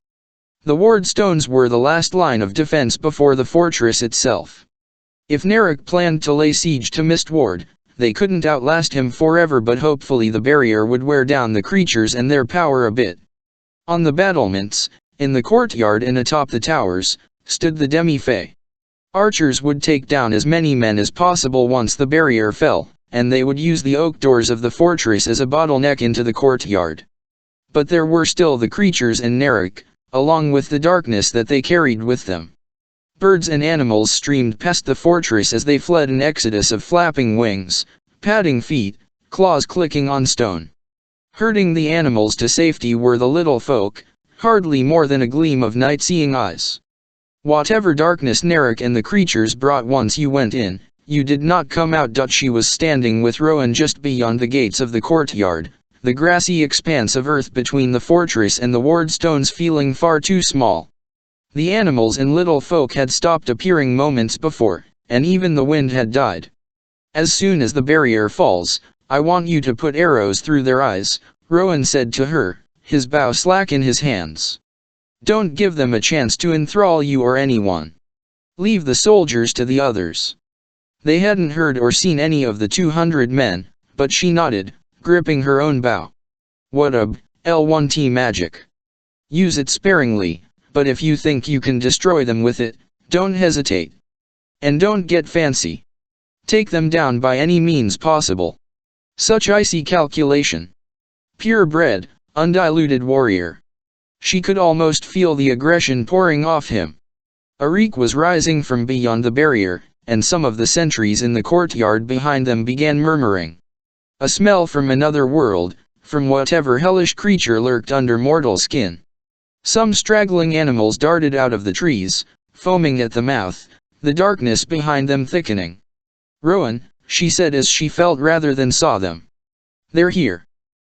The ward stones were the last line of defense before the fortress itself. If Narek planned to lay siege to Mistward, they couldn't outlast him forever, but hopefully the barrier would wear down the creatures and their power a bit. On the battlements, in the courtyard and atop the towers, stood the demi-fae. Archers would take down as many men as possible once the barrier fell, and they would use the oak doors of the fortress as a bottleneck into the courtyard. But there were still the creatures and Narek, along with the darkness that they carried with them. Birds and animals streamed past the fortress as they fled, an exodus of flapping wings, padding feet, claws clicking on stone. Herding the animals to safety were the little folk, hardly more than a gleam of night-seeing eyes. Whatever darkness Narek and the creatures brought, once you went in, you did not come out. She was standing with Rowan just beyond the gates of the courtyard, the grassy expanse of earth between the fortress and the ward stones feeling far too small. The animals and little folk had stopped appearing moments before, and even the wind had died. As soon as the barrier falls, I want you to put arrows through their eyes, Rowan said to her, his bow slack in his hands. Don't give them a chance to enthrall you or anyone. Leave the soldiers to the others. They hadn't heard or seen any of the 200 men, but she nodded, gripping her own bow. What a L1T magic. Use it sparingly, but if you think you can destroy them with it, don't hesitate. And don't get fancy. Take them down by any means possible. Such icy calculation. Purebred, undiluted warrior. She could almost feel the aggression pouring off him. A reek was rising from beyond the barrier, and some of the sentries in the courtyard behind them began murmuring. A smell from another world, from whatever hellish creature lurked under mortal skin. Some straggling animals darted out of the trees, foaming at the mouth, the darkness behind them thickening. Rowan, she said as she felt rather than saw them. They're here.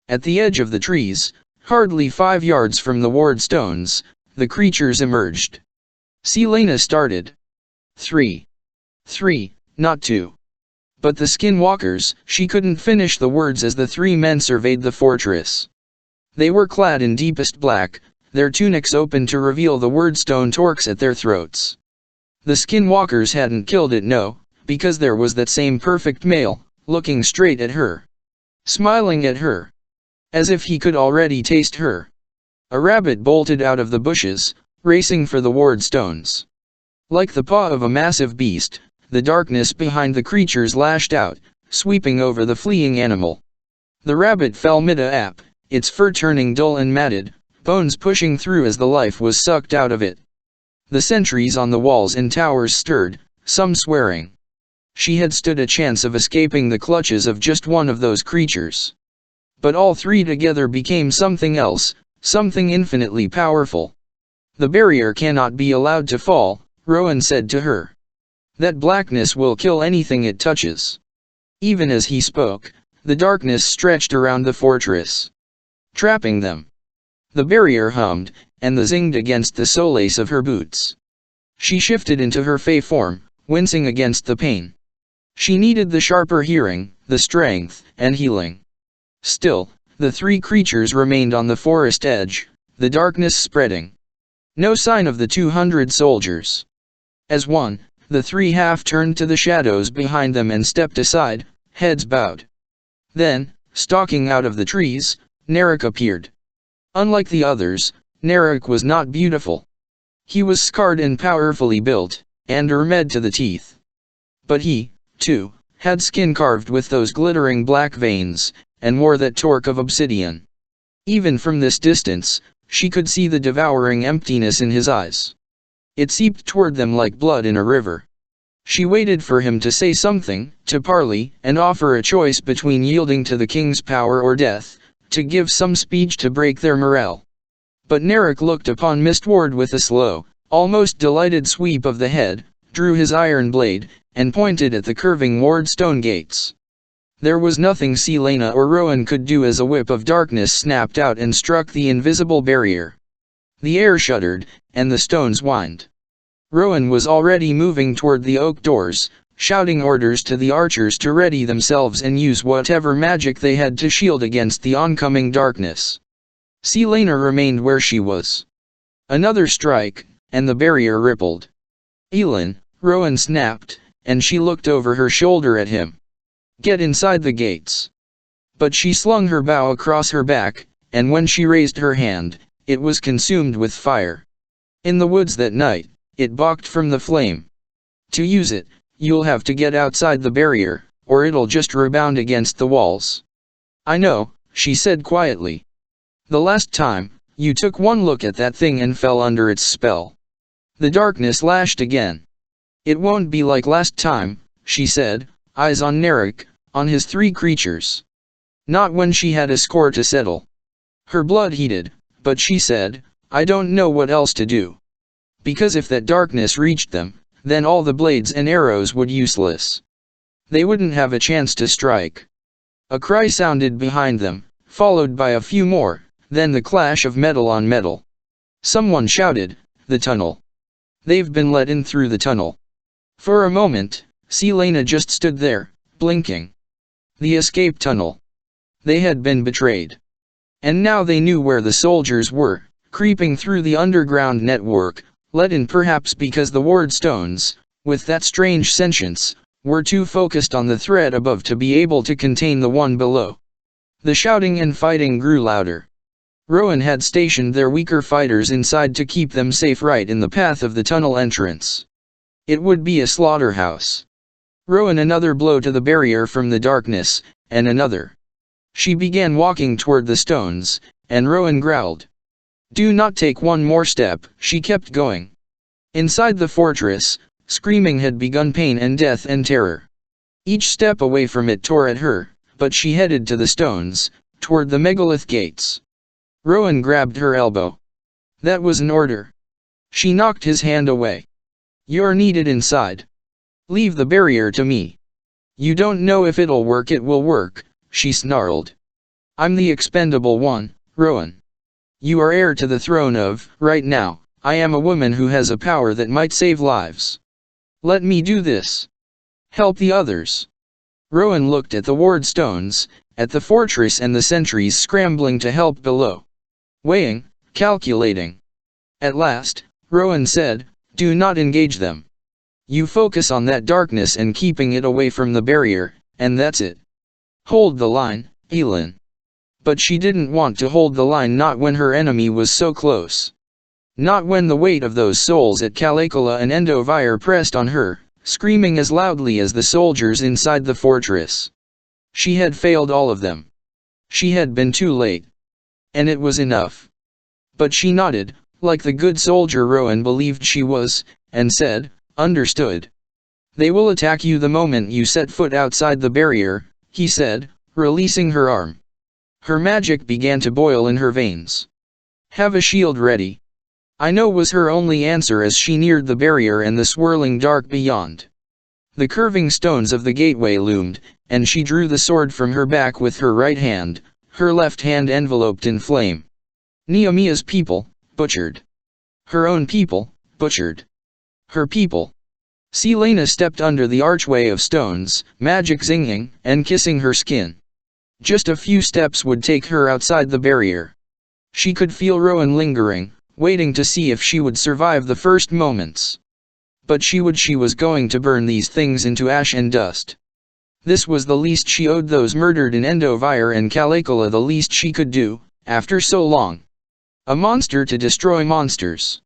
At the edge of the trees, hardly 5 yards from the ward stones, the creatures emerged. Selena started. 3, not 2. But the skinwalkers, she couldn't finish the words as the 3 men surveyed the fortress. They were clad in deepest black, their tunics open to reveal the wordstone torques at their throats. The skinwalkers hadn't killed it, no, because there was that same perfect male, looking straight at her. Smiling at her. As if he could already taste her. A rabbit bolted out of the bushes, racing for the ward stones. Like the paw of a massive beast, the darkness behind the creatures lashed out, sweeping over the fleeing animal. The rabbit fell mid-ap, its fur turning dull and matted, bones pushing through as the life was sucked out of it. The sentries on the walls and towers stirred, some swearing. She had stood a chance of escaping the clutches of just one of those creatures. But all 3 together became something else, something infinitely powerful. The barrier cannot be allowed to fall, Rowan said to her. That blackness will kill anything it touches. Even as he spoke, the darkness stretched around the fortress, trapping them. The barrier hummed, and the zinged against the soles of her boots. She shifted into her fey form, wincing against the pain. She needed the sharper hearing, the strength, and healing. Still, the 3 creatures remained on the forest edge, the darkness spreading. No sign of the 200 soldiers. As one, the 3 half turned to the shadows behind them and stepped aside, heads bowed. Then, stalking out of the trees, Narek appeared. Unlike the others, Narek was not beautiful. He was scarred and powerfully built, and armed to the teeth. But he, too, had skin carved with those glittering black veins, and wore that torque of obsidian. Even from this distance, she could see the devouring emptiness in his eyes. It seeped toward them like blood in a river. She waited for him to say something, to parley, and offer a choice between yielding to the king's power or death, to give some speech to break their morale. But Narek looked upon Mistward with a slow, almost delighted sweep of the head, drew his iron blade, and pointed at the curving ward stone gates. There was nothing Selena or Rowan could do as a whip of darkness snapped out and struck the invisible barrier. The air shuddered, and the stones whined. Rowan was already moving toward the oak doors, shouting orders to the archers to ready themselves and use whatever magic they had to shield against the oncoming darkness. Selena remained where she was. Another strike, and the barrier rippled. Elin, Rowan snapped, and she looked over her shoulder at him. Get inside the gates. But she slung her bow across her back, and when she raised her hand, it was consumed with fire. In the woods that night, it balked from the flame. To use it, you'll have to get outside the barrier, or it'll just rebound against the walls. I know, she said quietly. The last time, you took one look at that thing and fell under its spell. The darkness lashed again. It won't be like last time, she said, eyes on Narek, on his three creatures. Not when she had a score to settle. Her blood heated, but she said, I don't know what else to do. Because if that darkness reached them, then all the blades and arrows would useless. They wouldn't have a chance to strike. A cry sounded behind them, followed by a few more, then the clash of metal on metal. Someone shouted, the tunnel. They've been let in through the tunnel. For a moment, Selena just stood there, blinking. The escape tunnel. They had been betrayed. And now they knew where the soldiers were, creeping through the underground network, let in perhaps because the ward stones, with that strange sentience, were too focused on the threat above to be able to contain the one below. The shouting and fighting grew louder. Rowan had stationed their weaker fighters inside to keep them safe right in the path of the tunnel entrance. It would be a slaughterhouse. Rowan another blow to the barrier from the darkness, and another. She began walking toward the stones, and Rowan growled. Do not take one more step, she kept going. Inside the fortress, screaming had begun pain and death and terror. Each step away from it tore at her, but she headed to the stones, toward the megalith gates. Rowan grabbed her elbow. That was an order. She knocked his hand away. You're needed inside. Leave the barrier to me. You don't know if it'll work. It will work, she snarled. I'm the expendable one, Rowan. You are heir to the throne of, right now, I am a woman who has a power that might save lives. Let me do this. Help the others. Rowan looked at the ward stones, at the fortress and the sentries scrambling to help below. Weighing, calculating. At last, Rowan said, do not engage them. You focus on that darkness and keeping it away from the barrier, and that's it. Hold the line, Elin. But she didn't want to hold the line, not when her enemy was so close. Not when the weight of those souls at Calicula and Endovire pressed on her, screaming as loudly as the soldiers inside the fortress. She had failed all of them. She had been too late. And it was enough. But she nodded, like the good soldier Rowan believed she was, and said, understood. They will attack you the moment you set foot outside the barrier, he said, releasing her arm. Her magic began to boil in her veins. Have a shield ready. I know was her only answer as she neared the barrier and the swirling dark beyond. The curving stones of the gateway loomed, and she drew the sword from her back with her right hand, her left hand enveloped in flame. Nehemiah's people, butchered. Her own people, butchered. Her people. Selena stepped under the archway of stones, magic zinging, and kissing her skin. Just a few steps would take her outside the barrier. She could feel Rowan lingering, waiting to see if she would survive the first moments. But she was going to burn these things into ash and dust. This was the least she owed those murdered in Endovire and Calicula, the least she could do, after so long. A monster to destroy monsters.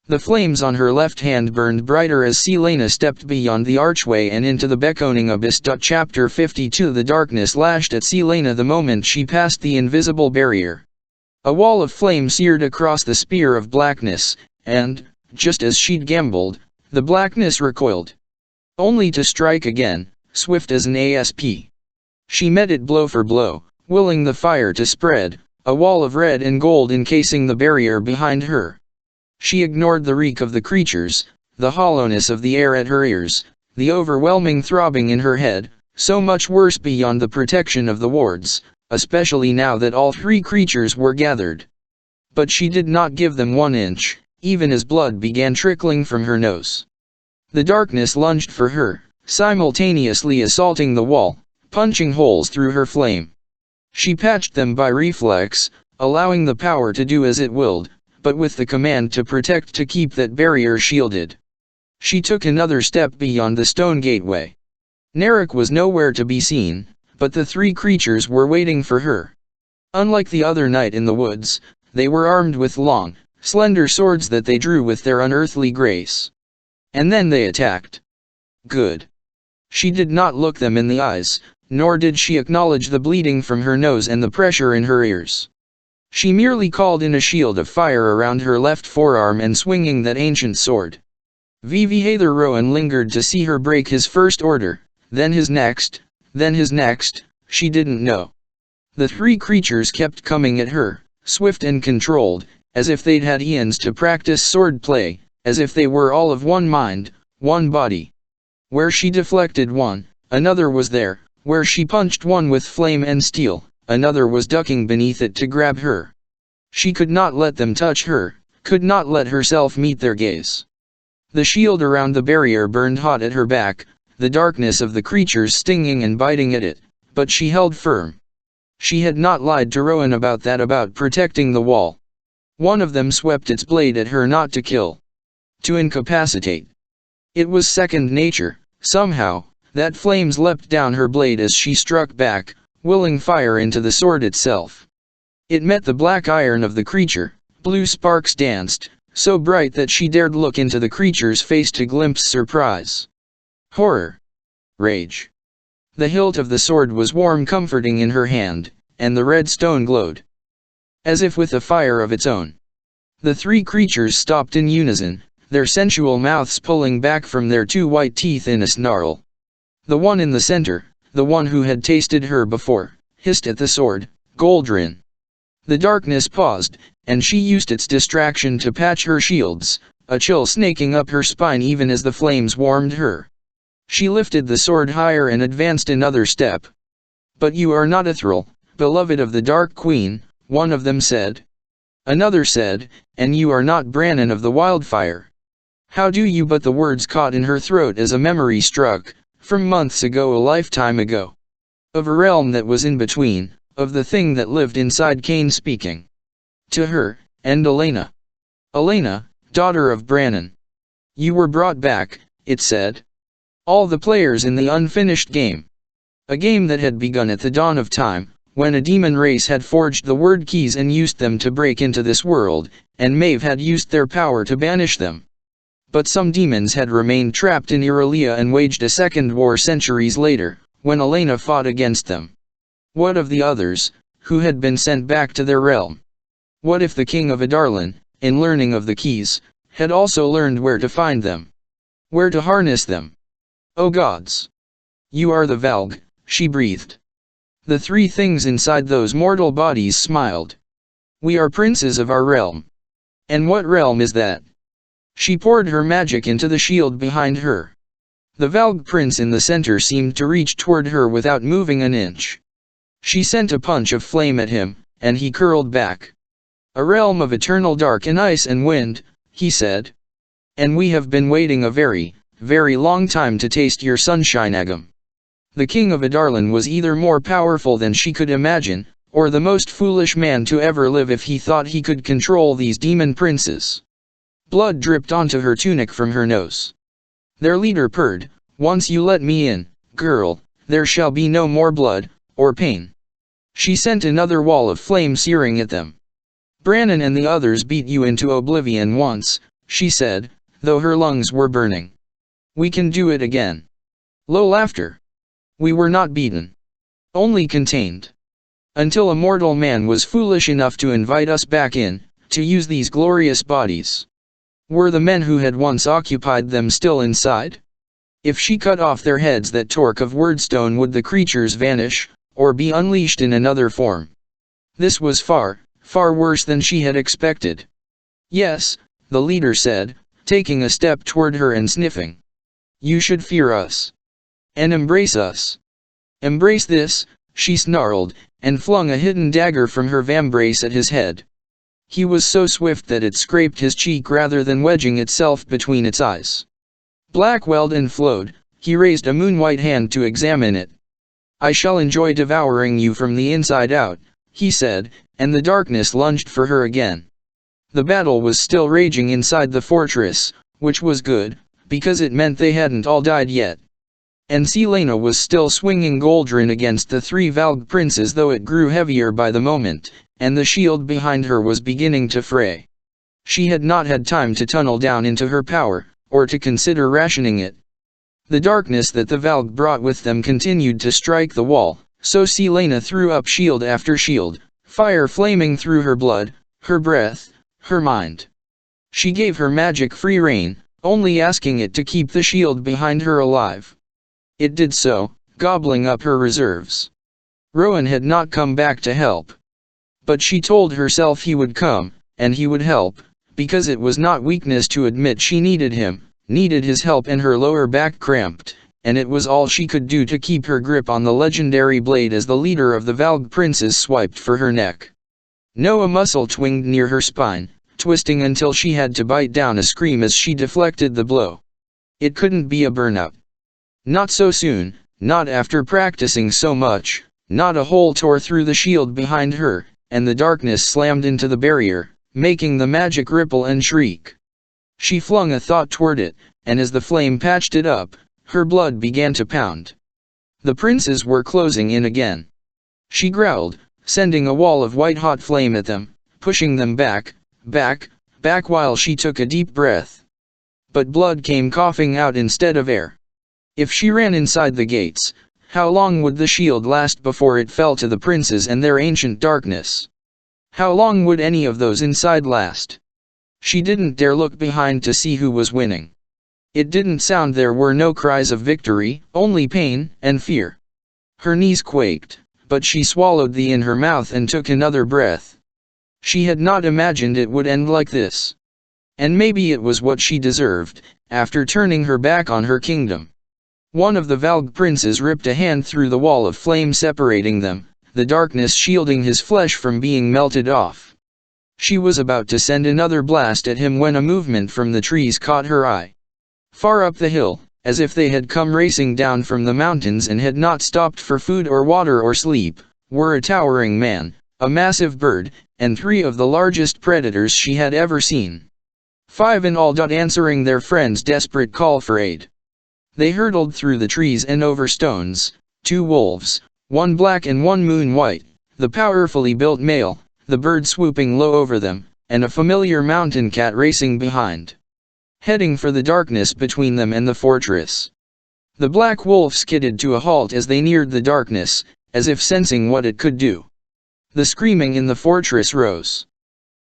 The flames on her left hand burned brighter as Selena stepped beyond the archway and into the beckoning abyss. Chapter 52. The darkness lashed at Selena the moment she passed the invisible barrier. A wall of flame seared across the spear of blackness, and, just as she'd gambled, the blackness recoiled. Only to strike again, swift as an asp. She met it blow for blow, willing the fire to spread, a wall of red and gold encasing the barrier behind her. She ignored the reek of the creatures, the hollowness of the air at her ears, the overwhelming throbbing in her head, so much worse beyond the protection of the wards, especially now that all three creatures were gathered. But she did not give them 1 inch, even as blood began trickling from her nose. The darkness lunged for her, simultaneously assaulting the wall, punching holes through her flame. She patched them by reflex, allowing the power to do as it willed, but with the command to protect, to keep that barrier shielded. She took another step beyond the stone gateway. Narek was nowhere to be seen, but the three creatures were waiting for her. Unlike the other night in the woods, they were armed with long, slender swords that they drew with their unearthly grace. And then they attacked. Good. She did not look them in the eyes, nor did she acknowledge the bleeding from her nose and the pressure in her ears. She merely called in a shield of fire around her left forearm and swinging that ancient sword. Heir Rowan lingered to see her break his first order, then his next, she didn't know. The three creatures kept coming at her, swift and controlled, as if they'd had eons to practice sword play, as if they were all of one mind, one body. Where she deflected one, another was there. Where she punched one with flame and steel, another was ducking beneath it to grab her. She could not let them touch her, could not let herself meet their gaze. The shield around the barrier burned hot at her back, the darkness of the creatures stinging and biting at it, but she held firm. She had not lied to Rowan about protecting the wall. One of them swept its blade at her, not to kill, to incapacitate. It was second nature. Somehow, that flames leapt down her blade as she struck back, willing fire into the sword itself. It met the black iron of the creature, blue sparks danced, so bright that she dared look into the creature's face to glimpse surprise, horror, rage. The hilt of the sword was warm, comforting in her hand, and the red stone glowed, as if with a fire of its own. The three creatures stopped in unison, their sensual mouths pulling back from their two white teeth in a snarl. The one in the center, the one who had tasted her before, hissed at the sword, Goldrin. The darkness paused, and she used its distraction to patch her shields, a chill snaking up her spine even as the flames warmed her. She lifted the sword higher and advanced another step. "But you are not Ithral, beloved of the Dark Queen," one of them said. Another said, "And you are not Brannon of the Wildfire. How do you?" But the words caught in her throat as a memory struck, from months ago, a lifetime ago. Of a realm that was in between, of the thing that lived inside Cain speaking to her, and Elena. "Elena, daughter of Brannon. You were brought back," it said. All the players in the unfinished game. A game that had begun at the dawn of time, when a demon race had forged the word keys and used them to break into this world, and Maeve had used their power to banish them. But some demons had remained trapped in Irelia and waged a second war centuries later, when Elena fought against them. What of the others, who had been sent back to their realm? What if the King of Adarlan, in learning of the keys, had also learned where to find them? Where to harness them? "Oh gods! You are the Valg," she breathed. The three things inside those mortal bodies smiled. "We are princes of our realm." "And what realm is that?" She poured her magic into the shield behind her. The Valg prince in the center seemed to reach toward her without moving an inch. She sent a punch of flame at him, and he curled back. "A realm of eternal dark and ice and wind," he said. "And we have been waiting a very, very long time to taste your sunshine, Agam." The King of Adarlan was either more powerful than she could imagine, or the most foolish man to ever live if he thought he could control these demon princes. Blood dripped onto her tunic from her nose. Their leader purred, "Once you let me in, girl, there shall be no more blood, or pain." She sent another wall of flame searing at them. "Brannon and the others beat you into oblivion once," she said, though her lungs were burning. "We can do it again." Low laughter. "We were not beaten. Only contained. Until a mortal man was foolish enough to invite us back in, to use these glorious bodies." Were the men who had once occupied them still inside? If she cut off their heads, that torque of wordstone, would the creatures vanish, or be unleashed in another form? This was far, far worse than she had expected. "Yes," the leader said, taking a step toward her and sniffing. "You should fear us. And embrace us. Embrace this," she snarled, and flung a hidden dagger from her vambrace at his head. He was so swift that it scraped his cheek rather than wedging itself between its eyes. Black welled and flowed. He raised a moon-white hand to examine it. "I shall enjoy devouring you from the inside out," he said, and the darkness lunged for her again. The battle was still raging inside the fortress, which was good, because it meant they hadn't all died yet. And Selena was still swinging Goldrin against the three Valg princes, though it grew heavier by the moment, and the shield behind her was beginning to fray. She had not had time to tunnel down into her power, or to consider rationing it. The darkness that the Valg brought with them continued to strike the wall, so Selena threw up shield after shield, fire flaming through her blood, her breath, her mind. She gave her magic free rein, only asking it to keep the shield behind her alive. It did so, gobbling up her reserves. Rowan had not come back to help. But she told herself he would come, and he would help, because it was not weakness to admit she needed him, needed his help, and her lower back cramped, and it was all she could do to keep her grip on the legendary blade as the leader of the Valg princes swiped for her neck. No, a muscle twinged near her spine, twisting until she had to bite down a scream as she deflected the blow. It couldn't be a burnout. Not so soon, not after practicing so much. Not a hole tore through the shield behind her, and the darkness slammed into the barrier, making the magic ripple and shriek. She flung a thought toward it, and as the flame patched it up, her blood began to pound. The princes were closing in again. She growled, sending a wall of white-hot flame at them, pushing them back, back, back while she took a deep breath. But blood came coughing out instead of air. If she ran inside the gates, how long would the shield last before it fell to the princes and their ancient darkness? How long would any of those inside last? She didn't dare look behind to see who was winning. It didn't sound. There were no cries of victory, only pain and fear. Her knees quaked, but she swallowed the in her mouth and took another breath. She had not imagined it would end like this. And maybe it was what she deserved, after turning her back on her kingdom. One of the Valg princes ripped a hand through the wall of flame separating them, the darkness shielding his flesh from being melted off. She was about to send another blast at him when a movement from the trees caught her eye. Far up the hill, as if they had come racing down from the mountains and had not stopped for food or water or sleep, were a towering man, a massive bird, and 3 of the largest predators she had ever seen. 5 in all. Answering their friend's desperate call for aid. They hurtled through the trees and over stones, 2 wolves, one black and one moon white, the powerfully built male, the bird swooping low over them, and a familiar mountain cat racing behind. Heading for the darkness between them and the fortress. The black wolf skidded to a halt as they neared the darkness, as if sensing what it could do. The screaming in the fortress rose.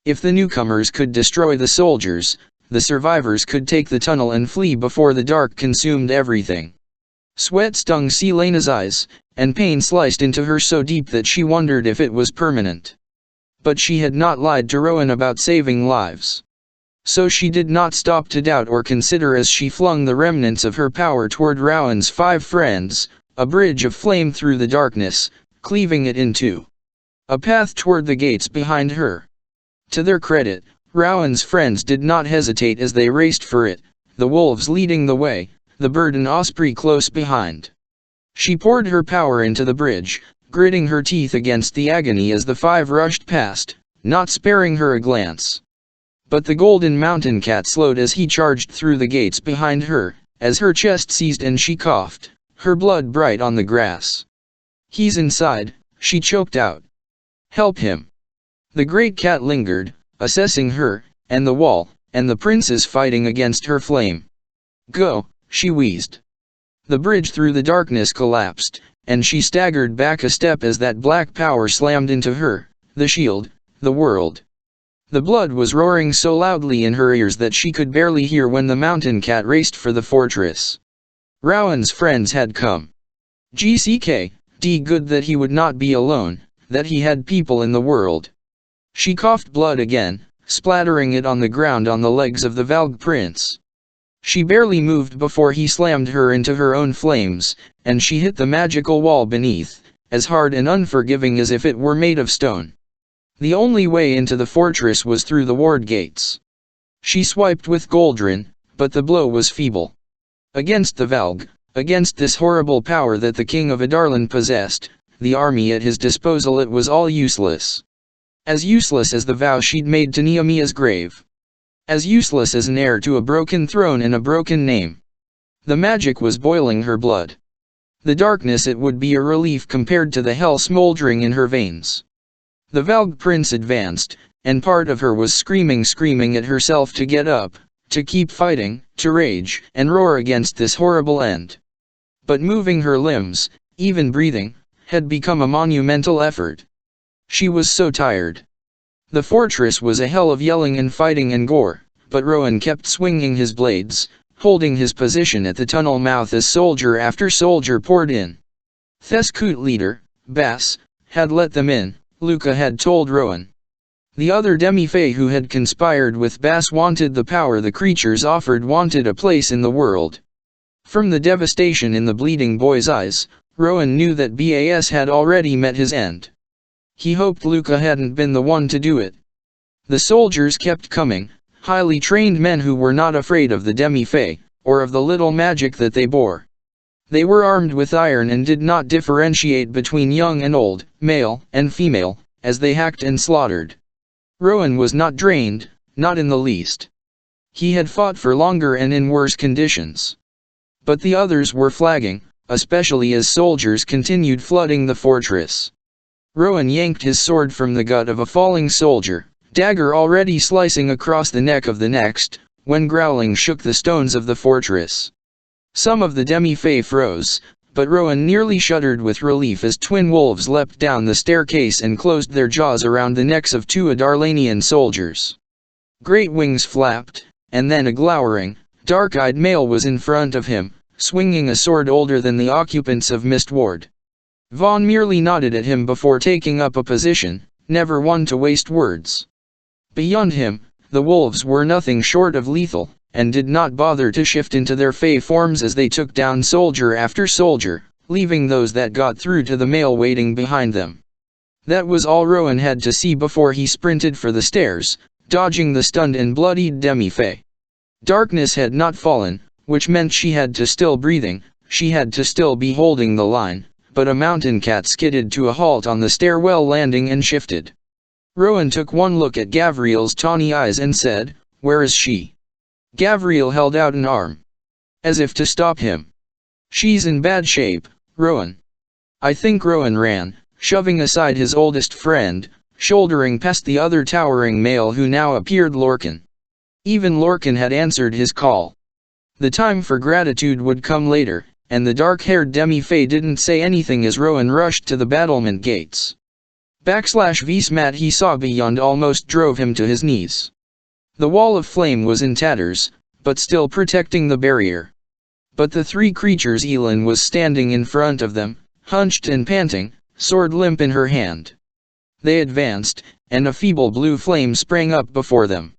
If the newcomers could destroy the soldiers, the survivors could take the tunnel and flee before the dark consumed everything. Sweat stung Selena's eyes, and pain sliced into her so deep that she wondered if it was permanent. But she had not lied to Rowan about saving lives. So she did not stop to doubt or consider as she flung the remnants of her power toward Rowan's 5 friends, a bridge of flame through the darkness, cleaving it in 2. A path toward the gates behind her. To their credit, Rowan's friends did not hesitate as they raced for it, the wolves leading the way, the bird and osprey close behind. She poured her power into the bridge, gritting her teeth against the agony as the 5 rushed past, not sparing her a glance. But the golden mountain cat slowed as he charged through the gates behind her, as her chest seized and she coughed, her blood bright on the grass. "He's inside," she choked out. "Help him." The great cat lingered, assessing her, and the wall, and the princes fighting against her flame. "Go," she wheezed. The bridge through the darkness collapsed, and she staggered back a step as that black power slammed into her, the shield, the world. The blood was roaring so loudly in her ears that she could barely hear when the mountain cat raced for the fortress. Rowan's friends had come. GCK, good that he would not be alone, that he had people in the world. She coughed blood again, splattering it on the ground on the legs of the Valg prince. She barely moved before he slammed her into her own flames, and she hit the magical wall beneath, as hard and unforgiving as if it were made of stone. The only way into the fortress was through the ward gates. She swiped with Goldrin, but the blow was feeble. Against the Valg, against this horrible power that the king of Adarlan possessed, the army at his disposal, it was all useless. As useless as the vow she'd made to Nehemiah's grave. As useless as an heir to a broken throne and a broken name. The magic was boiling her blood. The darkness, it would be a relief compared to the hell smoldering in her veins. The Valg prince advanced, and part of her was screaming at herself to get up, to keep fighting, to rage and roar against this horrible end. But moving her limbs, even breathing, had become a monumental effort. She was so tired. The fortress was a hell of yelling and fighting and gore, but Rowan kept swinging his blades, holding his position at the tunnel mouth as soldier after soldier poured in. Thescout leader, Bass, had let them in, Luca had told Rowan. The other demi-fae who had conspired with Bass wanted the power the creatures offered, wanted a place in the world. From the devastation in the bleeding boy's eyes, Rowan knew that Bass had already met his end. He hoped Luca hadn't been the one to do it. The soldiers kept coming, highly trained men who were not afraid of the demi-fae, or of the little magic that they bore. They were armed with iron and did not differentiate between young and old, male and female, as they hacked and slaughtered. Rowan was not drained, not in the least. He had fought for longer and in worse conditions. But the others were flagging, especially as soldiers continued flooding the fortress. Rowan yanked his sword from the gut of a falling soldier, dagger already slicing across the neck of the next, when growling shook the stones of the fortress. Some of the demi-fae froze, but Rowan nearly shuddered with relief as twin wolves leapt down the staircase and closed their jaws around the necks of two Adarlanian soldiers. Great wings flapped, and then a glowering, dark-eyed male was in front of him, swinging a sword older than the occupants of Mistward. Vaughn merely nodded at him before taking up a position, never one to waste words. Beyond him, the wolves were nothing short of lethal, and did not bother to shift into their fae forms as they took down soldier after soldier, leaving those that got through to the male waiting behind them. That was all Rowan had to see before he sprinted for the stairs, dodging the stunned and bloodied demi-fae. Darkness had not fallen, which meant she had to still breathing, she had to still be holding the line, but a mountain cat skidded to a halt on the stairwell landing and shifted. Rowan took one look at Gavriel's tawny eyes and said, "Where is she?" Gavriel held out an arm, as if to stop him. "She's in bad shape, Rowan." I think Rowan ran, shoving aside his oldest friend, shouldering past the other towering male who now appeared Lorcan. Even Lorcan had answered his call. The time for gratitude would come later, and the dark-haired demi-fae didn't say anything as Rowan rushed to the battlement gates. /Vsmat he saw beyond almost drove him to his knees. The wall of flame was in tatters, but still protecting the barrier. But the three creatures Elin was standing in front of them, hunched and panting, sword limp in her hand. They advanced, and a feeble blue flame sprang up before them.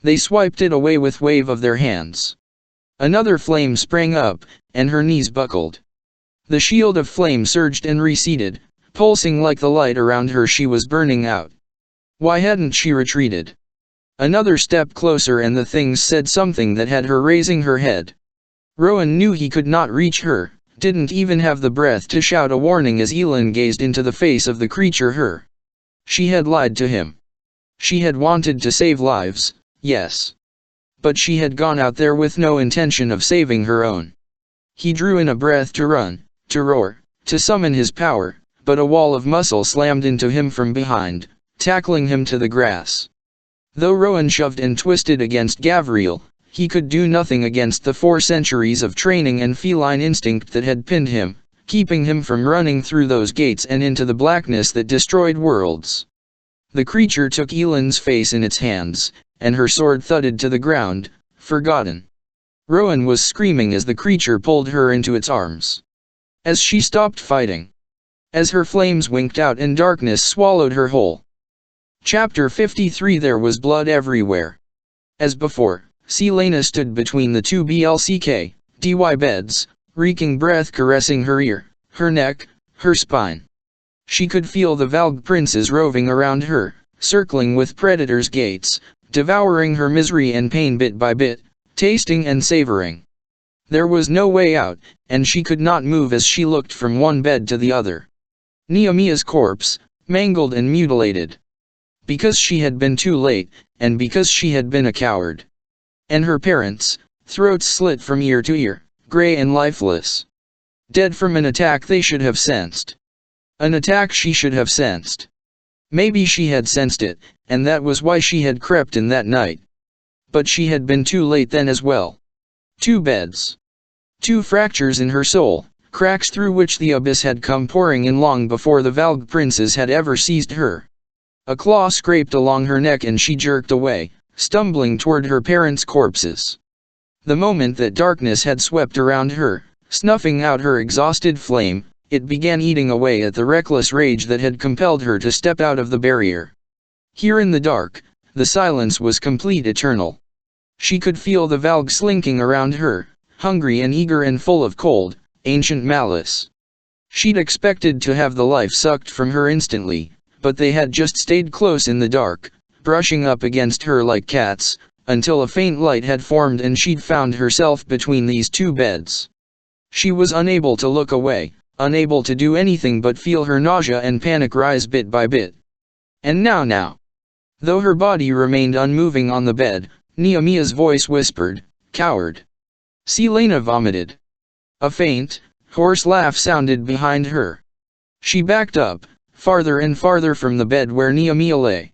They swiped it away with wave of their hands. Another flame sprang up, and her knees buckled. The shield of flame surged and receded, pulsing like the light around her she was burning out. Why hadn't she retreated? Another step closer and the things said something that had her raising her head. Rowan knew he could not reach her, didn't even have the breath to shout a warning as Elin gazed into the face of the creature her. She had lied to him. She had wanted to save lives, yes. But she had gone out there with no intention of saving her own. He drew in a breath to run, to roar, to summon his power, but a wall of muscle slammed into him from behind, tackling him to the grass. Though Rowan shoved and twisted against Gavriel, he could do nothing against the 4 centuries of training and feline instinct that had pinned him, keeping him from running through those gates and into the blackness that destroyed worlds. The creature took Elin's face in its hands, and her sword thudded to the ground, forgotten. Rowan was screaming as the creature pulled her into its arms. As she stopped fighting. As her flames winked out and darkness swallowed her whole. Chapter 53 There was blood everywhere. As before, Selena stood between the two dy beds, reeking breath caressing her ear, her neck, her spine. She could feel the Valg princes roving around her, circling with predators' gates, devouring her misery and pain bit by bit, tasting and savoring. There was no way out, and she could not move as she looked from one bed to the other. Nehemiah's corpse, mangled and mutilated. Because she had been too late, and because she had been a coward. And her parents, throats slit from ear to ear, gray and lifeless. Dead from an attack they should have sensed. An attack she should have sensed. Maybe she had sensed it, and that was why she had crept in that night. but she had been too late then as well. 2 beds. 2 fractures in her soul, cracks through which the abyss had come pouring in long before the Valg princes had ever seized her. A claw scraped along her neck and she jerked away, stumbling toward her parents' corpses. The moment that darkness had swept around her, snuffing out her exhausted flame, it began eating away at the reckless rage that had compelled her to step out of the barrier. Here in the dark, the silence was complete, eternal. She could feel the Valg slinking around her, hungry and eager and full of cold, ancient malice. She'd expected to have the life sucked from her instantly, but they had just stayed close in the dark, brushing up against her like cats, until a faint light had formed and she'd found herself between these 2 beds. She was unable to look away, unable to do anything but feel her nausea and panic rise bit by bit. And now. Though her body remained unmoving on the bed, Nehemiah's voice whispered, "Coward." Selena vomited. A faint, hoarse laugh sounded behind her. She backed up, farther and farther from the bed where Nehemiah lay.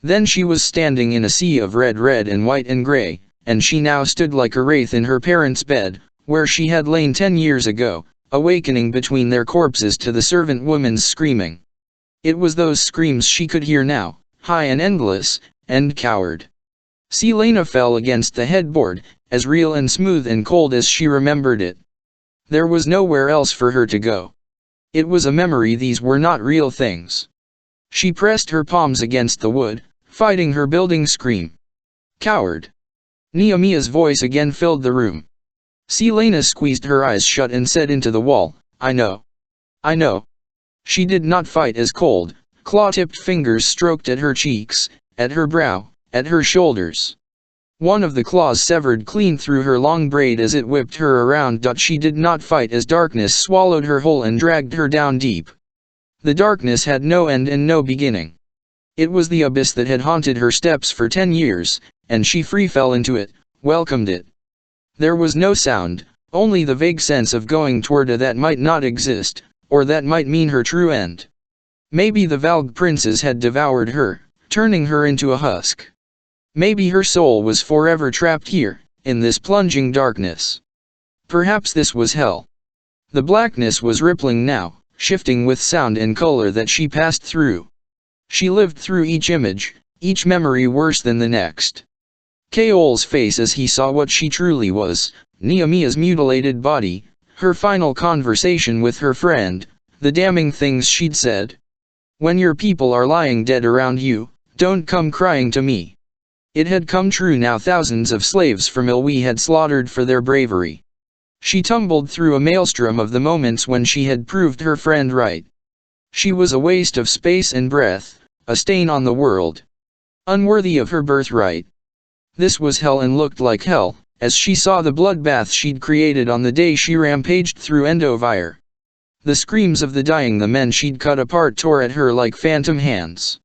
Then she was standing in a sea of red and white and gray, and she now stood like a wraith in her parents' bed, where she had lain 10 years ago, awakening between their corpses to the servant woman's screaming. It was those screams she could hear now, high and endless, and coward. Selena fell against the headboard, as real and smooth and cold as she remembered it. There was nowhere else for her to go. It was a memory, these were not real things. She pressed her palms against the wood, fighting her building scream. "Coward." Nehemiah's voice again filled the room. Selena squeezed her eyes shut and said into the wall, "I know. I know." She did not fight as cold, claw-tipped fingers stroked at her cheeks, at her brow, at her shoulders. One of the claws severed clean through her long braid as it whipped her around. She did not fight as darkness swallowed her whole and dragged her down deep. The darkness had no end and no beginning. It was the abyss that had haunted her steps for 10 years, and she free fell into it, welcomed it. There was no sound, only the vague sense of going toward a that might not exist, or that might mean her true end. Maybe the Valg princes had devoured her, turning her into a husk. Maybe her soul was forever trapped here, in this plunging darkness. Perhaps this was hell. The blackness was rippling now, shifting with sound and color that she passed through. She lived through each image, each memory worse than the next. Kaol's face as he saw what she truly was, Nehemiah's mutilated body, her final conversation with her friend, the damning things she'd said. "When your people are lying dead around you, don't come crying to me." It had come true now, thousands of slaves from Ilwi had slaughtered for their bravery. She tumbled through a maelstrom of the moments when she had proved her friend right. She was a waste of space and breath, a stain on the world. Unworthy of her birthright. This was hell and looked like hell, as she saw the bloodbath she'd created on the day she rampaged through Heir. The screams of the dying, the men she'd cut apart tore at her like phantom hands.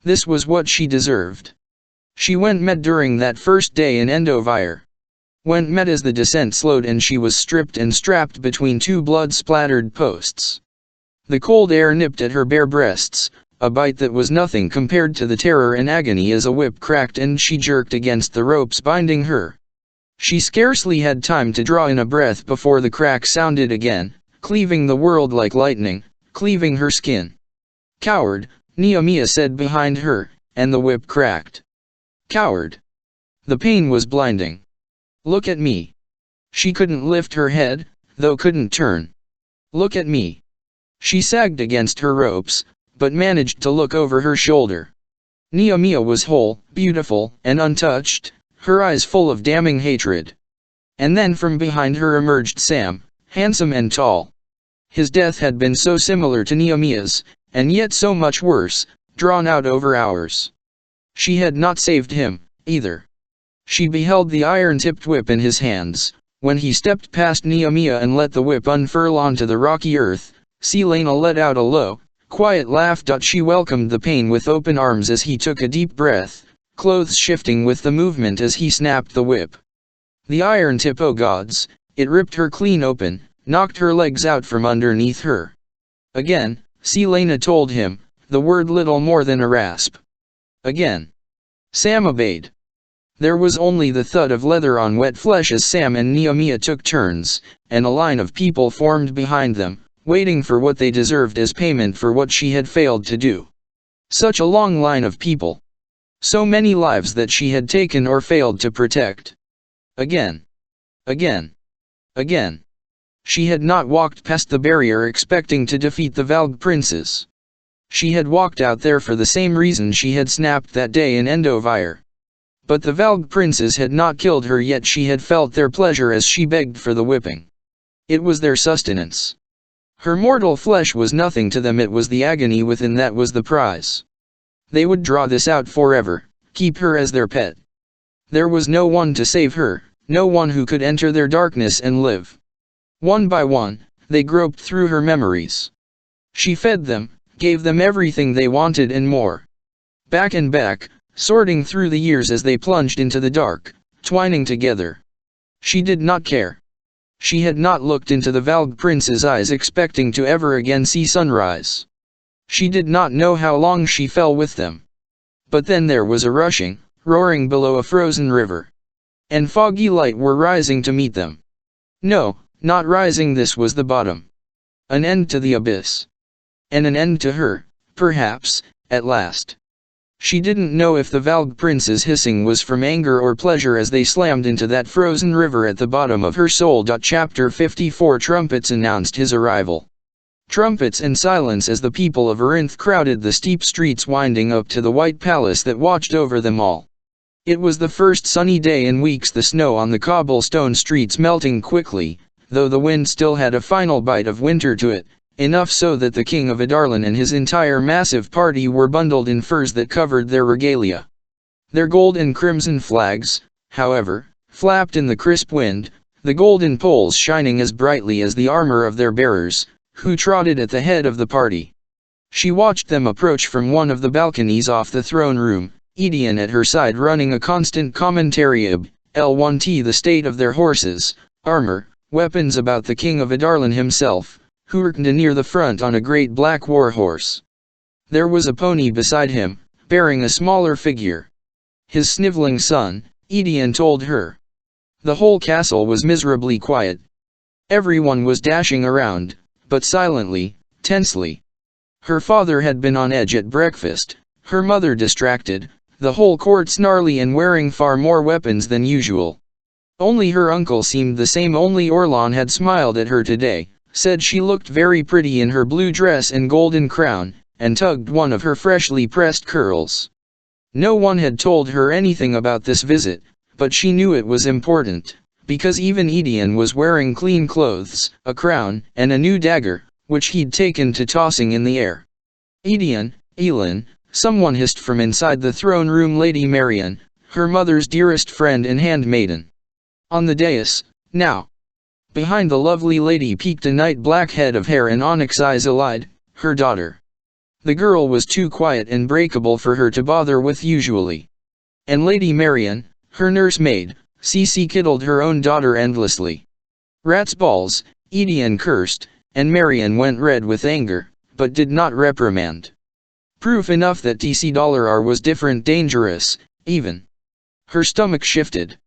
This was what she deserved. She went mad during that first day in Heir. Went mad as the descent slowed and she was stripped and strapped between 2 blood-splattered posts. The cold air nipped at her bare breasts, a bite that was nothing compared to the terror and agony as a whip cracked and she jerked against the ropes binding her. She scarcely had time to draw in a breath before the crack sounded again, cleaving the world like lightning, cleaving her skin. "Coward," Nehemiah said behind her, and the whip cracked. "Coward." The pain was blinding. "Look at me." She couldn't lift her head, though couldn't turn. "Look at me." She sagged against her ropes, but managed to look over her shoulder. Nehemiah was whole, beautiful, and untouched, her eyes full of damning hatred. And then from behind her emerged Sam, handsome and tall. His death had been so similar to Nehemiah's, and yet so much worse, drawn out over hours. She had not saved him, either. She beheld the iron-tipped whip in his hands. When he stepped past Nehemiah and let the whip unfurl onto the rocky earth, Selena let out a low, quiet laugh. She welcomed the pain with open arms as he took a deep breath, clothes shifting with the movement as he snapped the whip. The iron tip, oh gods, it ripped her clean open, knocked her legs out from underneath her. Again, Selena told him, the word little more than a rasp. Again. Sam obeyed. There was only the thud of leather on wet flesh as Sam and Nehemiah took turns, and a line of people formed behind them, waiting for what they deserved as payment for what she had failed to do. Such a long line of people. So many lives that she had taken or failed to protect. Again. Again. Again. She had not walked past the barrier expecting to defeat the Valg princes. She had walked out there for the same reason she had snapped that day in Endovire. But the Valg princes had not killed her yet. She had felt their pleasure as she begged for the whipping. It was their sustenance. Her mortal flesh was nothing to them, it was the agony within that was the prize. They would draw this out forever, keep her as their pet. There was no one to save her, no one who could enter their darkness and live. One by one, they groped through her memories. She fed them, gave them everything they wanted and more. Back and back, sorting through the years as they plunged into the dark, twining together. She did not care. She had not looked into the Valg prince's eyes expecting to ever again see sunrise. She did not know how long she fell with them. But then there was a rushing, roaring below a frozen river. And foggy light were rising to meet them. No, not rising, this was the bottom. An end to the abyss. And an end to her, perhaps, at last. She didn't know if the Valg prince's hissing was from anger or pleasure as they slammed into that frozen river at the bottom of her soul. Chapter 54 Trumpets announced his arrival. Trumpets and silence as the people of Erinth crowded the steep streets winding up to the white palace that watched over them all. It was the first sunny day in weeks, the snow on the cobblestone streets melting quickly, though the wind still had a final bite of winter to it. Enough so that the king of Adarlan and his entire massive party were bundled in furs that covered their regalia. Their gold and crimson flags, however, flapped in the crisp wind, the golden poles shining as brightly as the armor of their bearers, who trotted at the head of the party. She watched them approach from one of the balconies off the throne room, Edian at her side running a constant commentary ab L1T the state of their horses, armor, weapons about the king of Adarlan himself, who worked near the front on a great black warhorse. There was a pony beside him, bearing a smaller figure. His sniveling son, Edian told her. The whole castle was miserably quiet. Everyone was dashing around, but silently, tensely. Her father had been on edge at breakfast, her mother distracted, the whole court snarly and wearing far more weapons than usual. Only her uncle seemed the same. Only Orlan had smiled at her today, said she looked very pretty in her blue dress and golden crown, and tugged one of her freshly pressed curls. No one had told her anything about this visit, but she knew it was important, because even Edian was wearing clean clothes, a crown, and a new dagger, which he'd taken to tossing in the air. Edian, Elin, someone hissed from inside the throne room. Lady Marian, her mother's dearest friend and handmaiden. On the dais, now. Behind the lovely lady peeked a night black head of hair and onyx eyes. Elide, her daughter. The girl was too quiet and breakable for her to bother with usually. And Lady Marian, her nursemaid, Cece kiddled her own daughter endlessly. Rat's balls, Edian cursed, and Marian went red with anger, but did not reprimand. Proof enough that TC$R was different, dangerous, even. Her stomach shifted.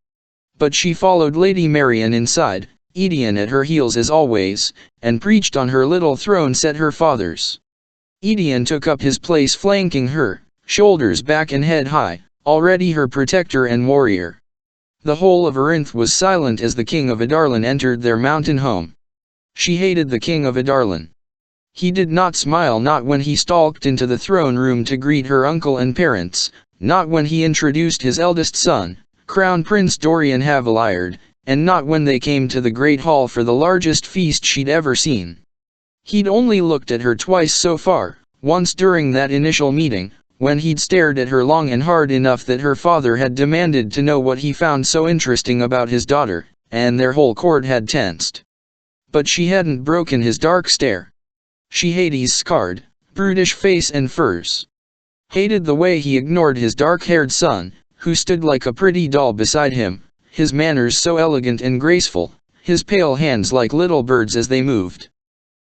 But she followed Lady Marian inside, Edian at her heels as always, and preached on her little throne set her father's. Edian took up his place flanking her, shoulders back and head high, already her protector and warrior. The whole of Erinth was silent as the king of Adarlan entered their mountain home. She hated the king of Adarlan. He did not smile, not when he stalked into the throne room to greet her uncle and parents, not when he introduced his eldest son, Crown Prince Dorian Haveliard, and not when they came to the great hall for the largest feast she'd ever seen. He'd only looked at her twice so far, once during that initial meeting, when he'd stared at her long and hard enough that her father had demanded to know what he found so interesting about his daughter, and their whole court had tensed. But she hadn't broken his dark stare. She hated his scarred, brutish face and furs. Hated the way he ignored his dark-haired son, who stood like a pretty doll beside him, his manners so elegant and graceful, his pale hands like little birds as they moved.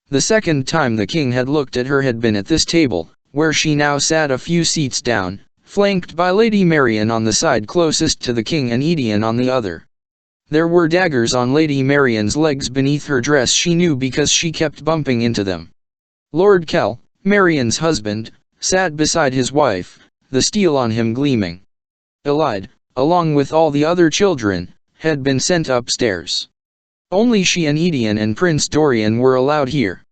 The second time the king had looked at her had been at this table, where she now sat a few seats down, flanked by Lady Marian on the side closest to the king and Edian on the other. There were daggers on Lady Marian's legs beneath her dress, she knew because she kept bumping into them. Lord Kell, Marian's husband, sat beside his wife, the steel on him gleaming. Elide, along with all the other children, had been sent upstairs. Only she and Edian and Prince Dorian were allowed here.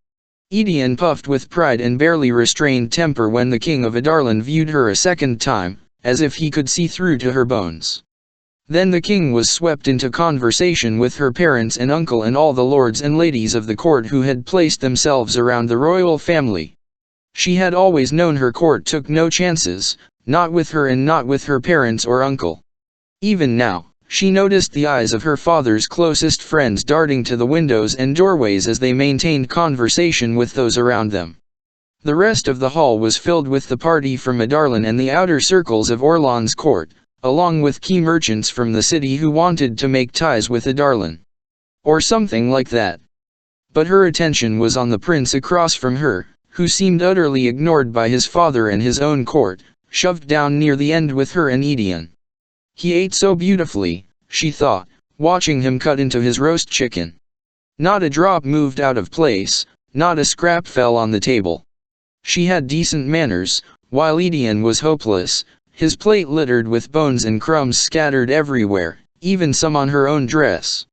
Edian puffed with pride and barely restrained temper when the King of Adarlan viewed her a second time, as if he could see through to her bones. Then the king was swept into conversation with her parents and uncle and all the lords and ladies of the court who had placed themselves around the royal family. She had always known her court took no chances, not with her and not with her parents or uncle. Even now, she noticed the eyes of her father's closest friends darting to the windows and doorways as they maintained conversation with those around them. The rest of the hall was filled with the party from Adarlan and the outer circles of Orlan's court, along with key merchants from the city who wanted to make ties with Adarlan. Or something like that. But her attention was on the prince across from her, who seemed utterly ignored by his father and his own court, shoved down near the end with her and Edian. He ate so beautifully, she thought, watching him cut into his roast chicken. Not a drop moved out of place, not a scrap fell on the table. She had decent manners, while Edian was hopeless, his plate littered with bones and crumbs scattered everywhere, even some on her own dress.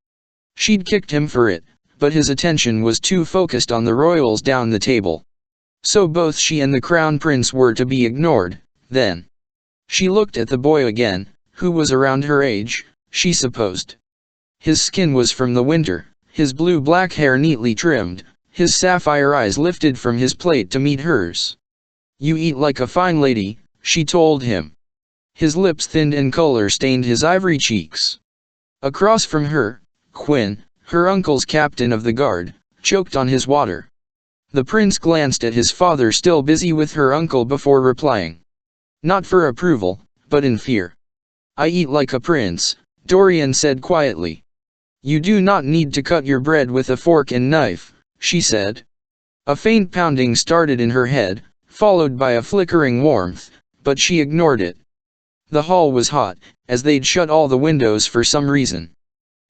She'd kicked him for it, but his attention was too focused on the royals down the table. So both she and the crown prince were to be ignored, then. She looked at the boy again, who was around her age, she supposed. His skin was from the winter, his blue-black hair neatly trimmed, his sapphire eyes lifted from his plate to meet hers. "You eat like a fine lady," she told him. His lips thinned and color stained his ivory cheeks. Across from her, Quinn, her uncle's captain of the guard, choked on his water. The prince glanced at his father still busy with her uncle before replying. Not for approval, but in fear. "I eat like a prince," Dorian said quietly. "You do not need to cut your bread with a fork and knife," she said. A faint pounding started in her head, followed by a flickering warmth, but she ignored it. The hall was hot, as they'd shut all the windows for some reason.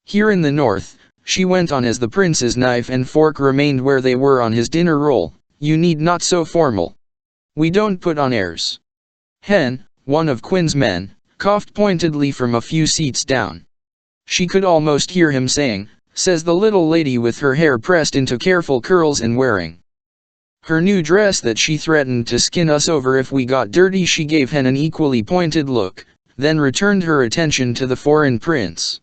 Here in the north, she went on as the prince's knife and fork remained where they were on his dinner roll, "You need not so formal. We don't put on airs." Hen, one of Quinn's men, coughed pointedly from a few seats down. She could almost hear him saying, "Says the little lady with her hair pressed into careful curls and wearing her new dress that she threatened to skin us over if we got dirty." She gave Hen an equally pointed look, then returned her attention to the foreign prince.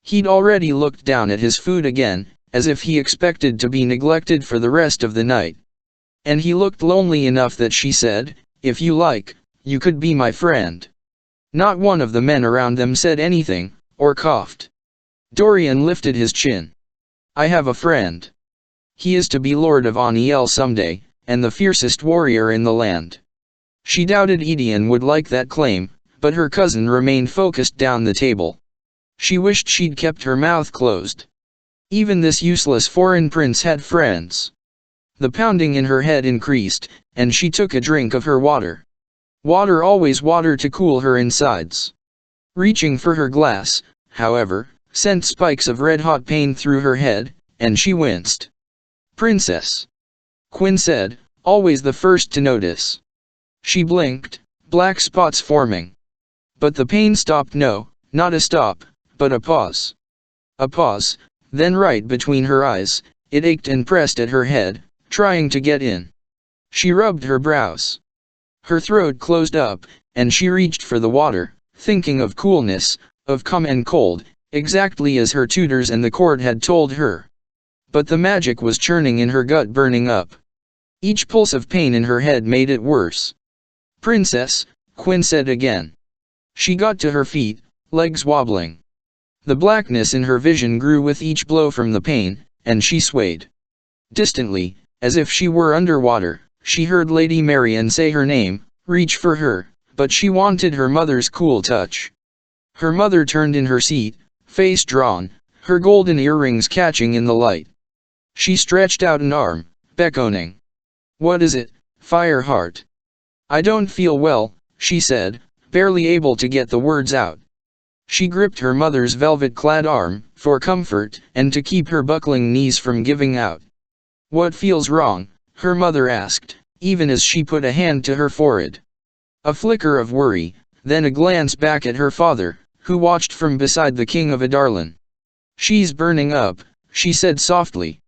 He'd already looked down at his food again, as if he expected to be neglected for the rest of the night. And he looked lonely enough that she said, "If you like, you could be my friend." Not one of the men around them said anything, or coughed. Dorian lifted his chin. "I have a friend. He is to be Lord of Aniel someday, and the fiercest warrior in the land." She doubted Edian would like that claim, but her cousin remained focused down the table. She wished she'd kept her mouth closed. Even this useless foreign prince had friends. The pounding in her head increased, and she took a drink of her water. Water, always water to cool her insides. Reaching for her glass, however, sent spikes of red-hot pain through her head, and she winced. "Princess," Quinn said, always the first to notice. She blinked, black spots forming. But the pain stopped. No, not a stop, but a pause. A pause, then right between her eyes, it ached and pressed at her head, trying to get in. She rubbed her brows. Her throat closed up, and she reached for the water, thinking of coolness, of calm and cold, exactly as her tutors and the court had told her. But the magic was churning in her gut, burning up. Each pulse of pain in her head made it worse. "Princess," Quinn said again. She got to her feet, legs wobbling. The blackness in her vision grew with each blow from the pain, and she swayed. Distantly, as if she were underwater, she heard Lady Marian say her name, reach for her, but she wanted her mother's cool touch. Her mother turned in her seat, face drawn, her golden earrings catching in the light. She stretched out an arm, beckoning. "What is it, Fireheart?" "I don't feel well," she said, barely able to get the words out. She gripped her mother's velvet-clad arm, for comfort, and to keep her buckling knees from giving out. "What feels wrong?" her mother asked, even as she put a hand to her forehead. A flicker of worry, then a glance back at her father, who watched from beside the King of Adarlan. "She's burning up," she said softly.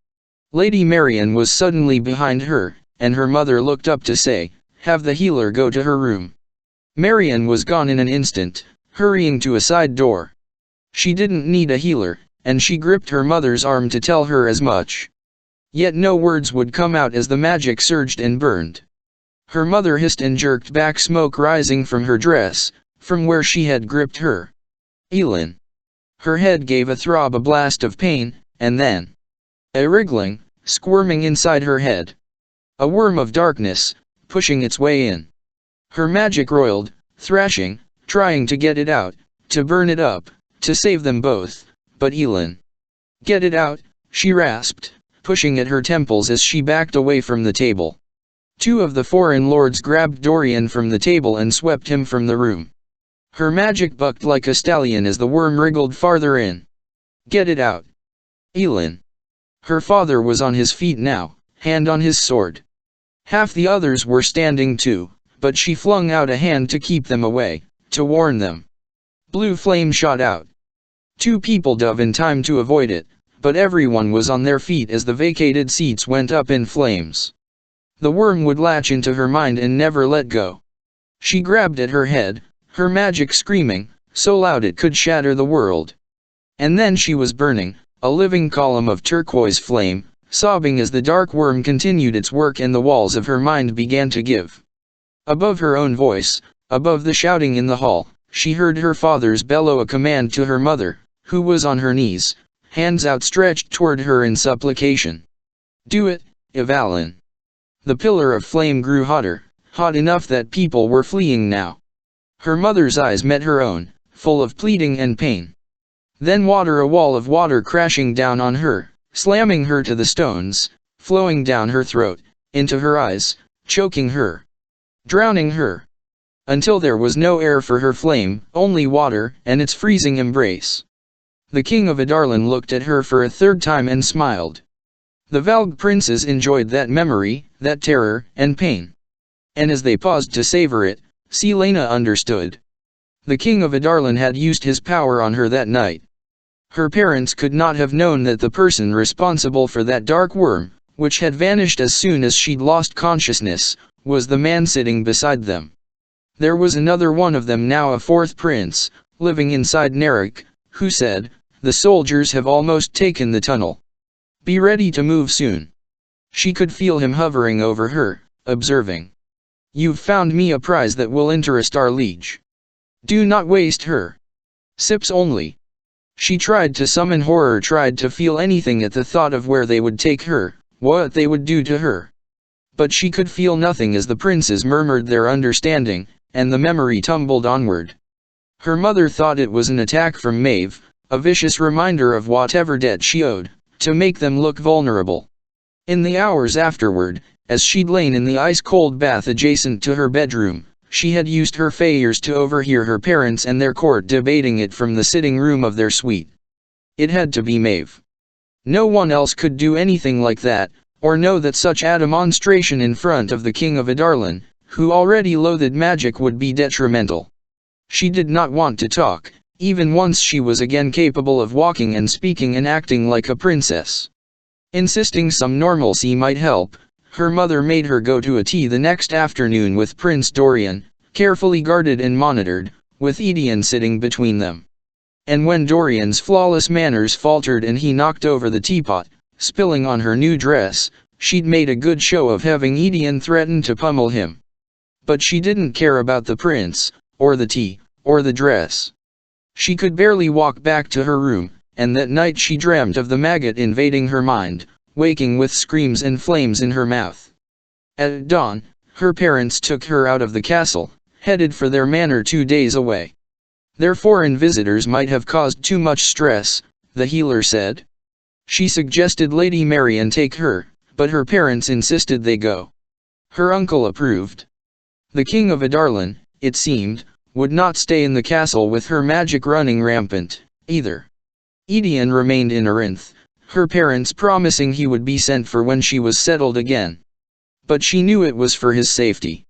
Lady Marian was suddenly behind her, and her mother looked up to say, "Have the healer go to her room." Marian was gone in an instant, hurrying to a side door. She didn't need a healer, and she gripped her mother's arm to tell her as much. Yet no words would come out as the magic surged and burned. Her mother hissed and jerked back, smoke rising from her dress, from where she had gripped her. "Elin." Her head gave a throb, a blast of pain, and then a wriggling, squirming inside her head. A worm of darkness, pushing its way in. Her magic roiled, thrashing, trying to get it out, to burn it up, to save them both, but Elin. "Get it out," she rasped, pushing at her temples as she backed away from the table. Two of the foreign lords grabbed Dorian from the table and swept him from the room. Her magic bucked like a stallion as the worm wriggled farther in. "Get it out, Elin." Her father was on his feet now, hand on his sword. Half the others were standing too, but she flung out a hand to keep them away, to warn them. Blue flame shot out. Two people dove in time to avoid it, but everyone was on their feet as the vacated seats went up in flames. The worm would latch into her mind and never let go. She grabbed at her head, her magic screaming, so loud it could shatter the world. And then she was burning, a living column of turquoise flame, sobbing as the dark worm continued its work and the walls of her mind began to give. Above her own voice, above the shouting in the hall, she heard her father's bellow a command to her mother, who was on her knees, hands outstretched toward her in supplication. "Do it, Evalin." The pillar of flame grew hotter, hot enough that people were fleeing now. Her mother's eyes met her own, full of pleading and pain. Then a wall of water crashing down on her, slamming her to the stones, flowing down her throat, into her eyes, choking her, drowning her, until there was no air for her flame, only water and its freezing embrace. The King of Adarlan looked at her for a third time and smiled. The Valg princes enjoyed that memory, that terror, and pain. And as they paused to savor it, Selena understood. The King of Adarlan had used his power on her that night. Her parents could not have known that the person responsible for that dark worm, which had vanished as soon as she'd lost consciousness, was the man sitting beside them. There was another one of them now, a fourth prince, living inside Narek, who said, "The soldiers have almost taken the tunnel. Be ready to move soon." She could feel him hovering over her, observing. "You've found me a prize that will interest our liege. Do not waste her." Sips only. She tried to summon horror, tried to feel anything at the thought of where they would take her, what they would do to her. But she could feel nothing as the princes murmured their understanding, and the memory tumbled onward. Her mother thought it was an attack from Maeve, a vicious reminder of whatever debt she owed, to make them look vulnerable. In the hours afterward, as she'd lain in the ice-cold bath adjacent to her bedroom, she had used her fairs to overhear her parents and their court debating it from the sitting room of their suite. It had to be Maeve. No one else could do anything like that, or know that such a demonstration in front of the King of Adarlan, who already loathed magic, would be detrimental. She did not want to talk, even once she was again capable of walking and speaking and acting like a princess. Insisting some normalcy might help, her mother made her go to a tea the next afternoon with Prince Dorian, carefully guarded and monitored, with Edion sitting between them. And when Dorian's flawless manners faltered and he knocked over the teapot, spilling on her new dress, she'd made a good show of having Edion threaten to pummel him. But she didn't care about the prince, or the tea, or the dress. She could barely walk back to her room, and that night she dreamt of the maggot invading her mind, waking with screams and flames in her mouth. At dawn, her parents took her out of the castle, headed for their manor 2 days away. Their foreign visitors might have caused too much stress, the healer said. She suggested Lady Marian take her, but her parents insisted they go. Her uncle approved. The King of Adarlan, it seemed, would not stay in the castle with her magic running rampant, either. Edion remained in Arinth, her parents promising he would be sent for when she was settled again. But she knew it was for his safety.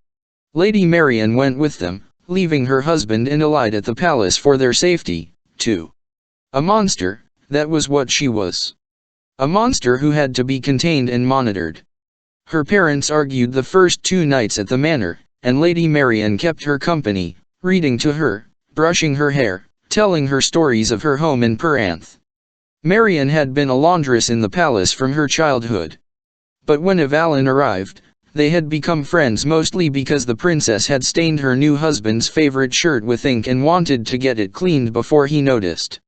Lady Marian went with them, leaving her husband and Elide at the palace for their safety, too. A monster, that was what she was. A monster who had to be contained and monitored. Her parents argued the first 2 nights at the manor, and Lady Marian kept her company, reading to her, brushing her hair, telling her stories of her home in Peranth. Marian had been a laundress in the palace from her childhood. But when Evalin arrived, they had become friends mostly because the princess had stained her new husband's favorite shirt with ink and wanted to get it cleaned before he noticed.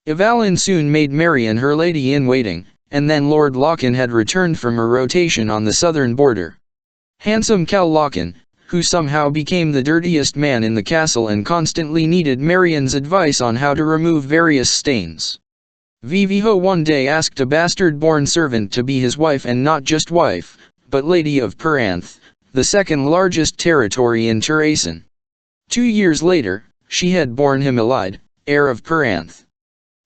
Evalin soon made Marian her lady-in-waiting, and then Lord Lochan had returned from a rotation on the southern border. Handsome Cal Lochan, who somehow became the dirtiest man in the castle and constantly needed Marian's advice on how to remove various stains. Viviho one day asked a bastard-born servant to be his wife, and not just wife, but Lady of Peranth, the second largest territory in Turaisen. 2 years later, she had borne him Elide, heir of Peranth.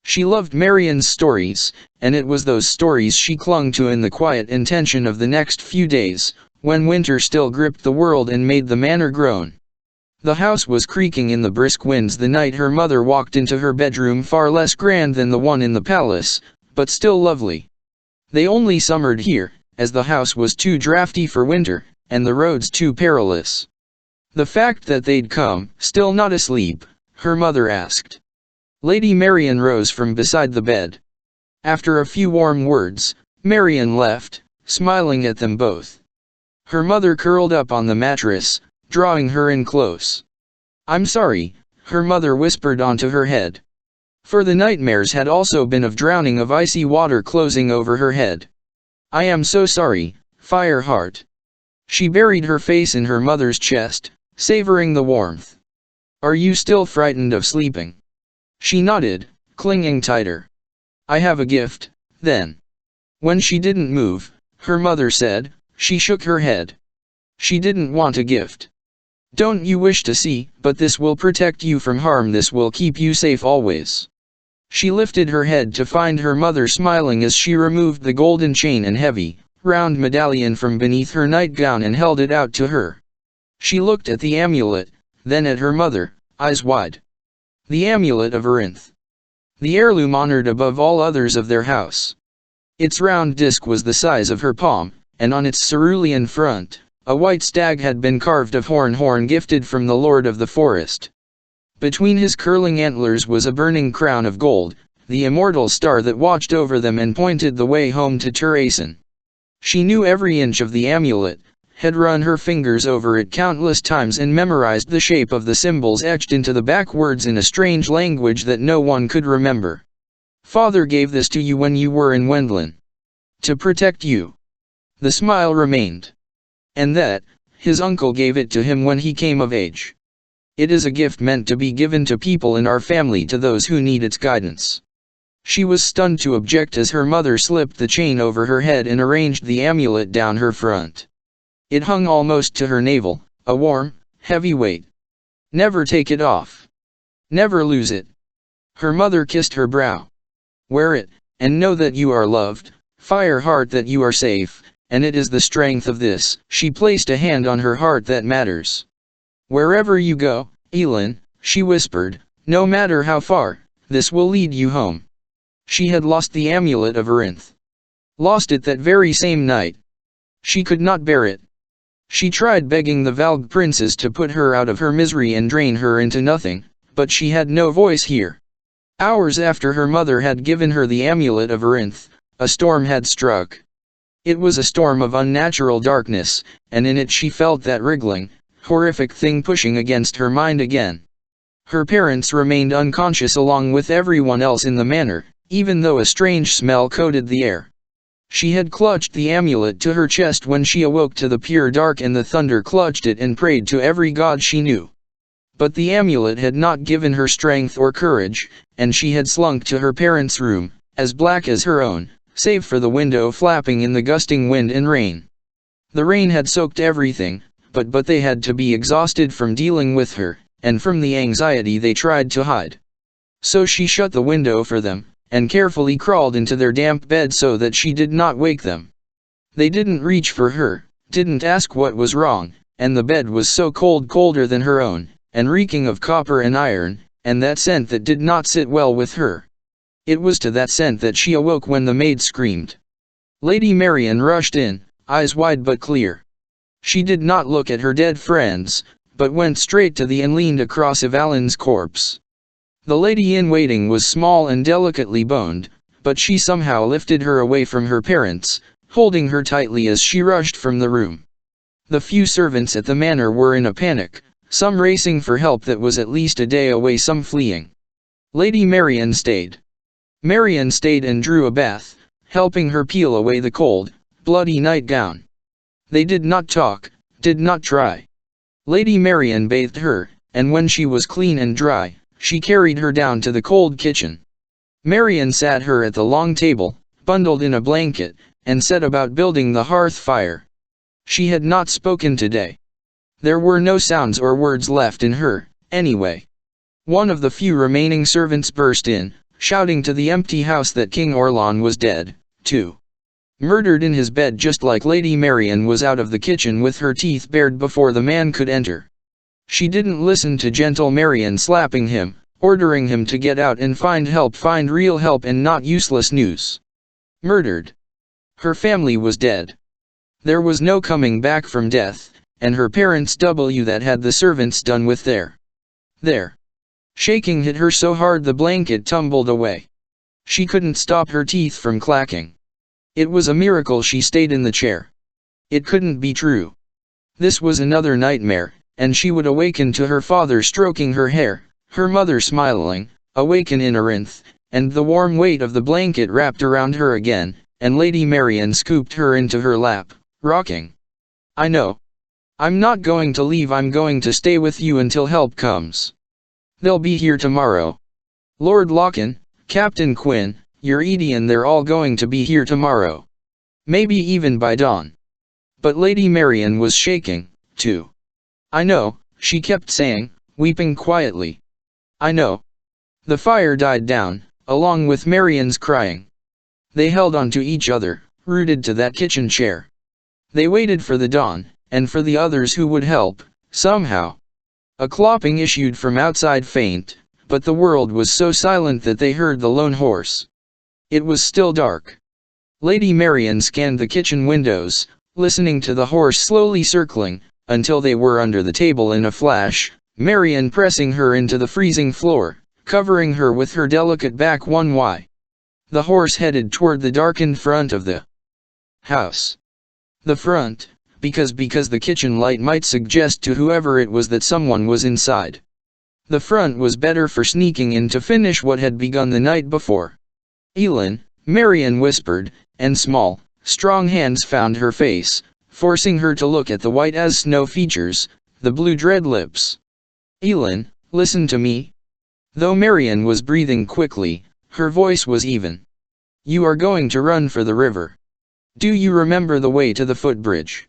She loved Marian's stories, and it was those stories she clung to in the quiet intention of the next few days, when winter still gripped the world and made the manor groan. The house was creaking in the brisk winds the night her mother walked into her bedroom, far less grand than the one in the palace, but still lovely. They only summered here, as the house was too drafty for winter, and the roads too perilous. The fact that they'd come, still not asleep, her mother asked. Lady Marian rose from beside the bed. After a few warm words, Marian left, smiling at them both. Her mother curled up on the mattress, drawing her in close. "I'm sorry," her mother whispered onto her head. For the nightmares had also been of drowning of icy water closing over her head. "I am so sorry, Fireheart." She buried her face in her mother's chest, savoring the warmth. "Are you still frightened of sleeping?" She nodded, clinging tighter. "I have a gift, then." When she didn't move, her mother said, she shook her head. She didn't want a gift. "Don't you wish to see, but this will protect you from harm, this will keep you safe always." She lifted her head to find her mother smiling as she removed the golden chain and heavy, round medallion from beneath her nightgown and held it out to her. She looked at the amulet, then at her mother, eyes wide. The amulet of Arinth. The heirloom honored above all others of their house. Its round disc was the size of her palm, and on its cerulean front, a white stag had been carved of horn gifted from the Lord of the Forest. Between his curling antlers was a burning crown of gold, the immortal star that watched over them and pointed the way home to Turaisen. She knew every inch of the amulet, had run her fingers over it countless times and memorized the shape of the symbols etched into the back words in a strange language that no one could remember. "Father gave this to you when you were in Wendlin. To protect you." The smile remained. "And that, his uncle gave it to him when he came of age. It is a gift meant to be given to people in our family, to those who need its guidance." She was stunned to object as her mother slipped the chain over her head and arranged the amulet down her front. It hung almost to her navel, a warm, heavy weight. "Never take it off. Never lose it." Her mother kissed her brow. "Wear it, and know that you are loved, Fireheart, that you are safe, and it is the strength of this." She placed a hand on her heart, "that matters. Wherever you go, Elin," she whispered, "no matter how far, this will lead you home." She had lost the amulet of Arinth. Lost it that very same night. She could not bear it. She tried begging the Valg princes to put her out of her misery and drain her into nothing, but she had no voice here. Hours after her mother had given her the amulet of Arinth, a storm had struck. It was a storm of unnatural darkness, and in it she felt that wriggling, horrific thing pushing against her mind again. Her parents remained unconscious along with everyone else in the manor, even though a strange smell coated the air. She had clutched the amulet to her chest when she awoke to the pure dark, and the thunder clutched it and prayed to every god she knew. But the amulet had not given her strength or courage, and she had slunk to her parents' room, as black as her own, save for the window flapping in the gusting wind and rain. The rain had soaked everything, but they had to be exhausted from dealing with her, and from the anxiety they tried to hide. So she shut the window for them, and carefully crawled into their damp bed so that she did not wake them. They didn't reach for her, didn't ask what was wrong, and the bed was so cold, colder than her own, and reeking of copper and iron, and that scent that did not sit well with her. It was to that scent that she awoke when the maid screamed. Lady Marian rushed in, eyes wide but clear. She did not look at her dead friends, but went straight to the and leaned across Evelyn's corpse. The lady-in-waiting was small and delicately boned, but she somehow lifted her away from her parents, holding her tightly as she rushed from the room. The few servants at the manor were in a panic, some racing for help that was at least a day away, some fleeing. Lady Marian stayed. Marian stayed and drew a bath, helping her peel away the cold, bloody nightgown. They did not talk, did not try. Lady Marian bathed her, and when she was clean and dry, she carried her down to the cold kitchen. Marian sat her at the long table, bundled in a blanket, and set about building the hearth fire. She had not spoken today. There were no sounds or words left in her, anyway. One of the few remaining servants burst in, shouting to the empty house that King Orlan was dead, too. Murdered in his bed, just like Lady Marian was out of the kitchen with her teeth bared before the man could enter. She didn't listen to gentle Marian slapping him, ordering him to get out and find help, find real help and not useless news. Murdered. Her family was dead. There was no coming back from death, and her parents that had the servants done with there. Shaking hit her so hard the blanket tumbled away. She couldn't stop her teeth from clacking. It was a miracle she stayed in the chair. It couldn't be true. This was another nightmare, and she would awaken to her father stroking her hair, her mother smiling, awaken in Arinth, and the warm weight of the blanket wrapped around her again, and Lady Marian scooped her into her lap, rocking. I know. I'm not going to leave, I'm going to stay with you until help comes. They'll be here tomorrow. Lord Lochan, Captain Quinn, your Edian, they're all going to be here tomorrow. Maybe even by dawn. But Lady Marian was shaking, too. I know, she kept saying, weeping quietly. I know. The fire died down, along with Marian's crying. They held on to each other, rooted to that kitchen chair. They waited for the dawn, and for the others who would help, somehow. A clopping issued from outside, faint, but the world was so silent that they heard the lone horse. It was still dark. Lady Marian scanned the kitchen windows, listening to the horse slowly circling, until they were under the table in a flash, Marian pressing her into the freezing floor, covering her with her delicate back. The horse headed toward the darkened front of the house. The front, because the kitchen light might suggest to whoever it was that someone was inside. The front was better for sneaking in to finish what had begun the night before. Elin, Marian whispered, and small, strong hands found her face, forcing her to look at the white as snow features, the blue dread lips. Elin, listen to me. Though Marian was breathing quickly, her voice was even. You are going to run for the river. Do you remember the way to the footbridge?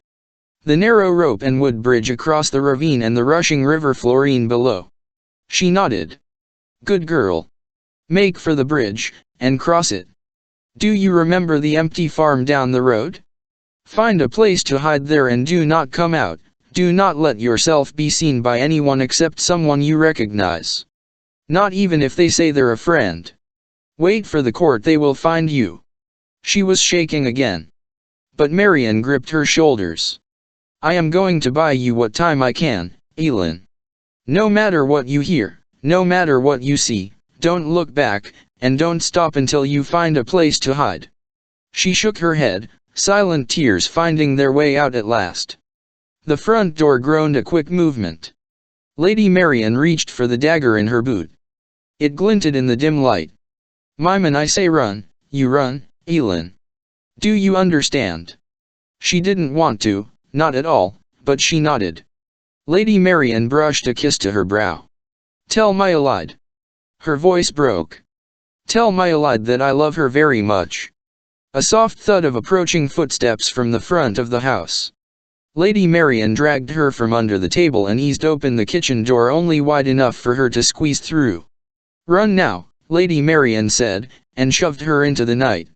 The narrow rope and wood bridge across the ravine and the rushing river Florine below. She nodded. Good girl. Make for the bridge, and cross it. Do you remember the empty farm down the road? Find a place to hide there and do not come out, do not let yourself be seen by anyone except someone you recognize. Not even if they say they're a friend. Wait for the court, they will find you. She was shaking again. But Marian gripped her shoulders. I am going to buy you what time I can, Elin. No matter what you hear, no matter what you see, don't look back, and don't stop until you find a place to hide. She shook her head, silent tears finding their way out at last. The front door groaned a quick movement. Lady Marian reached for the dagger in her boot. It glinted in the dim light. Maiman, I say run, you run, Elin. Do you understand? She didn't want to, not at all, but she nodded. Lady Marian brushed a kiss to her brow. Tell Myelide. Her voice broke. Tell Myelide that I love her very much. A soft thud of approaching footsteps from the front of the house. Lady Marian dragged her from under the table and eased open the kitchen door only wide enough for her to squeeze through. "Run now," Lady Marian said, and shoved her into the night.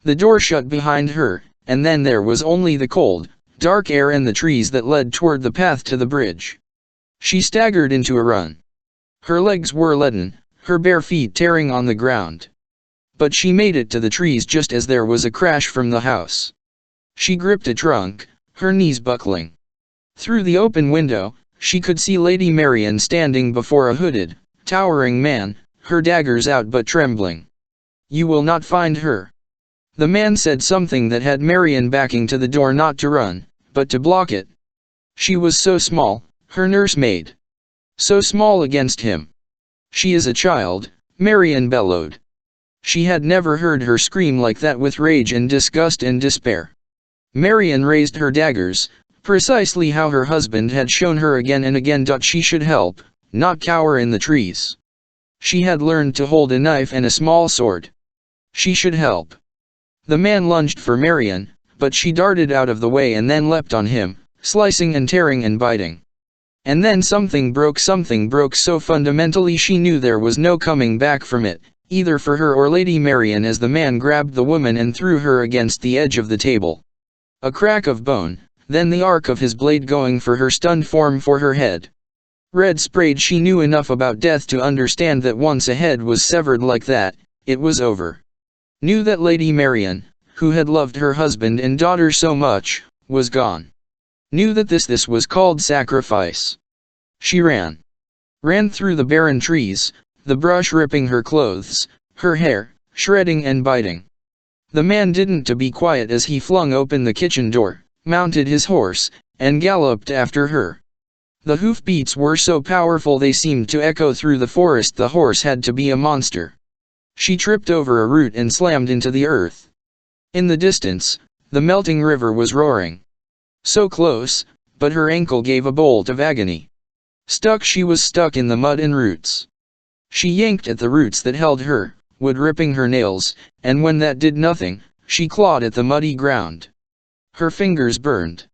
The door shut behind her, and then there was only the cold, dark air and the trees that led toward the path to the bridge. She staggered into a run. Her legs were leaden, her bare feet tearing on the ground. But she made it to the trees just as there was a crash from the house. She gripped a trunk, her knees buckling. Through the open window, she could see Lady Marian standing before a hooded, towering man, her daggers out but trembling. "You will not find her." The man said something that had Marian backing to the door, not to run, but to block it. She was so small, her nursemaid. So small against him. "She is a child," Marian bellowed. She had never heard her scream like that, with rage and disgust and despair. Marian raised her daggers, precisely how her husband had shown her again and again. She should help, not cower in the trees. She had learned to hold a knife and a small sword. She should help. The man lunged for Marian, but she darted out of the way and then leapt on him, slicing and tearing and biting. And then something broke so fundamentally she knew there was no coming back from it, either for her or Lady Marian, as the man grabbed the woman and threw her against the edge of the table. A crack of bone, then the arc of his blade going for her stunned form, for her head. Red sprayed. She knew enough about death to understand that once a head was severed like that, it was over. Knew that Lady Marian, who had loved her husband and daughter so much, was gone. Knew that this was called sacrifice. She ran. Ran through the barren trees, the brush ripping her clothes, her hair, shredding and biting. The man didn't to be quiet as he flung open the kitchen door, mounted his horse, and galloped after her. The hoofbeats were so powerful they seemed to echo through the forest. The horse had to be a monster. She tripped over a root and slammed into the earth. In the distance, the melting river was roaring. So close, but her ankle gave a bolt of agony. She was stuck in the mud and roots. She yanked at the roots that held her, wood ripping her nails, and when that did nothing, she clawed at the muddy ground. Her fingers burned.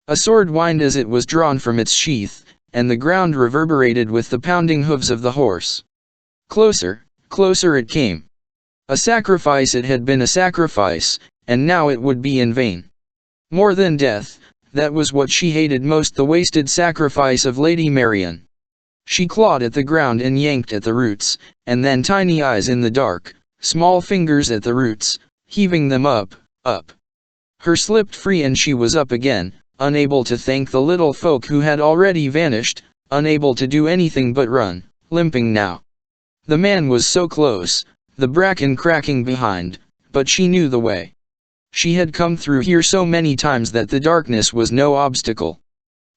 A sword whined as it was drawn from its sheath, and the ground reverberated with the pounding hooves of the horse. Closer, closer it came. A sacrifice. It had been a sacrifice, and now it would be in vain. More than death, that was what she hated most, the wasted sacrifice of Lady Marian. She clawed at the ground and yanked at the roots, and then tiny eyes in the dark, small fingers at the roots, heaving them up, up. Her slipped free and she was up again, unable to thank the little folk who had already vanished, unable to do anything but run, limping now. The man was so close, the bracken cracking behind, but she knew the way. She had come through here so many times that the darkness was no obstacle.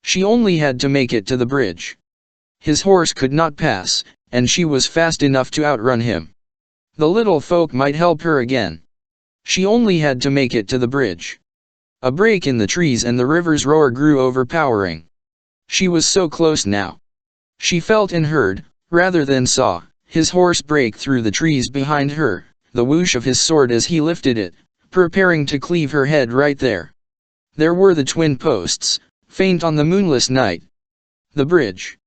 She only had to make it to the bridge. His horse could not pass, and she was fast enough to outrun him. The little folk might help her again. She only had to make it to the bridge. A break in the trees and the river's roar grew overpowering. She was so close now. She felt and heard, rather than saw, his horse break through the trees behind her, the whoosh of his sword as he lifted it, preparing to cleave her head right there. There were the twin posts, faint on the moonless night. The bridge.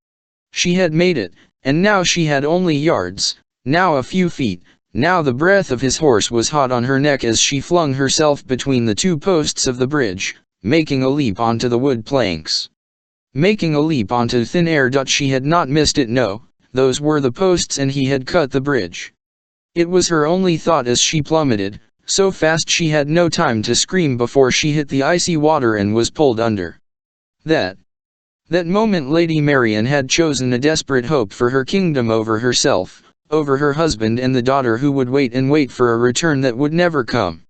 She had made it, and now she had only yards, now a few feet, now the breath of his horse was hot on her neck as she flung herself between the two posts of the bridge, making a leap onto the wood planks. Making a leap onto thin air. She had not missed it, no, those were the posts and he had cut the bridge. It was her only thought as she plummeted, so fast she had no time to scream before she hit the icy water and was pulled under. That moment Lady Marian had chosen a desperate hope for her kingdom over herself, over her husband and the daughter who would wait and wait for a return that would never come.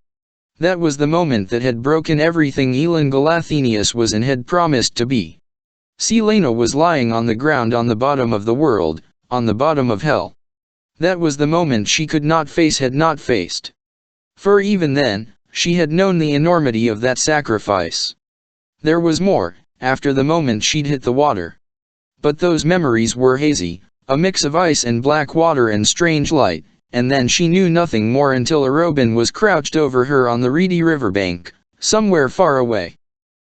That was the moment that had broken everything Elin Galathenius was and had promised to be. Selena was lying on the ground on the bottom of the world, on the bottom of hell. That was the moment she could not face, had not faced. For even then, she had known the enormity of that sacrifice. There was more, after the moment she'd hit the water. But those memories were hazy, a mix of ice and black water and strange light, and then she knew nothing more until a robin was crouched over her on the reedy riverbank, somewhere far away.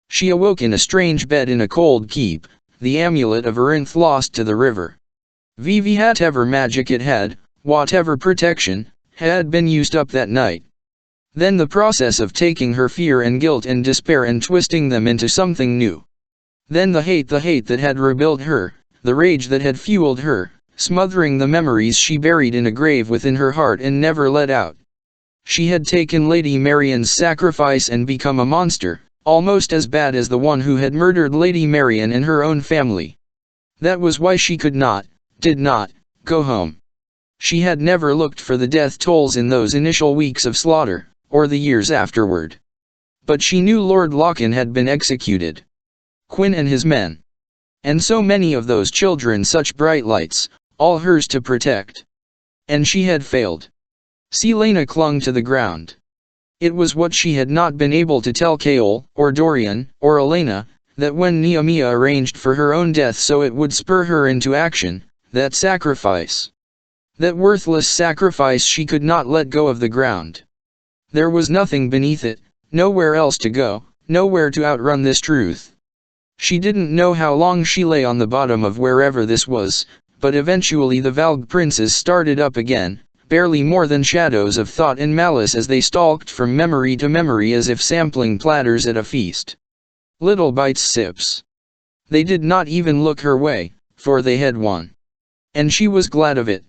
She awoke in a strange bed in a cold keep, the amulet of Erinth lost to the river. Whatever magic it had, whatever protection, had been used up that night. Then the process of taking her fear and guilt and despair and twisting them into something new. Then the hate that had rebuilt her, the rage that had fueled her, smothering the memories she buried in a grave within her heart and never let out. She had taken Lady Marian's sacrifice and become a monster, almost as bad as the one who had murdered Lady Marian and her own family. That was why she did not, go home. She had never looked for the death tolls in those initial weeks of slaughter, or the years afterward. But she knew Lord Locken had been executed. Quinn and his men. And so many of those children, such bright lights, all hers to protect. And she had failed. Selena clung to the ground. It was what she had not been able to tell Kaol, or Dorian, or Elena, that when Nehemiah arranged for her own death so it would spur her into action, that sacrifice. That worthless sacrifice, she could not let go of the ground. There was nothing beneath it, nowhere else to go, nowhere to outrun this truth. She didn't know how long she lay on the bottom of wherever this was, but eventually the Valg princes started up again, barely more than shadows of thought and malice as they stalked from memory to memory as if sampling platters at a feast. Little bites, sips. They did not even look her way, for they had won. And she was glad of it.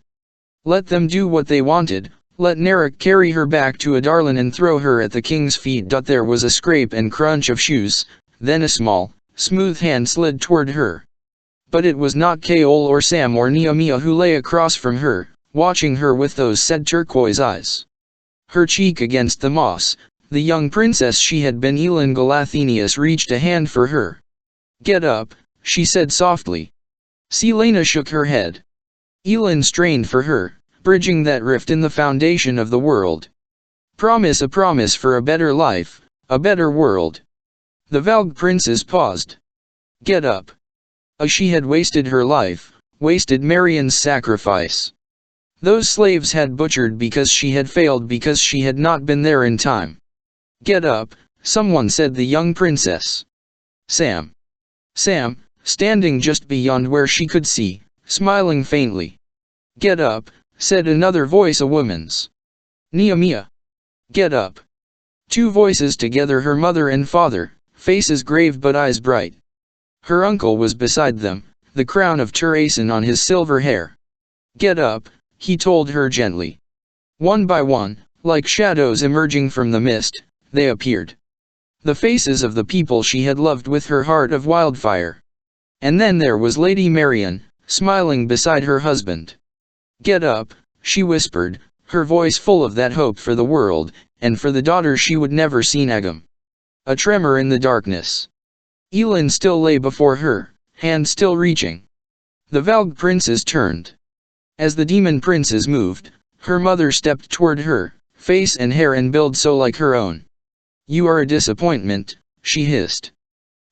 Let them do what they wanted, let Narek carry her back to Adarlan and throw her at the king's feet. There was a scrape and crunch of shoes, then a small, smooth hand slid toward her. But it was not Kaol or Sam or Nehemiah who lay across from her, watching her with those sad turquoise eyes. Her cheek against the moss, the young princess she had been, Elin Galathenius, reached a hand for her. "Get up," she said softly. Selena shook her head. Elin strained for her, bridging that rift in the foundation of the world. "Promise, a promise for a better life, a better world." The Valg princes paused. "Get up." She had wasted her life, wasted Marian's sacrifice. Those slaves had butchered because she had failed, because she had not been there in time. "Get up," someone said. The young princess. Sam, standing just beyond where she could see, smiling faintly. "Get up," said another voice, a woman's. "Nehemiah. Get up." Two voices together, her mother and father, faces grave but eyes bright. Her uncle was beside them, the crown of Turasan on his silver hair. "Get up," he told her gently. One by one, like shadows emerging from the mist, they appeared. The faces of the people she had loved with her heart of wildfire. And then there was Lady Marian, smiling beside her husband. "Get up," she whispered, her voice full of that hope for the world, and for the daughter she would never see. Nagam. A tremor in the darkness. Elin still lay before her, hand still reaching. The Valg princes turned. As the demon princes moved, her mother stepped toward her, face and hair and build so like her own. "You are a disappointment," she hissed.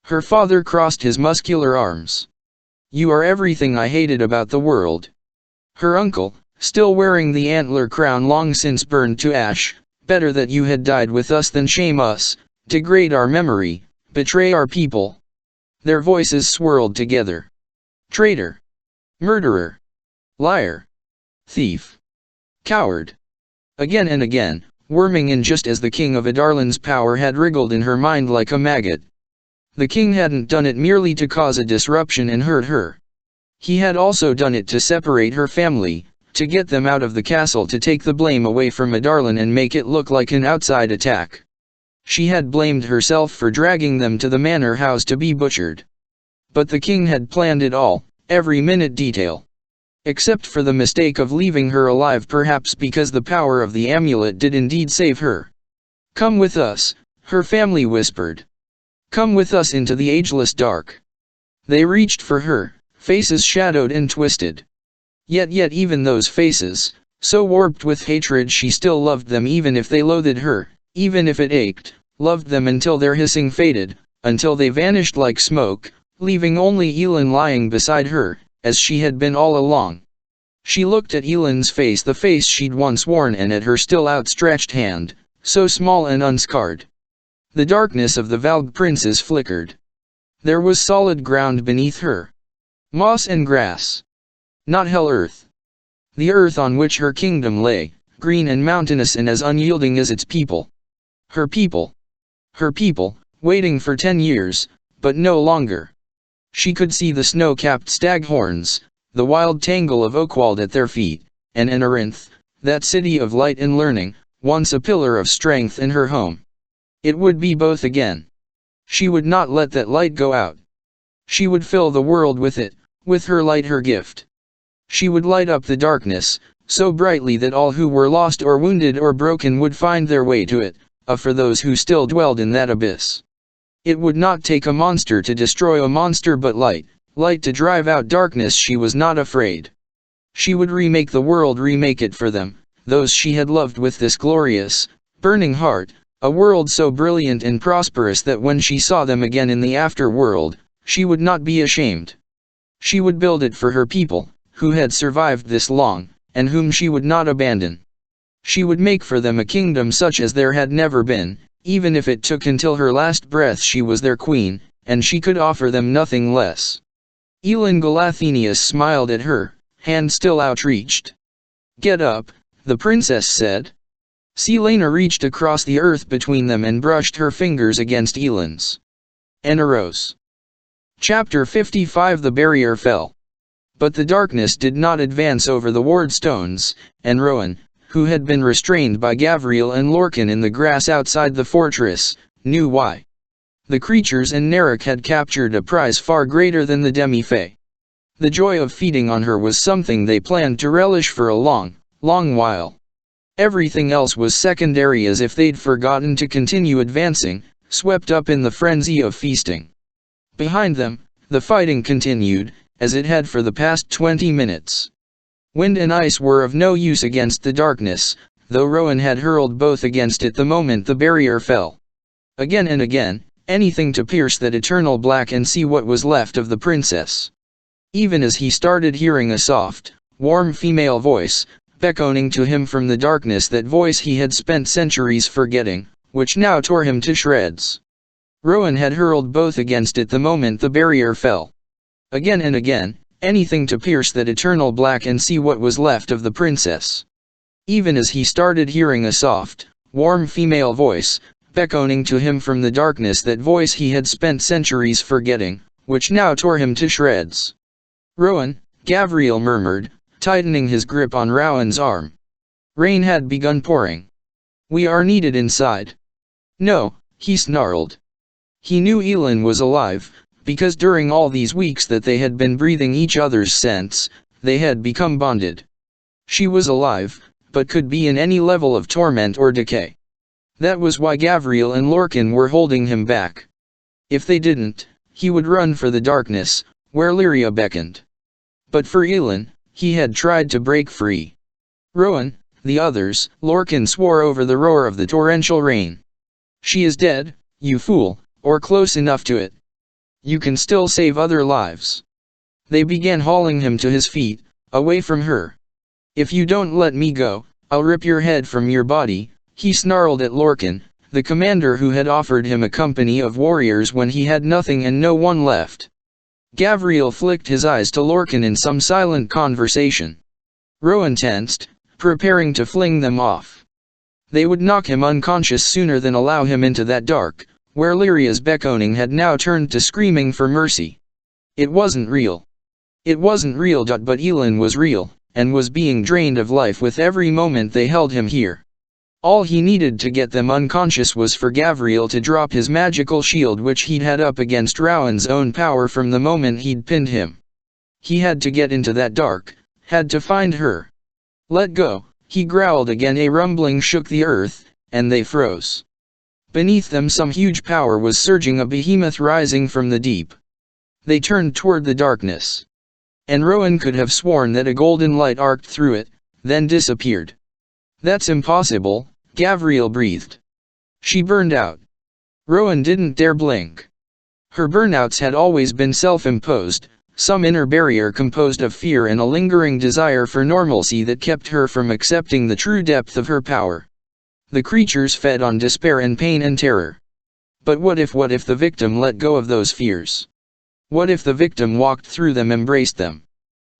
Her father crossed his muscular arms. "You are everything I hated about the world." Her uncle, still wearing the antler crown long since burned to ash, "Better that you had died with us than shame us, degrade our memory, betray our people." Their voices swirled together. Traitor. Murderer. Liar. Thief. Coward. Again and again, worming in just as the king of Adarlan's power had wriggled in her mind like a maggot. The king hadn't done it merely to cause a disruption and hurt her. He had also done it to separate her family, to get them out of the castle, to take the blame away from Adarlan and make it look like an outside attack. She had blamed herself for dragging them to the manor house to be butchered. But the king had planned it all, every minute detail. Except for the mistake of leaving her alive, perhaps because the power of the amulet did indeed save her. "Come with us," her family whispered. "Come with us into the ageless dark." They reached for her, faces shadowed and twisted. Yet even those faces, so warped with hatred, she still loved them, even if they loathed her, even if it ached, loved them until their hissing faded, until they vanished like smoke, leaving only Elin lying beside her, as she had been all along. She looked at Elin's face, the face she'd once worn, and at her still outstretched hand, so small and unscarred. The darkness of the Valg princes flickered. There was solid ground beneath her. Moss and grass. Not hell earth. The earth on which her kingdom lay, green and mountainous and as unyielding as its people. Her people. Her people, waiting for 10 years, but no longer. She could see the snow-capped staghorns, the wild tangle of Oakwald at their feet, and Anarinth, that city of light and learning, once a pillar of strength in her home. It would be both again. She would not let that light go out. She would fill the world with it, with her light, her gift. She would light up the darkness, so brightly that all who were lost or wounded or broken would find their way to it, for those who still dwelled in that abyss. It would not take a monster to destroy a monster but light to drive out darkness. She was not afraid. She would remake the world, remake it for them, those she had loved with this glorious, burning heart, a world so brilliant and prosperous that when she saw them again in the afterworld, she would not be ashamed. She would build it for her people, who had survived this long, and whom she would not abandon. She would make for them a kingdom such as there had never been, even if it took until her last breath. She was their queen, and she could offer them nothing less. Elin Galathenius smiled at her, hand still outreached. "Get up," the princess said. Selena reached across the earth between them and brushed her fingers against Elin's. And arose. Chapter 55. The barrier fell. But the darkness did not advance over the ward stones, and Rowan, who had been restrained by Gavriel and Lorcan in the grass outside the fortress, knew why. The creatures in Narek had captured a prize far greater than the demi-fae. The joy of feeding on her was something they planned to relish for a long, long while. Everything else was secondary, as if they'd forgotten to continue advancing, swept up in the frenzy of feasting. Behind them, the fighting continued, as it had for the past 20 minutes. Wind and ice were of no use against the darkness, though Rowan had hurled both against it the moment the barrier fell. Again and again, anything to pierce that eternal black and see what was left of the princess. Even as he started hearing a soft, warm female voice, beckoning to him from the darkness, that voice he had spent centuries forgetting, which now tore him to shreds. Rowan had hurled both against it the moment the barrier fell. Again and again, anything to pierce that eternal black and see what was left of the princess. Even as he started hearing a soft, warm female voice, beckoning to him from the darkness, that voice he had spent centuries forgetting, which now tore him to shreds. "Rowan," Gavriel murmured, tightening his grip on Rowan's arm. Rain had begun pouring. "We are needed inside." "No," he snarled. He knew Elin was alive, because during all these weeks that they had been breathing each other's scents, they had become bonded. She was alive, but could be in any level of torment or decay. That was why Gavriel and Lorcan were holding him back. If they didn't, he would run for the darkness, where Lyria beckoned. But for Elin, he had tried to break free. "Rowan," the others, Lorcan swore over the roar of the torrential rain. "She is dead, you fool, or close enough to it. You can still save other lives." They began hauling him to his feet, away from her. "If you don't let me go, I'll rip your head from your body," he snarled at Lorcan, the commander who had offered him a company of warriors when he had nothing and no one left. Gavriel flicked his eyes to Lorcan in some silent conversation. Rowan tensed, preparing to fling them off. They would knock him unconscious sooner than allow him into that dark, where Lyria's beckoning had now turned to screaming for mercy. It wasn't real. It wasn't real. But Elin was real, and was being drained of life with every moment they held him here. All he needed to get them unconscious was for Gavriel to drop his magical shield, which he'd had up against Rowan's own power from the moment he'd pinned him. He had to get into that dark, had to find her. "Let go," he growled again. A rumbling shook the earth, and they froze. Beneath them some huge power was surging, a behemoth rising from the deep. They turned toward the darkness. And Rowan could have sworn that a golden light arced through it, then disappeared. "That's impossible," Gavriel breathed. "She burned out." Rowan didn't dare blink. Her burnouts had always been self-imposed, some inner barrier composed of fear and a lingering desire for normalcy that kept her from accepting the true depth of her power. The creatures fed on despair and pain and terror. But what if the victim let go of those fears? What if the victim walked through them, embraced them?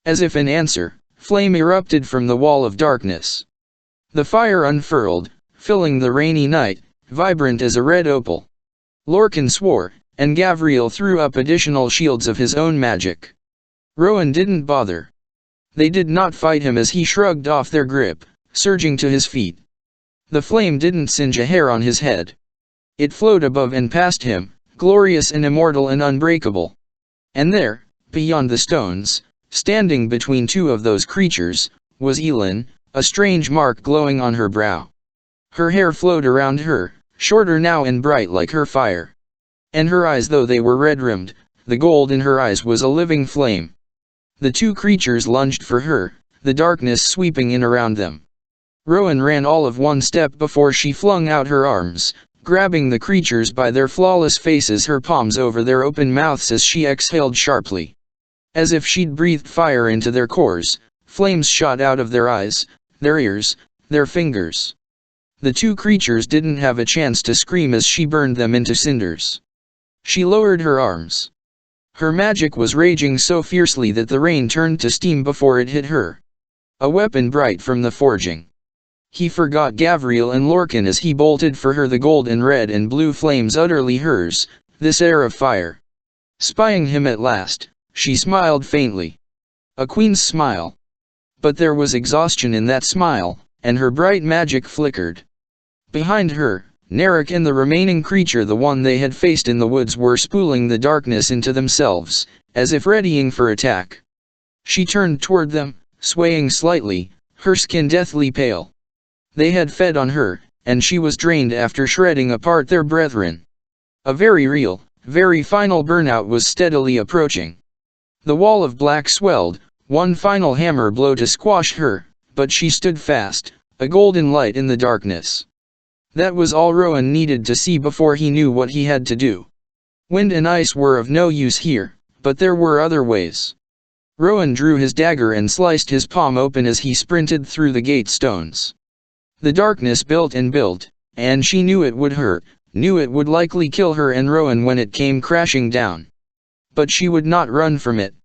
As if in answer, flame erupted from the wall of darkness. The fire unfurled, filling the rainy night, vibrant as a red opal. Lorcan swore, and Gavriel threw up additional shields of his own magic. Rowan didn't bother. They did not fight him as he shrugged off their grip, surging to his feet. The flame didn't singe a hair on his head. It flowed above and past him, glorious and immortal and unbreakable. And there, beyond the stones, standing between two of those creatures, was Elin, a strange mark glowing on her brow. Her hair flowed around her, shorter now and bright like her fire. And her eyes, though they were red-rimmed, the gold in her eyes was a living flame. The two creatures lunged for her, the darkness sweeping in around them. Rowan ran all of one step before she flung out her arms, grabbing the creatures by their flawless faces, her palms over their open mouths as she exhaled sharply. As if she'd breathed fire into their cores, flames shot out of their eyes, their ears, their fingers. The two creatures didn't have a chance to scream as she burned them into cinders. She lowered her arms. Her magic was raging so fiercely that the rain turned to steam before it hit her. A weapon bright from the forging. He forgot Gavriel and Lorcan as he bolted for her, the gold and red and blue flames utterly hers, this air of fire. Spying him at last, she smiled faintly. A queen's smile. But there was exhaustion in that smile, and her bright magic flickered. Behind her, Narek and the remaining creature, the one they had faced in the woods, were spooling the darkness into themselves, as if readying for attack. She turned toward them, swaying slightly, her skin deathly pale. They had fed on her, and she was drained after shredding apart their brethren. A very real, very final burnout was steadily approaching. The wall of black swelled, one final hammer blow to squash her, but she stood fast, a golden light in the darkness. That was all Rowan needed to see before he knew what he had to do. Wind and ice were of no use here, but there were other ways. Rowan drew his dagger and sliced his palm open as he sprinted through the gate stones. The darkness built and built, and she knew it would hurt, knew it would likely kill her and Rowan when it came crashing down. But she would not run from it.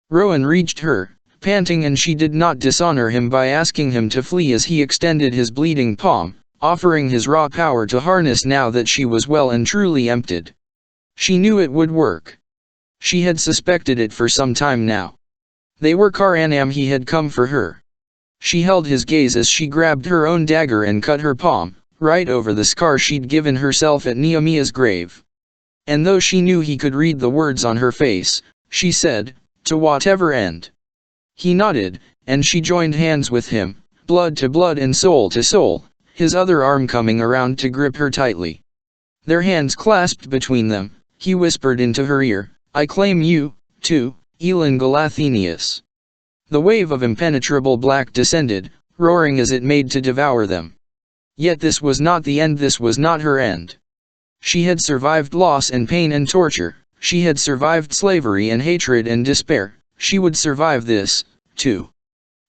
Rowan reached her, panting, and she did not dishonor him by asking him to flee as he extended his bleeding palm, offering his raw power to harness now that she was well and truly emptied. She knew it would work. She had suspected it for some time now. They were Karanam, he had come for her. She held his gaze as she grabbed her own dagger and cut her palm, right over the scar she'd given herself at Nehemiah's grave. And though she knew he could read the words on her face, she said, "To whatever end?" He nodded, and she joined hands with him, blood to blood and soul to soul, his other arm coming around to grip her tightly. Their hands clasped between them, he whispered into her ear, "I claim you, too, Elin Galathenius." The wave of impenetrable black descended, roaring as it made to devour them. Yet this was not the end, this was not her end. She had survived loss and pain and torture, she had survived slavery and hatred and despair, she would survive this, too.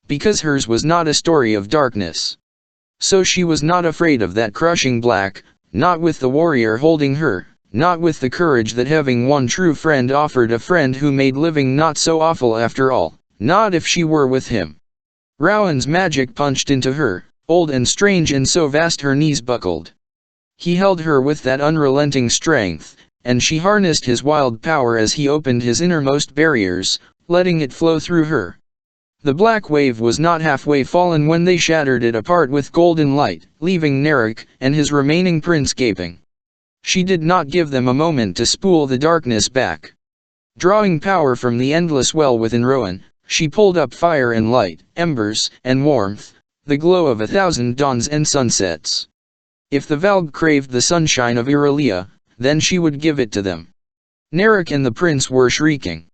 Because hers was not a story of darkness. So she was not afraid of that crushing black, not with the warrior holding her, not with the courage that having one true friend offered, a friend who made living not so awful after all, not if she were with him. Rowan's magic punched into her, old and strange and so vast her knees buckled. He held her with that unrelenting strength, and she harnessed his wild power as he opened his innermost barriers, letting it flow through her. The black wave was not halfway fallen when they shattered it apart with golden light, leaving Narek and his remaining prince gaping. She did not give them a moment to spool the darkness back. Drawing power from the endless well within Rowan, she pulled up fire and light, embers and warmth, the glow of 1,000 dawns and sunsets. If the Valg craved the sunshine of Irelia, then she would give it to them. Narek and the prince were shrieking.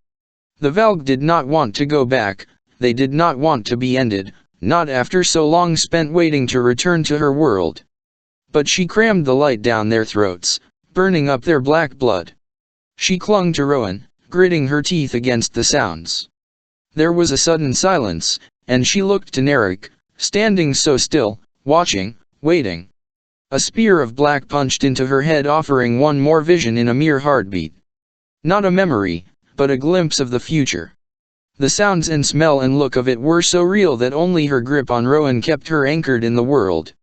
The Valg did not want to go back, they did not want to be ended, not after so long spent waiting to return to her world. But she crammed the light down their throats, burning up their black blood. She clung to Rowan, gritting her teeth against the sounds. There was a sudden silence, and she looked to Narek, standing so still, watching, waiting. A spear of black punched into her head, offering one more vision in a mere heartbeat. Not a memory, but a glimpse of the future. The sounds and smell and look of it were so real that only her grip on Rowan kept her anchored in the world.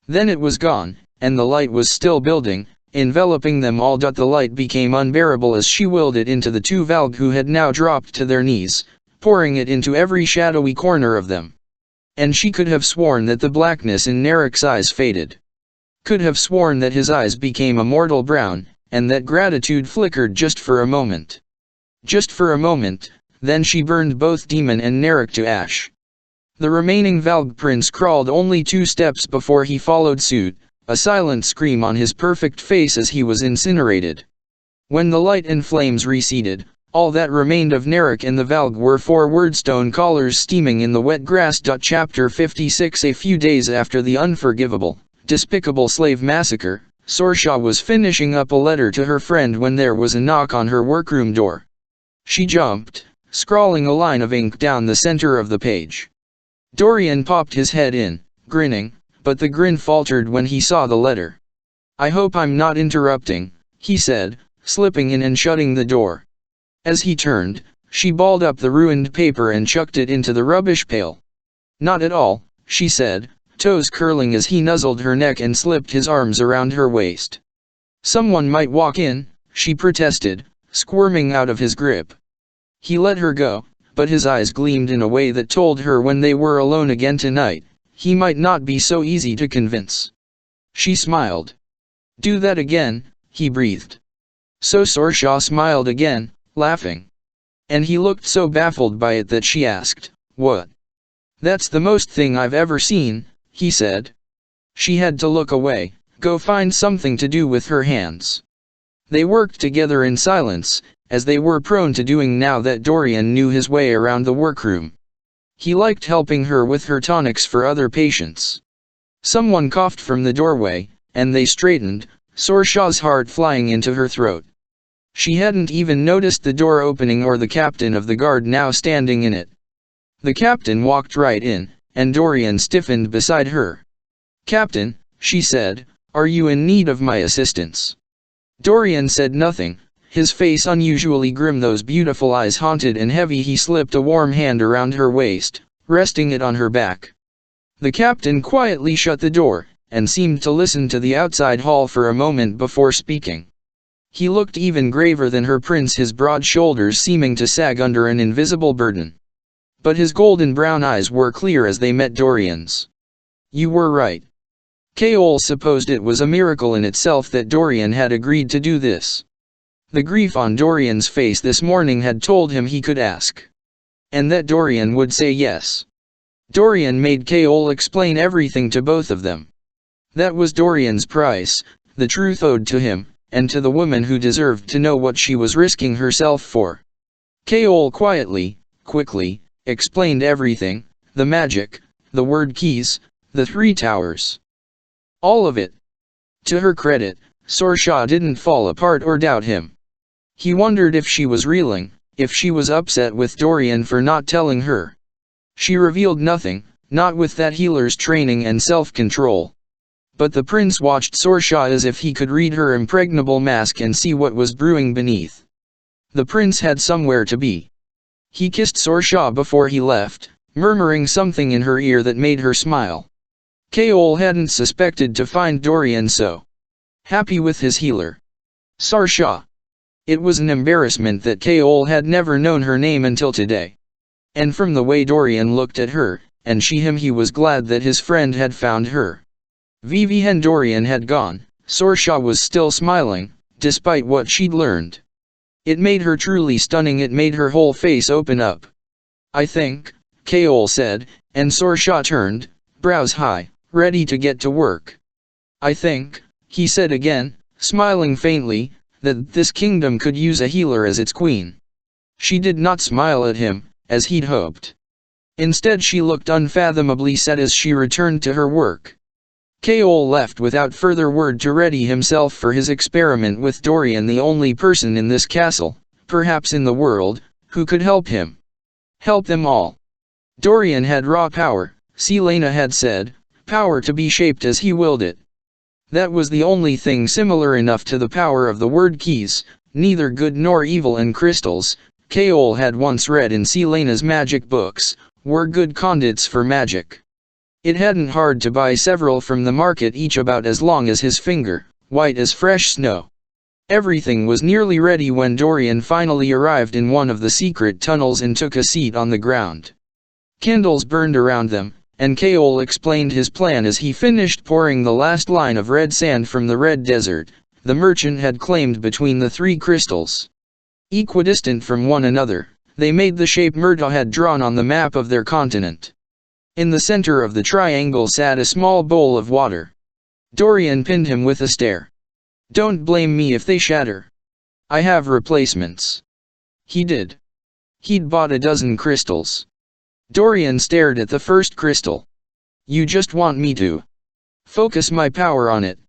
Then it was gone, and the light was still building, enveloping them all. The light became unbearable as she willed it into the two Valg, who had now dropped to their knees, pouring it into every shadowy corner of them. And she could have sworn that the blackness in Narek's eyes faded. Could have sworn that his eyes became a mortal brown, and that gratitude flickered just for a moment. Just for a moment, then she burned both demon and Narek to ash. The remaining Valg prince crawled only 2 steps before he followed suit, a silent scream on his perfect face as he was incinerated. When the light and flames receded, all that remained of Narek and the Valg were 4 wordstone collars steaming in the wet grass. Chapter 56. A few days after the unforgivable, despicable slave massacre, Sorsha was finishing up a letter to her friend when there was a knock on her workroom door. She jumped, scrawling a line of ink down the center of the page. Dorian popped his head in, grinning, but the grin faltered when he saw the letter. "I hope I'm not interrupting," he said, slipping in and shutting the door. As he turned, she balled up the ruined paper and chucked it into the rubbish pail. "Not at all," she said, toes curling as he nuzzled her neck and slipped his arms around her waist. "Someone might walk in," she protested, squirming out of his grip. He let her go, but his eyes gleamed in a way that told her when they were alone again tonight, he might not be so easy to convince. She smiled. "Do that again," he breathed. So Sorsha smiled again, laughing. And he looked so baffled by it that she asked, "What?" "That's the most thing I've ever seen," he said. She had to look away, go find something to do with her hands. They worked together in silence, as they were prone to doing now that Dorian knew his way around the workroom. He liked helping her with her tonics for other patients. Someone coughed from the doorway, and they straightened, Sorsha's heart flying into her throat. She hadn't even noticed the door opening or the captain of the guard now standing in it. The captain walked right in, and Dorian stiffened beside her. "Captain," she said, "are you in need of my assistance?" Dorian said nothing, his face unusually grim, those beautiful eyes haunted and heavy. He slipped a warm hand around her waist, resting it on her back. The captain quietly shut the door, and seemed to listen to the outside hall for a moment before speaking. He looked even graver than her prince, his broad shoulders seeming to sag under an invisible burden. But his golden brown eyes were clear as they met Dorian's. "You were right." Kaol supposed it was a miracle in itself that Dorian had agreed to do this. The grief on Dorian's face this morning had told him he could ask. And that Dorian would say yes. Dorian made Kaol explain everything to both of them. That was Dorian's price, the truth owed to him, and to the woman who deserved to know what she was risking herself for. Kaol quietly, quickly, explained everything, the magic, the word keys, the 3 towers. All of it. To her credit, Sorsha didn't fall apart or doubt him. He wondered if she was reeling, if she was upset with Dorian for not telling her. She revealed nothing, not with that healer's training and self-control. But the prince watched Sorsha as if he could read her impregnable mask and see what was brewing beneath. The prince had somewhere to be. He kissed Sorsha before he left, murmuring something in her ear that made her smile. Kaol hadn't suspected to find Dorian so happy with his healer. Sorsha. It was an embarrassment that Kaol had never known her name until today. And from the way Dorian looked at her, and she him, he was glad that his friend had found her. Vivian Dorian had gone, Sorsha was still smiling, despite what she'd learned. It made her truly stunning, it made her whole face open up. "I think," Kaol said, and Sorsha turned, brows high, ready to get to work. "I think," he said again, smiling faintly, "that this kingdom could use a healer as its queen." She did not smile at him, as he'd hoped. Instead she looked unfathomably sad as she returned to her work. Kaol left without further word to ready himself for his experiment with Dorian, the only person in this castle, perhaps in the world, who could help him. Help them all. Dorian had raw power, Selena had said, power to be shaped as he willed it. That was the only thing similar enough to the power of the word keys, neither good nor evil, and crystals, Kaol had once read in Selena's magic books, were good conduits for magic. It hadn't hard to buy several from the market, each about as long as his finger, white as fresh snow. Everything was nearly ready when Dorian finally arrived in one of the secret tunnels and took a seat on the ground. Candles burned around them, and Kaol explained his plan as he finished pouring the last line of red sand from the red desert the merchant had claimed between the three crystals. Equidistant from one another, they made the shape Murtaugh had drawn on the map of their continent. In the center of the triangle sat a small bowl of water. Dorian pinned him with a stare. "Don't blame me if they shatter. I have replacements." He did. He'd bought a dozen crystals. Dorian stared at the first crystal. "You just want me to focus my power on it.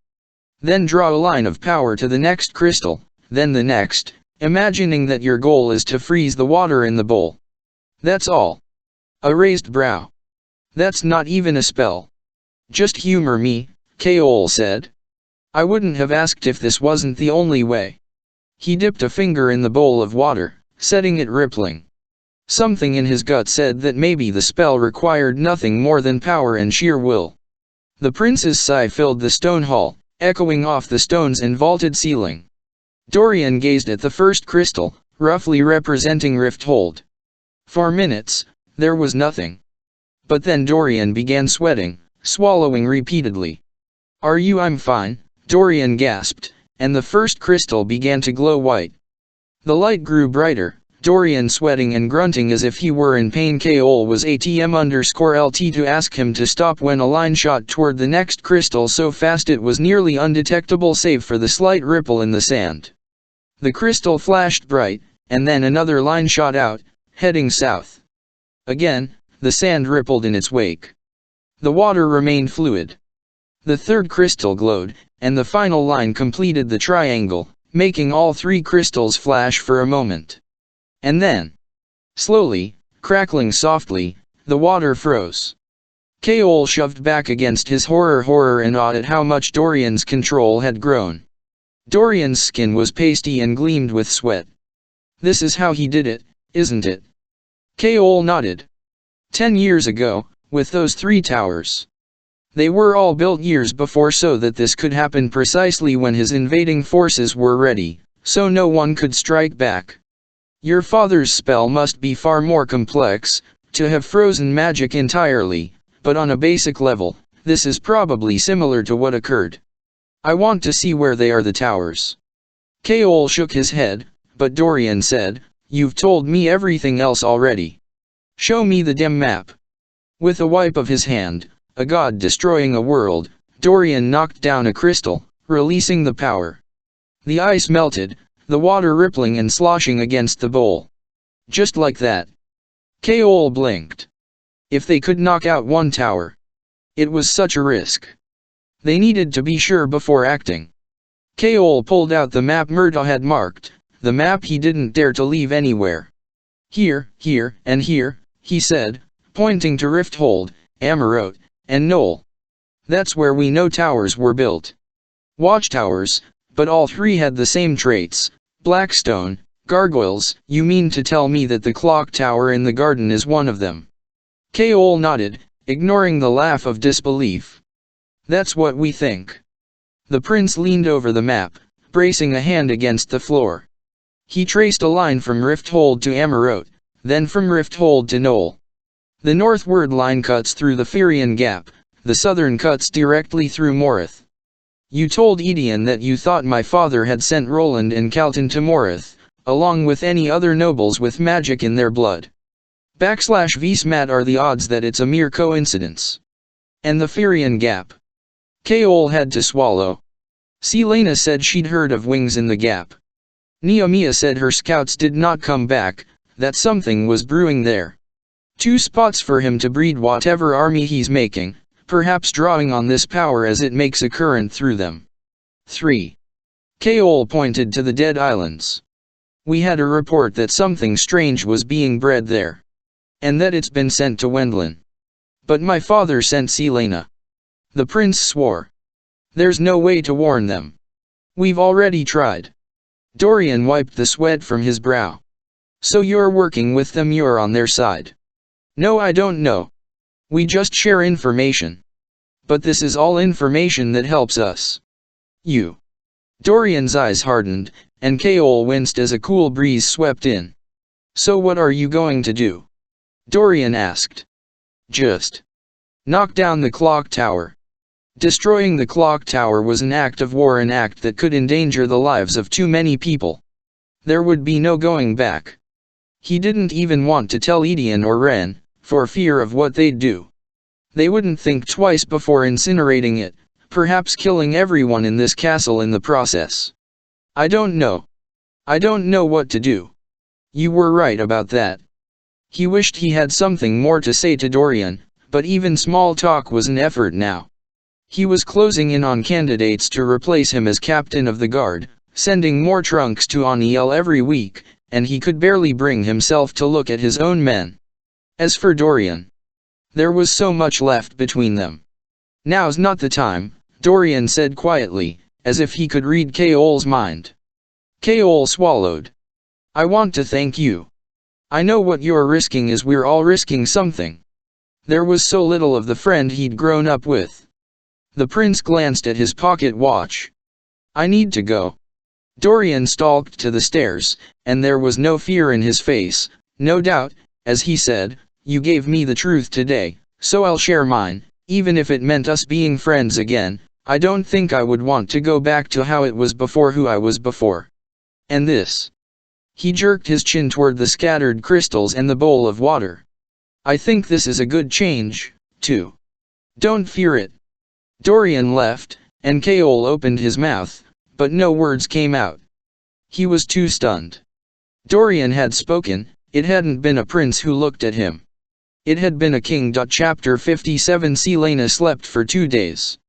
Then draw a line of power to the next crystal, then the next, imagining that your goal is to freeze the water in the bowl. That's all." A raised brow. "That's not even a spell." "Just humor me," Kaol said. "I wouldn't have asked if this wasn't the only way." He dipped a finger in the bowl of water, setting it rippling. Something in his gut said that maybe the spell required nothing more than power and sheer will. The prince's sigh filled the stone hall, echoing off the stones and vaulted ceiling. Dorian gazed at the first crystal, roughly representing Rifthold. For minutes, there was nothing. But then Dorian began sweating, swallowing repeatedly. I'm fine," Dorian gasped, and the first crystal began to glow white. The light grew brighter, Dorian sweating and grunting as if he were in pain. Kaol was ATM_LT to ask him to stop when a line shot toward the next crystal so fast it was nearly undetectable save for the slight ripple in the sand. The crystal flashed bright, and then another line shot out, heading south. Again, the sand rippled in its wake. The water remained fluid. The third crystal glowed, and the final line completed the triangle, making all three crystals flash for a moment. And then, slowly, crackling softly, the water froze. Kaol shoved back against his horror and awed at how much Dorian's control had grown. Dorian's skin was pasty and gleamed with sweat. "This is how he did it, isn't it?" Kaol nodded. 10 years ago, with those three towers. They were all built years before so that this could happen precisely when his invading forces were ready, so no one could strike back. Your father's spell must be far more complex, to have frozen magic entirely, but on a basic level, this is probably similar to what occurred. I want to see where they are, the towers. Kaol shook his head, but Dorian said, "You've told me everything else already. Show me the dim map." With a wipe of his hand, a god destroying a world, Dorian knocked down a crystal, releasing the power. The ice melted, the water rippling and sloshing against the bowl. Just like that. Kaol blinked. If they could knock out one tower. It was such a risk. They needed to be sure before acting. Kaol pulled out the map Murtaugh had marked, the map he didn't dare to leave anywhere. "Here, and here," he said, pointing to Rifthold, Amarot, and Knoll. "That's where we know towers were built. Watchtowers, but all three had the same traits. Blackstone, gargoyles." "You mean to tell me that the clock tower in the garden is one of them?" Kaol nodded, ignoring the laugh of disbelief. "That's what we think." The prince leaned over the map, bracing a hand against the floor. He traced a line from Rifthold to Amarot, then from Rifthold to Knoll. The northward line cuts through the Firian Gap, the southern cuts directly through Morith. "You told Edion that you thought my father had sent Roland and Calton to Morith, along with any other nobles with magic in their blood. /Vsmat are the odds that it's a mere coincidence. And the Firian Gap." Kaol had to swallow. Selena said she'd heard of wings in the gap. Nehemiah said her scouts did not come back, that something was brewing there. 2 spots for him to breed whatever army he's making, perhaps drawing on this power as it makes a current through them. 3. Kaol pointed to the dead islands. "We had a report that something strange was being bred there. And that it's been sent to Wendlin. But my father sent Selena." The prince swore. There's no way to warn them. We've already tried. Dorian wiped the sweat from his brow. So you're working with them, you're on their side. No, I don't know. We just share information. But this is all information that helps us. You. Dorian's eyes hardened, and Kaol winced as a cool breeze swept in. So what are you going to do? Dorian asked. Just knock down the clock tower. Destroying the clock tower was an act of war, an act that could endanger the lives of too many people. There would be no going back. He didn't even want to tell Edian or Ren, for fear of what they'd do. They wouldn't think twice before incinerating it, perhaps killing everyone in this castle in the process. I don't know. I don't know what to do. You were right about that. He wished he had something more to say to Dorian, but even small talk was an effort now. He was closing in on candidates to replace him as captain of the guard, sending more trunks to Aniel every week, and he could barely bring himself to look at his own men. As for Dorian, there was so much left between them. Now's not the time, Dorian said quietly, as if he could read Kaol's mind. Kaol swallowed. I want to thank you. I know what you're risking is we're all risking something. There was so little of the friend he'd grown up with. The prince glanced at his pocket watch. I need to go. Dorian stalked to the stairs, and there was no fear in his face, no doubt, as he said, you gave me the truth today, so I'll share mine, even if it meant us being friends again. I don't think I would want to go back to how it was before, who I was before. And this. He jerked his chin toward the scattered crystals and the bowl of water. I think this is a good change, too. Don't fear it. Dorian left, and Kaol opened his mouth, but no words came out. He was too stunned. Dorian had spoken, it hadn't been a prince who looked at him. It had been a king. Chapter 57 Selena slept for 2 days.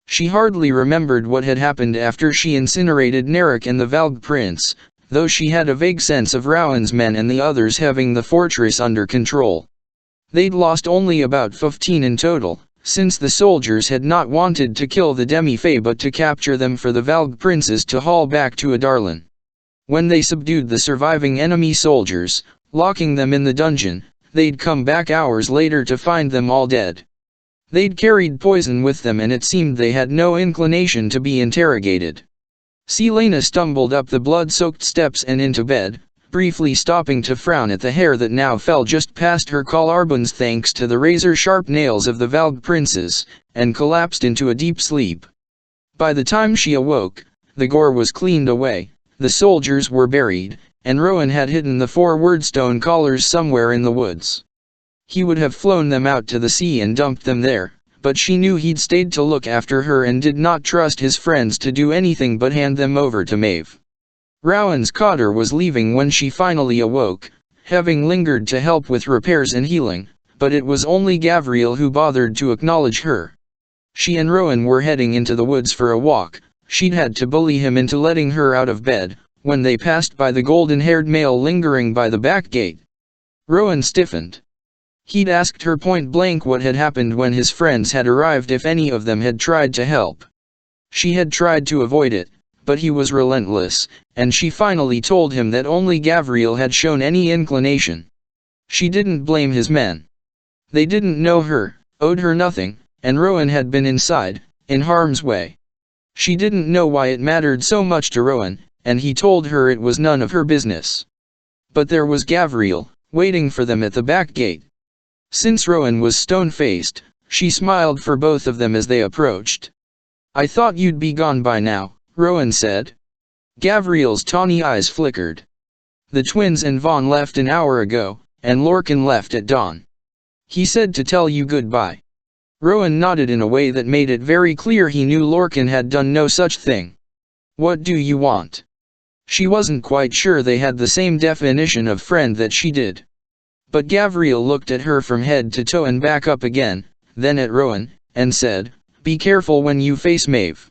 She hardly remembered what had happened after she incinerated Narek and the Valg prince, though she had a vague sense of Rowan's men and the others having the fortress under control. They'd lost only about 15 in total, since the soldiers had not wanted to kill the demi-fae but to capture them for the Valg princes to haul back to Adarlan. When they subdued the surviving enemy soldiers, locking them in the dungeon, they'd come back hours later to find them all dead. They'd carried poison with them, and it seemed they had no inclination to be interrogated. Selena stumbled up the blood-soaked steps and into bed, briefly stopping to frown at the hair that now fell just past her collarbones thanks to the razor-sharp nails of the Valg princes, and collapsed into a deep sleep. By the time she awoke, the gore was cleaned away, the soldiers were buried, and Rowan had hidden the 4 wordstone collars somewhere in the woods. He would have flown them out to the sea and dumped them there, but she knew he'd stayed to look after her and did not trust his friends to do anything but hand them over to Maeve. Rowan's cotter was leaving when she finally awoke, having lingered to help with repairs and healing, but it was only Gavriel who bothered to acknowledge her. She and Rowan were heading into the woods for a walk. She'd had to bully him into letting her out of bed, when they passed by the golden-haired male lingering by the back gate. Rowan stiffened. He'd asked her point-blank what had happened when his friends had arrived, if any of them had tried to help. She had tried to avoid it, but he was relentless, and she finally told him that only Gavriel had shown any inclination. She didn't blame his men. They didn't know her, owed her nothing, and Rowan had been inside, in harm's way. She didn't know why it mattered so much to Rowan, and he told her it was none of her business. But there was Gavriel, waiting for them at the back gate. Since Rowan was stone-faced, she smiled for both of them as they approached. I thought you'd be gone by now, Rowan said. Gavriel's tawny eyes flickered. The twins and Vaughn left an hour ago, and Lorcan left at dawn. He said to tell you goodbye. Rowan nodded in a way that made it very clear he knew Lorcan had done no such thing. What do you want? She wasn't quite sure they had the same definition of friend that she did. But Gavriel looked at her from head to toe and back up again, then at Rowan, and said, be careful when you face Maeve.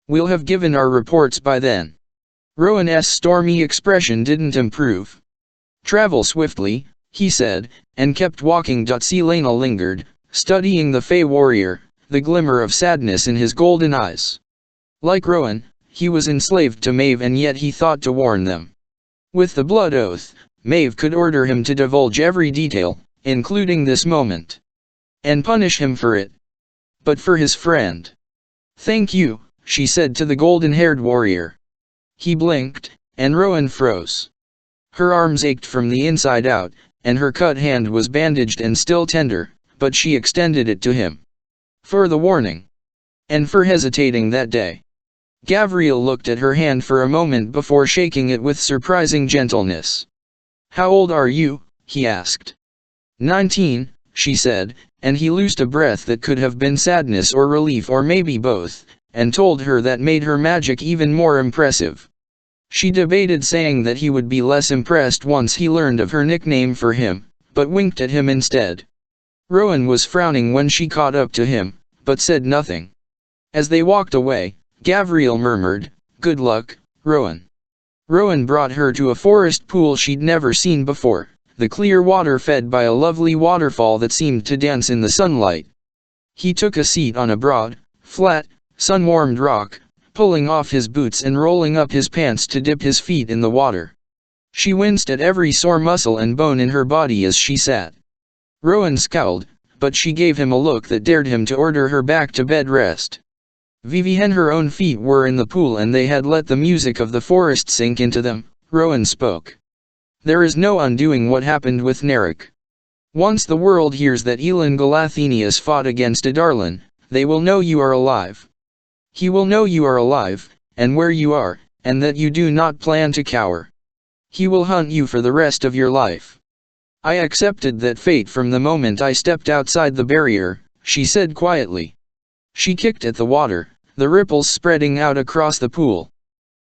We'll have given our reports by then. Rowan's stormy expression didn't improve. Travel swiftly, he said, and kept walking. Selena lingered, studying the Fey warrior, the glimmer of sadness in his golden eyes. Like Rowan, he was enslaved to Maeve, and yet he thought to warn them. With the blood oath, Maeve could order him to divulge every detail, including this moment, and punish him for it. But for his friend. "Thank you," she said to the golden-haired warrior. He blinked, and Rowan froze. Her arms ached from the inside out, and her cut hand was bandaged and still tender, but she extended it to him. For the warning. And for hesitating that day. Gavriel looked at her hand for a moment before shaking it with surprising gentleness. "How old are you?" he asked. 19, she said, and he loosed a breath that could have been sadness or relief or maybe both, and told her that made her magic even more impressive. She debated saying that he would be less impressed once he learned of her nickname for him, but winked at him instead. Rowan was frowning when she caught up to him, but said nothing. As they walked away, Gavriel murmured, "Good luck, Rowan." Rowan brought her to a forest pool she'd never seen before, the clear water fed by a lovely waterfall that seemed to dance in the sunlight. He took a seat on a broad, flat, sun-warmed rock, pulling off his boots and rolling up his pants to dip his feet in the water. She winced at every sore muscle and bone in her body as she sat. Rowan scowled, but she gave him a look that dared him to order her back to bed rest. Vivienne, her own feet were in the pool and they had let the music of the forest sink into them. Rowan spoke. "There is no undoing what happened with Narek. Once the world hears that Elin Galathenius fought against Adarlan, they will know you are alive. He will know you are alive, and where you are, and that you do not plan to cower. He will hunt you for the rest of your life." "I accepted that fate from the moment I stepped outside the barrier," she said quietly. She kicked at the water, the ripples spreading out across the pool.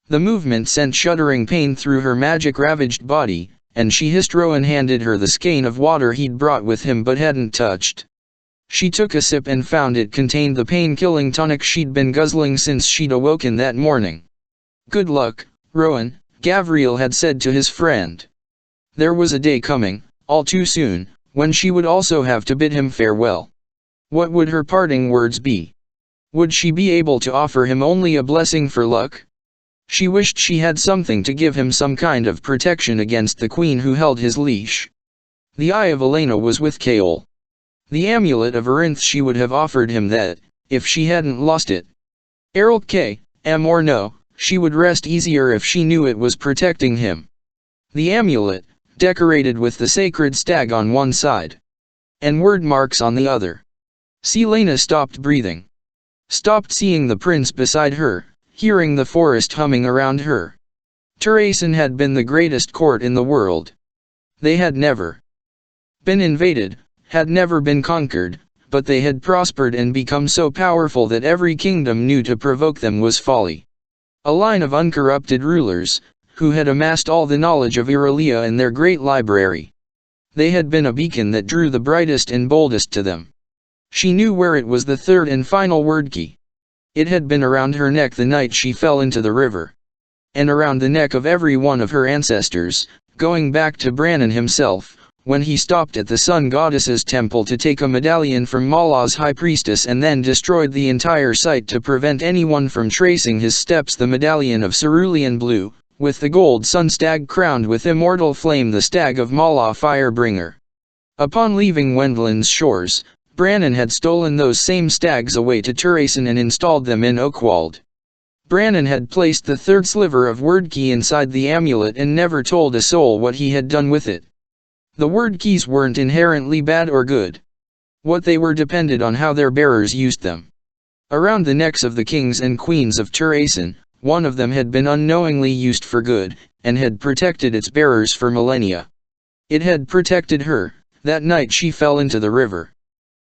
The movement sent shuddering pain through her magic-ravaged body, and she hissed. Rowan handed her the skein of water he'd brought with him but hadn't touched. She took a sip and found it contained the pain-killing tonic she'd been guzzling since she'd awoken that morning. "Good luck, Rowan," Gavriel had said to his friend. There was a day coming, all too soon, when she would also have to bid him farewell. What would her parting words be? Would she be able to offer him only a blessing for luck? She wished she had something to give him, some kind of protection against the queen who held his leash. The eye of Elena was with Kaol. The amulet of Arinth, she would have offered him that, if she hadn't lost it. Errol K, am or no, she would rest easier if she knew it was protecting him. The amulet, decorated with the sacred stag on one side, and word marks on the other. Selena stopped breathing. Stopped seeing the prince beside her, hearing the forest humming around her. Turaisen had been the greatest court in the world. They had never been invaded, had never been conquered, but they had prospered and become so powerful that every kingdom knew to provoke them was folly. A line of uncorrupted rulers, who had amassed all the knowledge of Irelia in their great library. They had been a beacon that drew the brightest and boldest to them. She knew where it was, the third and final word key. It had been around her neck the night she fell into the river. And around the neck of every one of her ancestors, going back to Brannon himself, when he stopped at the Sun Goddess's temple to take a medallion from Malah's high priestess and then destroyed the entire site to prevent anyone from tracing his steps. The medallion of cerulean blue, with the gold sun stag crowned with immortal flame, the stag of Malah Firebringer. Upon leaving Wendland's shores, Brannon had stolen those same stags away to Turaisen and installed them in Oakwald. Brannon had placed the third sliver of word key inside the amulet and never told a soul what he had done with it. The word keys weren't inherently bad or good. What they were depended on how their bearers used them. Around the necks of the kings and queens of Turaisen, one of them had been unknowingly used for good, and had protected its bearers for millennia. It had protected her, that night she fell into the river.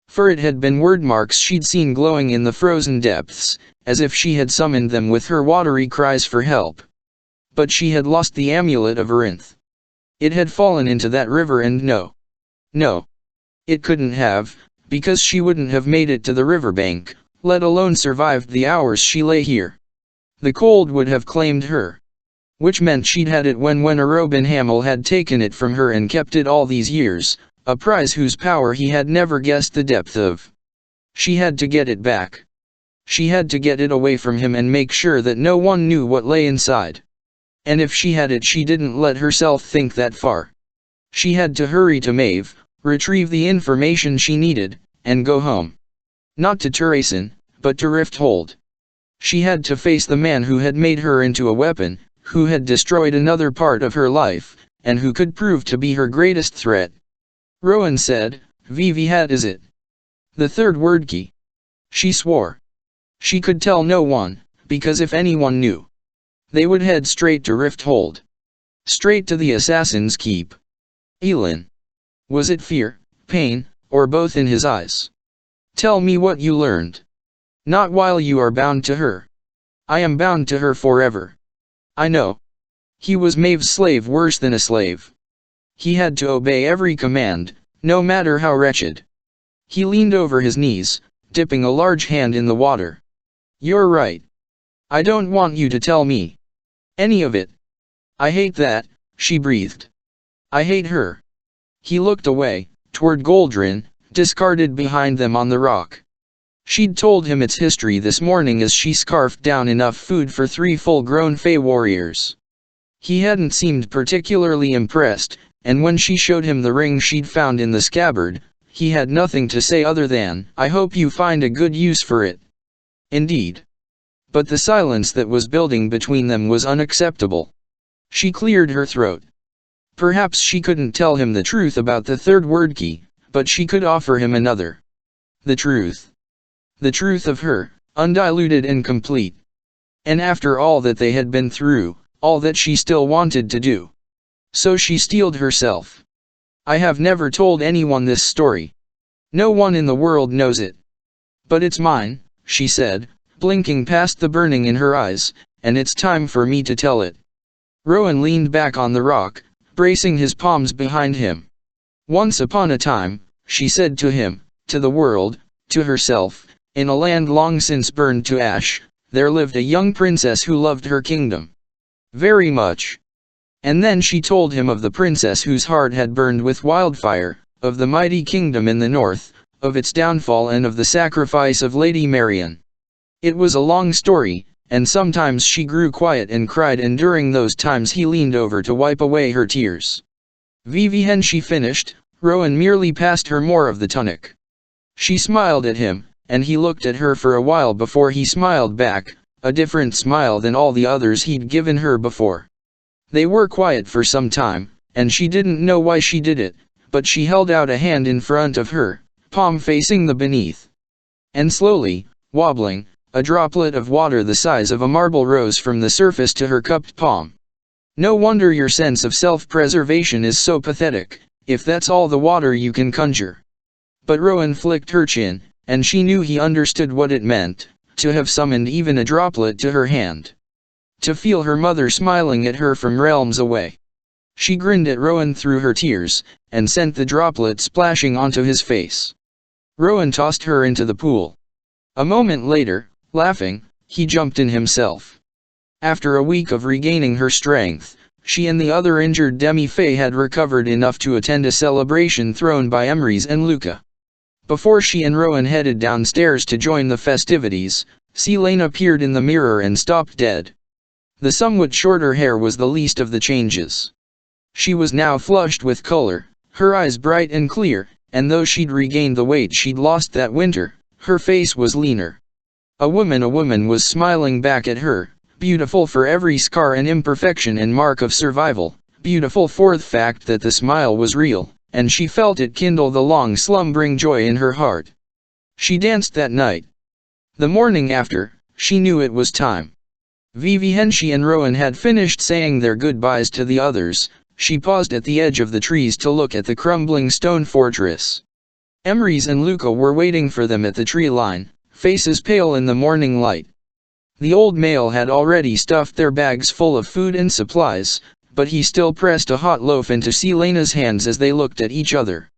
For it had been word marks she'd seen glowing in the frozen depths, as if she had summoned them with her watery cries for help. But she had lost the amulet of Arinth. It had fallen into that river, and no, it couldn't have, because she wouldn't have made it to the riverbank, let alone survived the hours she lay here. The cold would have claimed her. Which meant she'd had it when Robin Hamel had taken it from her and kept it all these years, a prize whose power he had never guessed the depth of. She had to get it back. She had to get it away from him and make sure that no one knew what lay inside. And if she had it, she didn't let herself think that far. She had to hurry to Maeve, retrieve the information she needed, and go home. Not to Theresen, but to Rifthold. She had to face the man who had made her into a weapon, who had destroyed another part of her life, and who could prove to be her greatest threat. Rowan said, "Vivi had is it? The third word key?" She swore. She could tell no one, because if anyone knew, they would head straight to Rifthold. Straight to the Assassin's Keep. Elin. Was it fear, pain, or both in his eyes? "Tell me what you learned." "Not while you are bound to her." "I am bound to her forever." "I know." He was Maeve's slave, worse than a slave. He had to obey every command, no matter how wretched. He leaned over his knees, dipping a large hand in the water. "You're right. I don't want you to tell me any of it. I hate that," she breathed. "I hate her." He looked away, toward Goldrin, discarded behind them on the rock. She'd told him its history this morning as she scarfed down enough food for 3 full-grown Fey warriors. He hadn't seemed particularly impressed, and when she showed him the ring she'd found in the scabbard, he had nothing to say other than, "I hope you find a good use for it." Indeed. But the silence that was building between them was unacceptable. She cleared her throat. Perhaps she couldn't tell him the truth about the third word key, but she could offer him another. The truth. The truth of her, undiluted and complete. And after all that they had been through, all that she still wanted to do. So she steeled herself. "I have never told anyone this story. No one in the world knows it. But it's mine," she said, blinking past the burning in her eyes, "and it's time for me to tell it." Rowan leaned back on the rock, bracing his palms behind him. "Once upon a time," she said to him, to the world, to herself, "in a land long since burned to ash, there lived a young princess who loved her kingdom very much." And then she told him of the princess whose heart had burned with wildfire, of the mighty kingdom in the north, of its downfall and of the sacrifice of Lady Marian. It was a long story, and sometimes she grew quiet and cried, and during those times he leaned over to wipe away her tears. "Vivienne," she finished. Rowan merely passed her more of the tonic. She smiled at him, and he looked at her for a while before he smiled back, a different smile than all the others he'd given her before. They were quiet for some time, and she didn't know why she did it, but she held out a hand in front of her, palm facing the beneath. And slowly, wobbling, a droplet of water the size of a marble rose from the surface to her cupped palm. "No wonder your sense of self-preservation is so pathetic, if that's all the water you can conjure." But Rowan flicked her chin, and she knew he understood what it meant, to have summoned even a droplet to her hand. To feel her mother smiling at her from realms away. She grinned at Rowan through her tears, and sent the droplet splashing onto his face. Rowan tossed her into the pool. A moment later, laughing, he jumped in himself. After a week of regaining her strength, she and the other injured demi-fae had recovered enough to attend a celebration thrown by Emrys and Luca. Before she and Rowan headed downstairs to join the festivities, Selene appeared in the mirror and stopped dead. The somewhat shorter hair was the least of the changes. She was now flushed with color, her eyes bright and clear, and though she'd regained the weight she'd lost that winter, her face was leaner. A woman was smiling back at her, beautiful for every scar and imperfection and mark of survival, beautiful for the fact that the smile was real, and she felt it kindle the long slumbering joy in her heart. She danced that night. The morning after, she knew it was time. Vivienne and Rowan had finished saying their goodbyes to the others. She paused at the edge of the trees to look at the crumbling stone fortress. Emrys and Luca were waiting for them at the tree line, faces pale in the morning light. The old male had already stuffed their bags full of food and supplies, but he still pressed a hot loaf into Selena's hands as they looked at each other.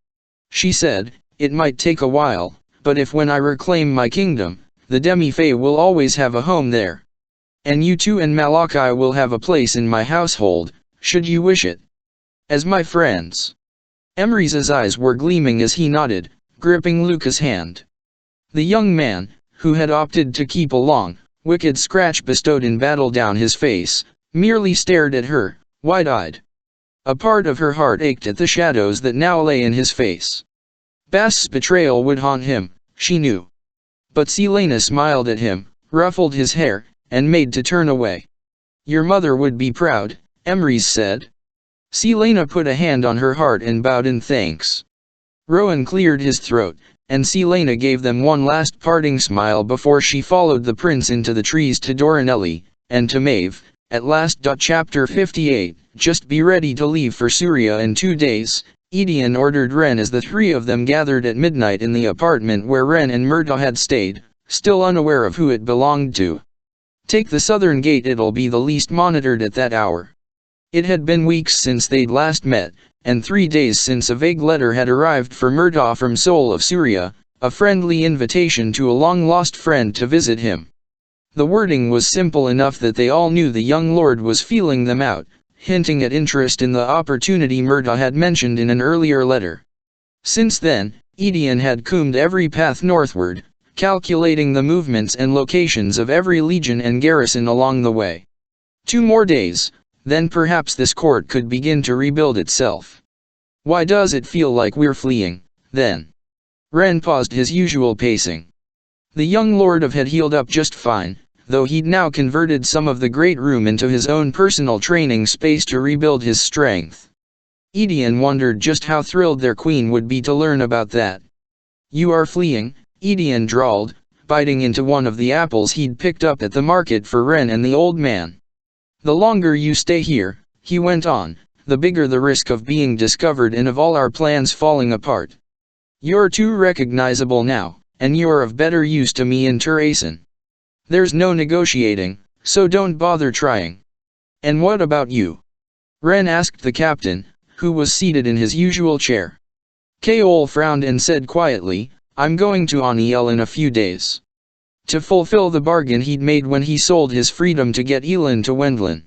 She said, "It might take a while, but if when I reclaim my kingdom, the demi-fae will always have a home there. And you two and Malachi will have a place in my household, should you wish it. As my friends." Emrys's eyes were gleaming as he nodded, gripping Luca's hand. The young man, who had opted to keep a long, wicked scratch bestowed in battle down his face, merely stared at her, wide-eyed. A part of her heart ached at the shadows that now lay in his face. Bast's betrayal would haunt him, she knew. But Selena smiled at him, ruffled his hair, and made to turn away. "Your mother would be proud," Emrys said. Selena put a hand on her heart and bowed in thanks. Rowan cleared his throat, and Selena gave them one last parting smile before she followed the prince into the trees to Doranelli, and to Maeve, at last. Chapter 58, Just be ready to leave for Syria in 2 days, Edion ordered Ren as the three of them gathered at midnight in the apartment where Ren and Murtaugh had stayed, still unaware of who it belonged to. "Take the southern gate, it'll be the least monitored at that hour." It had been weeks since they'd last met, and 3 days since a vague letter had arrived for Murtaugh from Sol of Syria, a friendly invitation to a long-lost friend to visit him. The wording was simple enough that they all knew the young lord was feeling them out, hinting at interest in the opportunity Murtaugh had mentioned in an earlier letter. Since then, Edion had combed every path northward, calculating the movements and locations of every legion and garrison along the way. 2 more days, then perhaps this court could begin to rebuild itself. "Why does it feel like we're fleeing, then?" Ren paused his usual pacing. The young lord had healed up just fine, though he'd now converted some of the great room into his own personal training space to rebuild his strength. Edion wondered just how thrilled their queen would be to learn about that. "You are fleeing," Edion drawled, biting into one of the apples he'd picked up at the market for Ren and the old man. "The longer you stay here," he went on, "the bigger the risk of being discovered and of all our plans falling apart. You're too recognizable now, and you're of better use to me in Turaisen. There's no negotiating, so don't bother trying." "And what about you?" Ren asked the captain, who was seated in his usual chair. Kaol frowned and said quietly, "I'm going to Aniel in a few days. To fulfill the bargain he'd made when he sold his freedom to get Elin to Wendlin."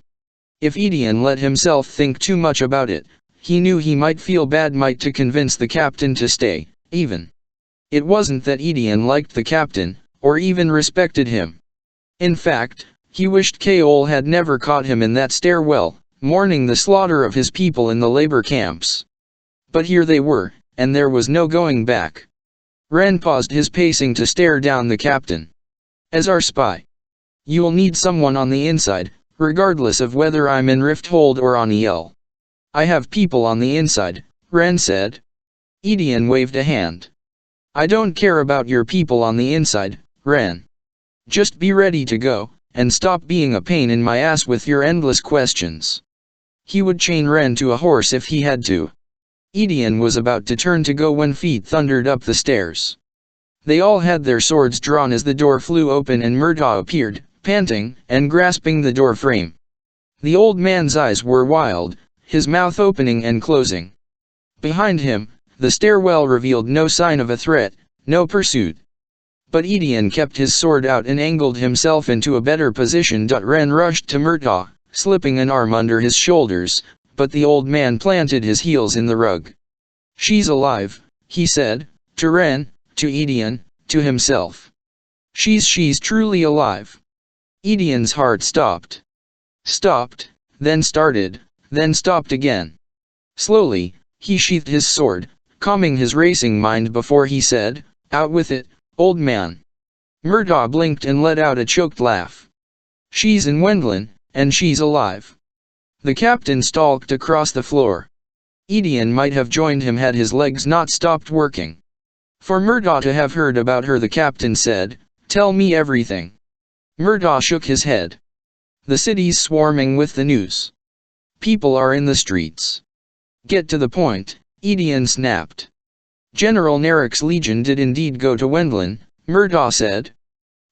If Edion let himself think too much about it, he knew he might feel bad to convince the captain to stay, even. It wasn't that Edion liked the captain, or even respected him. In fact, he wished Kaol had never caught him in that stairwell, mourning the slaughter of his people in the labor camps. But here they were, and there was no going back. Ren paused his pacing to stare down the captain. "As our spy, you'll need someone on the inside, regardless of whether I'm in Rifthold or Aniel." "I have people on the inside," Ren said. Edion waved a hand. "I don't care about your people on the inside, Ren. Just be ready to go, and stop being a pain in my ass with your endless questions." He would chain Ren to a horse if he had to. Edion was about to turn to go when feet thundered up the stairs. They all had their swords drawn as the door flew open and Murtaugh appeared, panting, and grasping the door frame. The old man's eyes were wild, his mouth opening and closing. Behind him, the stairwell revealed no sign of a threat, no pursuit. But Edion kept his sword out and angled himself into a better position. Ren rushed to Murtaugh, slipping an arm under his shoulders, but the old man planted his heels in the rug. "She's alive," he said, to Ren, to Edion, to himself. She's truly alive." Edion's heart stopped. Stopped, then started, then stopped again. Slowly, he sheathed his sword, calming his racing mind before he said, "Out with it, old man." Murtaugh blinked and let out a choked laugh. "She's in Wendlin, and she's alive." The captain stalked across the floor. Edion might have joined him had his legs not stopped working. For Murtaugh to have heard about her, the captain said, "Tell me everything." Murtaugh shook his head. "The city's swarming with the news. People are in the streets." "Get to the point," Edion snapped. "General Narek's legion did indeed go to Wendlin," Murtaugh said.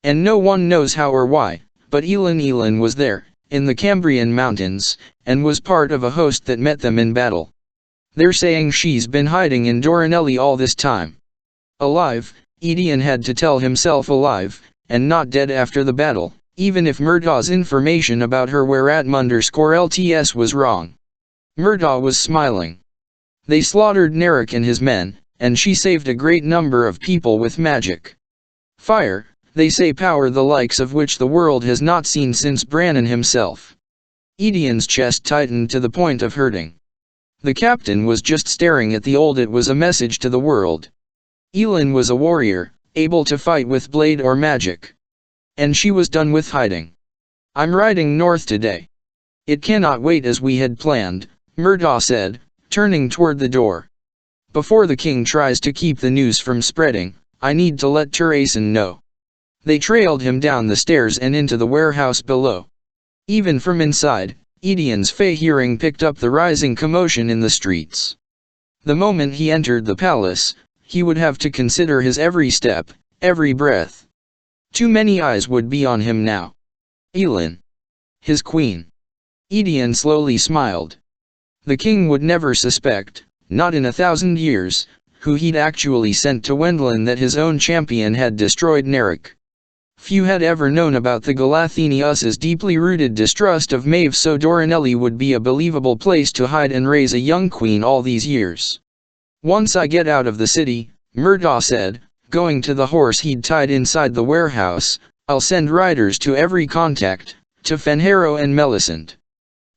"And no one knows how or why, but Elin was there, in the Cambrian mountains, and was part of a host that met them in battle. They're saying she's been hiding in Doranelli all this time." Alive, Edion had to tell himself alive, and not dead after the battle, even if Murtaugh's information about her where@_LTS was wrong. Murtaugh was smiling. They slaughtered Narek and his men, and she saved a great number of people with magic. Fire, they say power the likes of which the world has not seen since Brannon himself. Edion's chest tightened to the point of hurting. The captain was just staring at the old. It was a message to the world. Elin was a warrior, able to fight with blade or magic. And she was done with hiding. I'm riding north today. It cannot wait as we had planned, Murtaugh said, turning toward the door. Before the king tries to keep the news from spreading, I need to let Turason know. They trailed him down the stairs and into the warehouse below. Even from inside, Edion's hearing picked up the rising commotion in the streets. The moment he entered the palace, he would have to consider his every step, every breath. Too many eyes would be on him now. Elin. His queen. Edion slowly smiled. The king would never suspect, not in 1,000 years, who he'd actually sent to Wendlin that his own champion had destroyed Narek. Few had ever known about the Galathinius's deeply rooted distrust of Maeve, so Dorinelli would be a believable place to hide and raise a young queen all these years. Once I get out of the city, Murtaugh said, going to the horse he'd tied inside the warehouse, I'll send riders to every contact, to Fenhero and Melisande.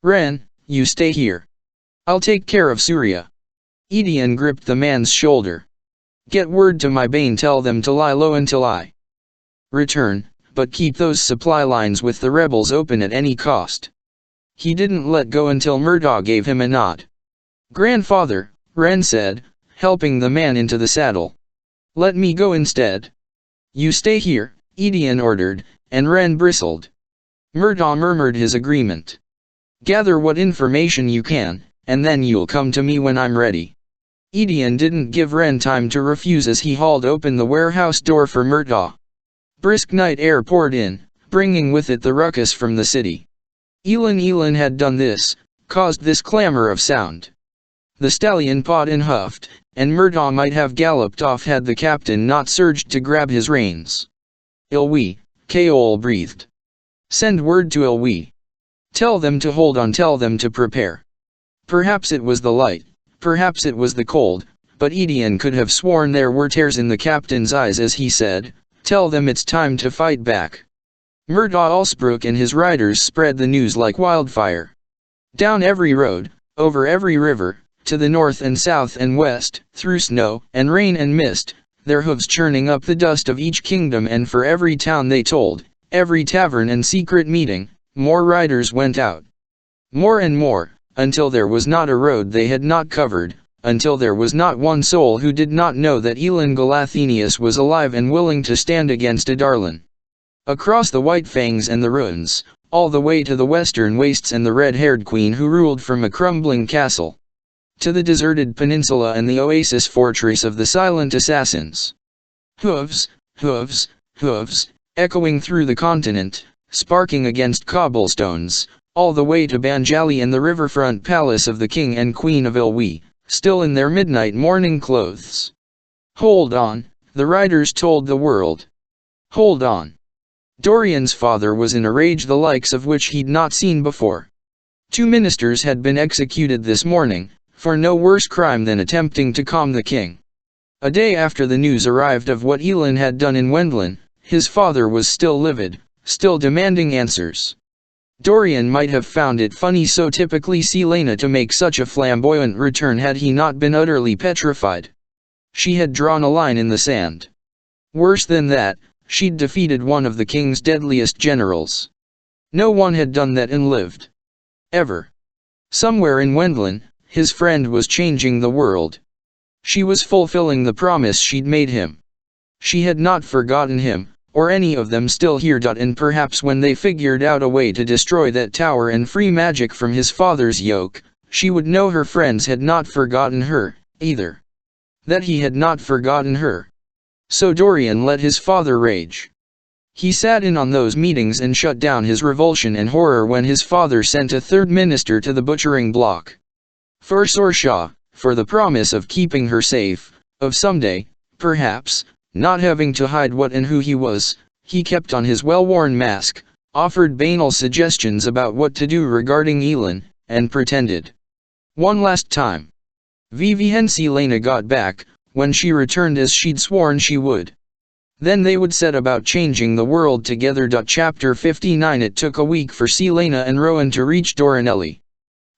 Ren, you stay here. I'll take care of Surya. Edion gripped the man's shoulder. Get word to my Bane, tell them to lie low until I return, but keep those supply lines with the rebels open at any cost. He didn't let go until Murtaugh gave him a nod. Grandfather, Ren said, helping the man into the saddle. Let me go instead. You stay here, Edion ordered, and Ren bristled. Murtaugh murmured his agreement. Gather what information you can, and then you'll come to me when I'm ready. Edion didn't give Ren time to refuse as he hauled open the warehouse door for Murtaugh. Brisk night air poured in, bringing with it the ruckus from the city. Elin had done this, caused this clamor of sound. The stallion pawed and huffed, and Murtaugh might have galloped off had the captain not surged to grab his reins. Ilwi, Kaol breathed. Send word to Ilwi. Tell them to hold on, tell them to prepare. Perhaps it was the light, perhaps it was the cold, but Edion could have sworn there were tears in the captain's eyes as he said, tell them it's time to fight back. Murtaugh Allsbrook and his riders spread the news like wildfire. Down every road, over every river, to the north and south and west, through snow and rain and mist, their hooves churning up the dust of each kingdom, and for every town they told, every tavern and secret meeting, more riders went out. More and more, until there was not a road they had not covered, until there was not one soul who did not know that Elin Galathinius was alive and willing to stand against Adarlan. Across the White Fangs and the ruins, all the way to the western wastes and the red-haired queen who ruled from a crumbling castle. To the deserted peninsula and the oasis fortress of the silent assassins. Hooves, hooves, hooves, echoing through the continent, sparking against cobblestones, all the way to Banjali and the riverfront palace of the king and queen of Ilwi, still in their midnight mourning clothes. Hold on, the riders told the world. Hold on. Dorian's father was in a rage the likes of which he'd not seen before. 2 ministers had been executed this morning, for no worse crime than attempting to calm the king. A day after the news arrived of what Elin had done in Wendlin, his father was still livid, still demanding answers. Dorian might have found it funny, so typically Selena, to make such a flamboyant return had he not been utterly petrified. She had drawn a line in the sand. Worse than that, she'd defeated one of the king's deadliest generals. No one had done that and lived. Ever. Somewhere in Wendlin, his friend was changing the world. She was fulfilling the promise she'd made him. She had not forgotten him, or any of them still here. And perhaps when they figured out a way to destroy that tower and free magic from his father's yoke, she would know her friends had not forgotten her, either. That he had not forgotten her. So Dorian let his father rage. He sat in on those meetings and shut down his revulsion and horror when his father sent a 3rd minister to the butchering block. For Sorsha, for the promise of keeping her safe, of someday, perhaps, not having to hide what and who he was, he kept on his well-worn mask, offered banal suggestions about what to do regarding Elin, and pretended. One last time. Vivienne Selena got back, when she returned as she'd sworn she would. Then they would set about changing the world together. Chapter 59. It took a week for Selena and Rowan to reach Doranelli.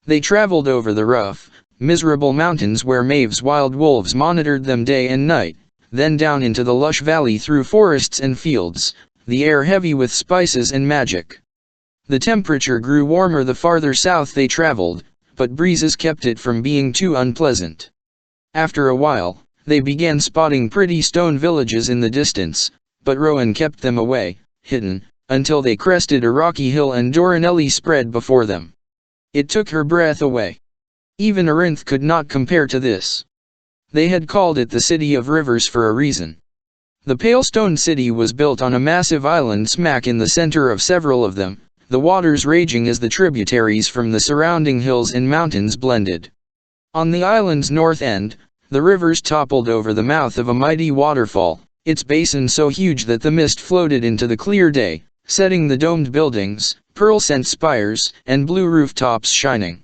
They traveled over the rough, miserable mountains where Maeve's wild wolves monitored them day and night, then down into the lush valley through forests and fields, the air heavy with spices and magic. The temperature grew warmer the farther south they traveled, but breezes kept it from being too unpleasant. After a while, they began spotting pretty stone villages in the distance, but Rowan kept them away, hidden, until they crested a rocky hill and Doranelli spread before them. It took her breath away. Even Arinth could not compare to this. They had called it the City of Rivers for a reason. The pale stone city was built on a massive island smack in the center of several of them, the waters raging as the tributaries from the surrounding hills and mountains blended. On the island's north end, the rivers toppled over the mouth of a mighty waterfall, its basin so huge that the mist floated into the clear day, setting the domed buildings, pearl-scent spires, and blue rooftops shining.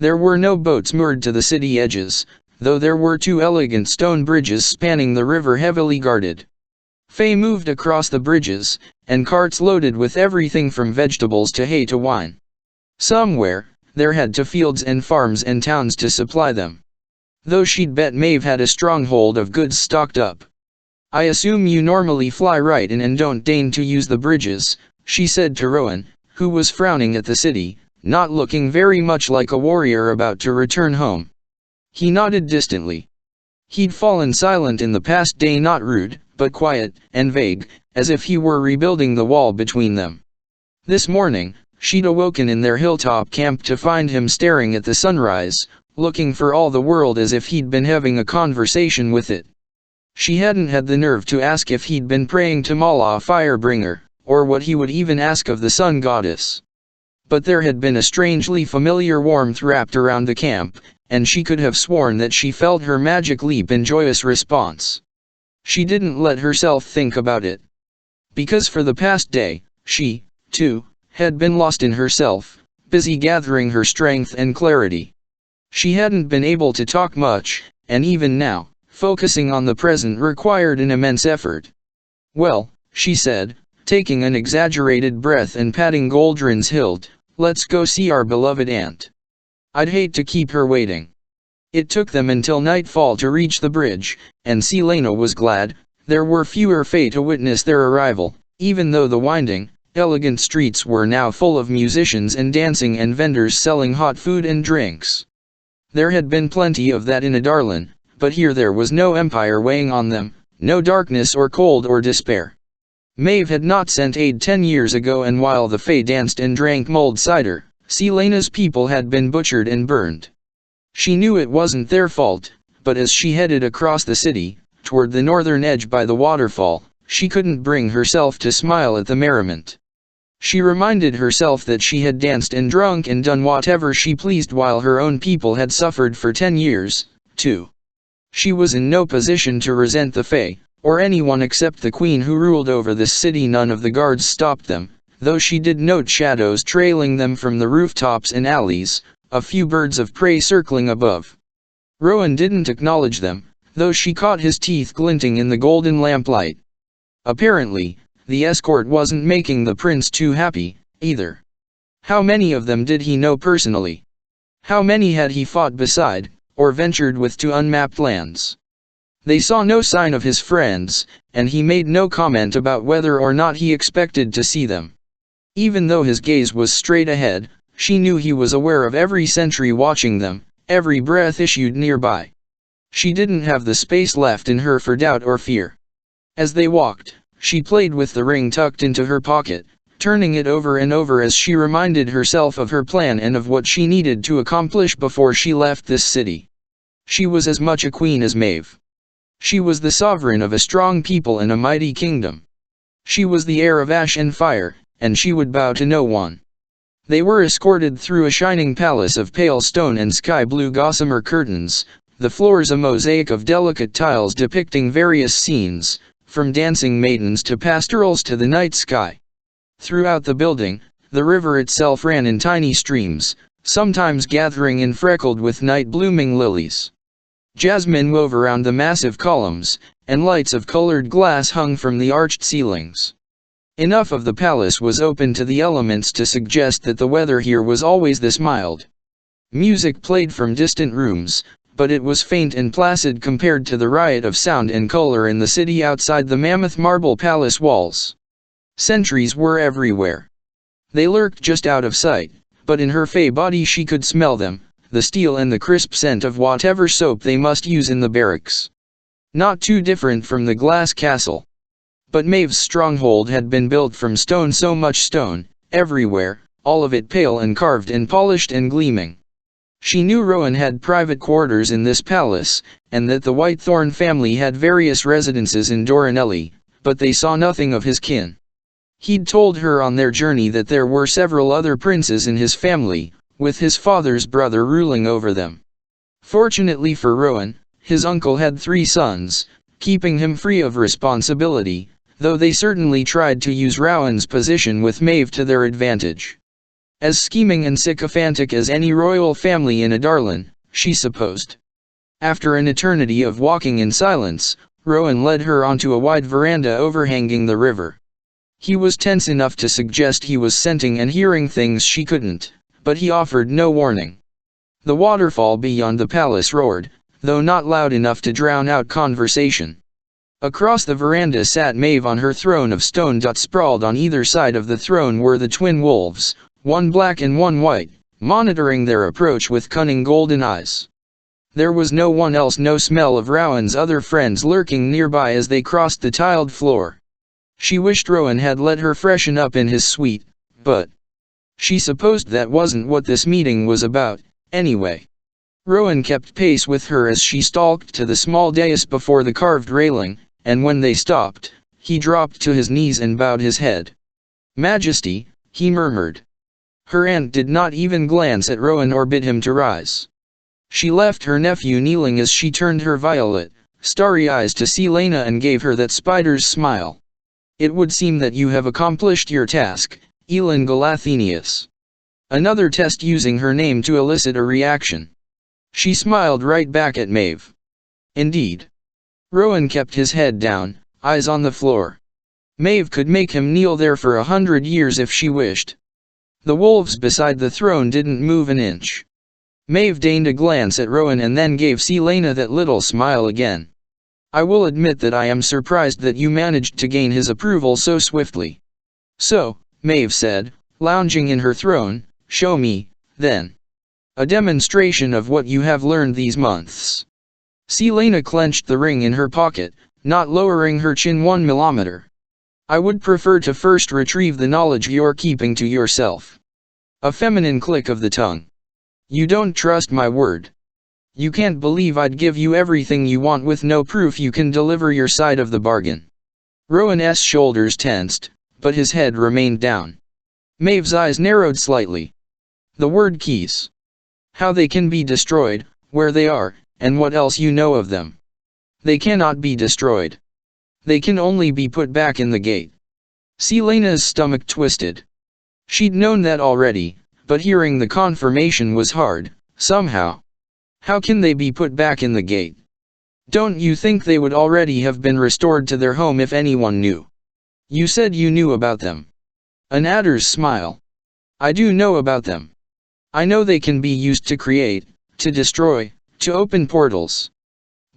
There were no boats moored to the city edges, though there were two elegant stone bridges spanning the river heavily guarded. Faye moved across the bridges, and carts loaded with everything from vegetables to hay to wine. Somewhere, there had to fields and farms and towns to supply them. Though she'd bet Maeve had a stronghold of goods stocked up. "I assume you normally fly right in and don't deign to use the bridges," she said to Rowan, who was frowning at the city, not looking very much like a warrior about to return home. He nodded distantly. He'd fallen silent in the past day, not rude, but quiet and vague, as if he were rebuilding the wall between them. This morning, she'd awoken in their hilltop camp to find him staring at the sunrise, looking for all the world as if he'd been having a conversation with it. She hadn't had the nerve to ask if he'd been praying to Mala Firebringer, or what he would even ask of the sun goddess. But there had been a strangely familiar warmth wrapped around the camp, and she could have sworn that she felt her magic leap in joyous response. She didn't let herself think about it. Because for the past day, she, too, had been lost in herself, busy gathering her strength and clarity. She hadn't been able to talk much, and even now, focusing on the present required an immense effort. "Well," she said, taking an exaggerated breath and patting Goldrin's hilt, "let's go see our beloved aunt. I'd hate to keep her waiting." It took them until nightfall to reach the bridge, and Selena was glad. There were fewer Fae to witness their arrival, even though the winding, elegant streets were now full of musicians and dancing and vendors selling hot food and drinks. There had been plenty of that in Adarlan, but here there was no empire weighing on them, no darkness or cold or despair. Maeve had not sent aid 10 years ago, and while the Fae danced and drank mulled cider, Selena's people had been butchered and burned. She knew it wasn't their fault, but as she headed across the city, toward the northern edge by the waterfall, she couldn't bring herself to smile at the merriment. She reminded herself that she had danced and drunk and done whatever she pleased while her own people had suffered for 10 years, too. She was in no position to resent the Fae, or anyone except the queen who ruled over this city. None of the guards stopped them, though she did note shadows trailing them from the rooftops and alleys, a few birds of prey circling above. Rowan didn't acknowledge them, though she caught his teeth glinting in the golden lamplight. Apparently, the escort wasn't making the prince too happy, either. How many of them did he know personally? How many had he fought beside, or ventured with to unmapped lands? They saw no sign of his friends, and he made no comment about whether or not he expected to see them. Even though his gaze was straight ahead, she knew he was aware of every sentry watching them, every breath issued nearby. She didn't have the space left in her for doubt or fear. As they walked, she played with the ring tucked into her pocket, turning it over and over as she reminded herself of her plan and of what she needed to accomplish before she left this city. She was as much a queen as Maeve. She was the sovereign of a strong people and a mighty kingdom. She was the heir of ash and fire, and she would bow to no one. They were escorted through a shining palace of pale stone and sky-blue gossamer curtains, the floors a mosaic of delicate tiles depicting various scenes, from dancing maidens to pastorals to the night sky. Throughout the building, the river itself ran in tiny streams, sometimes gathering in freckled with night-blooming lilies. Jasmine wove around the massive columns, and lights of colored glass hung from the arched ceilings. Enough of the palace was open to the elements to suggest that the weather here was always this mild. Music played from distant rooms, but it was faint and placid compared to the riot of sound and color in the city outside the mammoth marble palace walls. Sentries were everywhere. They lurked just out of sight, but in her fey body she could smell them, the steel and the crisp scent of whatever soap they must use in the barracks. Not too different from the glass castle. But Maeve's stronghold had been built from stone, so much stone, everywhere, all of it pale and carved and polished and gleaming. She knew Rowan had private quarters in this palace, and that the Whitethorn family had various residences in Dorinelli, but they saw nothing of his kin. He'd told her on their journey that there were several other princes in his family, with his father's brother ruling over them. Fortunately for Rowan, his uncle had 3 sons, keeping him free of responsibility, though they certainly tried to use Rowan's position with Maeve to their advantage. As scheming and sycophantic as any royal family in Adarlan, she supposed. After an eternity of walking in silence, Rowan led her onto a wide veranda overhanging the river. He was tense enough to suggest he was scenting and hearing things she couldn't, but he offered no warning. The waterfall beyond the palace roared, though not loud enough to drown out conversation. Across the veranda sat Maeve on her throne of stone. Sprawled on either side of the throne were the twin wolves, one black and one white, monitoring their approach with cunning golden eyes. There was no one else, no smell of Rowan's other friends lurking nearby as they crossed the tiled floor. She wished Rowan had let her freshen up in his suite, but she supposed that wasn't what this meeting was about, anyway. Rowan kept pace with her as she stalked to the small dais before the carved railing, and when they stopped, he dropped to his knees and bowed his head. "Majesty," he murmured. Her aunt did not even glance at Rowan or bid him to rise. She left her nephew kneeling as she turned her violet, starry eyes to Selena and gave her that spider's smile. "It would seem that you have accomplished your task, Elin Galathenius." Another test using her name to elicit a reaction. She smiled right back at Maeve. "Indeed." Rowan kept his head down, eyes on the floor. Maeve could make him kneel there for 100 years if she wished. The wolves beside the throne didn't move an inch. Maeve deigned a glance at Rowan and then gave Selena that little smile again. "I will admit that I am surprised that you managed to gain his approval so swiftly." "So," Maeve said, lounging in her throne, "show me, then, a demonstration of what you have learned these months." Selena clenched the ring in her pocket, not lowering her chin 1 millimeter. "I would prefer to first retrieve the knowledge you're keeping to yourself." A feminine click of the tongue. "You don't trust my word. You can't believe I'd give you everything you want with no proof you can deliver your side of the bargain." Rowan's shoulders tensed, but his head remained down. Maeve's eyes narrowed slightly. "The word keys. How they can be destroyed, where they are, and what else you know of them." "They cannot be destroyed. They can only be put back in the gate." Selena's stomach twisted. She'd known that already, but hearing the confirmation was hard, somehow. How can they be put back in the gate? Don't you think they would already have been restored to their home if anyone knew? You said you knew about them. An adder's smile. "I do know about them. I know they can be used to create, to destroy, to open portals.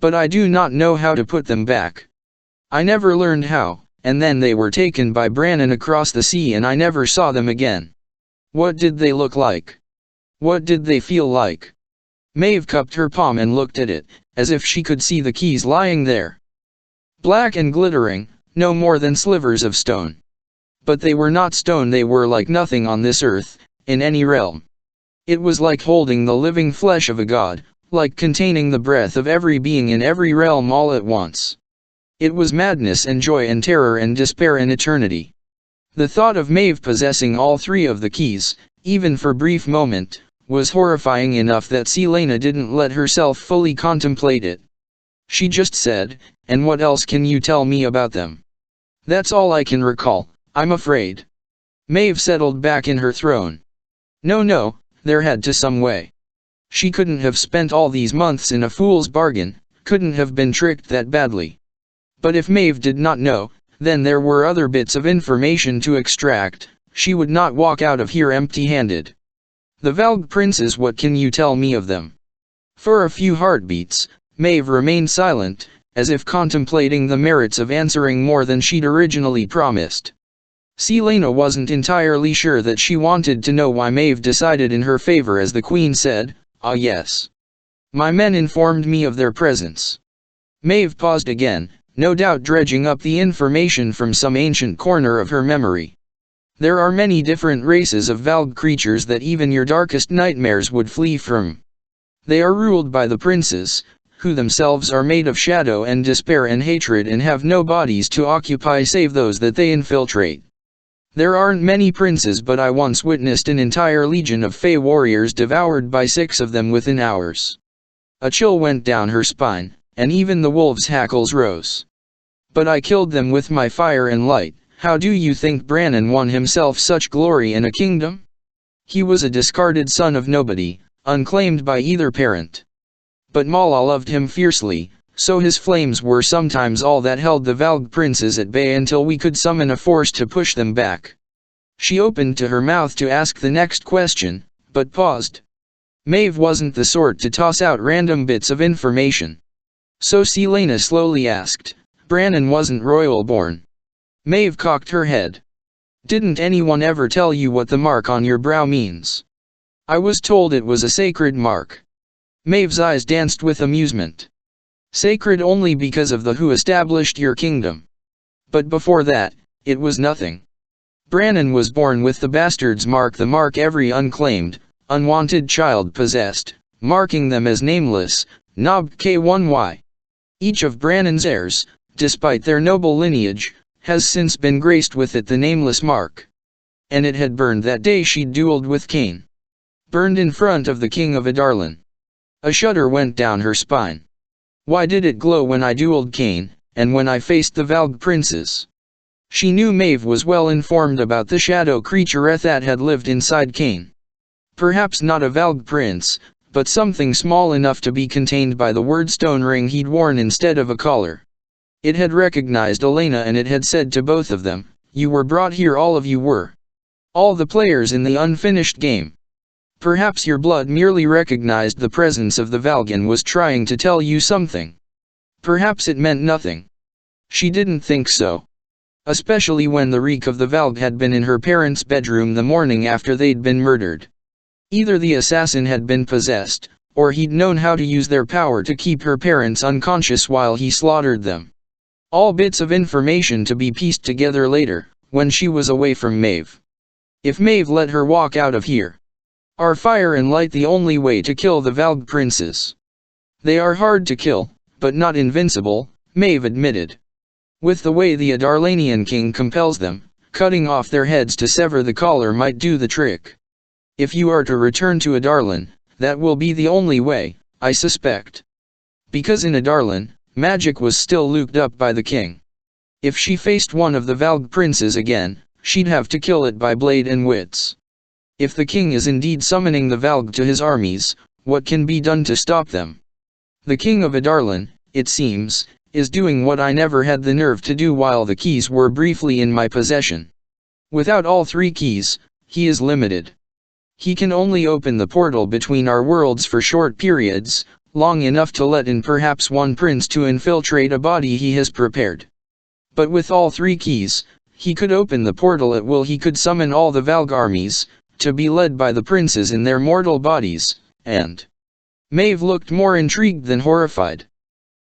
But I do not know how to put them back. I never learned how, and then they were taken by Brannon across the sea and I never saw them again." "What did they look like? What did they feel like?" Maeve cupped her palm and looked at it, as if she could see the keys lying there. Black and glittering, no more than slivers of stone. But they were not stone, they were like nothing on this earth, in any realm. It was like holding the living flesh of a god, like containing the breath of every being in every realm all at once. It was madness and joy and terror and despair and eternity. The thought of Maeve possessing all 3 of the keys, even for a brief moment, was horrifying enough that Selena didn't let herself fully contemplate it. She just said, "And what else can you tell me about them?" "That's all I can recall, I'm afraid." Maeve settled back in her throne. No, there had to some way. She couldn't have spent all these months in a fool's bargain, couldn't have been tricked that badly. But if Maeve did not know, then there were other bits of information to extract. She would not walk out of here empty-handed. The Valg princes, what can you tell me of them? For a few heartbeats, Maeve remained silent, as if contemplating the merits of answering more than she'd originally promised. Selena wasn't entirely sure that she wanted to know why Maeve decided in her favor as the queen said, "Ah yes. My men informed me of their presence." Maeve paused again, no doubt dredging up the information from some ancient corner of her memory. There are many different races of Valg creatures that even your darkest nightmares would flee from. They are ruled by the princes, who themselves are made of shadow and despair and hatred and have no bodies to occupy save those that they infiltrate. There aren't many princes, but I once witnessed an entire legion of Fey warriors devoured by 6 of them within hours. A chill went down her spine, and even the wolves' hackles rose. But I killed them with my fire and light. How do you think Brannon won himself such glory and a kingdom? He was a discarded son of nobody, unclaimed by either parent. But Mala loved him fiercely, so his flames were sometimes all that held the Valg princes at bay until we could summon a force to push them back. She opened to her mouth to ask the next question, but paused. Maeve wasn't the sort to toss out random bits of information. So Selena slowly asked, "Brannon wasn't royal born?" Maeve cocked her head. "Didn't anyone ever tell you what the mark on your brow means?" "I was told it was a sacred mark." Maeve's eyes danced with amusement. "Sacred only because of the who established your kingdom. But before that, it was nothing. Brannon was born with the bastard's mark, the mark every unclaimed, unwanted child possessed, marking them as nameless, Nob K1Y. Each of Brannon's heirs, despite their noble lineage, has since been graced with it, the nameless mark. And it had burned that day she dueled with Cain. Burned in front of the king of Adarlan." A shudder went down her spine. "Why did it glow when I dueled Cain, and when I faced the Valg princes?" She knew Maeve was well informed about the shadow creature that had lived inside Cain. Perhaps not a Valg prince, but something small enough to be contained by the wordstone ring he'd worn instead of a collar. It had recognized Elena, and it had said to both of them, "You were brought here, all of you were. All the players in the unfinished game. Perhaps your blood merely recognized the presence of the Valg and was trying to tell you something. Perhaps it meant nothing." She didn't think so. Especially when the reek of the Valg had been in her parents' bedroom the morning after they'd been murdered. Either the assassin had been possessed, or he'd known how to use their power to keep her parents unconscious while he slaughtered them. All bits of information to be pieced together later, when she was away from Maeve. If Maeve let her walk out of here. Are fire and light the only way to kill the Valg princes? They are hard to kill, but not invincible, Maeve admitted. With the way the Adarlanian king compels them, cutting off their heads to sever the collar might do the trick. If you are to return to Adarlan, that will be the only way, I suspect. Because in Adarlan, magic was still looked up by the king. If she faced one of the Valg princes again, she'd have to kill it by blade and wits. If the king is indeed summoning the Valg to his armies, what can be done to stop them? The king of Adarlan, it seems, is doing what I never had the nerve to do while the keys were briefly in my possession. Without all 3 keys, he is limited. He can only open the portal between our worlds for short periods, long enough to let in perhaps one prince to infiltrate a body he has prepared. But with all 3 keys, he could open the portal at will. He could summon all the Valg armies, to be led by the princes in their mortal bodies, and... Maeve looked more intrigued than horrified.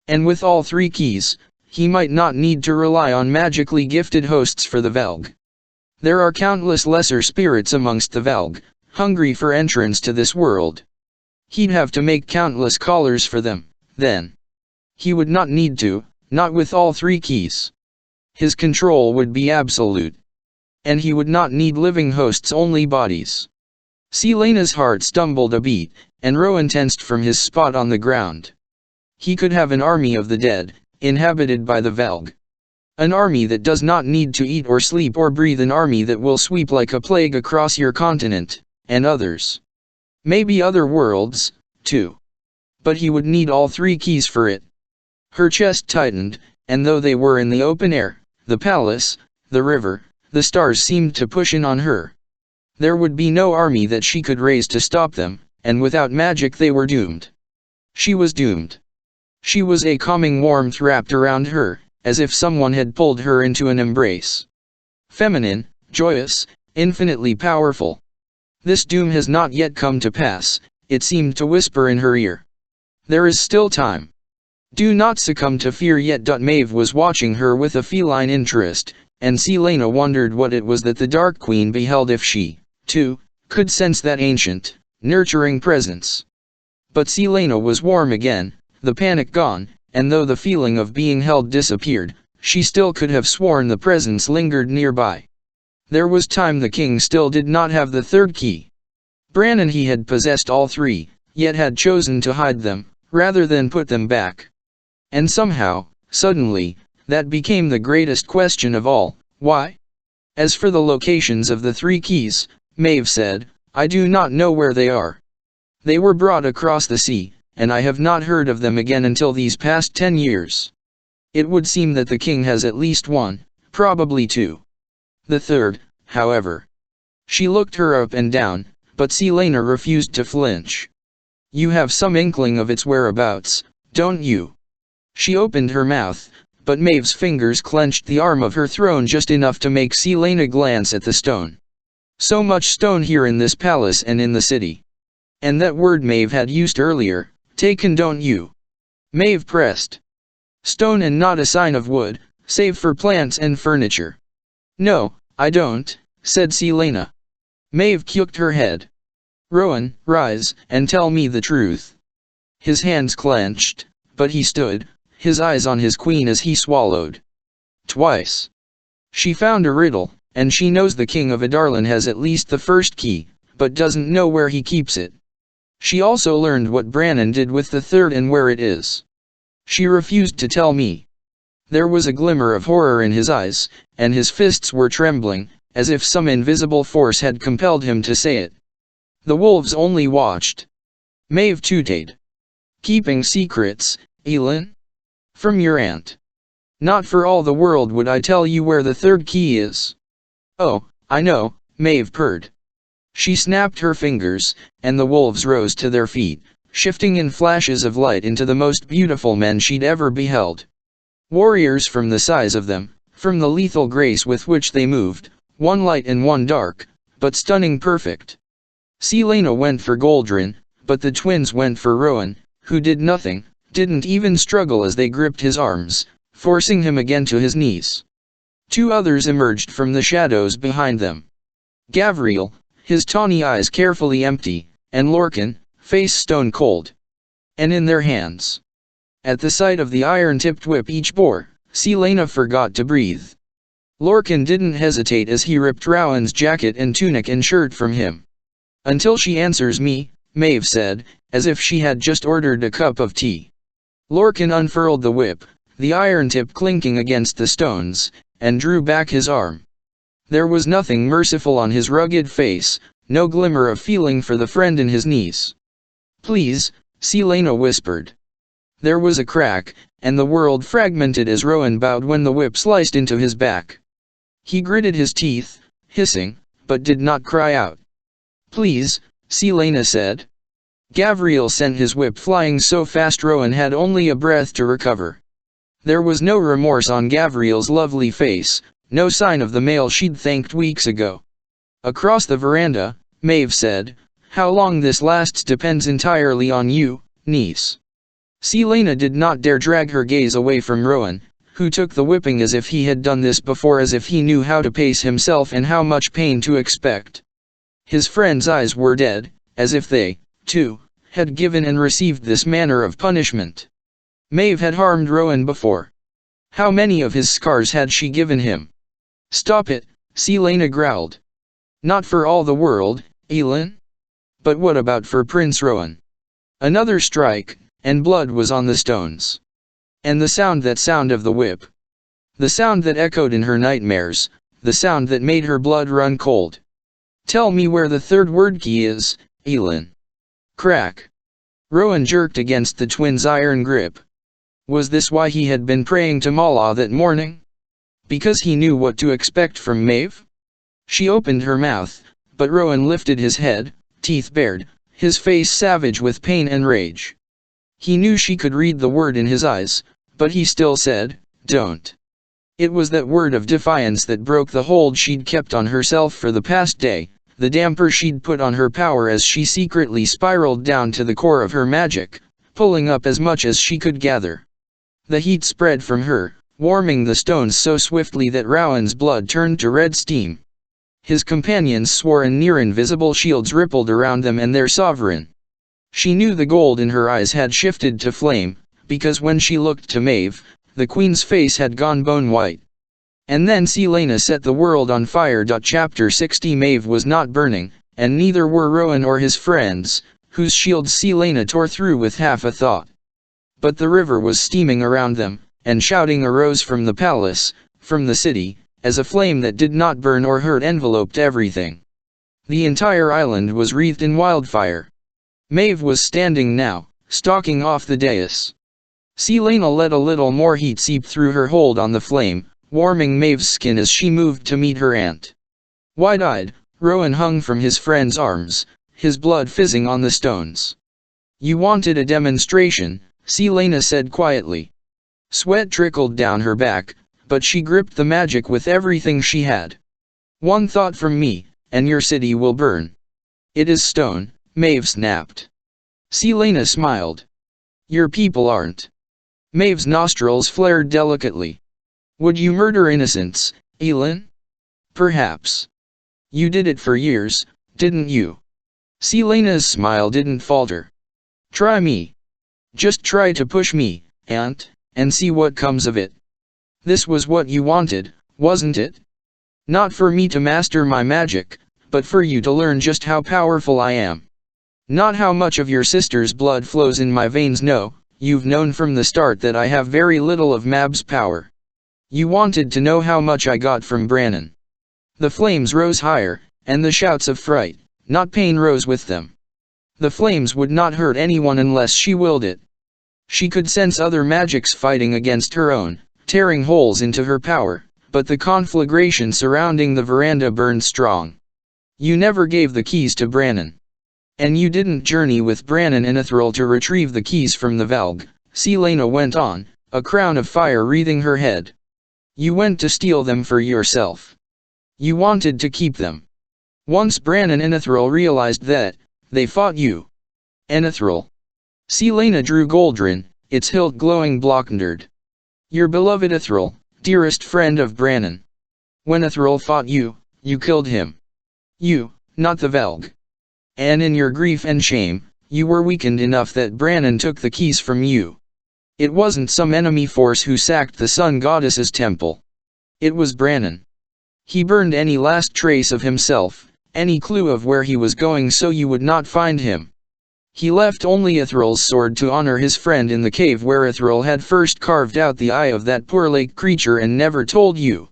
And with all 3 keys, he might not need to rely on magically gifted hosts for the Valg. There are countless lesser spirits amongst the Valg, hungry for entrance to this world. He'd have to make countless collars for them, then. He would not need to, not with all 3 keys. His control would be absolute. And he would not need living hosts, only bodies. Selena's heart stumbled a beat, and Rowan tensed from his spot on the ground. He could have an army of the dead, inhabited by the Valg. An army that does not need to eat or sleep or breathe, an army that will sweep like a plague across your continent, and others. Maybe other worlds, 2. But he would need all 3 keys for it. Her chest tightened, and though they were in the open air, the palace, the river, the stars seemed to push in on her. There would be no army that she could raise to stop them, and without magic they were doomed. She was doomed. She was a calming warmth wrapped around her, as if someone had pulled her into an embrace. Feminine, joyous, infinitely powerful. This doom has not yet come to pass, it seemed to whisper in her ear. There is still time. Do not succumb to fear yet. Maeve was watching her with a feline interest, and Selena wondered what it was that the Dark Queen beheld if she, too, could sense that ancient, nurturing presence. But Selena was warm again, the panic gone, and though the feeling of being held disappeared, she still could have sworn the presence lingered nearby. There was time. The king still did not have the 3rd key. Bran and he had possessed all 3, yet had chosen to hide them, rather than put them back. And somehow, suddenly, that became the greatest question of all: why? As for the locations of the 3 keys, Maeve said, I do not know where they are. They were brought across the sea, and I have not heard of them again until these past 10 years. It would seem that the king has at least 1, probably 2. The 3rd, however. She looked her up and down, but Selena refused to flinch. You have some inkling of its whereabouts, don't you? She opened her mouth, but Maeve's fingers clenched the arm of her throne just enough to make Selena glance at the stone. So much stone here in this palace and in the city. And that word Maeve had used earlier, taken, don't you? Maeve pressed. Stone and not a sign of wood, save for plants and furniture. No, I don't, said Selena. Maeve shook her head. Rowan, rise, and tell me the truth. His hands clenched, but he stood, his eyes on his queen as he swallowed. Twice. She found a riddle, and she knows the king of Adarlan has at least the 1st key, but doesn't know where he keeps it. She also learned what Brannon did with the 3rd and where it is. She refused to tell me. There was a glimmer of horror in his eyes, and his fists were trembling, as if some invisible force had compelled him to say it. The wolves only watched. Maeve tooted. Keeping secrets, Elin? From your aunt. Not for all the world would I tell you where the 3rd key is. Oh, I know, Maeve purred. She snapped her fingers, and the wolves rose to their feet, shifting in flashes of light into the most beautiful men she'd ever beheld. Warriors from the size of them, from the lethal grace with which they moved, one light and one dark, but stunning perfect. Selena went for Goldrin, but the twins went for Rowan, who did nothing, didn't even struggle as they gripped his arms, forcing him again to his knees. 2 others emerged from the shadows behind them. Gavriel, his tawny eyes carefully empty, and Lorcan, face stone cold. And in their hands, at the sight of the iron-tipped whip each bore, Selena forgot to breathe. Lorcan didn't hesitate as he ripped Rowan's jacket and tunic and shirt from him. Until she answers me, Maeve said, as if she had just ordered a cup of tea. Lorcan unfurled the whip, the iron tip clinking against the stones, and drew back his arm. There was nothing merciful on his rugged face, no glimmer of feeling for the friend in his knees. Please, Selena whispered. There was a crack, and the world fragmented as Rowan bowed when the whip sliced into his back. He gritted his teeth, hissing, but did not cry out. Please, Selena said. Gavriel sent his whip flying so fast Rowan had only a breath to recover. There was no remorse on Gavriel's lovely face, no sign of the male she'd thanked weeks ago. Across the veranda, Maeve said, How long this lasts depends entirely on you, niece. Selena did not dare drag her gaze away from Rowan, who took the whipping as if he had done this before, as if he knew how to pace himself and how much pain to expect. His friend's eyes were dead, as if they, too, had given and received this manner of punishment. Maeve had harmed Rowan before. How many of his scars had she given him? Stop it, Selena growled. Not for all the world, Elin? But what about for Prince Rowan? Another strike, and blood was on the stones. And the sound of the whip. The sound that echoed in her nightmares, the sound that made her blood run cold. Tell me where the 3rd word key is, Elin. Crack. Rowan jerked against the twins' iron grip. Was this why he had been praying to Mala that morning? Because he knew what to expect from Maeve? She opened her mouth, but Rowan lifted his head, teeth bared, his face savage with pain and rage. He knew she could read the word in his eyes, but he still said, "Don't." It was that word of defiance that broke the hold she'd kept on herself for the past day, the damper she'd put on her power as she secretly spiraled down to the core of her magic, pulling up as much as she could gather. The heat spread from her, warming the stones so swiftly that Rowan's blood turned to red steam. His companions swore and near-invisible shields rippled around them and their sovereign. She knew the gold in her eyes had shifted to flame, because when she looked to Maeve, the queen's face had gone bone white. And then Selena set the world on fire. Chapter 60 Maeve was not burning, and neither were Rowan or his friends, whose shields Selena tore through with half a thought. But the river was steaming around them, and shouting arose from the palace, from the city, as a flame that did not burn or hurt enveloped everything. The entire island was wreathed in wildfire. Maeve was standing now, stalking off the dais. Selena let a little more heat seep through her hold on the flame, warming Maeve's skin as she moved to meet her aunt. Wide-eyed, Rowan hung from his friend's arms, his blood fizzing on the stones. "You wanted a demonstration," Selena said quietly. Sweat trickled down her back, but she gripped the magic with everything she had. "One thought from me, and your city will burn." "It is stone," Maeve snapped. Selena smiled. "Your people aren't." Maeve's nostrils flared delicately. "Would you murder innocents, Elin?" "Perhaps. You did it for years, didn't you?" Selena's smile didn't falter. "Try me. Just try to push me, aunt, and see what comes of it. This was what you wanted, wasn't it? Not for me to master my magic, but for you to learn just how powerful I am. Not how much of your sister's blood flows in my veins. No, you've known from the start that I have very little of Mab's power. You wanted to know how much I got from Brannon." The flames rose higher, and the shouts of fright, not pain, rose with them. The flames would not hurt anyone unless she willed it. She could sense other magics fighting against her own, tearing holes into her power, but the conflagration surrounding the veranda burned strong. "You never gave the keys to Brannon. And you didn't journey with Brannon and Ithril to retrieve the keys from the Valg," Selena went on, a crown of fire wreathing her head. "You went to steal them for yourself. You wanted to keep them. Once Brannon and Ithril realized that, they fought you." "And Ithril?" Selena drew Goldrin, its hilt glowing blonde. "Your beloved Ithril, dearest friend of Brannon. When Ithril fought you, you killed him. You, not the Valg. And in your grief and shame, you were weakened enough that Brannon took the keys from you. It wasn't some enemy force who sacked the Sun Goddess's temple. It was Brannon. He burned any last trace of himself, any clue of where he was going, so you would not find him. He left only Ithril's sword to honor his friend in the cave where Ithril had first carved out the eye of that poor lake creature and never told you.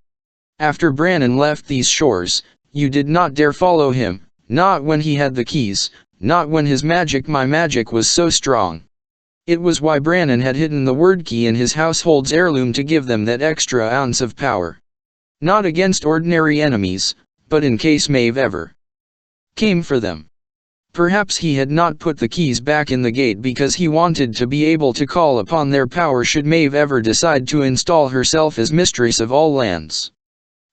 After Brannon left these shores, you did not dare follow him, not when he had the keys, not when his magic, my magic, was so strong. It was why Brannon had hidden the word key in his household's heirloom, to give them that extra ounce of power. Not against ordinary enemies, but in case Maeve ever came for them. Perhaps he had not put the keys back in the gate because he wanted to be able to call upon their power should Maeve ever decide to install herself as mistress of all lands.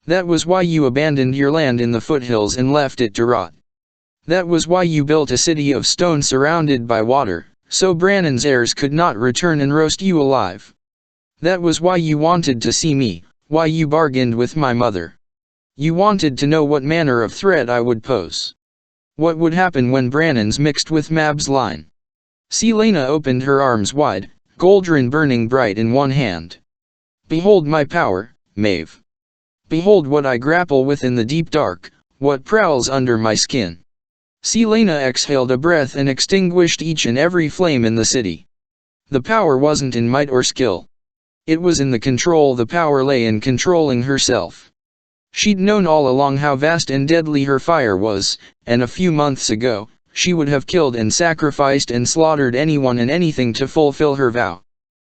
That was why you abandoned your land in the foothills and left it to rot. That was why you built a city of stone surrounded by water, so Brannon's heirs could not return and roast you alive. That was why you wanted to see me, why you bargained with my mother. You wanted to know what manner of threat I would pose. What would happen when Brannon's mixed with Mab's line. Selena opened her arms wide, Goldrin burning bright in one hand. "Behold my power, Maeve. Behold what I grapple with in the deep dark, what prowls under my skin." Selena exhaled a breath and extinguished each and every flame in the city. The power wasn't in might or skill. It was in the control. The power lay in controlling herself. She'd known all along how vast and deadly her fire was, and a few months ago, she would have killed and sacrificed and slaughtered anyone and anything to fulfill her vow.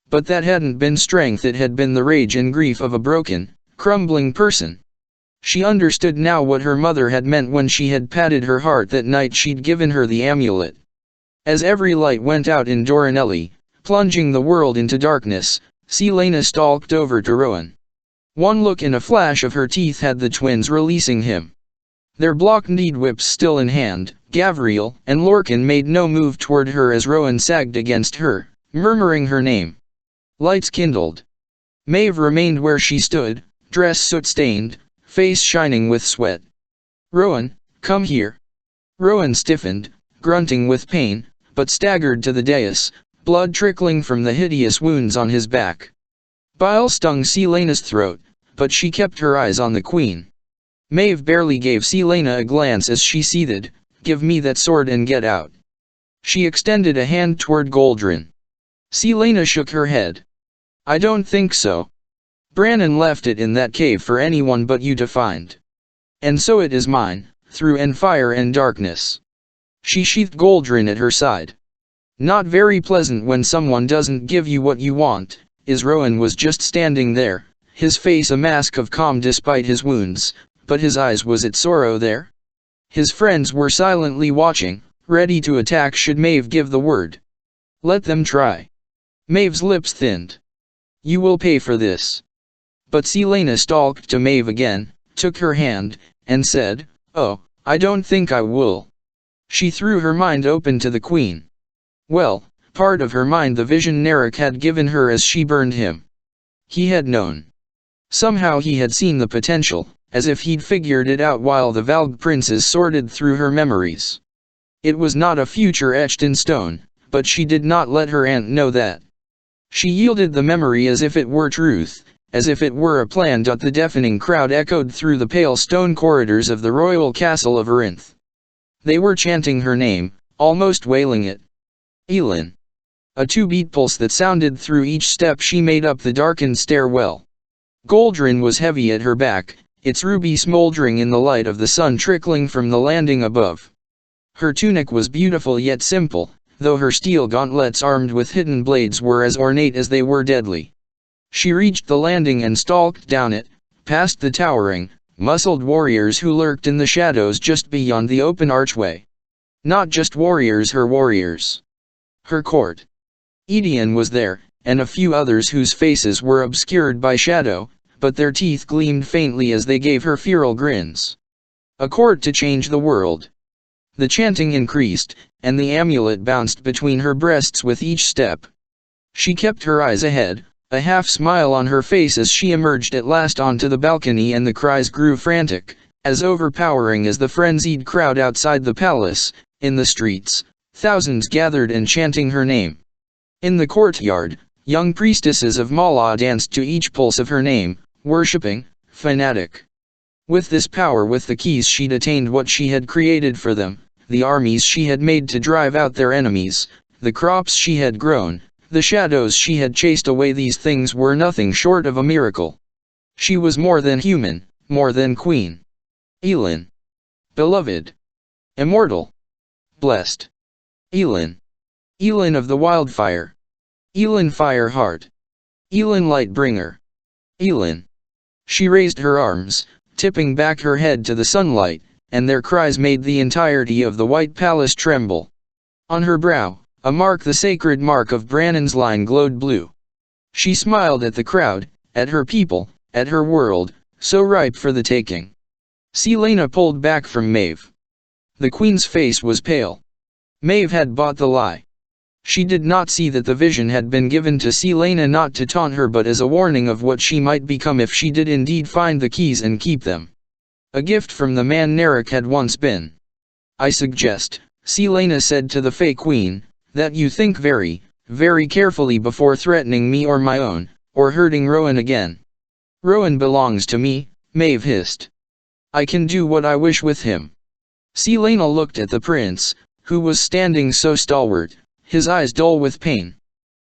But that hadn't been strength, it had been the rage and grief of a broken, crumbling person. She understood now what her mother had meant when she had patted her heart that night she'd given her the amulet. As every light went out in Doranelli, plunging the world into darkness, Selena stalked over to Rowan. One look and a flash of her teeth had the twins releasing him. Their block-kneed whips still in hand, Gavriel and Lorcan made no move toward her as Rowan sagged against her, murmuring her name. Lights kindled. Maeve remained where she stood, dress soot-stained, face shining with sweat. "Rowan, come here." Rowan stiffened, grunting with pain, but staggered to the dais, blood trickling from the hideous wounds on his back. Bile stung Selena's throat, but she kept her eyes on the queen. Maeve barely gave Selena a glance as she seethed. "Give me that sword and get out." She extended a hand toward Goldrin. Selena shook her head. "I don't think so. Brannon left it in that cave for anyone but you to find. And so it is mine, through fire and darkness." She sheathed Goldrin at her side. "Not very pleasant when someone doesn't give you what you want," is Rowan was just standing there, his face a mask of calm despite his wounds, but his eyes was it sorrow there? His friends were silently watching, ready to attack should Maeve give the word. "Let them try." Maeve's lips thinned. "You will pay for this." But Selena stalked to Maeve again, took her hand, and said, "Oh, I don't think I will." She threw her mind open to the queen. Well, part of her mind the vision Narek had given her as she burned him. He had known. Somehow he had seen the potential, as if he'd figured it out while the Valg princes sorted through her memories. It was not a future etched in stone, but she did not let her aunt know that. She yielded the memory as if it were truth, as if it were a plan. The deafening crowd echoed through the pale stone corridors of the royal castle of Arinth. They were chanting her name, almost wailing it. Elin. A two-beat pulse that sounded through each step she made up the darkened stairwell. Goldrin was heavy at her back, its ruby smoldering in the light of the sun trickling from the landing above. Her tunic was beautiful yet simple, though her steel gauntlets armed with hidden blades were as ornate as they were deadly. She reached the landing and stalked down it, past the towering, muscled warriors who lurked in the shadows just beyond the open archway. Not just warriors, her warriors. Her court. Edion was there, and a few others whose faces were obscured by shadow, but their teeth gleamed faintly as they gave her feral grins. A court to change the world. The chanting increased, and the amulet bounced between her breasts with each step. She kept her eyes ahead, a half-smile on her face as she emerged at last onto the balcony, and the cries grew frantic, as overpowering as the frenzied crowd outside the palace. In the streets, thousands gathered and chanting her name. In the courtyard, young priestesses of Mala danced to each pulse of her name, worshipping, fanatic. With this power, with the keys she'd attained what she had created for them, the armies she had made to drive out their enemies, the crops she had grown, the shadows she had chased away, these things were nothing short of a miracle. She was more than human, more than queen. Elin. Beloved. Immortal. Blessed. Elin. Elin of the wildfire. Elin Fireheart. Elin Lightbringer. Elin. She raised her arms, tipping back her head to the sunlight, and their cries made the entirety of the White Palace tremble. On her brow, a mark, the sacred mark of Brannon's line, glowed blue. She smiled at the crowd, at her people, at her world, so ripe for the taking. Selena pulled back from Maeve. The queen's face was pale. Maeve had bought the lie. She did not see that the vision had been given to Selena not to taunt her but as a warning of what she might become if she did indeed find the keys and keep them. A gift from the man Narek had once been. "I suggest," Selena said to the Fey Queen, "that you think very, very carefully before threatening me or my own, or hurting Rowan again." "Rowan belongs to me," Maeve hissed. "I can do what I wish with him." Selena looked at the prince, who was standing so stalwart, his eyes dull with pain.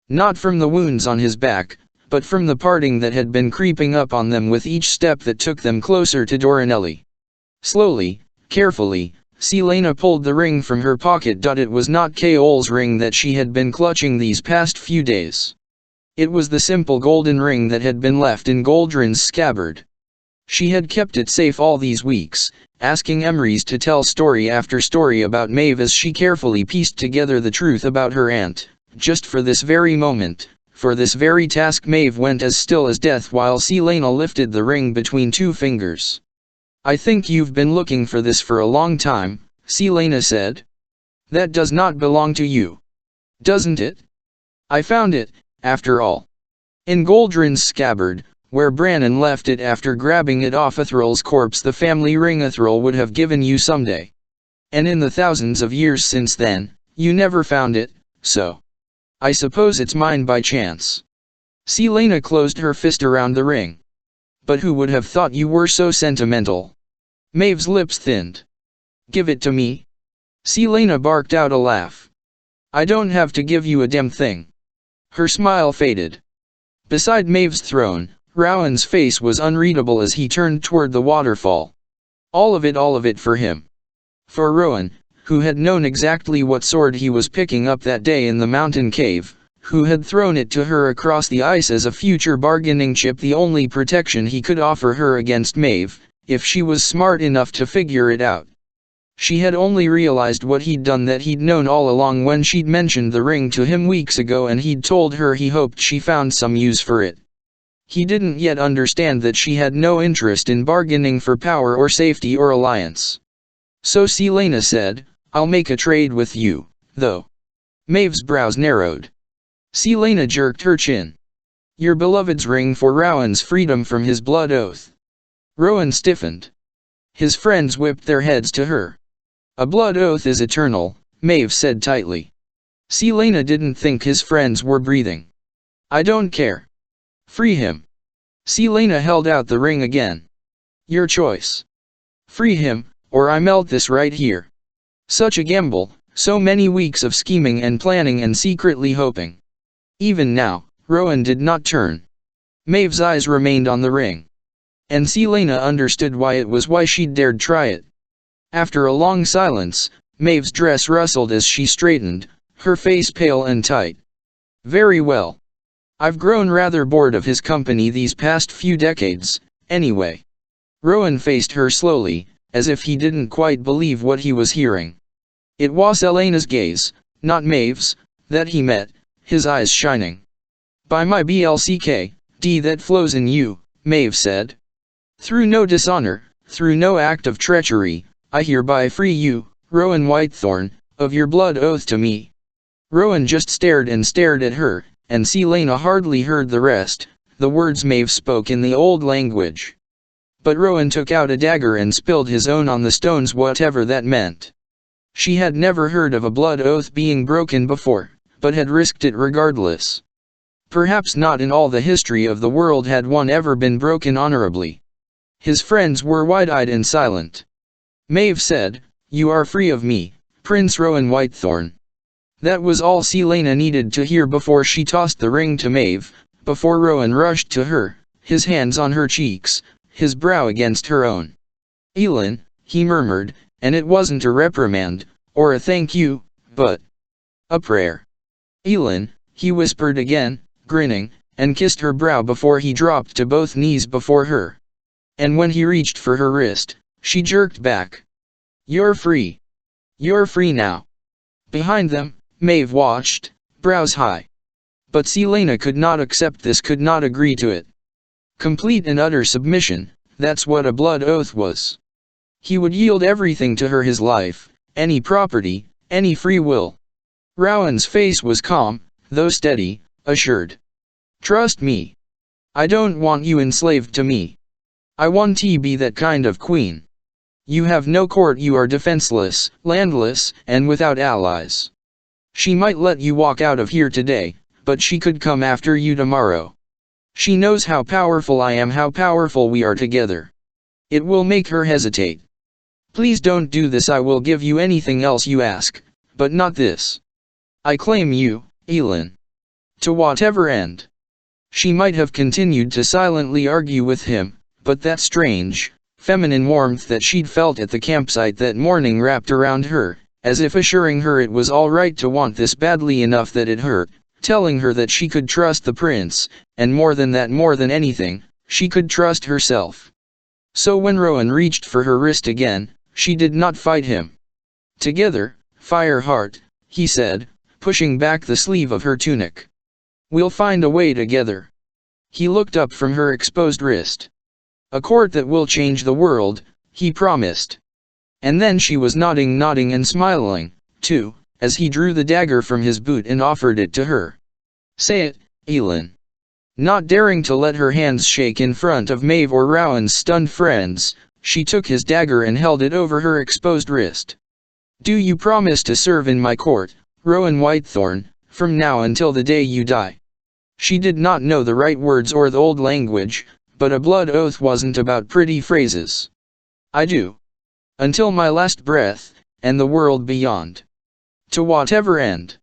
Not from the wounds on his back, but from the parting that had been creeping up on them with each step that took them closer to Doranelli. Slowly, carefully, Selena pulled the ring from her pocket. It was not Kaol's ring that she had been clutching these past few days. It was the simple golden ring that had been left in Goldrin's scabbard. She had kept it safe all these weeks, asking Emrys to tell story after story about Maeve as she carefully pieced together the truth about her aunt, just for this very moment. For this very task Maeve went as still as death while Selena lifted the ring between two fingers. "I think you've been looking for this for a long time," Selena said. "That does not belong to you. Doesn't it? I found it, after all, in Goldrin's scabbard, where Brannon left it after grabbing it off Ithral's corpse, the family ring Ithral would have given you someday. And in the thousands of years since then, you never found it, so I suppose it's mine by chance." Selena closed her fist around the ring. "But who would have thought you were so sentimental?" Maeve's lips thinned. "Give it to me." Selena barked out a laugh. "I don't have to give you a damn thing." Her smile faded. Beside Maeve's throne, Rowan's face was unreadable as he turned toward the waterfall. All of it for him. For Rowan, who had known exactly what sword he was picking up that day in the mountain cave, who had thrown it to her across the ice as a future bargaining chip, the only protection he could offer her against Maeve, if she was smart enough to figure it out. She had only realized what he'd done that he'd known all along when she'd mentioned the ring to him weeks ago and he'd told her he hoped she found some use for it. He didn't yet understand that she had no interest in bargaining for power or safety or alliance. So Selena said, "I'll make a trade with you, though." Maeve's brows narrowed. Selena jerked her chin. "Your beloved's ring for Rowan's freedom from his blood oath." Rowan stiffened. His friends whipped their heads to her. "A blood oath is eternal," Maeve said tightly. Selena didn't think his friends were breathing. "I don't care. Free him." Selena held out the ring again. "Your choice. Free him, or I melt this right here." Such a gamble, so many weeks of scheming and planning and secretly hoping. Even now, Rowan did not turn. Maeve's eyes remained on the ring. And Selena understood why she'd dared try it. After a long silence, Maeve's dress rustled as she straightened, her face pale and tight. "Very well. I've grown rather bored of his company these past few decades, anyway." Rowan faced her slowly, as if he didn't quite believe what he was hearing. It was Elena's gaze, not Maeve's, that he met, his eyes shining. "By my blck, that flows in you," Maeve said. "Through no dishonor, through no act of treachery, I hereby free you, Rowan Whitethorn, of your blood oath to me." Rowan just stared and stared at her, and Selena hardly heard the rest, the words Maeve spoke in the old language. But Rowan took out a dagger and spilled his own on the stones, whatever that meant. She had never heard of a blood oath being broken before, but had risked it regardless. Perhaps not in all the history of the world had one ever been broken honorably. His friends were wide-eyed and silent. Maeve said, "You are free of me, Prince Rowan Whitethorn." That was all Selena needed to hear before she tossed the ring to Maeve, before Rowan rushed to her, his hands on her cheeks, his brow against her own. "Elin," he murmured, and it wasn't a reprimand, or a thank you, but a prayer. "Elin," he whispered again, grinning, and kissed her brow before he dropped to both knees before her. And when he reached for her wrist, she jerked back. "You're free. You're free now." Behind them, Maeve watched, brows high. But Selena could not accept this, could not agree to it. Complete and utter submission, that's what a blood oath was. He would yield everything to her, his life, any property, any free will. Rowan's face was calm, though steady, assured. "Trust me. I don't want you enslaved to me. I want to be that kind of queen. You have no court, you are defenseless, landless, and without allies. She might let you walk out of here today, but she could come after you tomorrow. She knows how powerful I am, how powerful we are together. It will make her hesitate. Please don't do this. I will give you anything else you ask, but not this. I claim you, Elin. To whatever end." She might have continued to silently argue with him, but that strange, feminine warmth that she'd felt at the campsite that morning wrapped around her, as if assuring her it was all right to want this badly enough that it hurt, telling her that she could trust the prince, and more than that, more than anything, she could trust herself. So when Rowan reached for her wrist again, she did not fight him. "Together, Fireheart," he said, pushing back the sleeve of her tunic. "We'll find a way together." He looked up from her exposed wrist. "A court that will change the world," he promised. And then she was nodding and smiling, too, as he drew the dagger from his boot and offered it to her. "Say it, Elin." Not daring to let her hands shake in front of Maeve or Rowan's stunned friends, she took his dagger and held it over her exposed wrist. "Do you promise to serve in my court, Rowan Whitethorn, from now until the day you die?" She did not know the right words or the old language, but a blood oath wasn't about pretty phrases. "I do. Until my last breath, and the world beyond." "To whatever end?"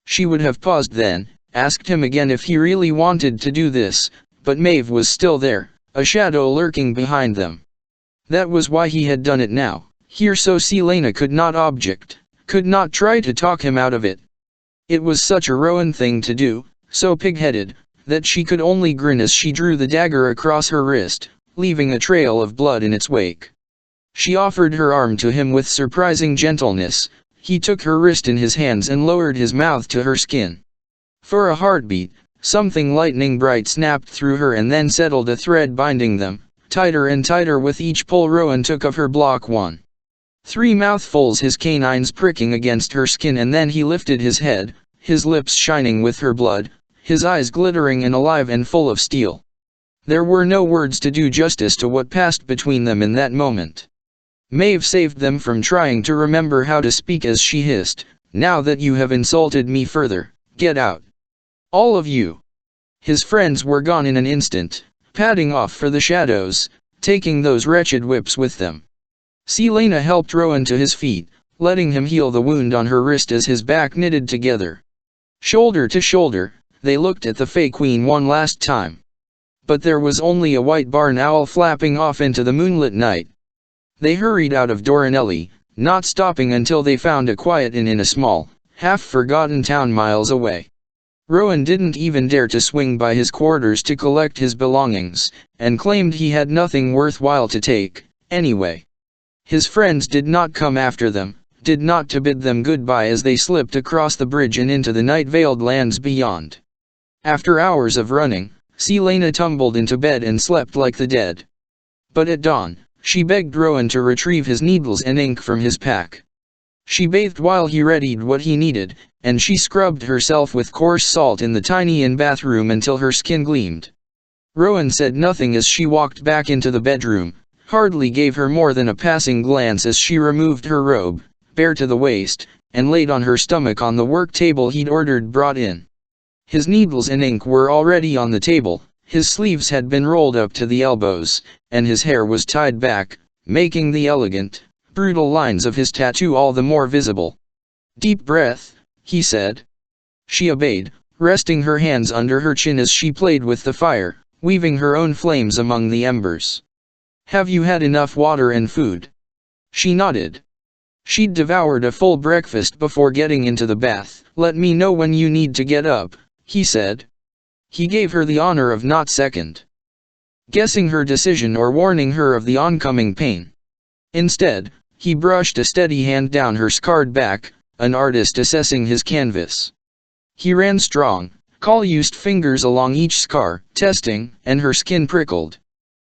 She would have paused then, asked him again if he really wanted to do this, but Maeve was still there, a shadow lurking behind them. That was why he had done it now, here so Selena could not object, could not try to talk him out of it. It was such a Rowan thing to do, so pig-headed, that she could only grin as she drew the dagger across her wrist, leaving a trail of blood in its wake. She offered her arm to him with surprising gentleness. He took her wrist in his hands and lowered his mouth to her skin. For a heartbeat, something lightning bright snapped through her and then settled a thread binding them, tighter and tighter with each pull Rowan took of her block one. 3 mouthfuls, his canines pricking against her skin, and then he lifted his head, his lips shining with her blood, his eyes glittering and alive and full of steel. There were no words to do justice to what passed between them in that moment. Maeve saved them from trying to remember how to speak as she hissed, "Now that you have insulted me further, get out. All of you." His friends were gone in an instant, padding off for the shadows, taking those wretched whips with them. Selena helped Rowan to his feet, letting him heal the wound on her wrist as his back knitted together. Shoulder to shoulder, they looked at the Fey Queen one last time. But there was only a white barn owl flapping off into the moonlit night. They hurried out of Doranelli, not stopping until they found a quiet inn in a small, half-forgotten town miles away. Rowan didn't even dare to swing by his quarters to collect his belongings, and claimed he had nothing worthwhile to take, anyway. His friends did not come after them, did not to bid them goodbye as they slipped across the bridge and into the night-veiled lands beyond. After hours of running, Selena tumbled into bed and slept like the dead. But at dawn, she begged Rowan to retrieve his needles and ink from his pack. She bathed while he readied what he needed, and she scrubbed herself with coarse salt in the tiny inn bathroom until her skin gleamed. Rowan said nothing as she walked back into the bedroom, hardly gave her more than a passing glance as she removed her robe, bare to the waist, and laid on her stomach on the work table he'd ordered brought in. His needles and ink were already on the table, his sleeves had been rolled up to the elbows, and his hair was tied back, making the elegant, brutal lines of his tattoo all the more visible. "Deep breath," he said. She obeyed, resting her hands under her chin as she played with the fire, weaving her own flames among the embers. "Have you had enough water and food?" She nodded. She'd devoured a full breakfast before getting into the bath. "Let me know when you need to get up," he said. He gave her the honor of not second guessing her decision or warning her of the oncoming pain. Instead, he brushed a steady hand down her scarred back, an artist assessing his canvas. He ran strong, calloused fingers along each scar, testing, and her skin prickled.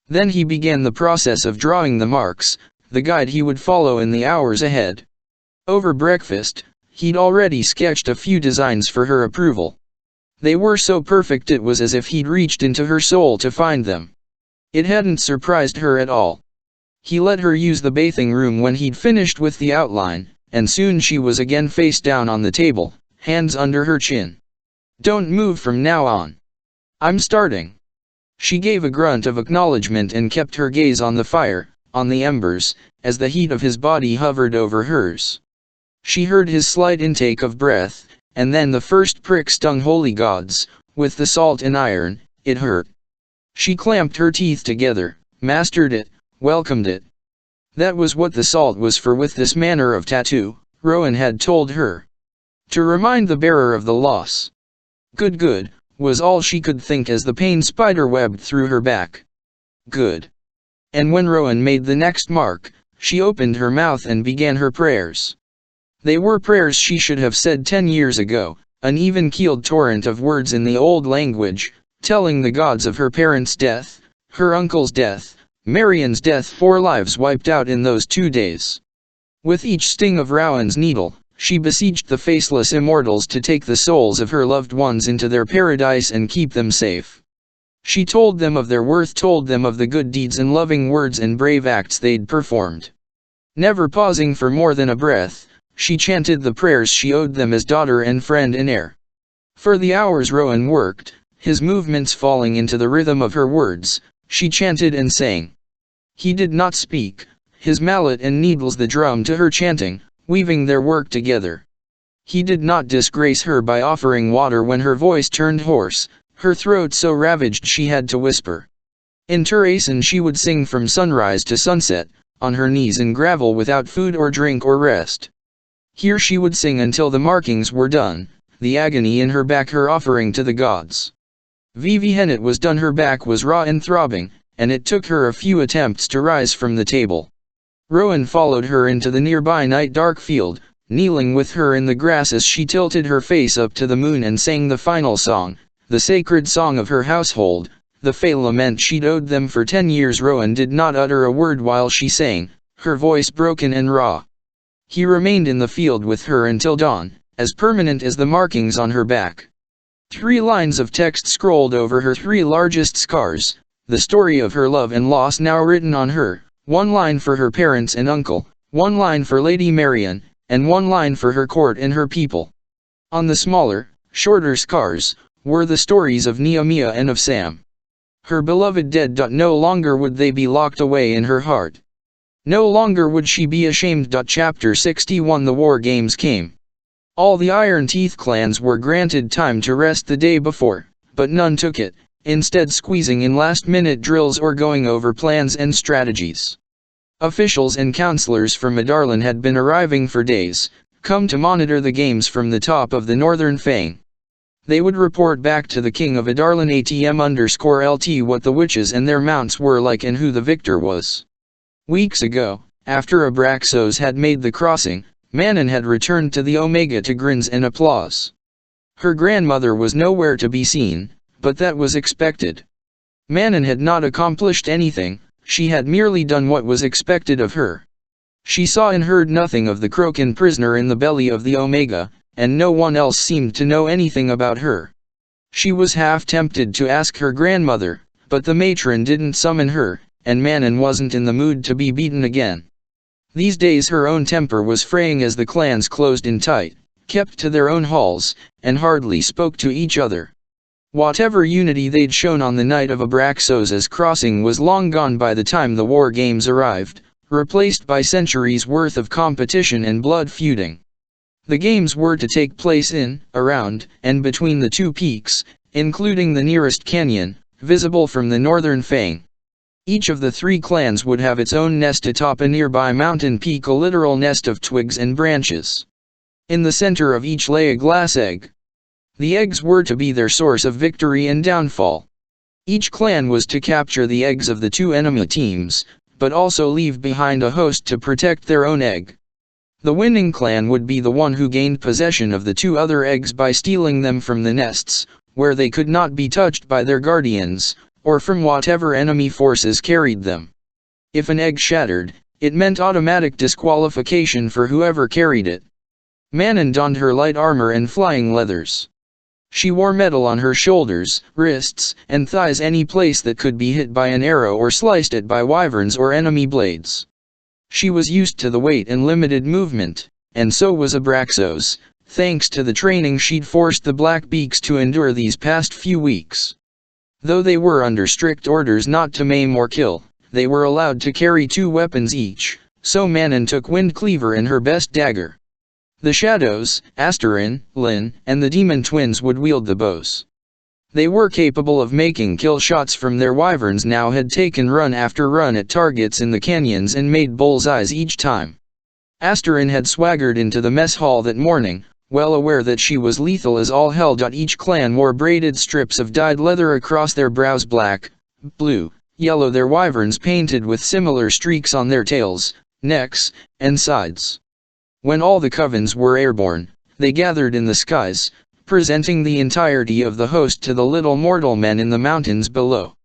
Then he began the process of drawing the marks, the guide he would follow in the hours ahead. Over breakfast, he'd already sketched a few designs for her approval. They were so perfect it was as if he'd reached into her soul to find them. It hadn't surprised her at all. He let her use the bathing room when he'd finished with the outline, and soon she was again face down on the table, hands under her chin. "Don't move from now on. I'm starting." She gave a grunt of acknowledgement and kept her gaze on the fire, on the embers, as the heat of his body hovered over hers. She heard his slight intake of breath, and then the first prick stung. Holy gods, with the salt and iron, it hurt. She clamped her teeth together, mastered it, welcomed it. That was what the salt was for with this manner of tattoo, Rowan had told her. To remind the bearer of the loss. Good, was all she could think as the pain spider webbed through her back. Good. And when Rowan made the next mark, she opened her mouth and began her prayers. They were prayers she should have said 10 years ago, an even-keeled torrent of words in the old language, telling the gods of her parents' death, her uncle's death, Marion's death, 4 lives wiped out in those 2 days. With each sting of Rowan's needle, she beseeched the faceless immortals to take the souls of her loved ones into their paradise and keep them safe. She told them of their worth, told them of the good deeds and loving words and brave acts they'd performed. Never pausing for more than a breath, she chanted the prayers she owed them as daughter and friend in Heir. For the hours Rowan worked, his movements falling into the rhythm of her words, she chanted and sang. He did not speak, his mallet and needles the drum to her chanting, weaving their work together. He did not disgrace her by offering water when her voice turned hoarse, her throat so ravaged she had to whisper. In Turasan she would sing from sunrise to sunset, on her knees in gravel without food or drink or rest. Here she would sing until the markings were done, the agony in her back her offering to the gods. When it was done her back was raw and throbbing, and it took her a few attempts to rise from the table. Rowan followed her into the nearby night-dark field, kneeling with her in the grass as she tilted her face up to the moon and sang the final song, the sacred song of her household, the fey lament she'd owed them for 10 years. Rowan did not utter a word while she sang, her voice broken and raw. He remained in the field with her until dawn, as permanent as the markings on her back. 3 lines of text scrolled over her 3 largest scars, the story of her love and loss now written on her, 1 line for her parents and uncle, 1 line for Lady Marion, and 1 line for her court and her people. On the smaller, shorter scars, were the stories of Nehemiah and of Sam. Her beloved dead. No longer would they be locked away in her heart. No longer would she be ashamed. Chapter 61. The War Games came. All the Iron Teeth clans were granted time to rest the day before, but none took it, instead squeezing in last-minute drills or going over plans and strategies. Officials and counselors from Adarlan had been arriving for days, come to monitor the games from the top of the Northern Fang. They would report back to the King of Adarlan ATM_LT what the witches and their mounts were like and who the victor was. Weeks ago, after Abraxos had made the crossing, Manon had returned to the Omega to grins and applause. Her grandmother was nowhere to be seen, but that was expected. Manon had not accomplished anything, she had merely done what was expected of her. She saw and heard nothing of the Krokan prisoner in the belly of the Omega, and no one else seemed to know anything about her. She was half tempted to ask her grandmother, but the matron didn't summon her, and Manon wasn't in the mood to be beaten again. These days her own temper was fraying as the clans closed in tight, kept to their own halls, and hardly spoke to each other. Whatever unity they'd shown on the night of Abraxos' crossing was long gone by the time the war games arrived, replaced by centuries' worth of competition and blood feuding. The games were to take place in, around, and between the 2 peaks, including the nearest canyon, visible from the Northern Fang. Each of the 3 clans would have its own nest atop a nearby mountain peak, a literal nest of twigs and branches. In the center of each lay a glass egg. The eggs were to be their source of victory and downfall. Each clan was to capture the eggs of the 2 enemy teams, but also leave behind a host to protect their own egg. The winning clan would be the one who gained possession of the 2 other eggs by stealing them from the nests, where they could not be touched by their guardians, or from whatever enemy forces carried them. If an egg shattered, it meant automatic disqualification for whoever carried it. Manon donned her light armor and flying leathers. She wore metal on her shoulders, wrists, and thighs, any place that could be hit by an arrow or sliced at by wyverns or enemy blades. She was used to the weight and limited movement, and so was Abraxos, thanks to the training she'd forced the Black Beaks to endure these past few weeks. Though they were under strict orders not to maim or kill, they were allowed to carry 2 weapons each, so Manon took Wind Cleaver and her best dagger. The Shadows, Asterin, Lyn, and the Demon Twins would wield the bows. They were capable of making kill shots from their wyverns now had taken run after run at targets in the canyons and made bullseyes each time. Asterin had swaggered into the mess hall that morning, well aware that she was lethal as all hell. Each clan wore braided strips of dyed leather across their brows, black, blue, yellow, their wyverns painted with similar streaks on their tails, necks, and sides. When all the covens were airborne, they gathered in the skies, presenting the entirety of the host to the little mortal men in the mountains below.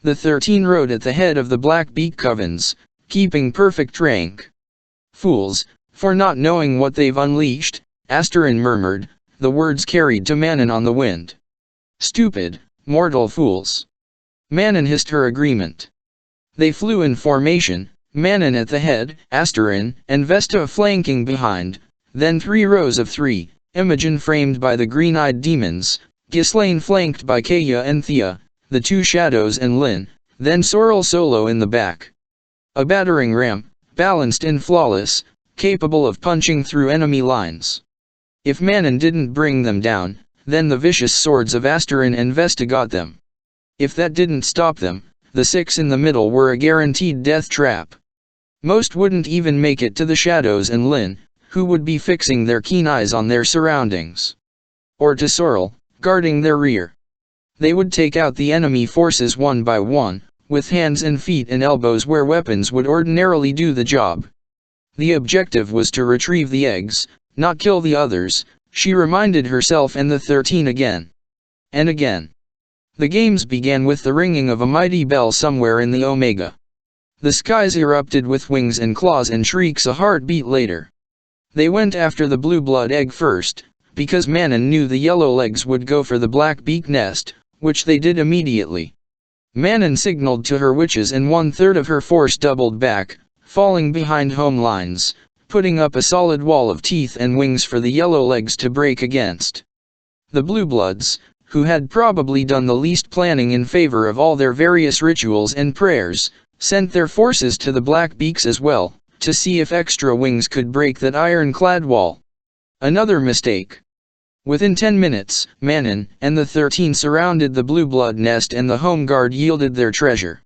The 13 rode at the head of the Black Beak covens, keeping perfect rank. "Fools, for not knowing what they've unleashed," Asterin murmured, the words carried to Manon on the wind. "Stupid, mortal fools." Manon hissed her agreement. They flew in formation, Manon at the head, Asterin and Vesta flanking behind, then 3 rows of 3. Imogen framed by the green-eyed demons, Ghislaine flanked by Kaya and Thea, the 2 shadows and Lynn, then Sorrel solo in the back. A battering ram, balanced and flawless, capable of punching through enemy lines. If Manon didn't bring them down, then the vicious swords of Asterin and Vesta got them. If that didn't stop them, the 6 in the middle were a guaranteed death trap. Most wouldn't even make it to the shadows and Lynn, who would be fixing their keen eyes on their surroundings. Or to Sorrel, guarding their rear. They would take out the enemy forces one by one, with hands and feet and elbows where weapons would ordinarily do the job. The objective was to retrieve the eggs, not kill the others, she reminded herself and the 13 again. And again. The games began with the ringing of a mighty bell somewhere in the Omega. The skies erupted with wings and claws and shrieks a heartbeat later. They went after the blue blood egg first, because Manon knew the yellow legs would go for the black beak nest, which they did immediately. Manon signaled to her witches and 1/3 of her force doubled back, falling behind home lines, putting up a solid wall of teeth and wings for the yellow legs to break against. The blue bloods, who had probably done the least planning in favor of all their various rituals and prayers, sent their forces to the black beaks as well, to see if extra wings could break that ironclad wall. Another mistake. Within 10 minutes, Manon and the 13 surrounded the blue blood nest and the home guard yielded their treasure.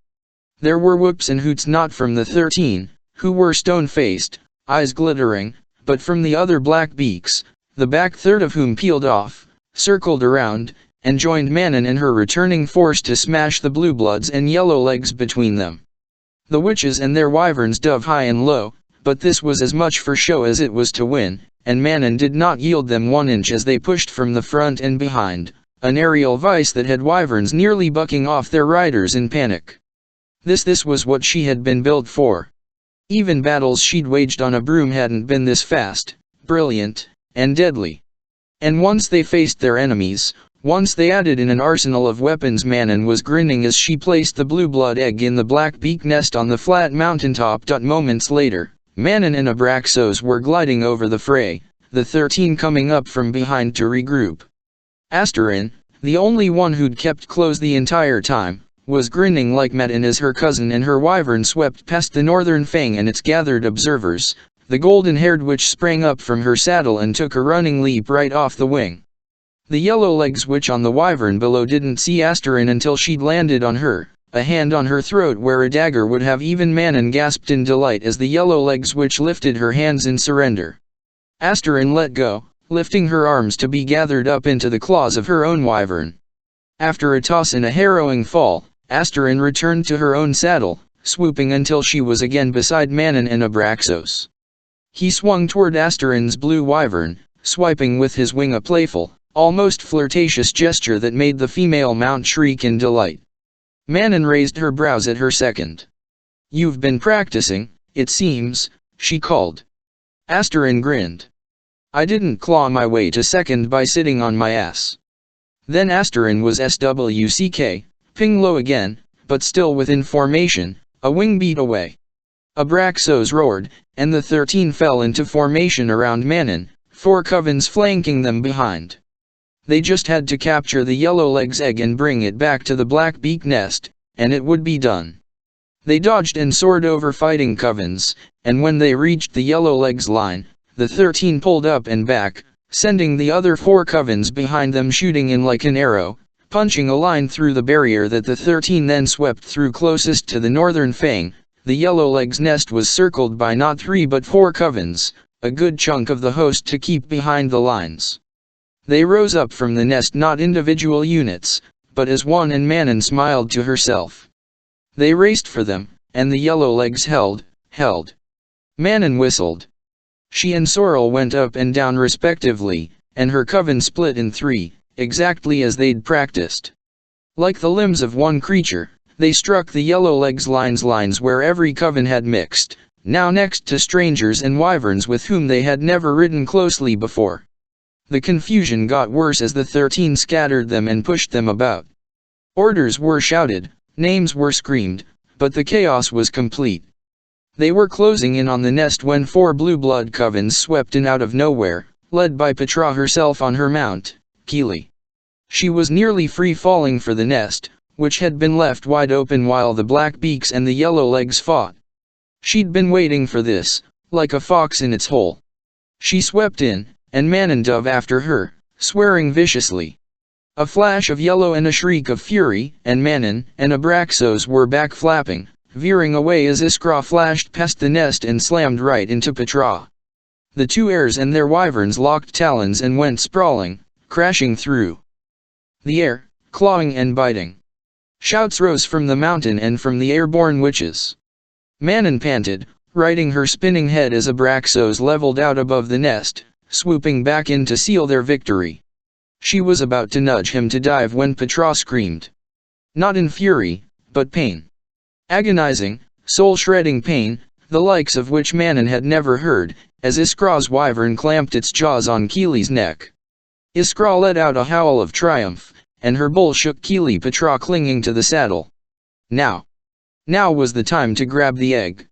There were whoops and hoots not from the 13, who were stone-faced, eyes glittering, but from the other black beaks, the back third of whom peeled off, circled around, and joined Manon and her returning force to smash the blue bloods and yellow legs between them. The witches and their wyverns dove high and low, but this was as much for show as it was to win, and Manon did not yield them 1 inch as they pushed from the front and behind, an aerial vice that had wyverns nearly bucking off their riders in panic. This was what she had been built for. Even battles she'd waged on a broom hadn't been this fast, brilliant, and deadly. And once they faced their enemies, once they added in an arsenal of weapons, Manon was grinning as she placed the blue blood egg in the black beak nest on the flat mountaintop. Moments later, Manon and Abraxos were gliding over the fray, the 13 coming up from behind to regroup. Asterin, the only one who'd kept close the entire time, was grinning like Matin as her cousin and her wyvern swept past the northern fang and its gathered observers. The golden-haired witch sprang up from her saddle and took a running leap right off the wing. The yellow legs witch on the wyvern below didn't see Asterin until she'd landed on her, a hand on her throat where a dagger would have. Even Manon gasped in delight as the yellow legs witch lifted her hands in surrender. Asterin let go, lifting her arms to be gathered up into the claws of her own wyvern. After a toss and a harrowing fall, Asterin returned to her own saddle, swooping until she was again beside Manon and Abraxos. He swung toward Asterin's blue wyvern, swiping with his wing a playful, almost flirtatious gesture that made the female mount shriek in delight. Manon raised her brows at her second. "You've been practicing, it seems," she called. Asterin grinned. "I didn't claw my way to second by sitting on my ass." Then Asterin was SWCK, ping low again, but still within formation, a wing beat away. Abraxos roared, and the 13 fell into formation around Manon, 4 covens flanking them behind. They just had to capture the yellow leg's egg and bring it back to the black beak nest, and it would be done. They dodged and soared over fighting covens, and when they reached the yellow leg's line, the 13 pulled up and back, sending the other 4 covens behind them shooting in like an arrow, Punching a line through the barrier that the 13 then swept through closest to the northern fang, the Yellowleg's nest was circled by not 3 but 4 covens, a good chunk of the host to keep behind the lines. They rose up from the nest not individual units, but as one, and Manon smiled to herself. They raced for them, and the Yellowlegs held. Manon whistled. She and Sorrel went up and down respectively, and her coven split in 3, exactly as they'd practiced. Like the limbs of one creature, they struck the Yellowlegs' lines where every coven had mixed, now next to strangers and wyverns with whom they had never ridden closely before. The confusion got worse as the 13 scattered them and pushed them about. Orders were shouted, names were screamed, but the chaos was complete. They were closing in on the nest when 4 blue blood covens swept in out of nowhere, led by Petra herself on her mount, Keely. She was nearly free falling for the nest, which had been left wide open while the Blackbeaks and the Yellowlegs fought. She'd been waiting for this, like a fox in its hole. She swept in, and Manon dove after her, swearing viciously. A flash of yellow and a shriek of fury, and Manon and Abraxos were back flapping, veering away as Iskra flashed past the nest and slammed right into Petra. The 2 heirs and their wyverns locked talons and went sprawling, crashing through the air, clawing and biting. Shouts rose from the mountain and from the airborne witches. Manon panted, righting her spinning head as Abraxos leveled out above the nest, swooping back in to seal their victory. She was about to nudge him to dive when Petra screamed. Not in fury, but pain. Agonizing, soul-shredding pain, the likes of which Manon had never heard, as Iskra's wyvern clamped its jaws on Keely's neck. Iskra let out a howl of triumph, and her bull shook Keely, Petra clinging to the saddle. Now was the time to grab the egg.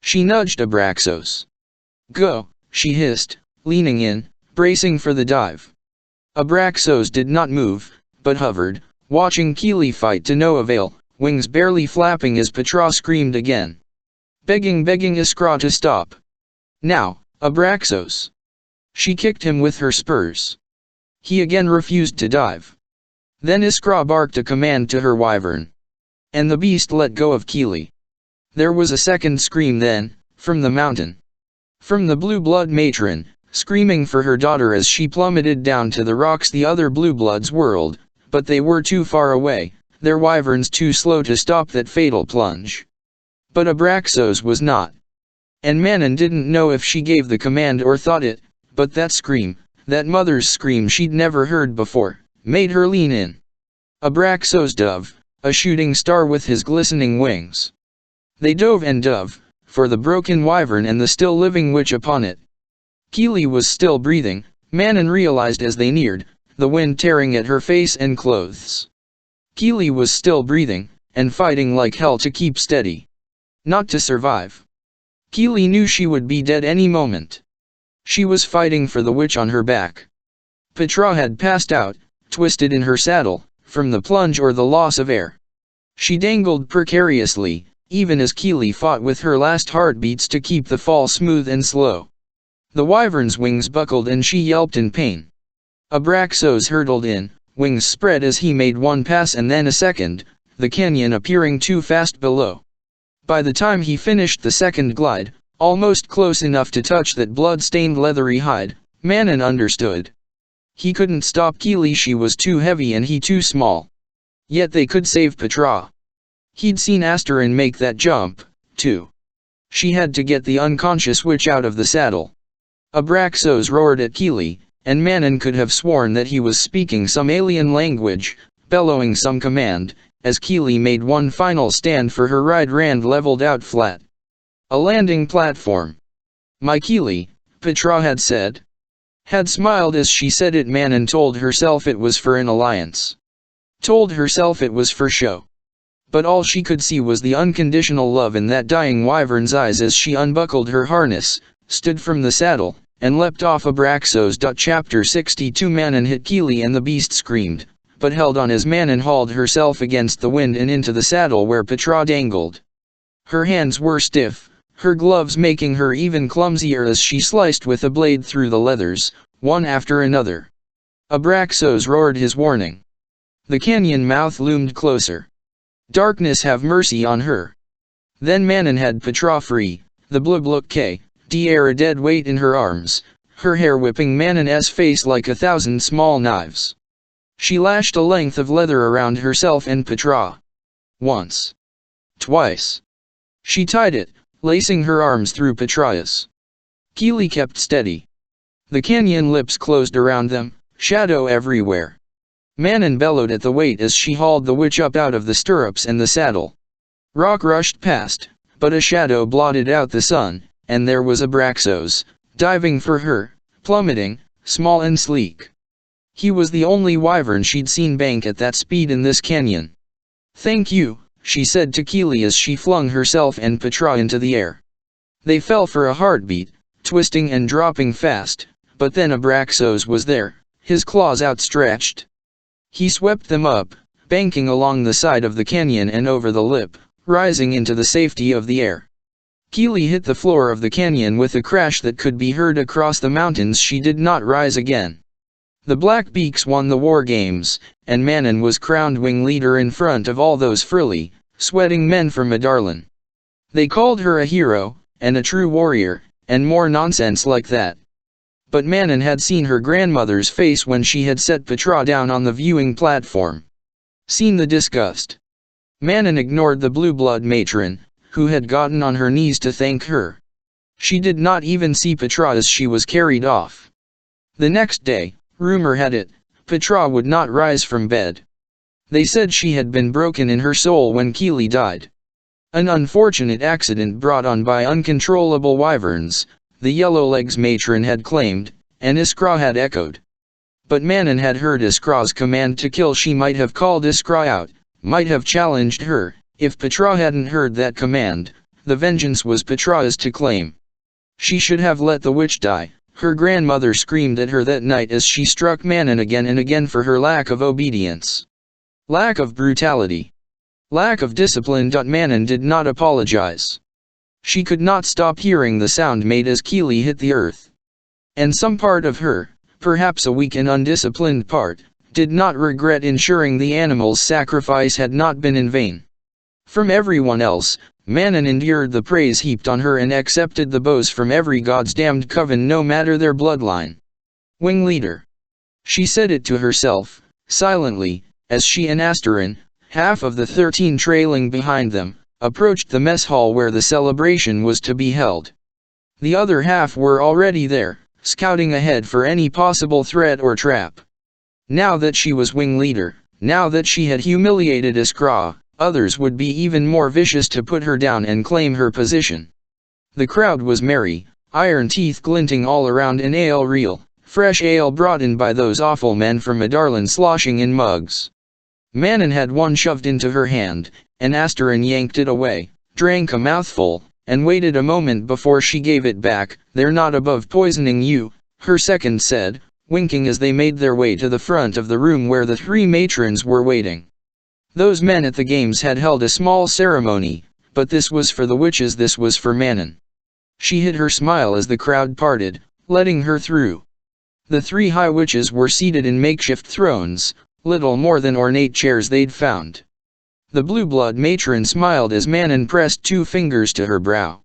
She nudged Abraxos. Go, she hissed, leaning in, bracing for the dive. Abraxos did not move, but hovered, watching Keely fight to no avail, wings barely flapping as Petra screamed again. Begging Iskra to stop. Now, Abraxos. She kicked him with her spurs. He again refused to dive. Then Iskra barked a command to her wyvern. And the beast let go of Keely. There was a second scream then, from the mountain. From the blue blood matron, screaming for her daughter as she plummeted down to the rocks. The other blue bloods whirled, but they were too far away, their wyverns too slow to stop that fatal plunge. But Abraxos was not. And Manon didn't know if she gave the command or thought it, but that scream, that mother's scream she'd never heard before, made her lean in. Abraxos dove, a shooting star with his glistening wings. They dove and dove, for the broken wyvern and the still living witch upon it. Keely was still breathing, Manon realized as they neared, the wind tearing at her face and clothes. Keely was still breathing, and fighting like hell to keep steady. Not to survive. Keely knew she would be dead any moment. She was fighting for the witch on her back. Petra had passed out, twisted in her saddle, from the plunge or the loss of air. She dangled precariously, even as Keely fought with her last heartbeats to keep the fall smooth and slow. The wyvern's wings buckled and she yelped in pain. Abraxos hurtled in, wings spread as he made one pass and then a second, the canyon appearing too fast below. By the time he finished the second glide, almost close enough to touch that blood-stained leathery hide, Manon understood. He couldn't stop Keely, she was too heavy and he too small. Yet they could save Petra. He'd seen Asterin make that jump, too. She had to get the unconscious witch out of the saddle. Abraxos roared at Keely, and Manon could have sworn that he was speaking some alien language, bellowing some command, as Keely made one final stand for her ride Rand leveled out flat. A landing platform. My Keely, Petra had said. Had smiled as she said it. Manon told herself it was for an alliance. Told herself it was for show. But all she could see was the unconditional love in that dying wyvern's eyes as she unbuckled her harness, stood from the saddle, and leapt off Abraxos. Chapter 62 Manon hit Keely and the beast screamed, but held on as Manon hauled herself against the wind and into the saddle where Petra dangled. Her hands were stiff, her gloves making her even clumsier as she sliced with a blade through the leathers, one after another. Abraxos roared his warning. The canyon mouth loomed closer. Darkness have mercy on her. Then Manon had Petra free, the blub k, a dead weight in her arms, her hair whipping Manon's face like 1,000 small knives. She lashed a length of leather around herself and Petra. Once. Twice. She tied it, lacing her arms through Petra's. Keely kept steady. The canyon lips closed around them, shadow everywhere. Manon bellowed at the weight as she hauled the witch up out of the stirrups and the saddle. Rock rushed past, but a shadow blotted out the sun, and there was Abraxos, diving for her, plummeting, small and sleek. He was the only wyvern she'd seen bank at that speed in this canyon. "Thank you," she said to Keely as she flung herself and Petra into the air. They fell for a heartbeat, twisting and dropping fast, but then Abraxos was there, his claws outstretched. He swept them up, banking along the side of the canyon and over the lip, rising into the safety of the air. Keely hit the floor of the canyon with a crash that could be heard across the mountains. She did not rise again. The Black Beaks won the war games, and Manon was crowned wing leader in front of all those frilly, sweating men from Adarlan. They called her a hero, and a true warrior, and more nonsense like that. But Manon had seen her grandmother's face when she had set Petra down on the viewing platform. Seen the disgust. Manon ignored the blue blood matron, who had gotten on her knees to thank her. She did not even see Petra as she was carried off. The next day, rumor had it, Petra would not rise from bed. They said she had been broken in her soul when Keely died. An unfortunate accident brought on by uncontrollable wyverns, the Yellowlegs matron had claimed, and Iskra had echoed. But Manon had heard Iskra's command to kill. She might have called Iskra out, might have challenged her. If Petra hadn't heard that command, the vengeance was Petra's to claim. She should have let the witch die. Her grandmother screamed at her that night as she struck Manon again and again for her lack of obedience. Lack of brutality. Lack of discipline. Manon did not apologize. She could not stop hearing the sound made as Keely hit the earth. And some part of her, perhaps a weak and undisciplined part, did not regret ensuring the animal's sacrifice had not been in vain. From everyone else, Manon endured the praise heaped on her and accepted the bows from every god's damned coven, no matter their bloodline. Wing leader. She said it to herself, silently, as she and Asterin, half of the 13 trailing behind them, approached the mess hall where the celebration was to be held. The other half were already there, scouting ahead for any possible threat or trap. Now that she was wing leader, now that she had humiliated Iskra, others would be even more vicious to put her down and claim her position. The crowd was merry, iron teeth glinting all around, an ale reel, fresh ale brought in by those awful men from Adarlan sloshing in mugs. Manon had one shoved into her hand, and Asterin yanked it away, drank a mouthful, and waited a moment before she gave it back. "They're not above poisoning you," her second said, winking as they made their way to the front of the room where the 3 matrons were waiting. Those men at the games had held a small ceremony, but this was for the witches, this was for Manon. She hid her smile as the crowd parted, letting her through. The 3 high witches were seated in makeshift thrones, little more than ornate chairs they'd found. The blue blood matron smiled as Manon pressed 2 fingers to her brow.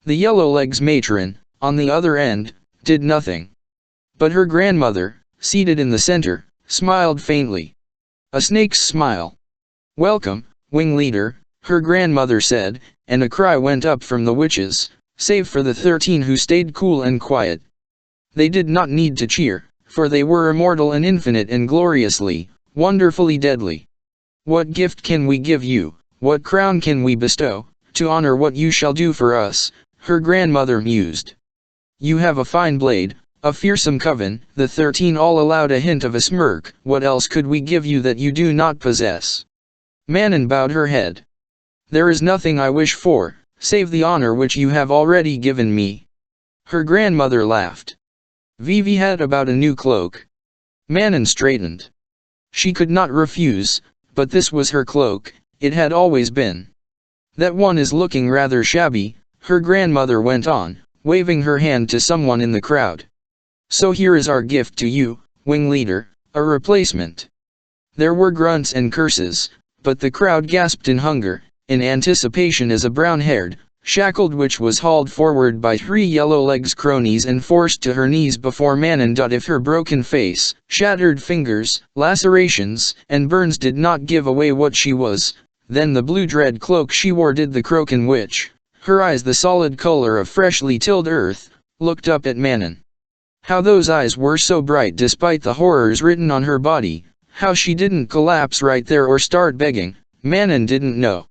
The Yellowlegs matron, on the other end, did nothing. But her grandmother, seated in the center, smiled faintly. A snake's smile. "Welcome, wing leader," her grandmother said, and a cry went up from the witches, save for the 13 who stayed cool and quiet. They did not need to cheer, for they were immortal and infinite and gloriously, wonderfully deadly. "What gift can we give you, what crown can we bestow, to honor what you shall do for us?" her grandmother mused. "You have a fine blade, a fearsome coven," the 13 all allowed a hint of a smirk. "What else could we give you that you do not possess?" Manon bowed her head. "There is nothing I wish for, save the honor which you have already given me." Her grandmother laughed. Vivi had about a new cloak. Manon straightened. She could not refuse, but this was her cloak, it had always been. "That one is looking rather shabby," her grandmother went on, waving her hand to someone in the crowd. "So here is our gift to you, wing leader, a replacement." There were grunts and curses, but the crowd gasped in hunger, in anticipation as a brown-haired, shackled witch was hauled forward by 3 yellow-legs cronies and forced to her knees before Manon. If her broken face, shattered fingers, lacerations, and burns did not give away what she was, then the blue dread cloak she wore did. The Crocan witch, her eyes the solid color of freshly tilled earth, looked up at Manon. How those eyes were so bright despite the horrors written on her body, how she didn't collapse right there or start begging, Manon didn't know.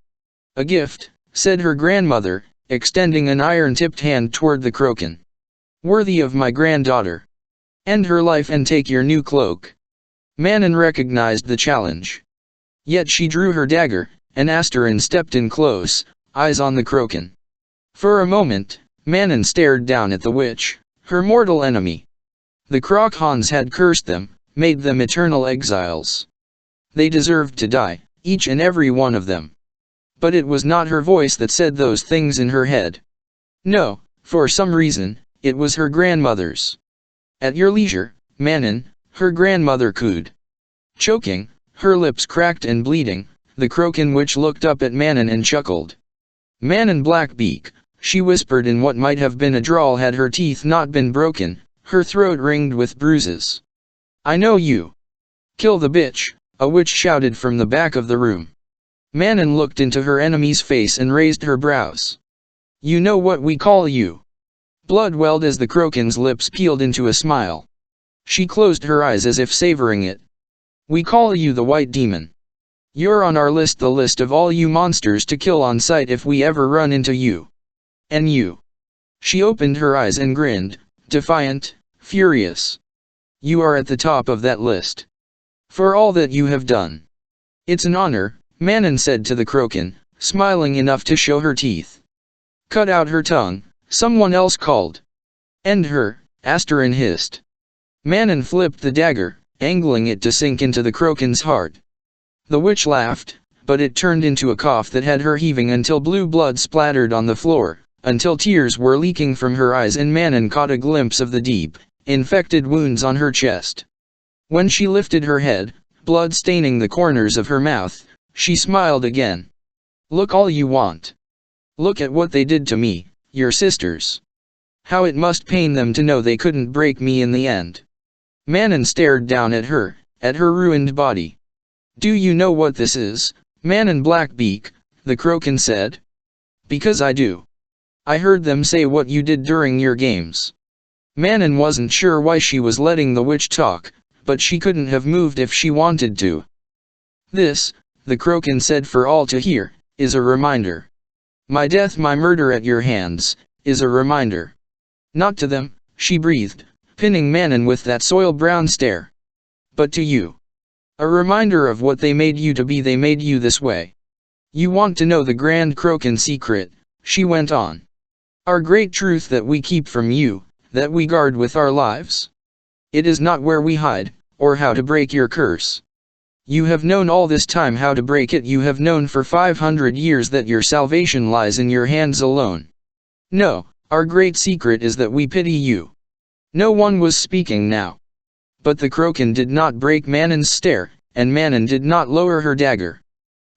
"A gift," said her grandmother, extending an iron-tipped hand toward the Crocan. "Worthy of my granddaughter. End her life and take your new cloak." Manon recognized the challenge. Yet she drew her dagger, and Asterin stepped in close, eyes on the Crocan. For a moment, Manon stared down at the witch, her mortal enemy. The Crochans had cursed them, made them eternal exiles. They deserved to die, each and every one of them. But it was not her voice that said those things in her head. No, for some reason, it was her grandmother's. "At your leisure, Manon," her grandmother cooed. Choking, her lips cracked and bleeding, the Crocan witch looked up at Manon and chuckled. "Manon Blackbeak," she whispered in what might have been a drawl had her teeth not been broken, her throat ringed with bruises. "I know you." "Kill the bitch," a witch shouted from the back of the room. Manon looked into her enemy's face and raised her brows. "You know what we call you." Blood welled as the Crocan's lips peeled into a smile. She closed her eyes as if savoring it. "We call you the White Demon. You're on our list, the list of all you monsters to kill on sight if we ever run into you. And you." She opened her eyes and grinned, defiant, furious. "You are at the top of that list. For all that you have done." "It's an honor," Manon said to the Crocan, smiling enough to show her teeth. "Cut out her tongue," someone else called. "End her," Asterin hissed. Manon flipped the dagger, angling it to sink into the Crocan's heart. The witch laughed, but it turned into a cough that had her heaving until blue blood splattered on the floor, until tears were leaking from her eyes and Manon caught a glimpse of the deep, infected wounds on her chest. When she lifted her head, blood staining the corners of her mouth, she smiled again. "Look all you want. Look at what they did to me, your sisters. How it must pain them to know they couldn't break me in the end." Manon stared down at her ruined body. "Do you know what this is, Manon Blackbeak?" the Crocan said. "Because I do. I heard them say what you did during your games." Manon wasn't sure why she was letting the witch talk, but she couldn't have moved if she wanted to. "This," the Crocan said for all to hear, "is a reminder. My death, my murder at your hands, is a reminder. Not to them," she breathed, pinning Manon with that soil-brown stare. "But to you. A reminder of what they made you to be. They made you this way. You want to know the grand Crocan secret," she went on. "Our great truth that we keep from you, that we guard with our lives? It is not where we hide, or how to break your curse. You have known all this time how to break it. You have known for 500 years that your salvation lies in your hands alone. No, our great secret is that we pity you." No one was speaking now. But the Crocan did not break Manon's stare, and Manon did not lower her dagger.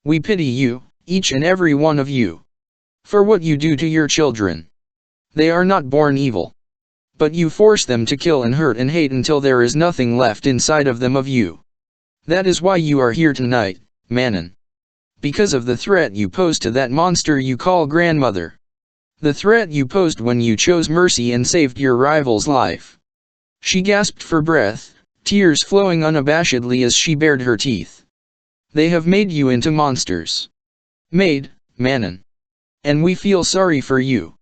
"We pity you, each and every one of you. For what you do to your children. They are not born evil. But you force them to kill and hurt and hate until there is nothing left inside of them of you. That is why you are here tonight, Manon. Because of the threat you posed to that monster you call grandmother. The threat you posed when you chose mercy and saved your rival's life." She gasped for breath, tears flowing unabashedly as she bared her teeth. "They have made you into monsters. Made, Manon. And we feel sorry for you."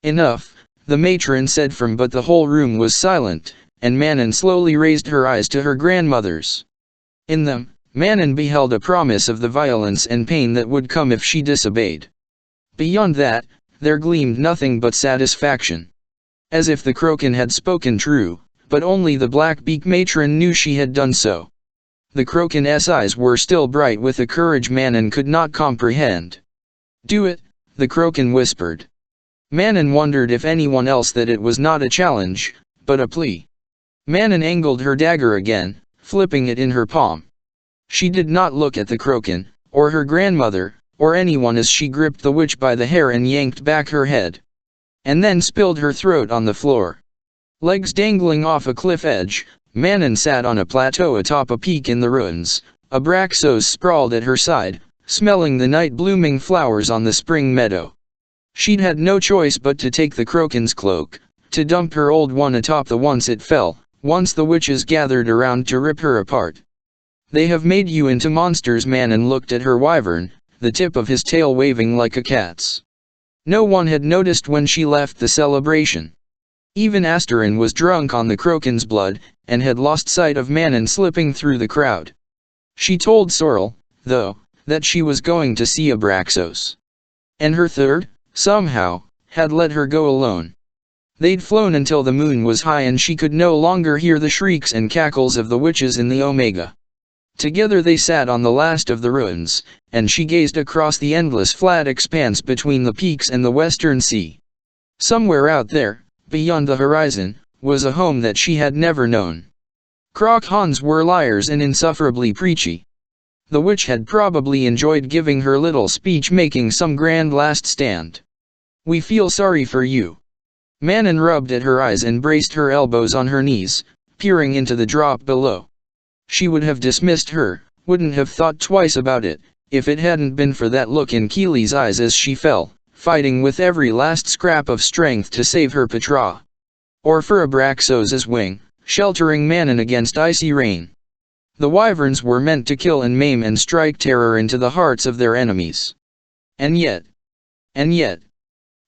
"Enough," the matron said but the whole room was silent, and Manon slowly raised her eyes to her grandmother's. In them, Manon beheld a promise of the violence and pain that would come if she disobeyed. Beyond that, there gleamed nothing but satisfaction. As if the Crocan had spoken true, but only the Blackbeak matron knew she had done so. The Crocan's eyes were still bright with a courage Manon could not comprehend. "Do it," the Crocan whispered. Manon wondered if anyone else that it was not a challenge, but a plea. Manon angled her dagger again, flipping it in her palm. She did not look at the Crocan, or her grandmother, or anyone as she gripped the witch by the hair and yanked back her head. And then spilled her throat on the floor. Legs dangling off a cliff edge, Manon sat on a plateau atop a peak in the ruins. Abraxos sprawled at her side, smelling the night-blooming flowers on the spring meadow. She'd had no choice but to take the Crocan's cloak, to dump her old one atop the once it fell, once the witches gathered around to rip her apart. They have made you into monsters. Manon looked at her wyvern, the tip of his tail waving like a cat's. No one had noticed when she left the celebration. Even Asterin was drunk on the Crocan's blood, and had lost sight of Manon slipping through the crowd. She told Sorrel, though, that she was going to see Abraxos. And her third, somehow, had let her go alone. They'd flown until the moon was high and she could no longer hear the shrieks and cackles of the witches in the Omega. Together they sat on the last of the ruins, and she gazed across the endless flat expanse between the peaks and the western sea. Somewhere out there, beyond the horizon, was a home that she had never known. Croc-Hans were liars and insufferably preachy. The witch had probably enjoyed giving her little speech, making some grand last stand. "We feel sorry for you." Manon rubbed at her eyes and braced her elbows on her knees, peering into the drop below. She would have dismissed her, wouldn't have thought twice about it, if it hadn't been for that look in Keely's eyes as she fell, fighting with every last scrap of strength to save her Petra. Or for Abraxos's wing, sheltering Manon against icy rain. The wyverns were meant to kill and maim and strike terror into the hearts of their enemies. And yet,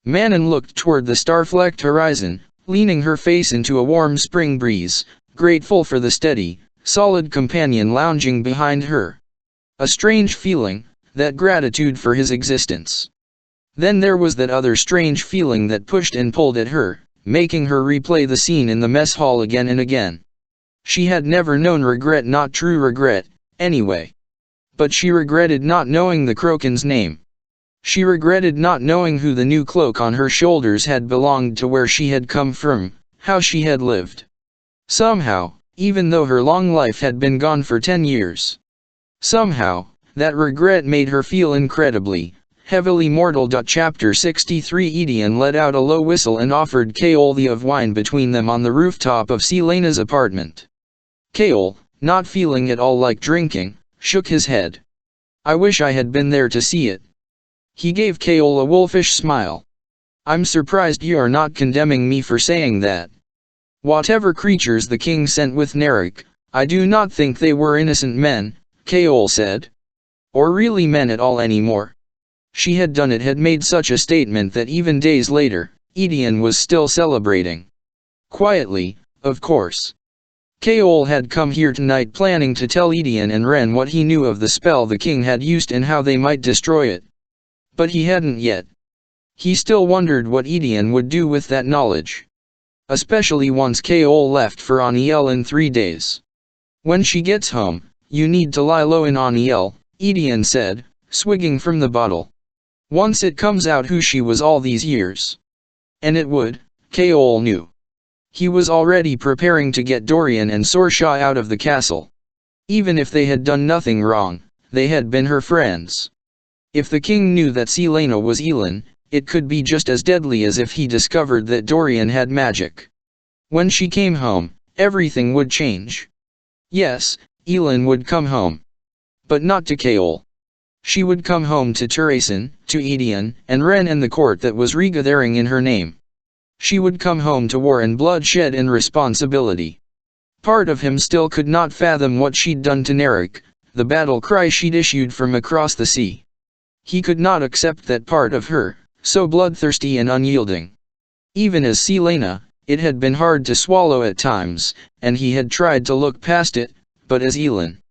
Manon looked toward the star-flecked horizon, leaning her face into a warm spring breeze, grateful for the steady, solid companion lounging behind her. A strange feeling, that gratitude for his existence. Then there was that other strange feeling that pushed and pulled at her, making her replay the scene in the mess hall again and again. She had never known regret, not true regret, anyway. But she regretted not knowing the Crocan's name. She regretted not knowing who the new cloak on her shoulders had belonged to, where she had come from, how she had lived. Somehow, even though her long life had been gone for 10 years. Somehow, that regret made her feel incredibly, heavily mortal. Chapter 63. Edion let out a low whistle and offered Kaol the of wine between them on the rooftop of Selena's apartment. Kaol, not feeling at all like drinking, shook his head. "I wish I had been there to see it." He gave Kaol a wolfish smile. "I'm surprised you are not condemning me for saying that. Whatever creatures the king sent with Narek, I do not think they were innocent men," Kaol said. "Or really men at all anymore." She had done it, had made such a statement that even days later, Edion was still celebrating. Quietly, of course. Kaol had come here tonight planning to tell Edion and Ren what he knew of the spell the king had used and how they might destroy it. But he hadn't yet. He still wondered what Edion would do with that knowledge. Especially once Kaol left for Aniel in 3 days. "When she gets home, you need to lie low in Aniel," Edion said, swigging from the bottle. "Once it comes out who she was all these years." And it would, Kaol knew. He was already preparing to get Dorian and Sorsha out of the castle. Even if they had done nothing wrong, they had been her friends. If the king knew that Selena was Elin, it could be just as deadly as if he discovered that Dorian had magic. When she came home, everything would change. Yes, Elin would come home. But not to Kaol. She would come home to Turason, to Edion, and Ren and the court that was regathering in her name. She would come home to war and bloodshed and responsibility. Part of him still could not fathom what she'd done to Narek, the battle cry she'd issued from across the sea. He could not accept that part of her, so bloodthirsty and unyielding. Even as Selena, it had been hard to swallow at times, and he had tried to look past it, but as Elin.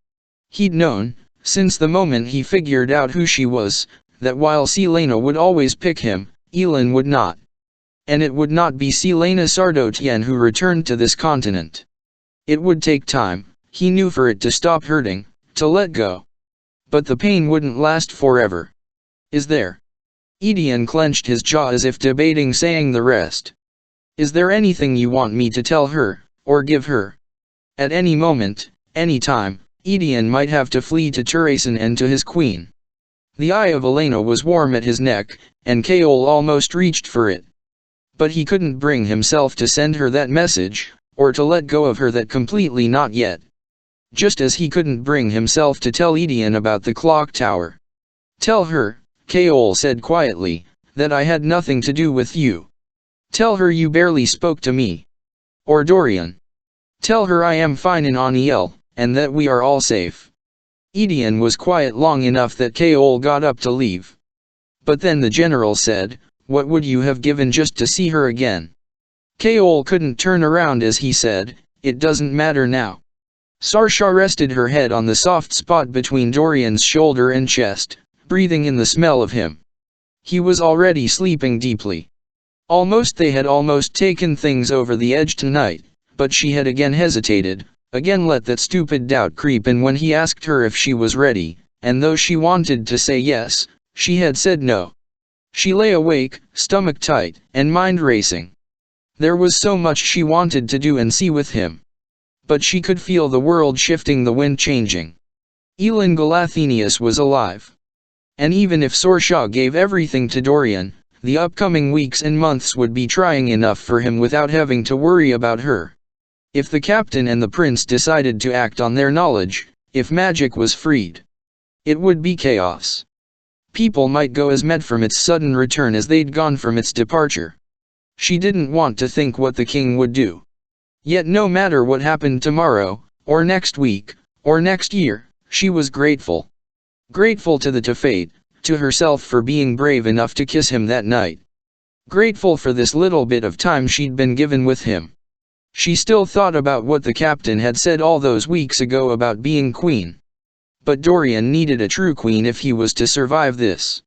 He'd known, since the moment he figured out who she was, that while Selena would always pick him, Elin would not. And it would not be Selena Sardotian who returned to this continent. It would take time, he knew, for it to stop hurting, to let go. But the pain wouldn't last forever. "Is there?" Edion clenched his jaw as if debating saying the rest. "Is there anything you want me to tell her, or give her?" "At any moment, any time," Edion might have to flee to Turasan and to his queen. The eye of Elena was warm at his neck, and Kaol almost reached for it. But he couldn't bring himself to send her that message, or to let go of her that completely not yet. Just as he couldn't bring himself to tell Edion about the clock tower. "Tell her," Kaol said quietly, "that I had nothing to do with you. Tell her you barely spoke to me. Or Dorian. Tell her I am fine in Aniel, and that we are all safe." Edion was quiet long enough that Kaol got up to leave. But then the general said, "What would you have given just to see her again?" Kaol couldn't turn around as he said, "It doesn't matter now." Saoirse rested her head on the soft spot between Dorian's shoulder and chest, breathing in the smell of him. He was already sleeping deeply. They had almost taken things over the edge tonight, but she had again hesitated, again let that stupid doubt creep in when he asked her if she was ready, and though she wanted to say yes, she had said no. She lay awake, stomach tight, and mind racing. There was so much she wanted to do and see with him. But she could feel the world shifting, the wind changing. Elin Galathenius was alive. And even if Saoirse gave everything to Dorian, the upcoming weeks and months would be trying enough for him without having to worry about her. If the captain and the prince decided to act on their knowledge, if magic was freed, it would be chaos. People might go as mad from its sudden return as they'd gone from its departure. She didn't want to think what the king would do. Yet no matter what happened tomorrow, or next week, or next year, she was grateful. Grateful to fate, to herself for being brave enough to kiss him that night. Grateful for this little bit of time she'd been given with him. She still thought about what the captain had said all those weeks ago about being queen. But Dorian needed a true queen if he was to survive this.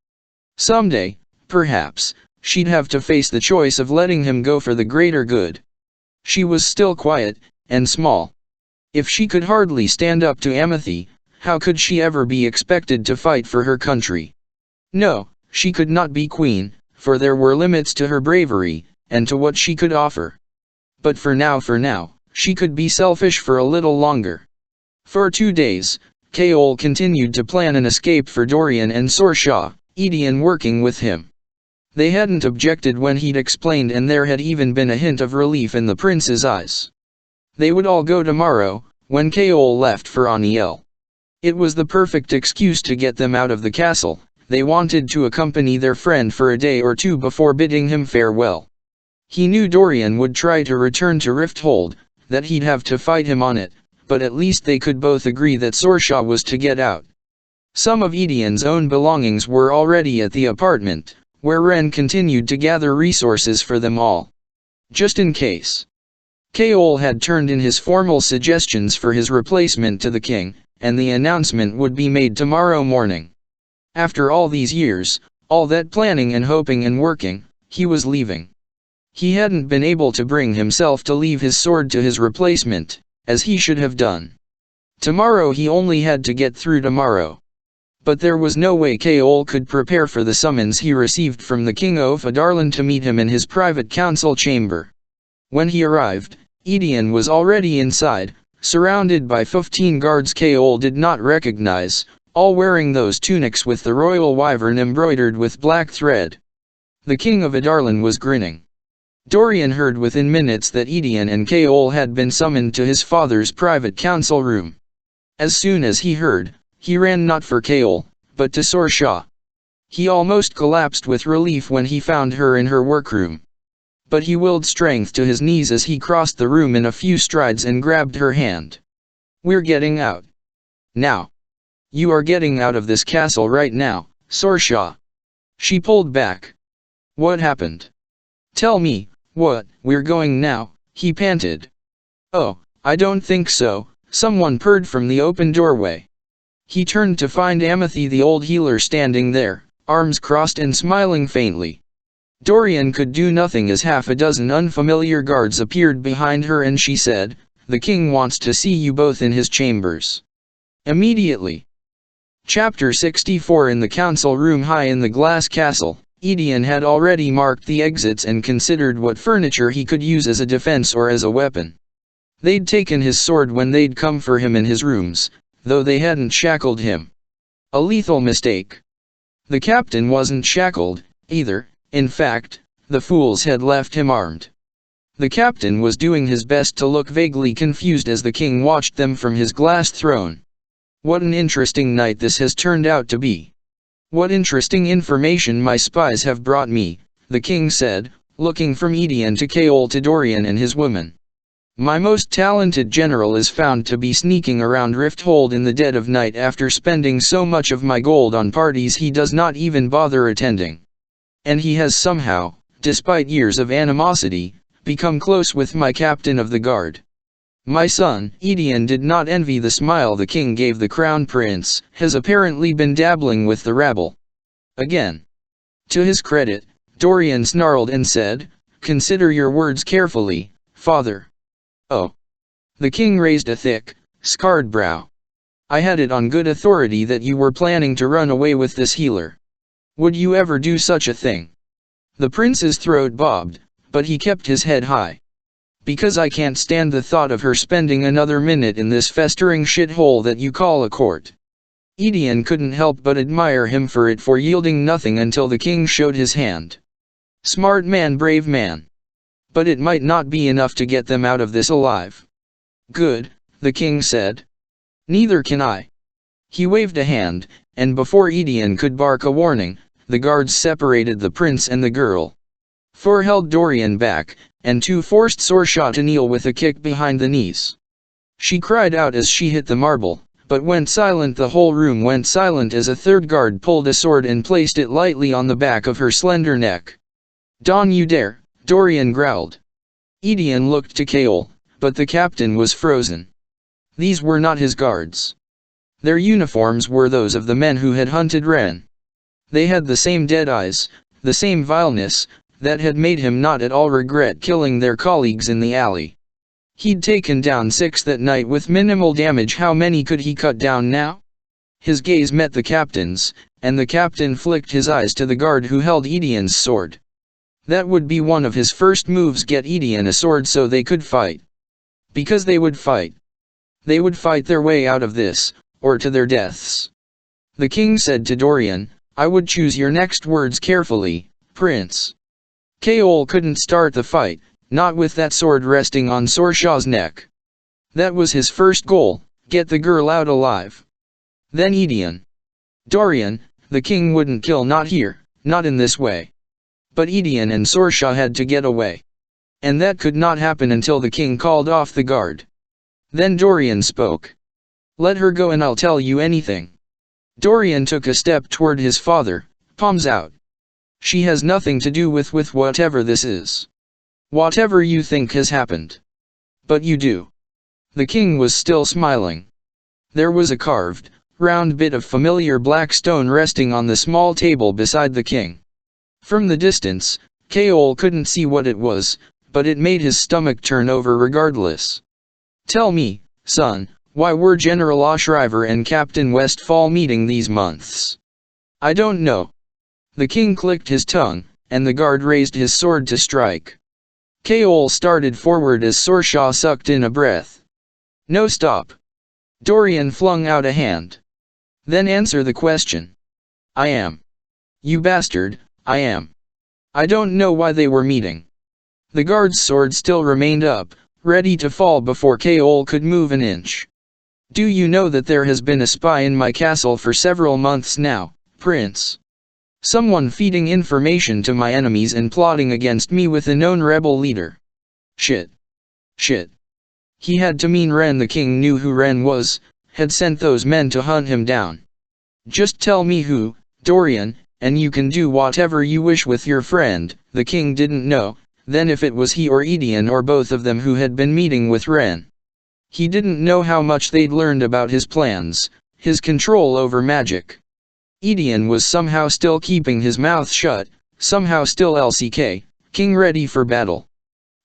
Someday, perhaps, she'd have to face the choice of letting him go for the greater good. She was still quiet, and small. If she could hardly stand up to Amethy, how could she ever be expected to fight for her country? No, she could not be queen, for there were limits to her bravery, and to what she could offer. But for now, she could be selfish for a little longer. For 2 days, Kaol continued to plan an escape for Dorian and Saoirse, Edion working with him. They hadn't objected when he'd explained, and there had even been a hint of relief in the prince's eyes. They would all go tomorrow, when Kaol left for Aniel. It was the perfect excuse to get them out of the castle. They wanted to accompany their friend for a day or two before bidding him farewell. He knew Dorian would try to return to Rifthold, that he'd have to fight him on it, but at least they could both agree that Saoirse was to get out. Some of Edion's own belongings were already at the apartment, where Ren continued to gather resources for them all. Just in case. Kaol had turned in his formal suggestions for his replacement to the king, and the announcement would be made tomorrow morning. After all these years, all that planning and hoping and working, he was leaving. He hadn't been able to bring himself to leave his sword to his replacement, as he should have done. Tomorrow he only had to get through tomorrow. But there was no way Kaol could prepare for the summons he received from the King of Adarlan to meet him in his private council chamber. When he arrived, Edion was already inside, surrounded by 15 guards Kaol did not recognize, all wearing those tunics with the royal wyvern embroidered with black thread. The King of Adarlan was grinning. Dorian heard within minutes that Edion and Kaol had been summoned to his father's private council room. As soon as he heard, he ran not for Kaol, but to Saoirse. He almost collapsed with relief when he found her in her workroom. But he willed strength to his knees as he crossed the room in a few strides and grabbed her hand. "We're getting out. Now. You are getting out of this castle right now, Saoirse." She pulled back. "What happened? Tell me, we're going now," he panted. "Oh, I don't think so," someone purred from the open doorway. He turned to find Amethy the old healer standing there, arms crossed and smiling faintly. Dorian could do nothing as half a dozen unfamiliar guards appeared behind her and she said, "The king wants to see you both in his chambers. Immediately." Chapter 64. In the council room high in the glass castle, Edion had already marked the exits and considered what furniture he could use as a defense or as a weapon. They'd taken his sword when they'd come for him in his rooms. though they hadn't shackled him. A lethal mistake. The captain wasn't shackled, either. In fact, the fools had left him armed. The captain was doing his best to look vaguely confused as the king watched them from his glass throne. What an interesting night this has turned out to be. What interesting information my spies have brought me, the king said, looking from Edian to Kaol to Dorian and his woman. My most talented general is found to be sneaking around Rifthold in the dead of night after spending so much of my gold on parties he does not even bother attending. And he has somehow, despite years of animosity, become close with my captain of the guard. My son, Edian did not envy the smile the king gave the crown prince, has apparently been dabbling with the rabble. Again. To his credit, Dorian snarled and said, "Consider your words carefully, father." Oh. The king raised a thick, scarred brow. I had it on good authority that you were planning to run away with this healer. Would you ever do such a thing? The prince's throat bobbed, but he kept his head high. Because I can't stand the thought of her spending another minute in this festering shithole that you call a court. Edian couldn't help but admire him for yielding nothing until the king showed his hand. Smart man, brave man. But it might not be enough to get them out of this alive. Good, the king said. Neither can I. He waved a hand, and before Edian could bark a warning, the guards separated the prince and the girl. Four held Dorian back, and two forced Sorsha to kneel with a kick behind the knees. She cried out as she hit the marble, but went silent. The whole room went silent as a third guard pulled a sword and placed it lightly on the back of her slender neck. "Don't you dare," Dorian growled. Edian looked to Kaol, but the captain was frozen. These were not his guards. Their uniforms were those of the men who had hunted Ren. They had the same dead eyes, the same vileness, that had made him not at all regret killing their colleagues in the alley. He'd taken down 6 that night with minimal damage. How many could he cut down now? His gaze met the captain's, and the captain flicked his eyes to the guard who held Edian's sword. That would be one of his first moves: get Edian a sword so they could fight. Because they would fight. They would fight their way out of this, or to their deaths. The king said to Dorian, "I would choose your next words carefully, prince." Kaol couldn't start the fight, not with that sword resting on Sorsha's neck. That was his first goal: get the girl out alive. Then Edian. Dorian, the king wouldn't kill, not here, not in this way. But Edian and Sorsha had to get away. And that could not happen until the king called off the guard. Then Dorian spoke. "Let her go and I'll tell you anything." Dorian took a step toward his father, palms out. "She has nothing to do with whatever this is. Whatever you think has happened. But you do." The king was still smiling. There was a carved, round bit of familiar black stone resting on the small table beside the king. From the distance, Kaol couldn't see what it was, but it made his stomach turn over regardless. "Tell me, son, why were General Oshriver and Captain Westfall meeting these months?" "I don't know." The king clicked his tongue, and the guard raised his sword to strike. Kaol started forward as Sorsha sucked in a breath. "No, stop." Dorian flung out a hand. "Then answer the question." "I am." "You bastard, I am." "I don't know why they were meeting." The guard's sword still remained up, ready to fall before Kaol could move an inch. "Do you know that there has been a spy in my castle for several months now, Prince? Someone feeding information to my enemies and plotting against me with a known rebel leader." Shit. Shit. He had to mean Ren. The king knew who Ren was, had sent those men to hunt him down. "Just tell me who, Dorian, and you can do whatever you wish with your friend." The king didn't know, then, if it was he or Edian or both of them who had been meeting with Ren. He didn't know how much they'd learned about his plans, his control over magic. Edian was somehow still keeping his mouth shut, somehow still LCK, king ready for battle.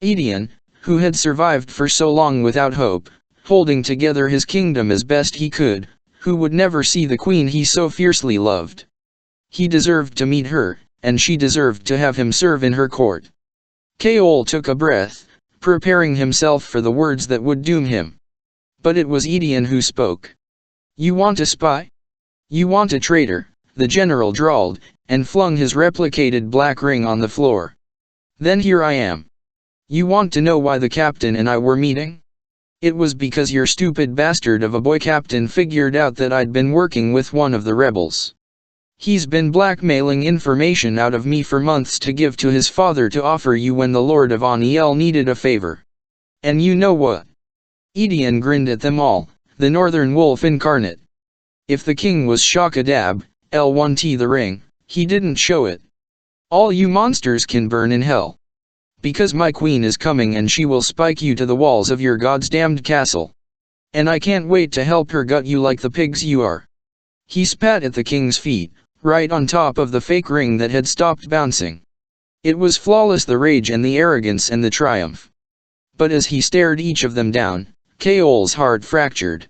Edian, who had survived for so long without hope, holding together his kingdom as best he could, who would never see the queen he so fiercely loved. He deserved to meet her, and she deserved to have him serve in her court. Kaol took a breath, preparing himself for the words that would doom him. But it was Edian who spoke. You want a spy? You want a traitor, the general drawled, and flung his replicated black ring on the floor. Then here I am. You want to know why the captain and I were meeting? It was because your stupid bastard of a boy captain figured out that I'd been working with one of the rebels. He's been blackmailing information out of me for months to give to his father to offer you when the Lord of Aniel needed a favor. And you know what? Edion grinned at them all, the northern wolf incarnate. If the king was Shakadab, L1T the ring, he didn't show it. All you monsters can burn in hell. Because my queen is coming and she will spike you to the walls of your goddamned castle. And I can't wait to help her gut you like the pigs you are. He spat at the king's feet, right on top of the fake ring that had stopped bouncing. It was flawless, the rage and the arrogance and the triumph. But as he stared each of them down, Kaol's heart fractured.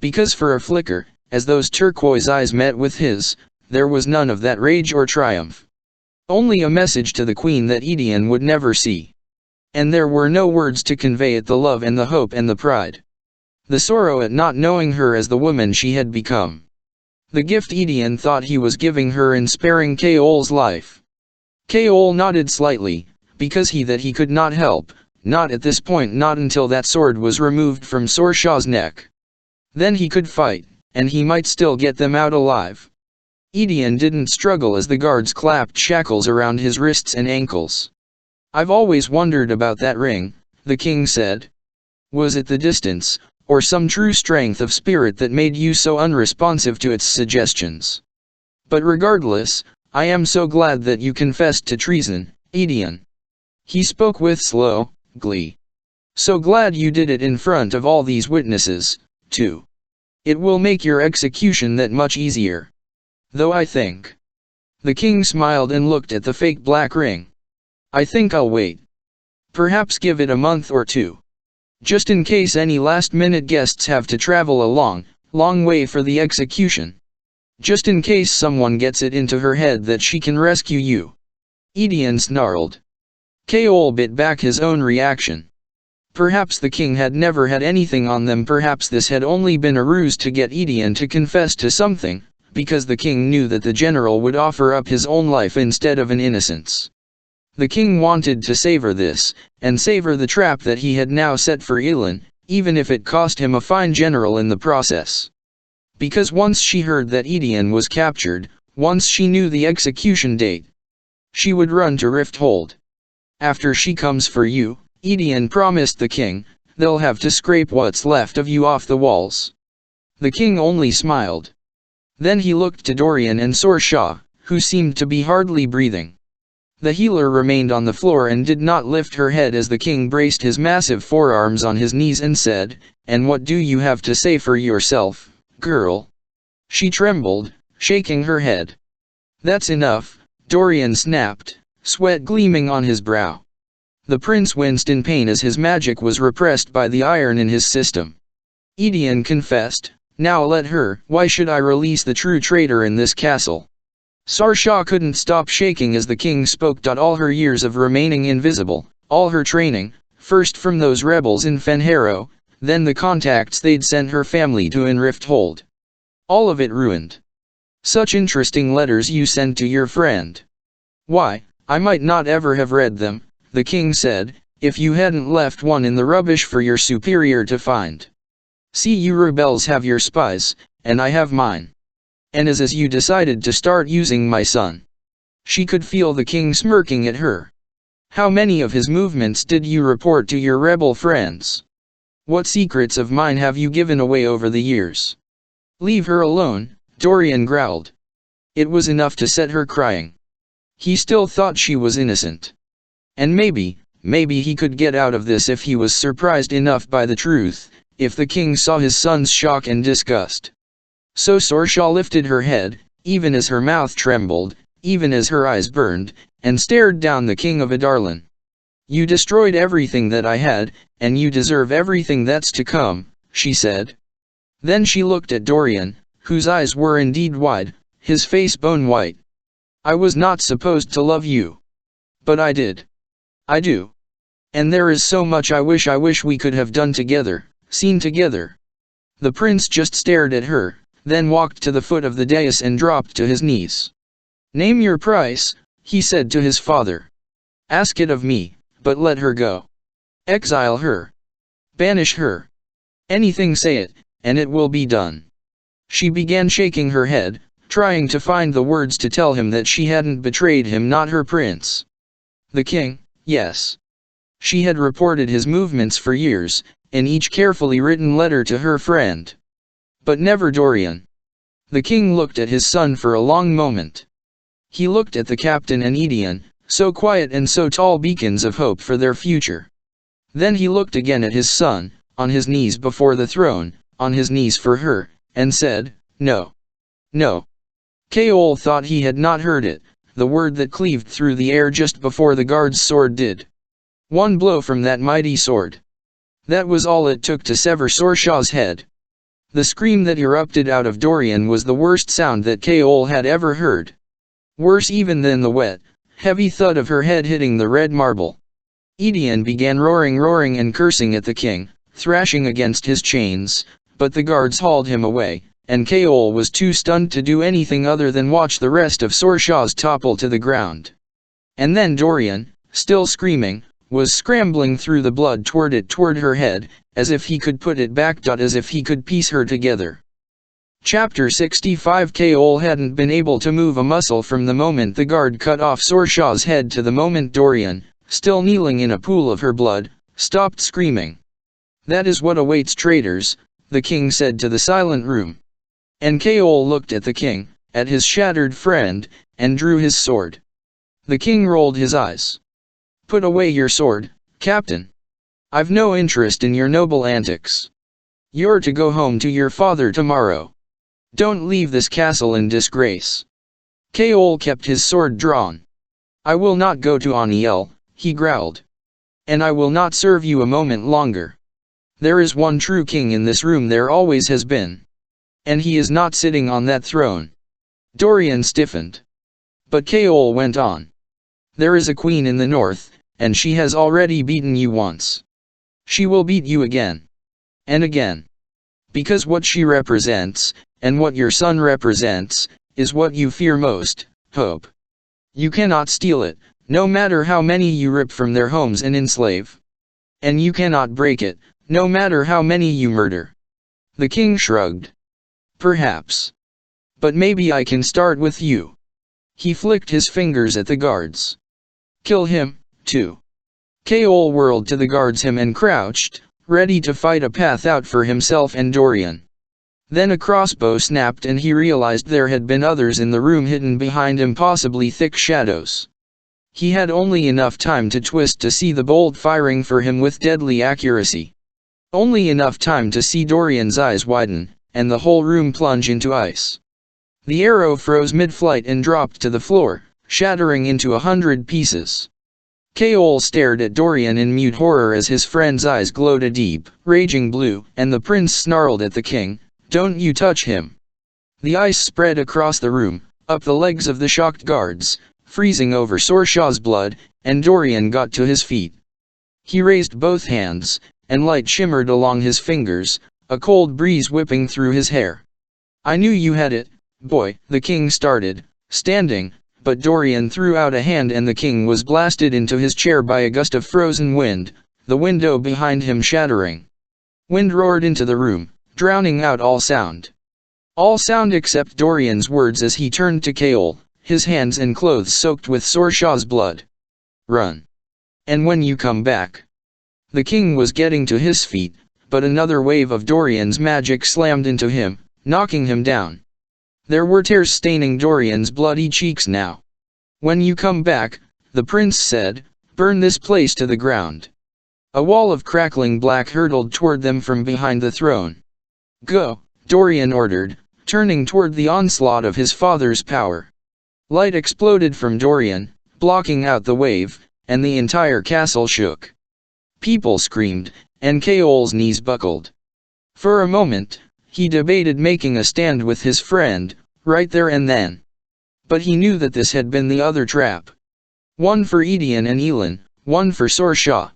Because for a flicker, as those turquoise eyes met with his, there was none of that rage or triumph. Only a message to the queen that Edion would never see. And there were no words to convey it, the love and the hope and the pride. The sorrow at not knowing her as the woman she had become. The gift Edion thought he was giving her in sparing Kaol's life. Kaol nodded slightly, because he could not help, not at this point, not until that sword was removed from Sorshaw's neck. Then he could fight, and he might still get them out alive. Edion didn't struggle as the guards clapped shackles around his wrists and ankles. I've always wondered about that ring, the king said. Was it the distance, or some true strength of spirit that made you so unresponsive to its suggestions? But regardless, I am so glad that you confessed to treason, Edion. He spoke with slow glee. So glad you did it in front of all these witnesses, too. It will make your execution that much easier. Though I think. The king smiled and looked at the fake black ring. I think I'll wait. Perhaps give it a month or two. Just in case any last-minute guests have to travel a long way for the execution. Just in case someone gets it into her head that she can rescue you. Edion snarled. Kaol bit back his own reaction. Perhaps the king had never had anything on them, perhaps this had only been a ruse to get Edion to confess to something, because the king knew that the general would offer up his own life instead of an innocence. The king wanted to savor this, and savor the trap that he had now set for Elin, even if it cost him a fine general in the process. Because once she heard that Edion was captured, once she knew the execution date, she would run to Rifthold. After she comes for you, Edion promised the king, they'll have to scrape what's left of you off the walls. The king only smiled. Then he looked to Dorian and Sorsha, who seemed to be hardly breathing. The healer remained on the floor and did not lift her head as the king braced his massive forearms on his knees and said, "And what do you have to say for yourself, girl?" She trembled, shaking her head. "That's enough," Dorian snapped, sweat gleaming on his brow. The prince winced in pain as his magic was repressed by the iron in his system. Edion confessed, "Now let her. Why should I release the true traitor in this castle?" Sarsha couldn't stop shaking as the king spoke. All her years of remaining invisible, all her training, first from those rebels in Fenhero, then the contacts they'd sent her family to in Rifthold. All of it ruined. Such interesting letters you sent to your friend. Why, I might not ever have read them, the king said, if you hadn't left one in the rubbish for your superior to find. See, you rebels have your spies, and I have mine. And as you decided to start using my son. She could feel the king smirking at her. How many of his movements did you report to your rebel friends? What secrets of mine have you given away over the years? Leave her alone, Dorian growled. It was enough to set her crying. He still thought she was innocent. And maybe he could get out of this if he was surprised enough by the truth, if the king saw his son's shock and disgust. So Sorsha lifted her head, even as her mouth trembled, even as her eyes burned, and stared down the king of Adarlan. You destroyed everything that I had, and you deserve everything that's to come, she said. Then she looked at Dorian, whose eyes were indeed wide, his face bone white. I was not supposed to love you. But I did. I do. And there is so much I wish we could have done together, seen together. The prince just stared at her, then walked to the foot of the dais and dropped to his knees. "Name your price," he said to his father. "Ask it of me, but let her go. Exile her. Banish her. Anything say it, and it will be done." She began shaking her head, trying to find the words to tell him that she hadn't betrayed him, not her prince. The king, yes. She had reported his movements for years, in each carefully written letter to her friend. But never Dorian. The king looked at his son for a long moment. He looked at the captain and Edion, so quiet and so tall, beacons of hope for their future. Then he looked again at his son, on his knees before the throne, on his knees for her, and said, "No. No." Keol thought he had not heard it, the word that cleaved through the air just before the guard's sword did. One blow from that mighty sword. That was all it took to sever Sorshaw's head. The scream that erupted out of Dorian was the worst sound that Keol had ever heard. Worse even than the wet, heavy thud of her head hitting the red marble. Edion began roaring and cursing at the king, thrashing against his chains, but the guards hauled him away, and Keol was too stunned to do anything other than watch the rest of Sorshaw's topple to the ground. And then Dorian, still screaming, was scrambling through the blood toward her head, as if he could put it back. As if he could piece her together. Chapter 65. Keol hadn't been able to move a muscle from the moment the guard cut off Sorshaw's head to the moment Dorian, still kneeling in a pool of her blood, stopped screaming. "That is what awaits traitors," the king said to the silent room. And Keol looked at the king, at his shattered friend, and drew his sword. The king rolled his eyes. "Put away your sword, Captain. I've no interest in your noble antics. You're to go home to your father tomorrow. Don't leave this castle in disgrace." Keol kept his sword drawn. "I will not go to Aniel," he growled. "And I will not serve you a moment longer. There is one true king in this room, there always has been. And he is not sitting on that throne." Dorian stiffened. But Keol went on. "There is a queen in the north, and she has already beaten you once. She will beat you again. And again. Because what she represents, and what your son represents, is what you fear most, hope. You cannot steal it, no matter how many you rip from their homes and enslave. And you cannot break it, no matter how many you murder." The king shrugged. "Perhaps. But maybe I can start with you." He flicked his fingers at the guards. "Kill him, too." Keol whirled to the guards him and crouched, ready to fight a path out for himself and Dorian. Then a crossbow snapped and he realized there had been others in the room hidden behind impossibly thick shadows. He had only enough time to twist to see the bolt firing for him with deadly accuracy. Only enough time to see Dorian's eyes widen, and the whole room plunge into ice. The arrow froze mid-flight and dropped to the floor, shattering into 100 pieces. Keol stared at Dorian in mute horror as his friend's eyes glowed a deep, raging blue, and the prince snarled at the king, "Don't you touch him." The ice spread across the room, up the legs of the shocked guards, freezing over Sorshaw's blood, and Dorian got to his feet. He raised both hands, and light shimmered along his fingers, a cold breeze whipping through his hair. "I knew you had it, boy," the king started, standing, but Dorian threw out a hand and the king was blasted into his chair by a gust of frozen wind, the window behind him shattering. Wind roared into the room, drowning out all sound. All sound except Dorian's words as he turned to Keol, his hands and clothes soaked with Sorshaw's blood. "Run. And when you come back." The king was getting to his feet, but another wave of Dorian's magic slammed into him, knocking him down. There were tears staining Dorian's bloody cheeks now. "When you come back," the prince said, "burn this place to the ground." A wall of crackling black hurtled toward them from behind the throne. "Go," Dorian ordered, turning toward the onslaught of his father's power. Light exploded from Dorian, blocking out the wave, and the entire castle shook. People screamed, and Keol's knees buckled. For a moment, he debated making a stand with his friend, right there and then. But he knew that this had been the other trap. One for Edion and Elin, one for Sorshaw.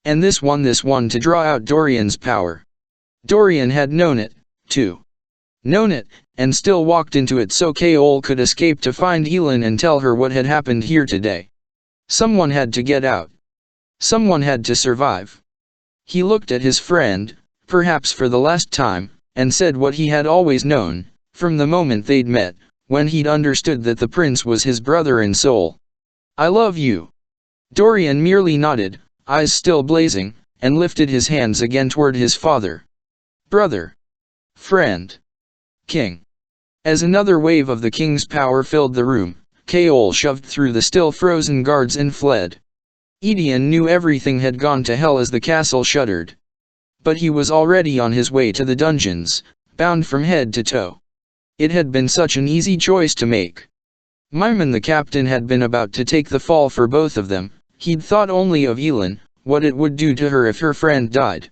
And this one to draw out Dorian's power. Dorian had known it, too. Known it, and still walked into it so Kaol could escape to find Elin and tell her what had happened here today. Someone had to get out. Someone had to survive. He looked at his friend, perhaps for the last time, and said what he had always known, from the moment they'd met, when he'd understood that the prince was his brother in soul. I love you. Dorian merely nodded, eyes still blazing, and lifted his hands again toward his father. Brother. Friend. King. As another wave of the king's power filled the room, Kaol shoved through the still frozen guards and fled. Edion knew everything had gone to hell as the castle shuddered. But he was already on his way to the dungeons, bound from head to toe. It had been such an easy choice to make. Mimon the captain had been about to take the fall for both of them. He'd thought only of Elin, what it would do to her if her friend died.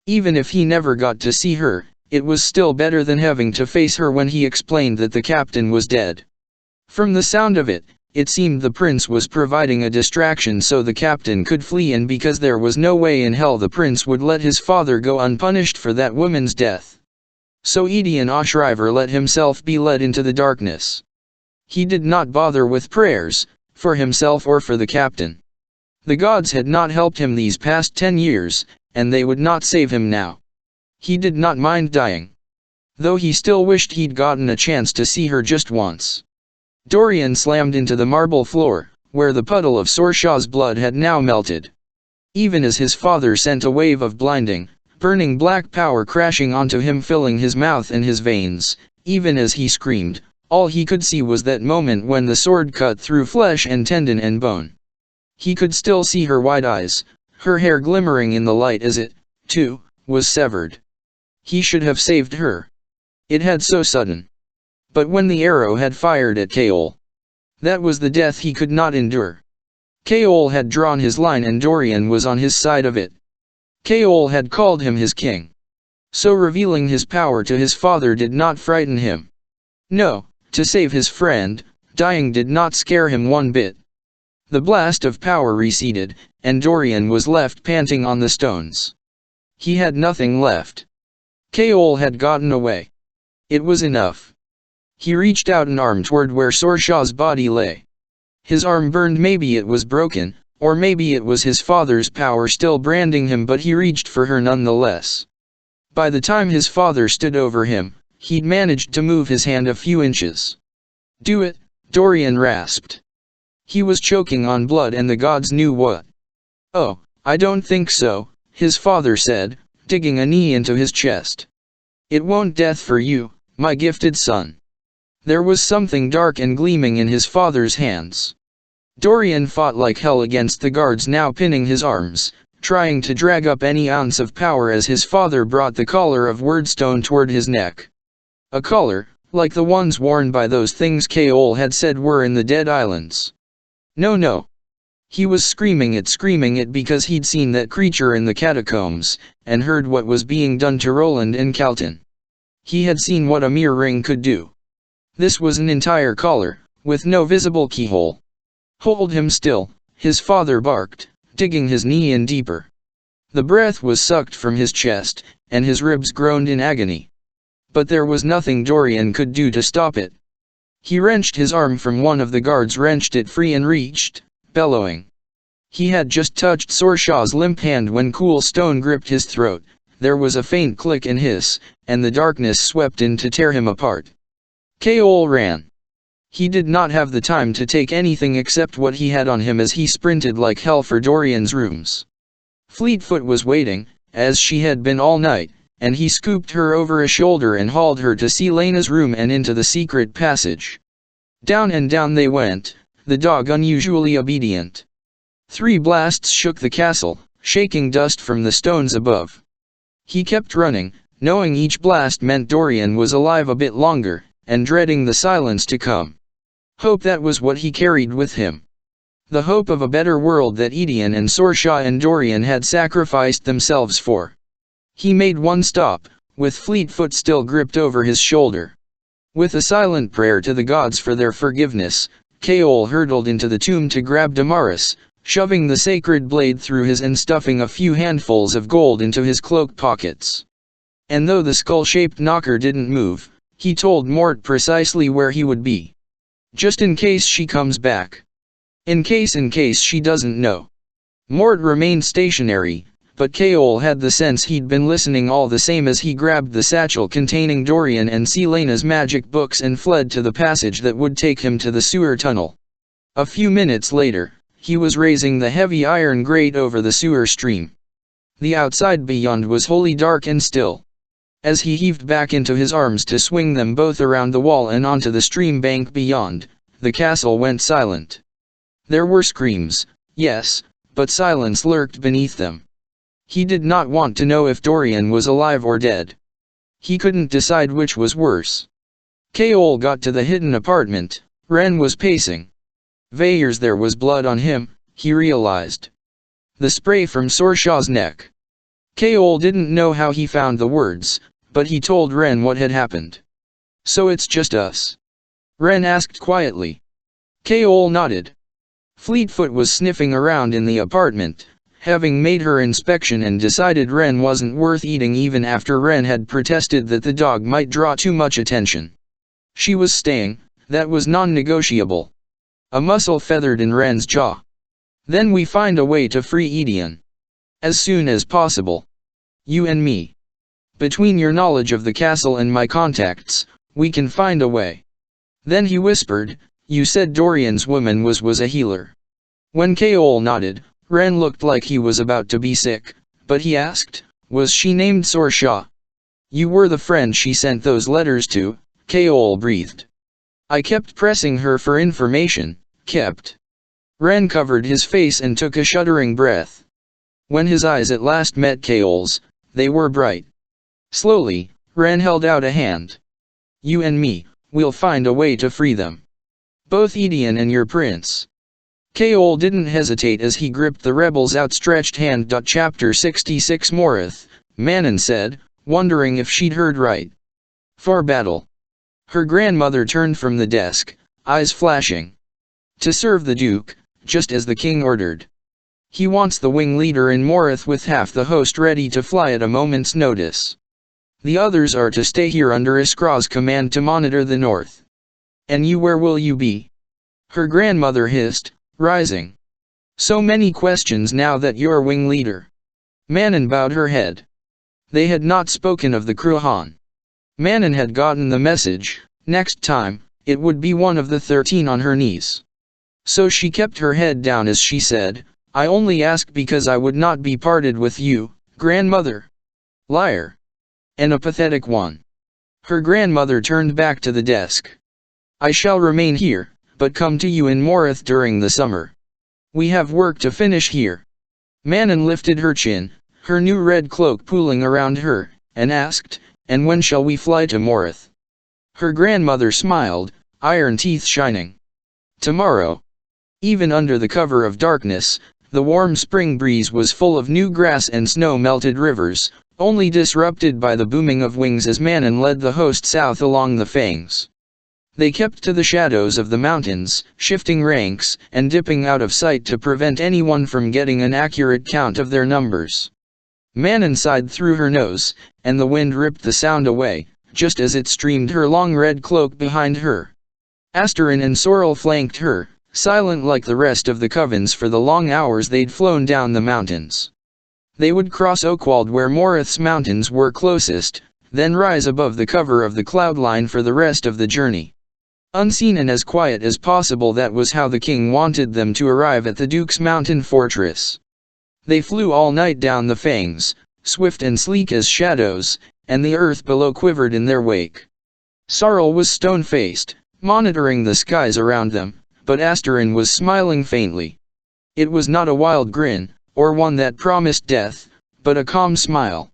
Even if he never got to see her, it was still better than having to face her when he explained that the captain was dead. From the sound of it, it seemed the prince was providing a distraction so the captain could flee, and because there was no way in hell the prince would let his father go unpunished for that woman's death. So Edion Oshriver let himself be led into the darkness. He did not bother with prayers, for himself or for the captain. The gods had not helped him these past 10 years, and they would not save him now. He did not mind dying. Though he still wished he'd gotten a chance to see her just once. Dorian slammed into the marble floor, where the puddle of Sorshaw's blood had now melted. Even as his father sent a wave of blinding, burning black power crashing onto him, filling his mouth and his veins, even as he screamed, all he could see was that moment when the sword cut through flesh and tendon and bone. He could still see her wide eyes, her hair glimmering in the light as it, too, was severed. He should have saved her. It had so sudden. But when the arrow had fired at Kaol, that was the death he could not endure. Kaol had drawn his line and Dorian was on his side of it. Kaol had called him his king. So revealing his power to his father did not frighten him. No, to save his friend, dying did not scare him one bit. The blast of power receded, and Dorian was left panting on the stones. He had nothing left. Kaol had gotten away. It was enough. He reached out an arm toward where Sorshaw's body lay. His arm burned. Maybe it was broken, or maybe it was his father's power still branding him, but he reached for her nonetheless. By the time his father stood over him, he'd managed to move his hand a few inches. Do it, Dorian rasped. He was choking on blood and the gods knew what. Oh, I don't think so, his father said, digging a knee into his chest. It won't death for you, my gifted son. There was something dark and gleaming in his father's hands. Dorian fought like hell against the guards now pinning his arms, trying to drag up any ounce of power as his father brought the collar of Wordstone toward his neck. A collar, like the ones worn by those things Kaol had said were in the Dead Islands. No, no. He was screaming it because he'd seen that creature in the catacombs, and heard what was being done to Roland and Calton. He had seen what a mere ring could do. This was an entire collar, with no visible keyhole. Hold him still, his father barked, digging his knee in deeper. The breath was sucked from his chest, and his ribs groaned in agony. But there was nothing Dorian could do to stop it. He wrenched his arm from one of the guards, wrenched it free and reached, bellowing. He had just touched Sorshaw's limp hand when cool stone gripped his throat. There was a faint click and hiss, and the darkness swept in to tear him apart. Kaol ran. He did not have the time to take anything except what he had on him as he sprinted like hell for Dorian's rooms. Fleetfoot was waiting, as she had been all night, and he scooped her over a shoulder and hauled her to Selena's room and into the secret passage. Down and down they went, the dog unusually obedient. 3 blasts shook the castle, shaking dust from the stones above. He kept running, knowing each blast meant Dorian was alive a bit longer, and dreading the silence to come. Hope, that was what he carried with him. The hope of a better world that Edion and Sorshaw and Dorian had sacrificed themselves for. He made one stop, with Fleetfoot still gripped over his shoulder. With a silent prayer to the gods for their forgiveness, Kaol hurtled into the tomb to grab Damaris, shoving the sacred blade through his and stuffing a few handfuls of gold into his cloak pockets. And though the skull-shaped knocker didn't move, he told Mort precisely where he would be. Just in case she comes back. In case she doesn't know. Mort remained stationary, but Keol had the sense he'd been listening all the same as he grabbed the satchel containing Dorian and Selena's magic books and fled to the passage that would take him to the sewer tunnel. A few minutes later, he was raising the heavy iron grate over the sewer stream. The outside beyond was wholly dark and still. As he heaved back into his arms to swing them both around the wall and onto the stream bank beyond, the castle went silent. There were screams, yes, but silence lurked beneath them. He did not want to know if Dorian was alive or dead. He couldn't decide which was worse. Keol got to the hidden apartment. Ren was pacing. Veyers, there was blood on him, he realized. The spray from Sorshaw's neck. Keol didn't know how he found the words, but he told Ren what had happened. So it's just us? Ren asked quietly. Keol nodded. Fleetfoot was sniffing around in the apartment, having made her inspection and decided Ren wasn't worth eating even after Ren had protested that the dog might draw too much attention. She was staying, that was non-negotiable. A muscle feathered in Ren's jaw. Then we find a way to free Edion. As soon as possible. You and me. Between your knowledge of the castle and my contacts, we can find a way. Then he whispered, you said Dorian's woman was a healer. When Keol nodded, Ren looked like he was about to be sick, but he asked, was she named Sorshaw? You were the friend she sent those letters to, Keol breathed. I kept pressing her for information, kept. Ren covered his face and took a shuddering breath. When his eyes at last met Keol's, they were bright. Slowly, Ren held out a hand. You and me, we'll find a way to free them. Both Edion and your prince. Keol didn't hesitate as he gripped the rebel's outstretched hand. Chapter 66 Morith, Manon said, wondering if she'd heard right. For battle. Her grandmother turned from the desk, eyes flashing. To serve the Duke, just as the king ordered. He wants the wing leader in Morith with half the host ready to fly at a moment's notice. The others are to stay here under Iskraw's command to monitor the north. And you, where will you be? Her grandmother hissed, rising. So many questions now that you're wing leader. Manon bowed her head. They had not spoken of the Kruhan. Manon had gotten the message. Next time, it would be one of the 13 on her knees. So she kept her head down as she said, I only ask because I would not be parted with you, grandmother. Liar. And a pathetic one. Her grandmother turned back to the desk. I shall remain here, but come to you in Morith during the summer. We have work to finish here. Manon lifted her chin, her new red cloak pooling around her, and asked, and when shall we fly to Morith? Her grandmother smiled, iron teeth shining. Tomorrow. Even under the cover of darkness, the warm spring breeze was full of new grass and snow-melted rivers, only disrupted by the booming of wings as Manon led the host south along the fangs. They kept to the shadows of the mountains, shifting ranks, and dipping out of sight to prevent anyone from getting an accurate count of their numbers. Manon sighed through her nose, and the wind ripped the sound away, just as it streamed her long red cloak behind her. Asterin and Sorrel flanked her, silent like the rest of the covens for the long hours they'd flown down the mountains. They would cross Oakwald where Morith's mountains were closest, then rise above the cover of the cloud line for the rest of the journey. Unseen and as quiet as possible, that was how the king wanted them to arrive at the Duke's mountain fortress. They flew all night down the fangs, swift and sleek as shadows, and the earth below quivered in their wake. Sorrel was stone-faced, monitoring the skies around them, but Asterin was smiling faintly. It was not a wild grin, or one that promised death, but a calm smile.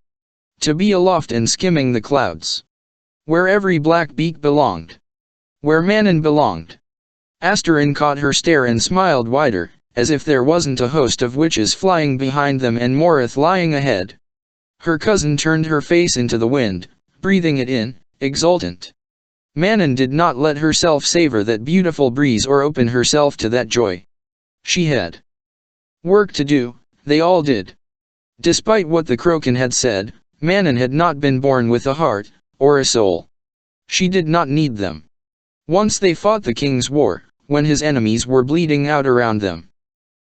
To be aloft and skimming the clouds. Where every black beak belonged. Where Manon belonged. Asterin caught her stare and smiled wider, as if there wasn't a host of witches flying behind them and Morith lying ahead. Her cousin turned her face into the wind, breathing it in, exultant. Manon did not let herself savor that beautiful breeze or open herself to that joy. She had work to do, they all did. Despite what the Kroken had said, Manon had not been born with a heart, or a soul. She did not need them. Once they fought the king's war, when his enemies were bleeding out around them.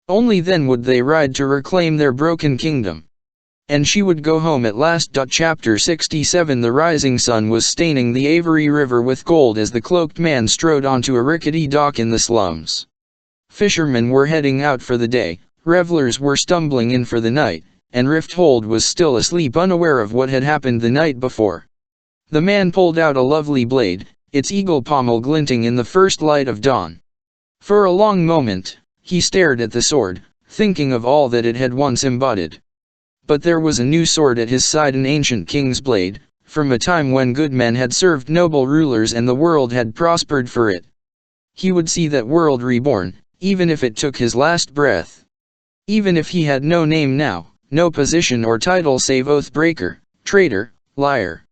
Only then would they ride to reclaim their broken kingdom. And she would go home at last. Chapter 67 The rising sun was staining the Avery River with gold as the cloaked man strode onto a rickety dock in the slums. Fishermen were heading out for the day, revelers were stumbling in for the night, and Rifthold was still asleep, unaware of what had happened the night before. The man pulled out a lovely blade, its eagle pommel glinting in the first light of dawn. For a long moment, he stared at the sword, thinking of all that it had once embodied. But there was a new sword at his side, an ancient king's blade, from a time when good men had served noble rulers and the world had prospered for it. He would see that world reborn, even if it took his last breath. Even if he had no name now, no position or title save oath-breaker, traitor, liar.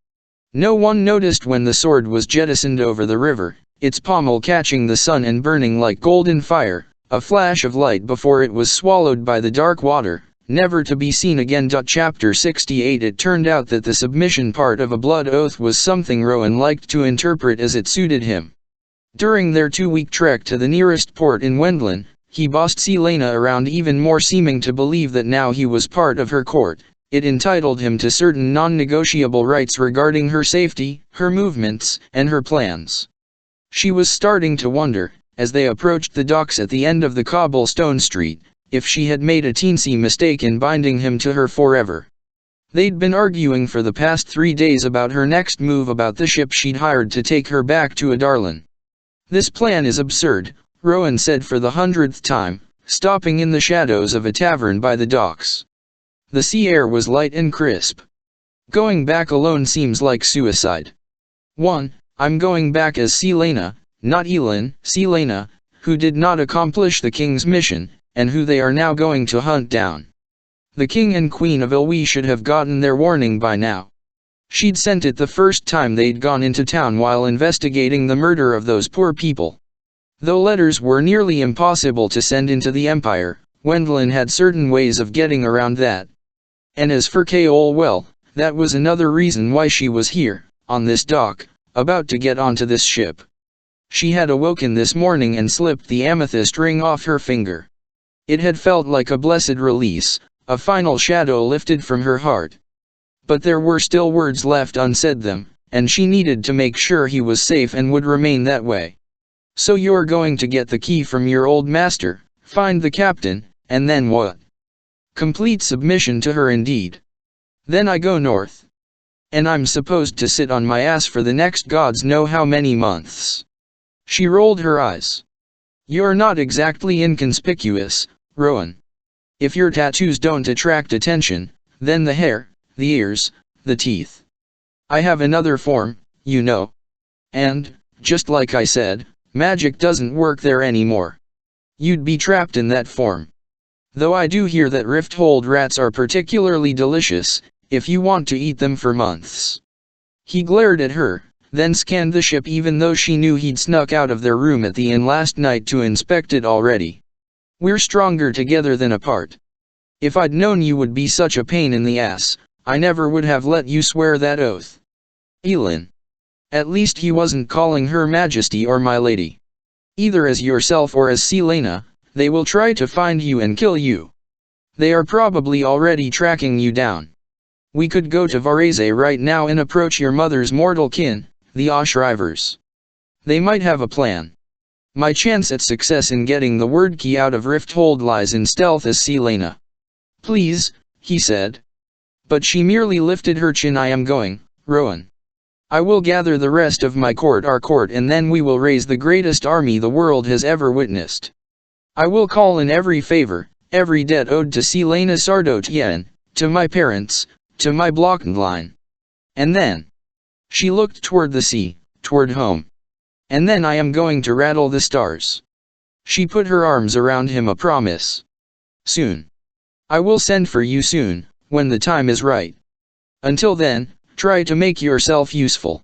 No one noticed when the sword was jettisoned over the river, its pommel catching the sun and burning like golden fire, a flash of light before it was swallowed by the dark water, never to be seen again. Chapter 68 It turned out that the submission part of a blood oath was something Rowan liked to interpret as it suited him. During their 2-week trek to the nearest port in Wendlin, he bossed Selena around even more, seeming to believe that now he was part of her court. It entitled him to certain non-negotiable rights regarding her safety, her movements, and her plans. She was starting to wonder, as they approached the docks at the end of the cobblestone street, if she had made a teensy mistake in binding him to her forever. They'd been arguing for the past 3 days about her next move, about the ship she'd hired to take her back to Adarlan. This plan is absurd, Rowan said for the 100th time, stopping in the shadows of a tavern by the docks. The sea air was light and crisp. Going back alone seems like suicide. 1. I'm going back as Selena, not Elin, Selena, who did not accomplish the king's mission, and who they are now going to hunt down. The king and queen of Ilwe should have gotten their warning by now. She'd sent it the first time they'd gone into town while investigating the murder of those poor people. Though letters were nearly impossible to send into the Empire, Wendlin had certain ways of getting around that. And as for Kaol, well, that was another reason why she was here, on this dock, about to get onto this ship. She had awoken this morning and slipped the amethyst ring off her finger. It had felt like a blessed release, a final shadow lifted from her heart. But there were still words left unsaid them, and she needed to make sure he was safe and would remain that way. So you're going to get the key from your old master, find the captain, and then what? Complete submission to her indeed. Then I go north. And I'm supposed to sit on my ass for the next gods know how many months. She rolled her eyes. You're not exactly inconspicuous, Rowan. If your tattoos don't attract attention, then the hair, the ears, the teeth. I have another form, you know. And, just like I said, magic doesn't work there anymore. You'd be trapped in that form. Though I do hear that Rifthold rats are particularly delicious, if you want to eat them for months. He glared at her, then scanned the ship even though she knew he'd snuck out of their room at the inn last night to inspect it already. We're stronger together than apart. If I'd known you would be such a pain in the ass, I never would have let you swear that oath. Elin. At least he wasn't calling her Majesty or My Lady. Either as yourself or as Selena, they will try to find you and kill you. They are probably already tracking you down. We could go to Varese right now and approach your mother's mortal kin, the Oshrivers. They might have a plan. My chance at success in getting the word key out of Rifthold lies in stealth as Selena. Please, he said. But she merely lifted her chin. I am going, Rowan. I will gather the rest of my court, our court, and then we will raise the greatest army the world has ever witnessed. I will call in every favor, every debt owed to Selena Sardotian, to my parents, to my blockline. And then, she looked toward the sea, toward home. And then I am going to rattle the stars. She put her arms around him. A promise. Soon. I will send for you soon, when the time is right. Until then, try to make yourself useful.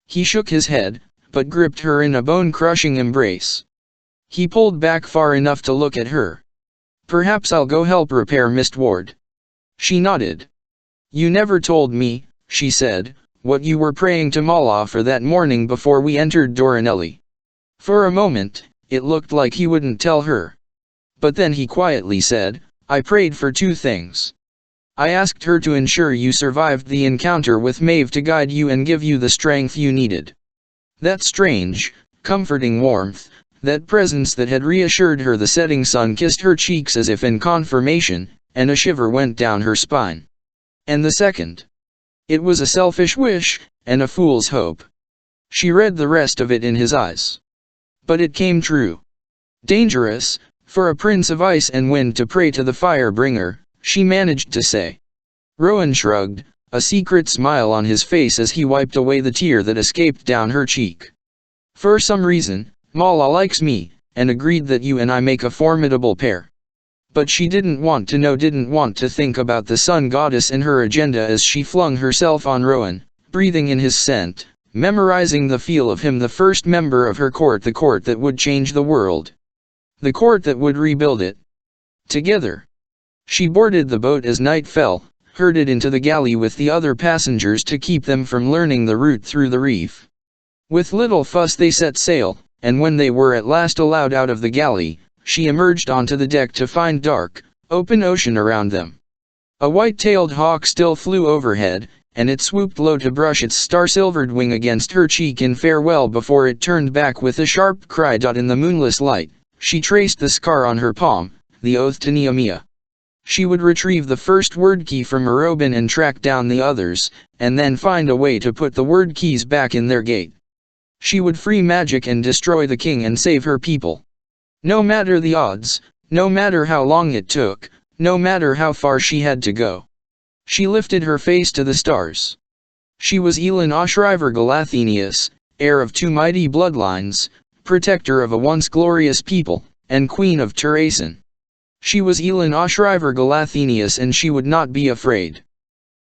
He shook his head, but gripped her in a bone-crushing embrace. He pulled back far enough to look at her. Perhaps I'll go help repair Mist Ward. She nodded. You never told me, she said, what you were praying to Mala for that morning before we entered Doranelli. For a moment, it looked like he wouldn't tell her. But then he quietly said, I prayed for two things. I asked her to ensure you survived the encounter with Maeve to guide you and give you the strength you needed. That strange, comforting warmth, that presence that had reassured her. The setting sun kissed her cheeks as if in confirmation, and a shiver went down her spine. And the second? It was a selfish wish, and a fool's hope. She read the rest of it in his eyes. But it came true. Dangerous, for a prince of ice and wind to pray to the fire-bringer, she managed to say. Rowan shrugged, a secret smile on his face as he wiped away the tear that escaped down her cheek. For some reason, Mala likes me, and agreed that you and I make a formidable pair. But she didn't want to know, didn't want to think about the sun goddess in her agenda as she flung herself on Rowan, breathing in his scent, memorizing the feel of him, the first member of her court, the court that would change the world. The court that would rebuild it. Together. She boarded the boat as night fell, herded into the galley with the other passengers to keep them from learning the route through the reef. With little fuss they set sail, and when they were at last allowed out of the galley, she emerged onto the deck to find dark, open ocean around them. A white-tailed hawk still flew overhead, and it swooped low to brush its star-silvered wing against her cheek in farewell before it turned back with a sharp cry. In the moonless light, she traced the scar on her palm, the oath to Nehemiah. She would retrieve the first word key from Morobin and track down the others, and then find a way to put the word keys back in their gate. She would free magic and destroy the king and save her people. No matter the odds, no matter how long it took, no matter how far she had to go. She lifted her face to the stars. She was Elin Oshriver Galathenius, heir of two mighty bloodlines, protector of a once glorious people, and queen of Turaisen. She was Elin Oshriver Galathenius, and she would not be afraid.